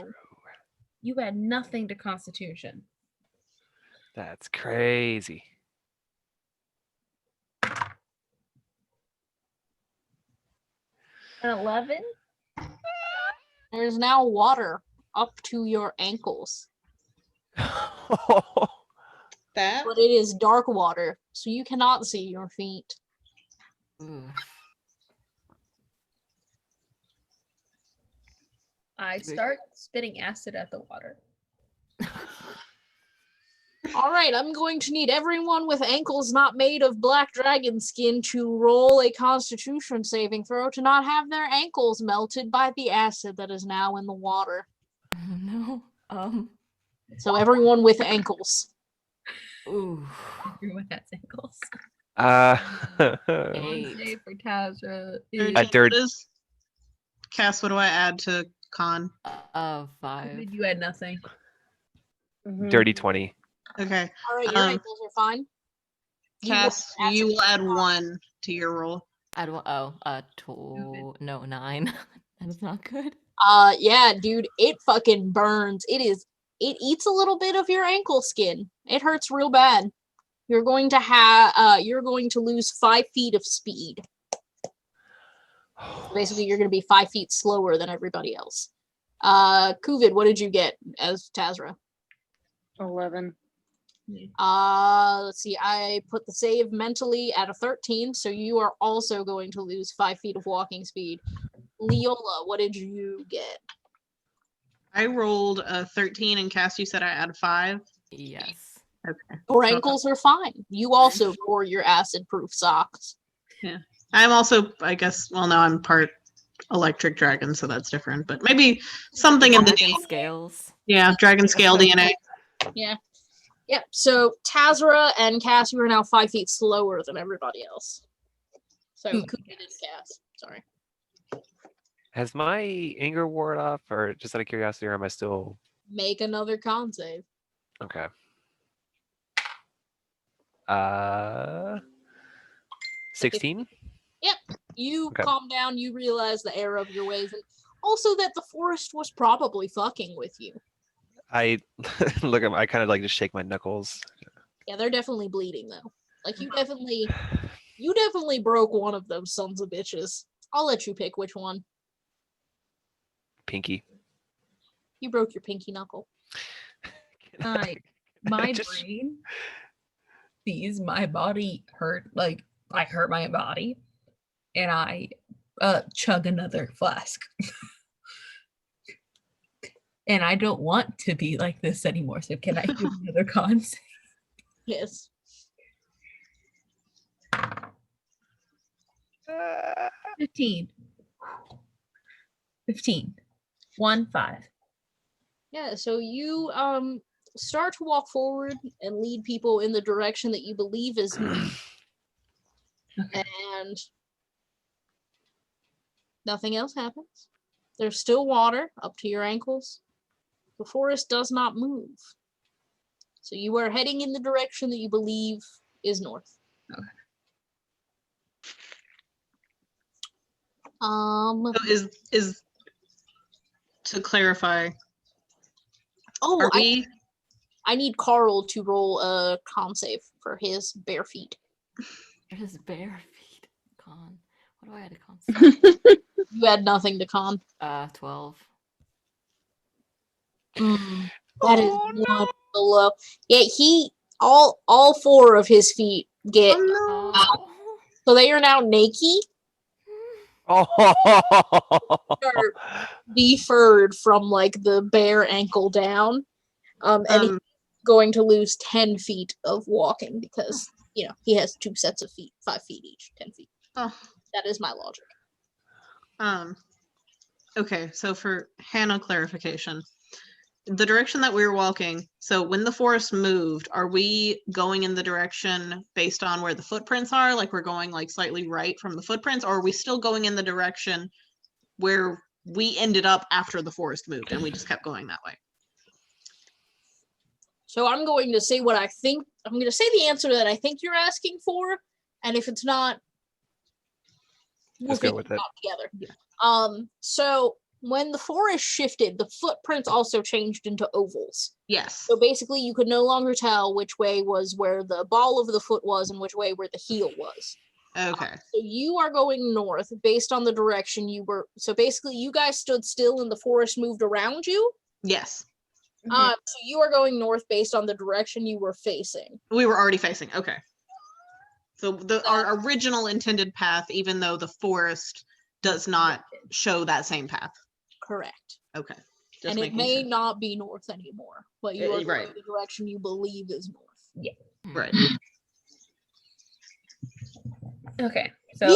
You had nothing to Constitution. That's crazy. An 11? There's now water up to your ankles, That? but it is dark water, so you cannot see your feet. Ooh. I start spitting acid at the water. All right, I'm going to need everyone with ankles not made of black dragon skin to roll a Constitution saving throw to not have their ankles melted by the acid that is now in the water. No. So everyone with ankles. Ooh. Everyone has ankles. 8. Save for Tazra. A dirt- Cass, what do I add to con? 5. You had nothing. Dirty 20. Okay. All right, your ankles are fine. Cass, you will add 1 to your roll. Add one. Oh, 9. That is not good. Yeah, dude, it fucking burns. It eats a little bit of your ankle skin. It hurts real bad. You're going to lose 5 feet of speed. Basically, you're going to be 5 feet slower than everybody else. Kuvid, what did you get as Tazra? 11. Let's see. I put the save mentally at a 13, so you are also going to lose 5 feet of walking speed. Leola, what did you get? I rolled a 13, and Cass, you said I add 5. Yes. Okay. Your ankles are fine. You also wore your acid-proof socks. I'm also, I guess, well, no, I'm part electric dragon, so that's different. But maybe something in the Dragon DNA. scales. Yeah, dragon scale DNA. Yeah. Yep. So Tazra and Cass, you are now 5 feet slower than everybody else. So Ooh, Kuka didn't Cass. Sorry. Has my anger worn off, or just out of curiosity, or am I still Make another con save. okay? 16. You Okay. calm down, you realize the error of your ways, and also that the forest was probably fucking with you. I look at. I kind of like just shake my knuckles. Yeah, they're definitely bleeding though. Like you definitely broke one of those sons of bitches. I'll let you pick which one. Pinky. You broke your pinky knuckle. My Just- brain sees my body hurt, like I hurt my body, and I chug another flask. And I don't want to be like this anymore. So can I do another con save? Yes. 15. 15. 1, 5. Yeah, so you start to walk forward and lead people in the direction that you believe is north. And nothing else happens. There's still water up to your ankles. The forest does not move. So you are heading in the direction that you believe is north. Okay. So is to clarify, Oh, are we? I need Carl to roll a con save for his bare feet. His bare feet. Con. What do I add to con? You had nothing to con. 12. That is one below. Yeah, all 4 of his feet get Oh. so they are now naked. Oh. Are deferred from like the bare ankle down. And he's going to lose 10 feet of walking because he has 2 sets of feet, 5 feet each, 10 feet. Oh. That is my logic. Okay, so for Hannah clarification, the direction that we were walking, so when the forest moved, are we going in the direction based on where the footprints are? Like we're going like slightly right from the footprints, or are we still going in the direction where we ended up after the forest moved and we just kept going that way? So I'm going to say what I think. I'm going to say the answer that I think you're asking for, and if it's not, we'll Let's go figure with it it. out together. Yeah. So when the forest shifted, the footprints also changed into ovals. Yes. So basically, you could no longer tell which way was where the ball of the foot was and which way where the heel was. Okay. So you are going north based on the direction you were. So basically, you guys stood still and the forest moved around you. Yes. So you are going north based on the direction you were facing. We were already facing. Okay. So our original intended path, even though the forest does not show that same path. Correct. Okay. And it may not be north anymore, but you are going the direction you believe is north. Yeah. Right. Okay. So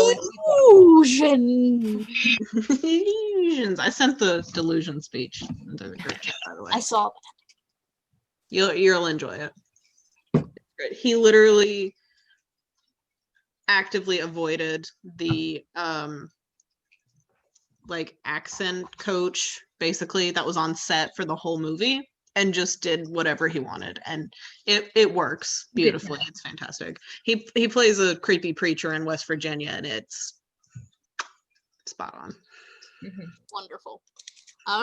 Delusion. Delusions. I sent the delusion speech into the group chat, by the way. I saw that. You'll enjoy it. Great. He literally actively avoided the like accent coach basically that was on set for the whole movie and just did whatever he wanted, and it works beautifully. It's fantastic. He plays a creepy preacher in West Virginia, and it's spot on. Wonderful.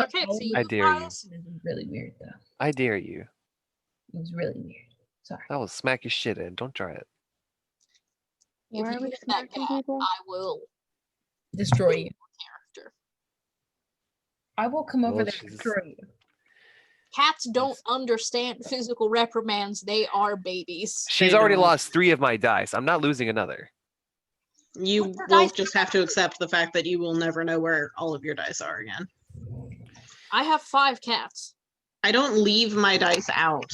Okay, so I dare you. This is really weird though. I dare you. It was really weird. Sorry. I will smack your shit in. Don't try it. If Why you are we get that smacking cat, people? I will Destroy you. character. I will come over Well, there and she's- destroy you. Cats don't understand physical reprimands. They are babies. She's They already don't. lost 3 of my dice. I'm not losing another. You What's your will dice just have to accept the fact that you will never know where all of your dice are again. I have 5 cats. I don't leave my dice out.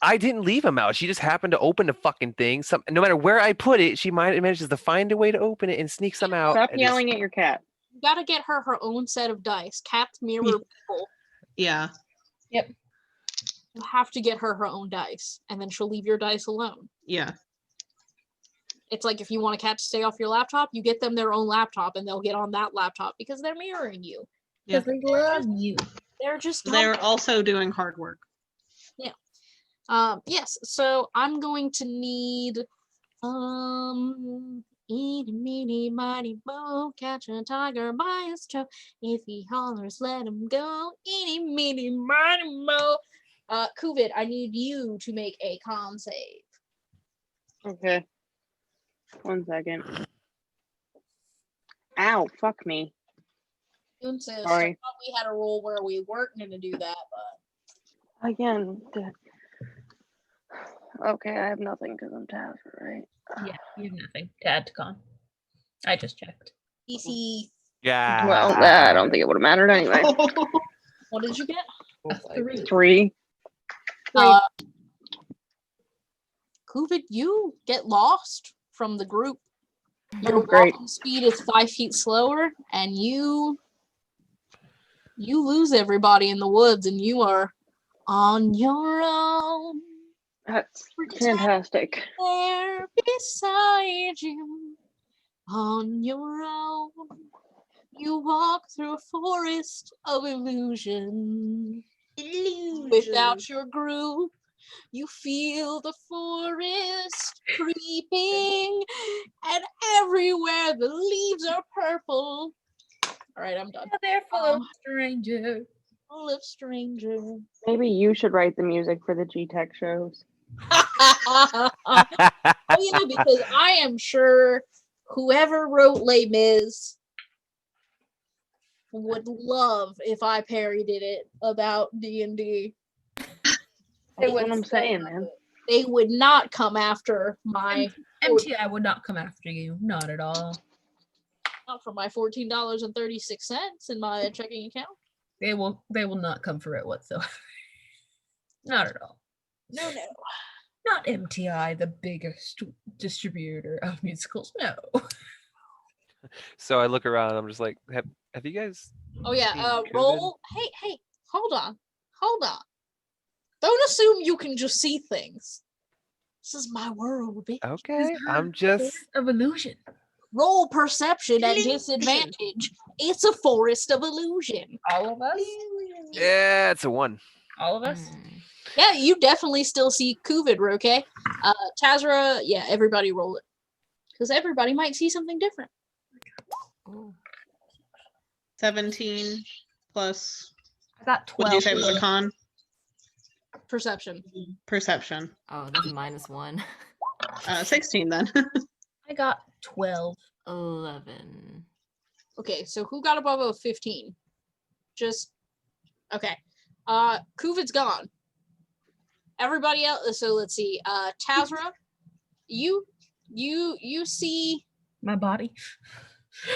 I didn't leave a mouse. She just happened to open the fucking thing. No matter where I put it, she manages to find a way to open it and sneak some out. Stop and yelling at your cat. You gotta get her her own set of dice. Cats mirror people. Yeah. Yep. You have to get her her own dice, and then she'll leave your dice alone. Yeah. It's like if you want a cat to stay off your laptop, you get them their own laptop, and they'll get on that laptop because they're mirroring you. Yeah. Because they love you. They're just They're dumb. also doing hard work. Yes, so I'm going to need eeny meeny miny mo, catch a tiger by his toe. If he hollers, let him go. Eeny meeny miny mo. Kuvid, I need you to make a con save. Okay. 1 second. Ow, fuck me. Soon says, I Sorry. thought we had a rule where we weren't going to do that, but Again. Okay, I have nothing because I'm Taz, right? Yeah, you have nothing to add to con. I just checked. DC, Yeah. Well, I don't think it would have mattered anyway. what did you get? A 3. 3. Kuvid, you get lost from the group. Your Great. walking speed is 5 feet slower, and you lose everybody in the woods, and you are on your own. That's fantastic. There beside you, on your own. You walk through a forest of illusion. Without your group, you feel the forest creeping, and everywhere the leaves are purple. All right, I'm done. They're full of strangers. Full of strangers. Maybe you should write the music for the G-Tech shows. Oh, yeah, because I am sure whoever wrote Les Mis would love if I parodied it about D&D. That's what I'm saying, man. They would not come after my MTI would not come after you. Not at all. not for my $14.36 in my checking account. They will not come for it whatsoever. Not at all. No. Not MTI, the biggest distributor of musicals. No. So I look around and I'm just like, have you guys Oh yeah, seen Kuvid? roll. Hey, hold on. Don't assume you can just see things. This is my world, bitch. Okay, I'm just of illusion. Roll perception at disadvantage. It's a forest of illusion. All of us? yeah, it's a 1. All of us? Yeah, you definitely still see Kuvid, okay? Tazra, yeah, everybody roll it. Because everybody might see something different. 17 plus. I got What 12. did you say was a con? Perception. Perception. Oh, that's -1. 16 then. I got 12. 11. Okay, so who got above a 15? Just okay. Kuvid's gone. Everybody else. So let's see. Tazra, you see. My body.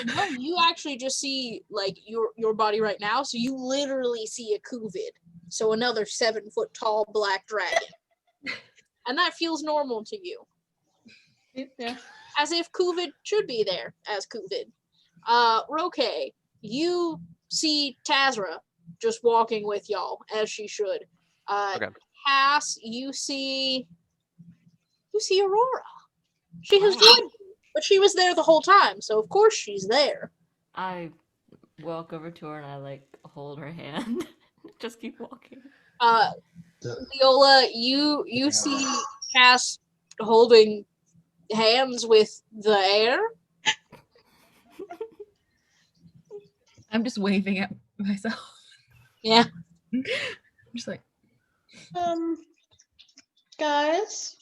No, you actually just see like your body right now. So you literally see a Kuvid. So another 7-foot tall black dragon, and that feels normal to you. Yeah. As if Kuvid should be there as Kuvid. Roke, you see Tazra just walking with y'all as she should. Okay. Cass, you see Aurora. She has joined you, but she was there the whole time, so of course she's there. I walk over to her and I like hold her hand. Just keep walking. Leola, you see Cass holding hands with the air. I'm just waving at myself. Yeah. I'm just like, Guys,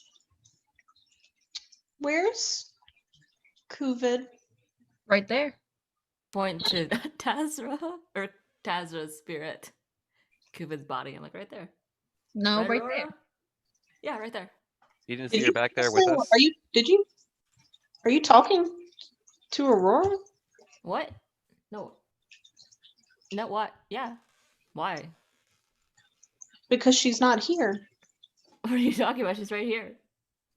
where's Kuvid? right there. Point to Tazra or Tazra's spirit. Kuvid's body. I'm like right there. No, right Aurora? there. Yeah, right there. You didn't see her back there with us? Are you talking to Aurora? What? No. What? Yeah. Why? Because she's not here. What are you talking about? She's right here.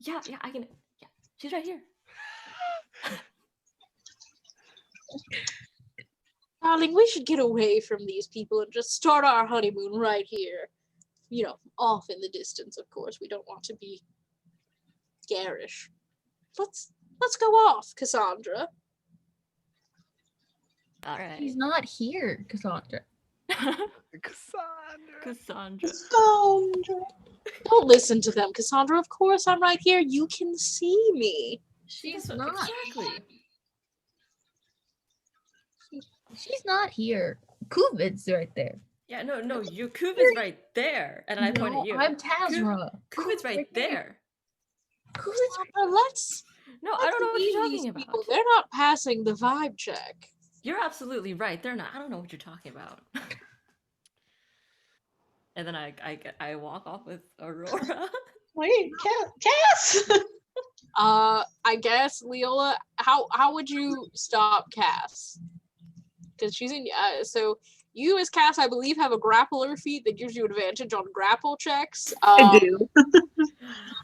Yeah, I can. Yeah, she's right here. Darling, we should get away from these people and just start our honeymoon right here. Off in the distance, of course. We don't want to be garish. Let's go off, Cassandra. All right. She's not here, Cassandra. Cassandra. Cassandra. Don't listen to them, Cassandra. Of course, I'm right here. You can see me. She's That's not. exactly. She's not here. Kuvid's right there. Yeah, no, your Kuvid's right there, and I point at you. I'm Tazra. Kuvid's right there. Cassandra, let's No, I don't know what leave you're these talking about. people. They're not passing the vibe check. You're absolutely right. They're not. I don't know what you're talking about. And then I walk off with Aurora. Wait, Cass. I guess Leola, how would you stop Cass? Because she's in. So you as Cass, I believe, have a grappler feat that gives you advantage on grapple checks. I do.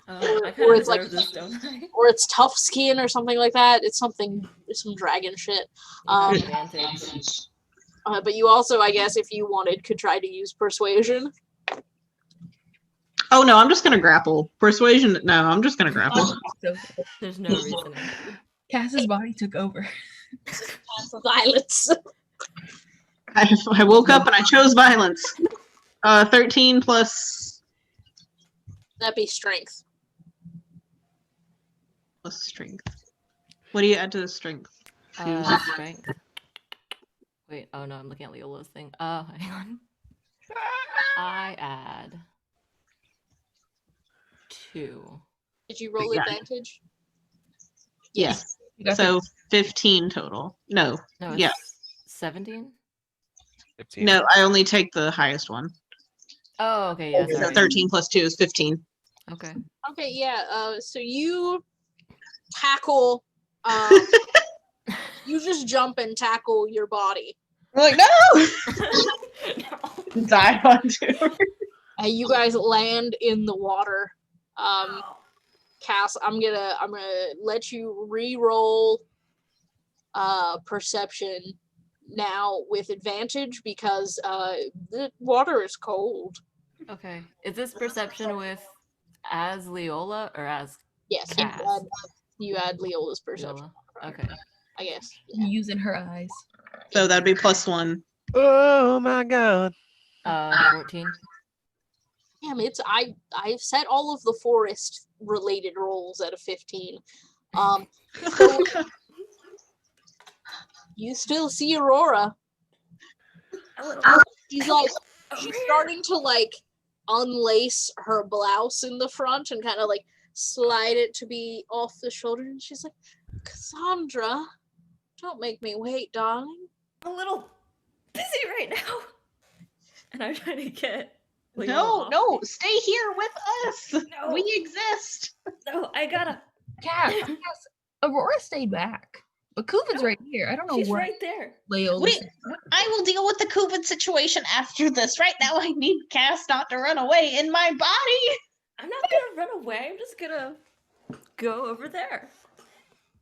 I kind Or of it's like- deserve this, don't I? Or it's tough skin or something like that. It's some dragon shit. Advantage. But you also, I guess, if you wanted, could try to use persuasion. Oh no, I'm just gonna grapple. Persuasion? No, I'm just gonna grapple. So There's no reasoning. Cass's body took over. Violence. I woke up and I chose violence. 13 plus That'd be strength. strength. What do you add to the strength? Strength. Wait, oh no, I'm looking at Leola's thing. Hang on. I add 2. Did you roll Yeah. advantage? Yes. You got So 15 total. No. No, Yeah. 17? 15. No, I only take the highest one. Oh, okay, yeah, So sorry. 13 plus 2 is 15. Okay. Okay, yeah. So you tackle. You just jump and tackle your body. We're like, no! No. Die on two. And you guys land in the water. Cass, I'm gonna let you re-roll perception now with advantage because the water is cold. Okay. Is this perception with as Leola or as Yes, Cass? you add Leola's perception. Leola? Okay. I guess. using her eyes. So that'd be +1. Oh my god. 14. Damn, I've set all of the forest related rolls at a 15. So you still see Aurora. She's like she's starting to like unlace her blouse in the front and kind of like slide it to be off the shoulder, and she's like, Cassandra, don't make me wait, darling. I'm a little busy right now. And I'm trying to get Leola No, off no, me. stay here with us. No. We exist. No, I gotta. Cass, Aurora stayed back. But Kuvid's No, right here. I don't know She's what right there. Leola Wait, said. I will deal with the COVID situation after this. Right now, I need Cass not to run away in my body. I'm not gonna run away. I'm just gonna go over there.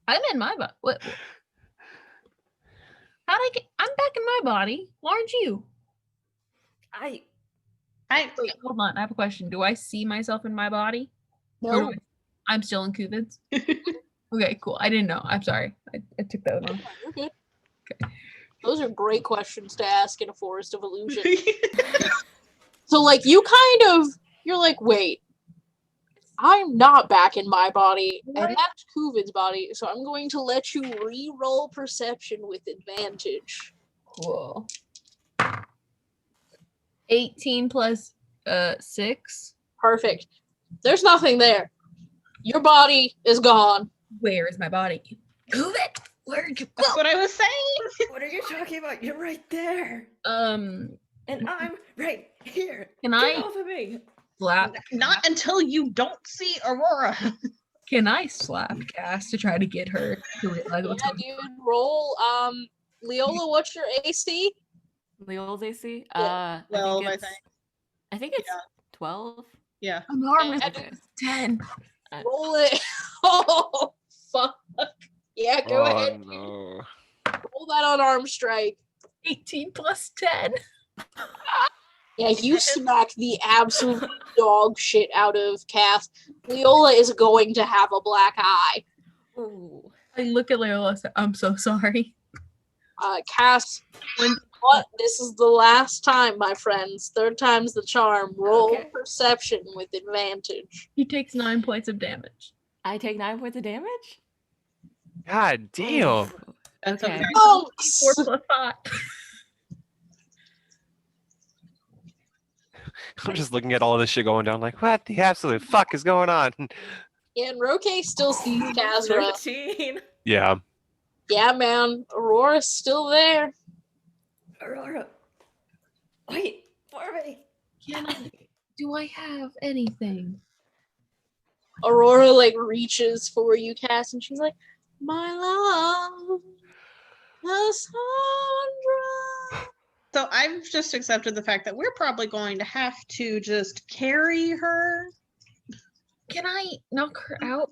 I'm in my body. What? How'd I get? I'm back in my body. Why aren't you? I Wait, hold on. I have a question. Do I see myself in my body? Or No, I'm still in Kuvid's? Okay, cool. I didn't know. I'm sorry. I took that one. you're good. Those are great questions to ask in a forest of illusion. So like you're like, wait, I'm not back in my body, and What? that's Kuvid's body, so I'm going to let you re-roll perception with advantage. Cool. 18 plus 6. Perfect. There's nothing there. Your body is gone. Where is my body? Kuvid, where'd you go? That's what I was saying. What are you talking about? You're right there. Um, And I'm right here. Can Get I off of me. slap? Not until you don't see Aurora. Can I slap Cass to try to get her to realize what's Yeah, going on? dude, roll. Leola, what's your AC? Leola's AC? Yeah, 12, I I think it's Yeah. 12. Yeah. Unarmed is Okay. 10. Roll it. Oh, fuck. Yeah, go ahead. No. Roll that unarmed strike. 18 plus 10. Yeah, you smack the absolute dog shit out of Cass. Leola is going to have a black eye. Ooh. I look at Leola and say, I'm so sorry. Cass, what? This is the last time, my friends. Third time's the charm. Roll Okay. perception with advantage. He takes 9 points of damage. I take 9 points of damage? God damn. Ooh. That's Okay. Oh, 4 plus 5. I'm just looking at all of this shit going down, like, what the absolute fuck is going on? yeah, and Roke still sees Kazra. 13. Yeah. Yeah, man. Aurora's still there. Aurora. Wait for me. Do I have anything? Aurora, like, reaches for you, Cass, and she's like, my love, Cassandra. So I've just accepted the fact that we're probably going to have to just carry her. Can I knock her out?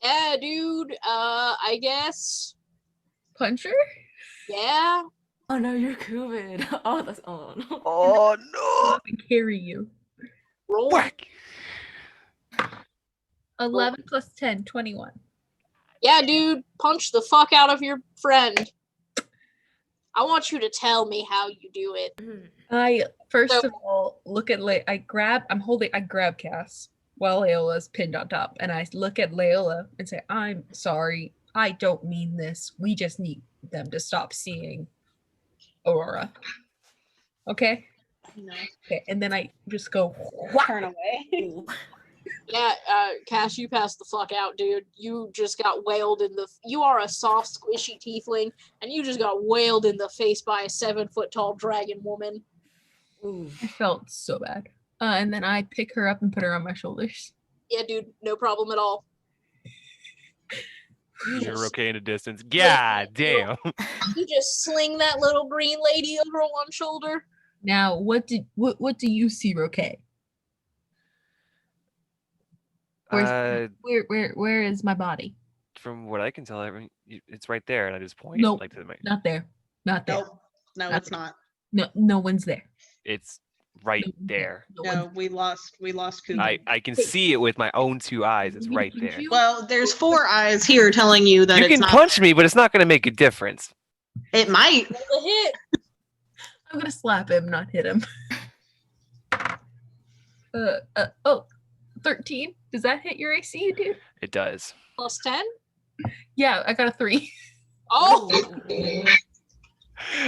Yeah, dude, I guess. Punch her? Yeah. Oh no, you're COVID. Oh, that's no. Oh no. I can carry you. Roll. Whack. 11 plus 10, 21. Yeah, dude, punch the fuck out of your friend. I want you to tell me how you do it. I first So- of all look at I grab Cass while Leola's pinned on top, and I look at Leola and say, I'm sorry, I don't mean this. We just need them to stop seeing Aurora. Okay? No. Okay, and then I just go Turn away. Yeah, Cass, you passed the fuck out, dude. You just got wailed in the. You are a soft, squishy tiefling, and you just got wailed in the face by a 7-foot-tall dragon woman. Ooh. I felt so bad. And then I pick her up and put her on my shoulders. Yeah, dude, no problem at all. You You're just, okay in the distance. God damn. you just sling that little green lady over one shoulder. Now, what do you see, Roque? Where is my body? From what I can tell, it's right there, and I just point Nope. like to the mic. Not there. Not there. Nope. No, it's not. No one's there. It's right No one's there. No No, one's- we lost Kuba. I can see it with my own 2 eyes. It's You right punch there. you? Well, there's 4 eyes here telling you that You it's can not. punch me, but it's not going to make a difference. It might. Roll the hit. I'm gonna slap him, not hit him. 13. Does that hit your AC, dude? It does. Plus 10. Yeah, I got a 3. Oh,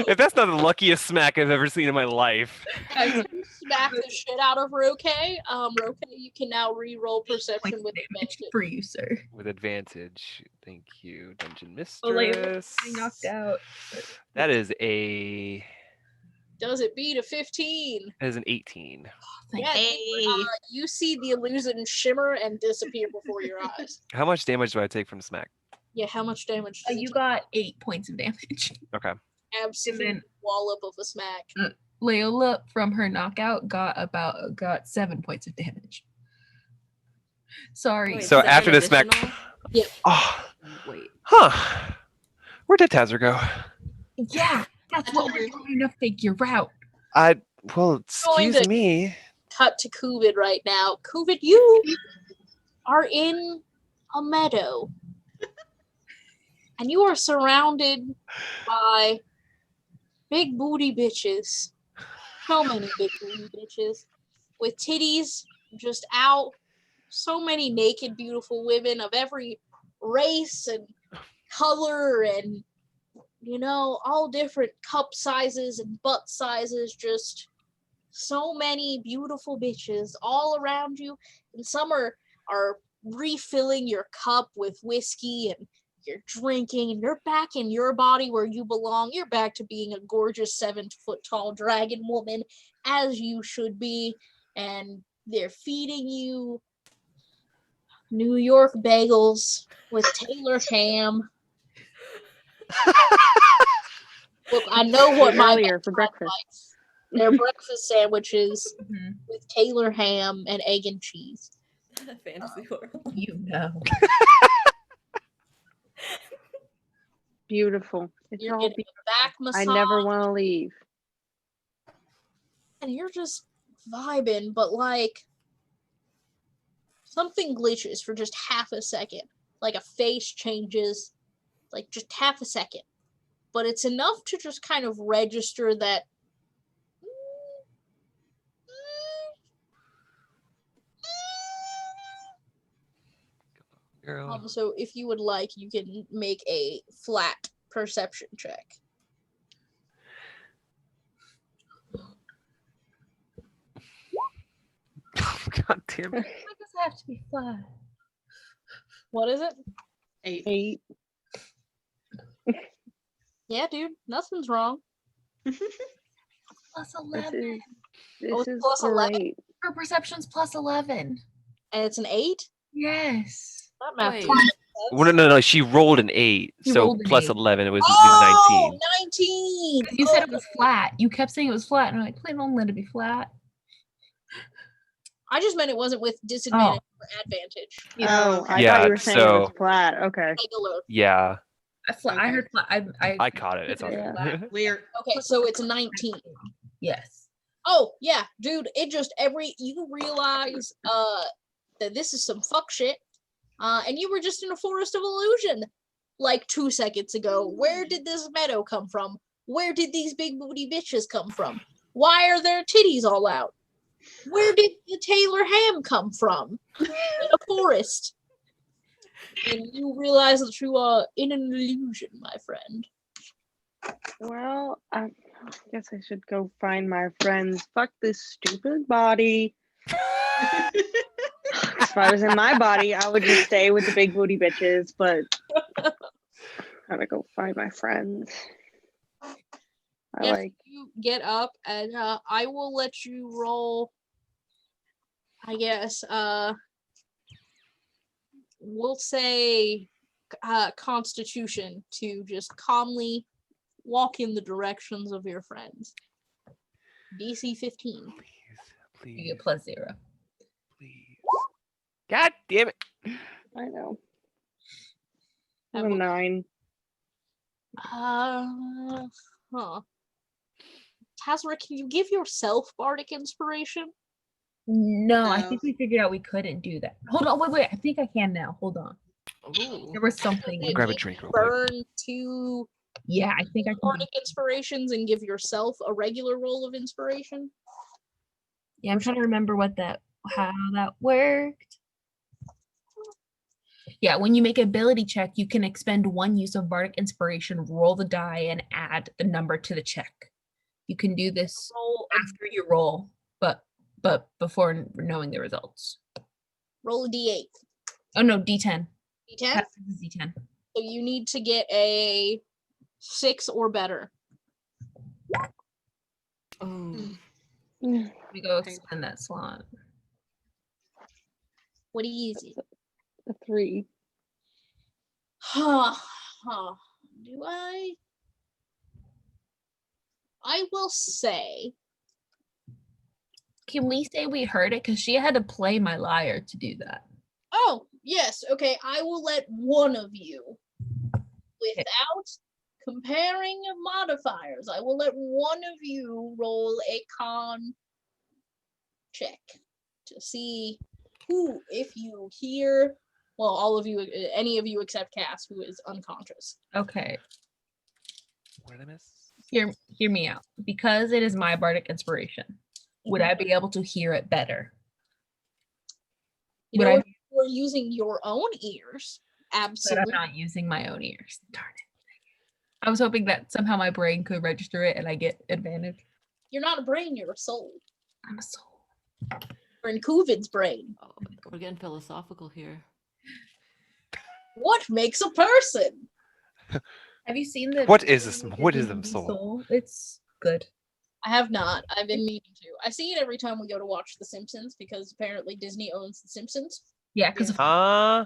If that's not the luckiest smack I've ever seen in my life. as you smack the shit out of Roque. Roque, you can now re-roll perception Points with of damage advantage. for you, sir. With advantage. Thank you, Dungeon Oh, like, Mistress. I knocked out. That is a Does it beat a 15? that is an 18. Thank Yeah, Hey. you see the illusion shimmer and disappear before your eyes. How much damage do I take from smack? Yeah, how much damage? Does it You take? got 8 points of damage. Okay. Absolute and then- wallop of a smack. Leola from her knockout got 7 points of damage. Sorry. Wait, So is that after an the smack. additional? Oh, Wait. huh. Where did Tazra go? Yeah, that's what we're trying to figure out. Well, Going excuse to- me. Cut to Kuvid right now. Kuvid, you are in a meadow. And you are surrounded by big booty bitches. So many big booty bitches. With titties just out. So many naked, beautiful women of every race and color and, all different cup sizes and butt sizes. Just so many beautiful bitches all around you. And some are refilling your cup with whiskey and you're drinking and you're back in your body where you belong. You're back to being a gorgeous 7-foot-tall dragon woman as you should be. And they're feeding you New York bagels with Taylor ham. Look, I know what my Earlier for best friend breakfast. likes. They're breakfast sandwiches Mhm. with Taylor ham and egg and cheese. Fantasy world. You know. Beautiful. It's You're all getting beautiful. a back I massage, never want to leave. and you're just vibing, but like something glitches for just half a second. Like a face changes, like just half a second. But it's enough to just kind of register that Girl. so if you would like, you can make a flat perception check. God damn it. Why does it have to be flat? What is it? 8. 8. Yeah, dude, nothing's wrong. Plus This 11. is Oh, this it's is plus 11? great. Her perception's plus 11. And it's an 8? Yes. That math Wait. totally makes Well, sense. no. She rolled an 8, She so rolled an plus 8. 11, it was Oh, 19. 19! Because you said it was flat. You kept saying it was flat, and I'm like, please don't let it be flat. I just meant it wasn't with disadvantage or advantage. Oh, I Yeah, thought you were saying it was so- flat. Okay. Regular. Yeah, I heard flat. I caught it. It's all Yeah. good. Weird. Okay, so it's 19. Yes. Oh, yeah, dude, it just you realize that this is some fuck shit. And you were just in a forest of illusion like 2 seconds ago. Where did this meadow come from? Where did these big booty bitches come from? Why are their titties all out? Where did the Taylor ham come from? In a forest. And you realize that you are in an illusion, my friend. Well, I guess I should go find my friends. Fuck this stupid body. If I was in my body, I would just stay with the big booty bitches, but gotta go find my friends. Yes, you get up and I will let you roll, I guess, we'll say Constitution to just calmly walk in the directions of your friends. DC 15. Please, You get plus 0. please. God damn it. I know. I I'm a will- 9. Huh. Tazra, can you give yourself bardic inspiration? No, I No. think we figured out we couldn't do that. Hold on, wait. I think I can now. Hold on. Ooh. There was something. Maybe Grab a drink real quick. burn 2 Yeah, I think I can. bardic inspirations and give yourself a regular roll of inspiration. Yeah, I'm trying to remember how that worked. Yeah, when you make an ability check, you can expend 1 use of bardic inspiration, roll the die, and add the number to the check. You can do this Roll after you roll, but before knowing the results. roll a d8. Oh no, D10. D10. That's D10. So you need to get a 6 or better. Oh. Let me go expend that slot. What easy. A 3. Do I will say, Can we say we heard it? Because she had to play my liar to do that. oh, yes, okay, I will let one of you, without comparing modifiers, I will let one of you roll a con check to see who, if you hear, well, all of you, any of you except Cass, who is unconscious. Okay, What did I miss? hear me out. Because it is my bardic inspiration, would I be able to hear it better? You Would know, I- if you were using your own ears, But I'm absolutely. not using my own ears. Darn it. I was hoping that somehow my brain could register it and I get advantage. You're not a brain, you're a soul. I'm a soul. You're in Kuvid's brain. Oh, we're getting philosophical here. What makes a person? Have you seen the? What is this? the What is movie the soul? It's good. I have not. I've been meaning to. I see it every time we go to watch The Simpsons because apparently Disney owns The Simpsons. Yeah, because of Huh?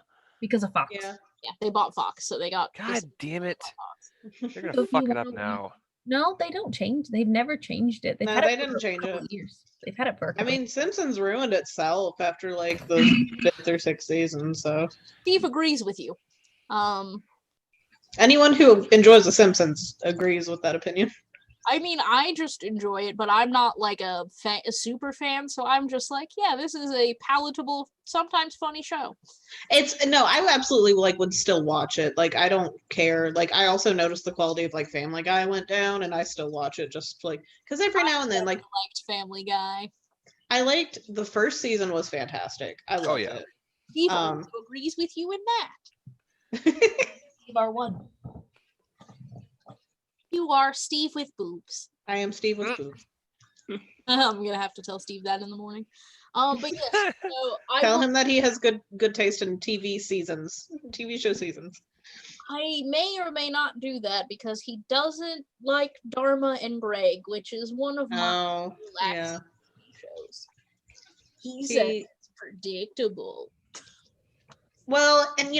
Fox. Yeah. Yeah, they bought Fox, so they got. God damn it. They're So gonna if you fuck it up wanna now. No, they don't change. They've never changed it. They've No, had they it for didn't a change couple it. years. They've had it for a I couple. mean, Simpsons ruined itself after like the 5th or 6th season, so Steve agrees with you. anyone who enjoys The Simpsons agrees with that opinion. I mean, I just enjoy it, but I'm not like a super fan, so I'm just like, yeah, this is a palatable, sometimes funny show. I absolutely like would still watch it. Like I don't care. Like I also noticed the quality of like Family Guy went down, and I still watch it just like because every now and then like Liked Family Guy. I liked the first season was fantastic. I loved yeah. it. Steve also agrees with you in that. Steve R1. You are Steve with boobs. I am Steve with boobs. I'm gonna have to tell Steve that in the morning. But yes, so Tell him that he has good taste in TV show seasons. I may or may not do that because he doesn't like Dharma and Greg, which is one of my relaxing shows. He said it's predictable. Well, and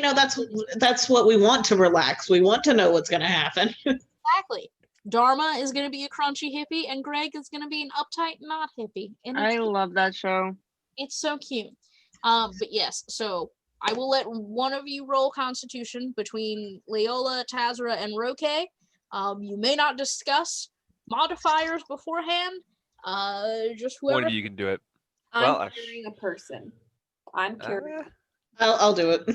that's what we want to relax. We want to know what's going to happen. Exactly. Dharma is going to be a crunchy hippie, and Greg is going to be an uptight not hippie. And I love that show. It's so cute. But yes, so I will let one of you roll Constitution between Leola, Tazra, and Roque. You may not discuss modifiers beforehand. Just whoever. One of you can do it. I'm carrying a person. I'm carrying. I'll do it.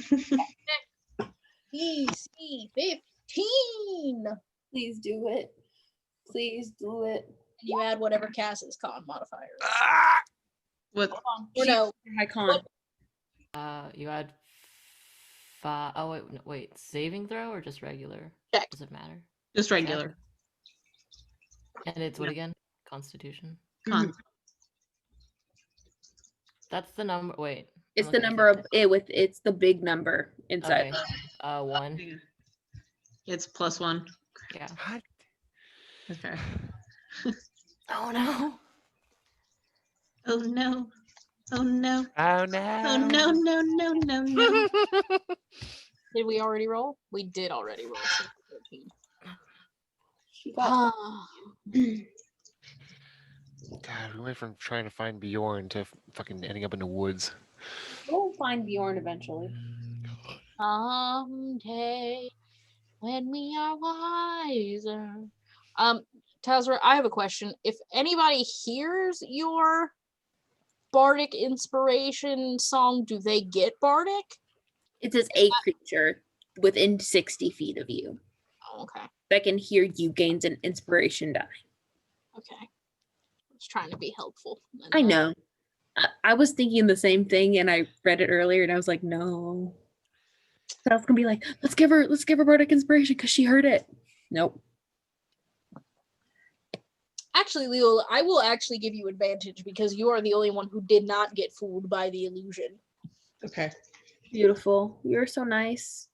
DC 15. Please do it. Please do it. And you add whatever Cass's con modifier is. What? Or no. High con. You add 5. Oh wait, saving throw or just regular? Check. Does it matter? Just regular. And it's what again? Constitution. Con. That's the number. Wait. It's the number of it with. It's the big number inside. Okay. 1. It's +1. Yeah. Okay. Oh no. Oh no. Oh no. Oh no. Oh no, no, no, no, no. Did we already roll? We did already roll. 13. She got God, we went from trying to find Bjorn to fucking ending up in the woods. We'll find Bjorn eventually. Someday when we are wiser. Tazra, I have a question. If anybody hears your bardic inspiration song, do they get bardic? It says a creature within 60 feet of you Oh, okay. that can hear you gains an inspiration die. Okay. I was trying to be helpful. I know. I was thinking the same thing, and I read it earlier, and I was like, no. So I was gonna be like, let's give her bardic inspiration because she heard it. Nope. Actually, Leo, I will actually give you advantage because you are the only one who did not get fooled by the illusion. Okay. Beautiful. You're so nice.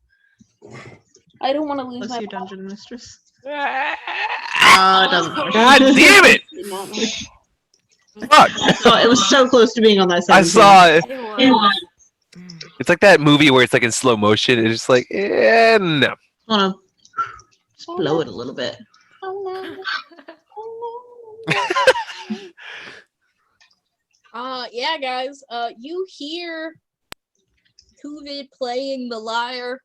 I don't want to lose Bless my you, Dungeon Mistress. Ah, It doesn't matter. God damn it! Fuck! Oh, it was so close to being on that side. I saw it. It's like that movie where it's like in slow motion. It's just like, no. Want to blow it a little bit. Yeah, guys. You hear Kuvid playing the lyre.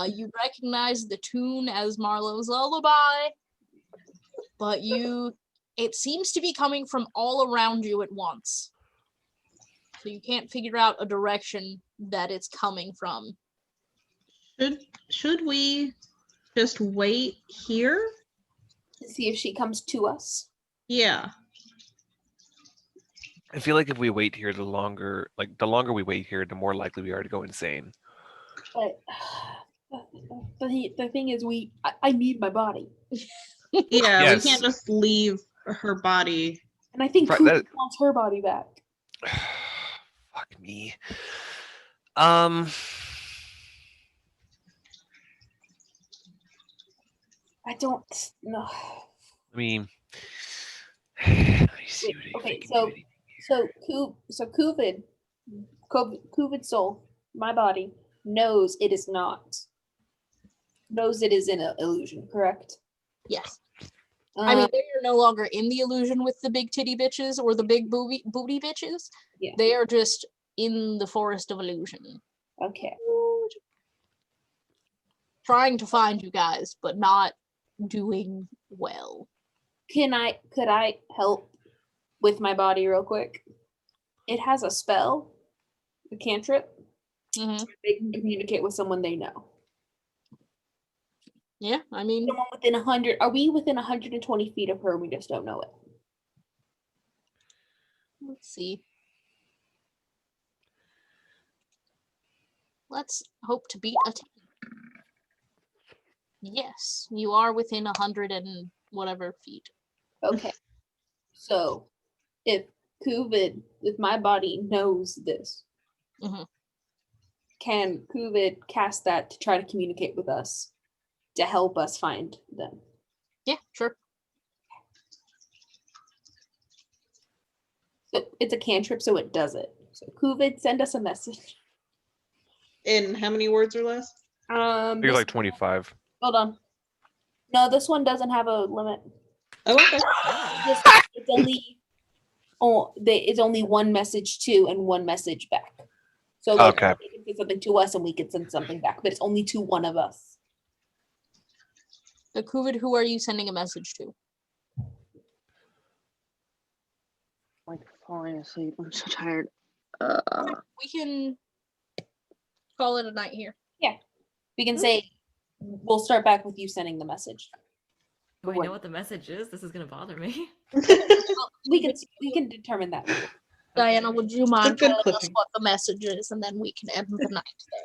You recognize the tune as Marlowe's lullaby, but it seems to be coming from all around you at once. So you can't figure out a direction that it's coming from. Should we just wait here? To see if she comes to us. Yeah. I feel like if we wait here, the longer we wait here, the more likely we are to go insane. But the thing is, I need my body. Yeah, Yes. we can't just leave her body. And I think Right, Kuvid wants her body back. Fuck me. I don't know. I mean, let me see Wait, what I okay, can do. so Kuvid soul, my body, knows it is not. Knows it is an illusion, correct? Yes. I mean, they're no longer in the illusion with the big titty bitches or the big booty bitches. Yeah. They are just in the forest of illusion, Okay. trying to find you guys, but not doing well. Could I help with my body real quick? It has a spell, a cantrip. Mm-hmm. They can communicate with someone they know. Yeah, I mean, Someone within 100. Are we within 120 feet of her? We just don't know it. let's see. Let's hope to beat a 10. Yes, you are within 100 and whatever feet. Okay. So, if Kuvid, if my body knows this, Mhm. can Kuvid cast that to try to communicate with us to help us find them? Yeah, sure. So it's a cantrip, so it does it. So Kuvid, send us a message. In how many words or less? I think This- it's like 25. Hold on. No, this one doesn't have a limit. Oh, okay. It's only it's only one message to and one message back. So like, Okay. they can say something to us and we can send something back, but it's only to one of us. The Kuvid, who are you sending a message to? Like falling asleep. I'm so tired. We can call it a night here. We can say we'll start back with you sending the message. Do I know what the message is? This is gonna bother me. We can determine that. later. Diana, would you mind good telling us clipping. what the message is, and then we can end the night there.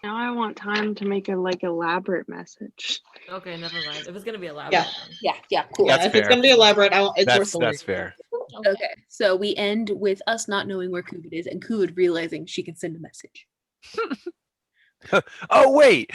Now I want time to make a like elaborate message. Okay, never mind. If it's gonna be elaborate, Yeah. then. Yeah, cool. Yeah, That's if it's fair. gonna be elaborate, it's worth the That's wait. fair. Okay, so we end with us not knowing where Kuvid is and Kuvid realizing she can send a message. Oh wait.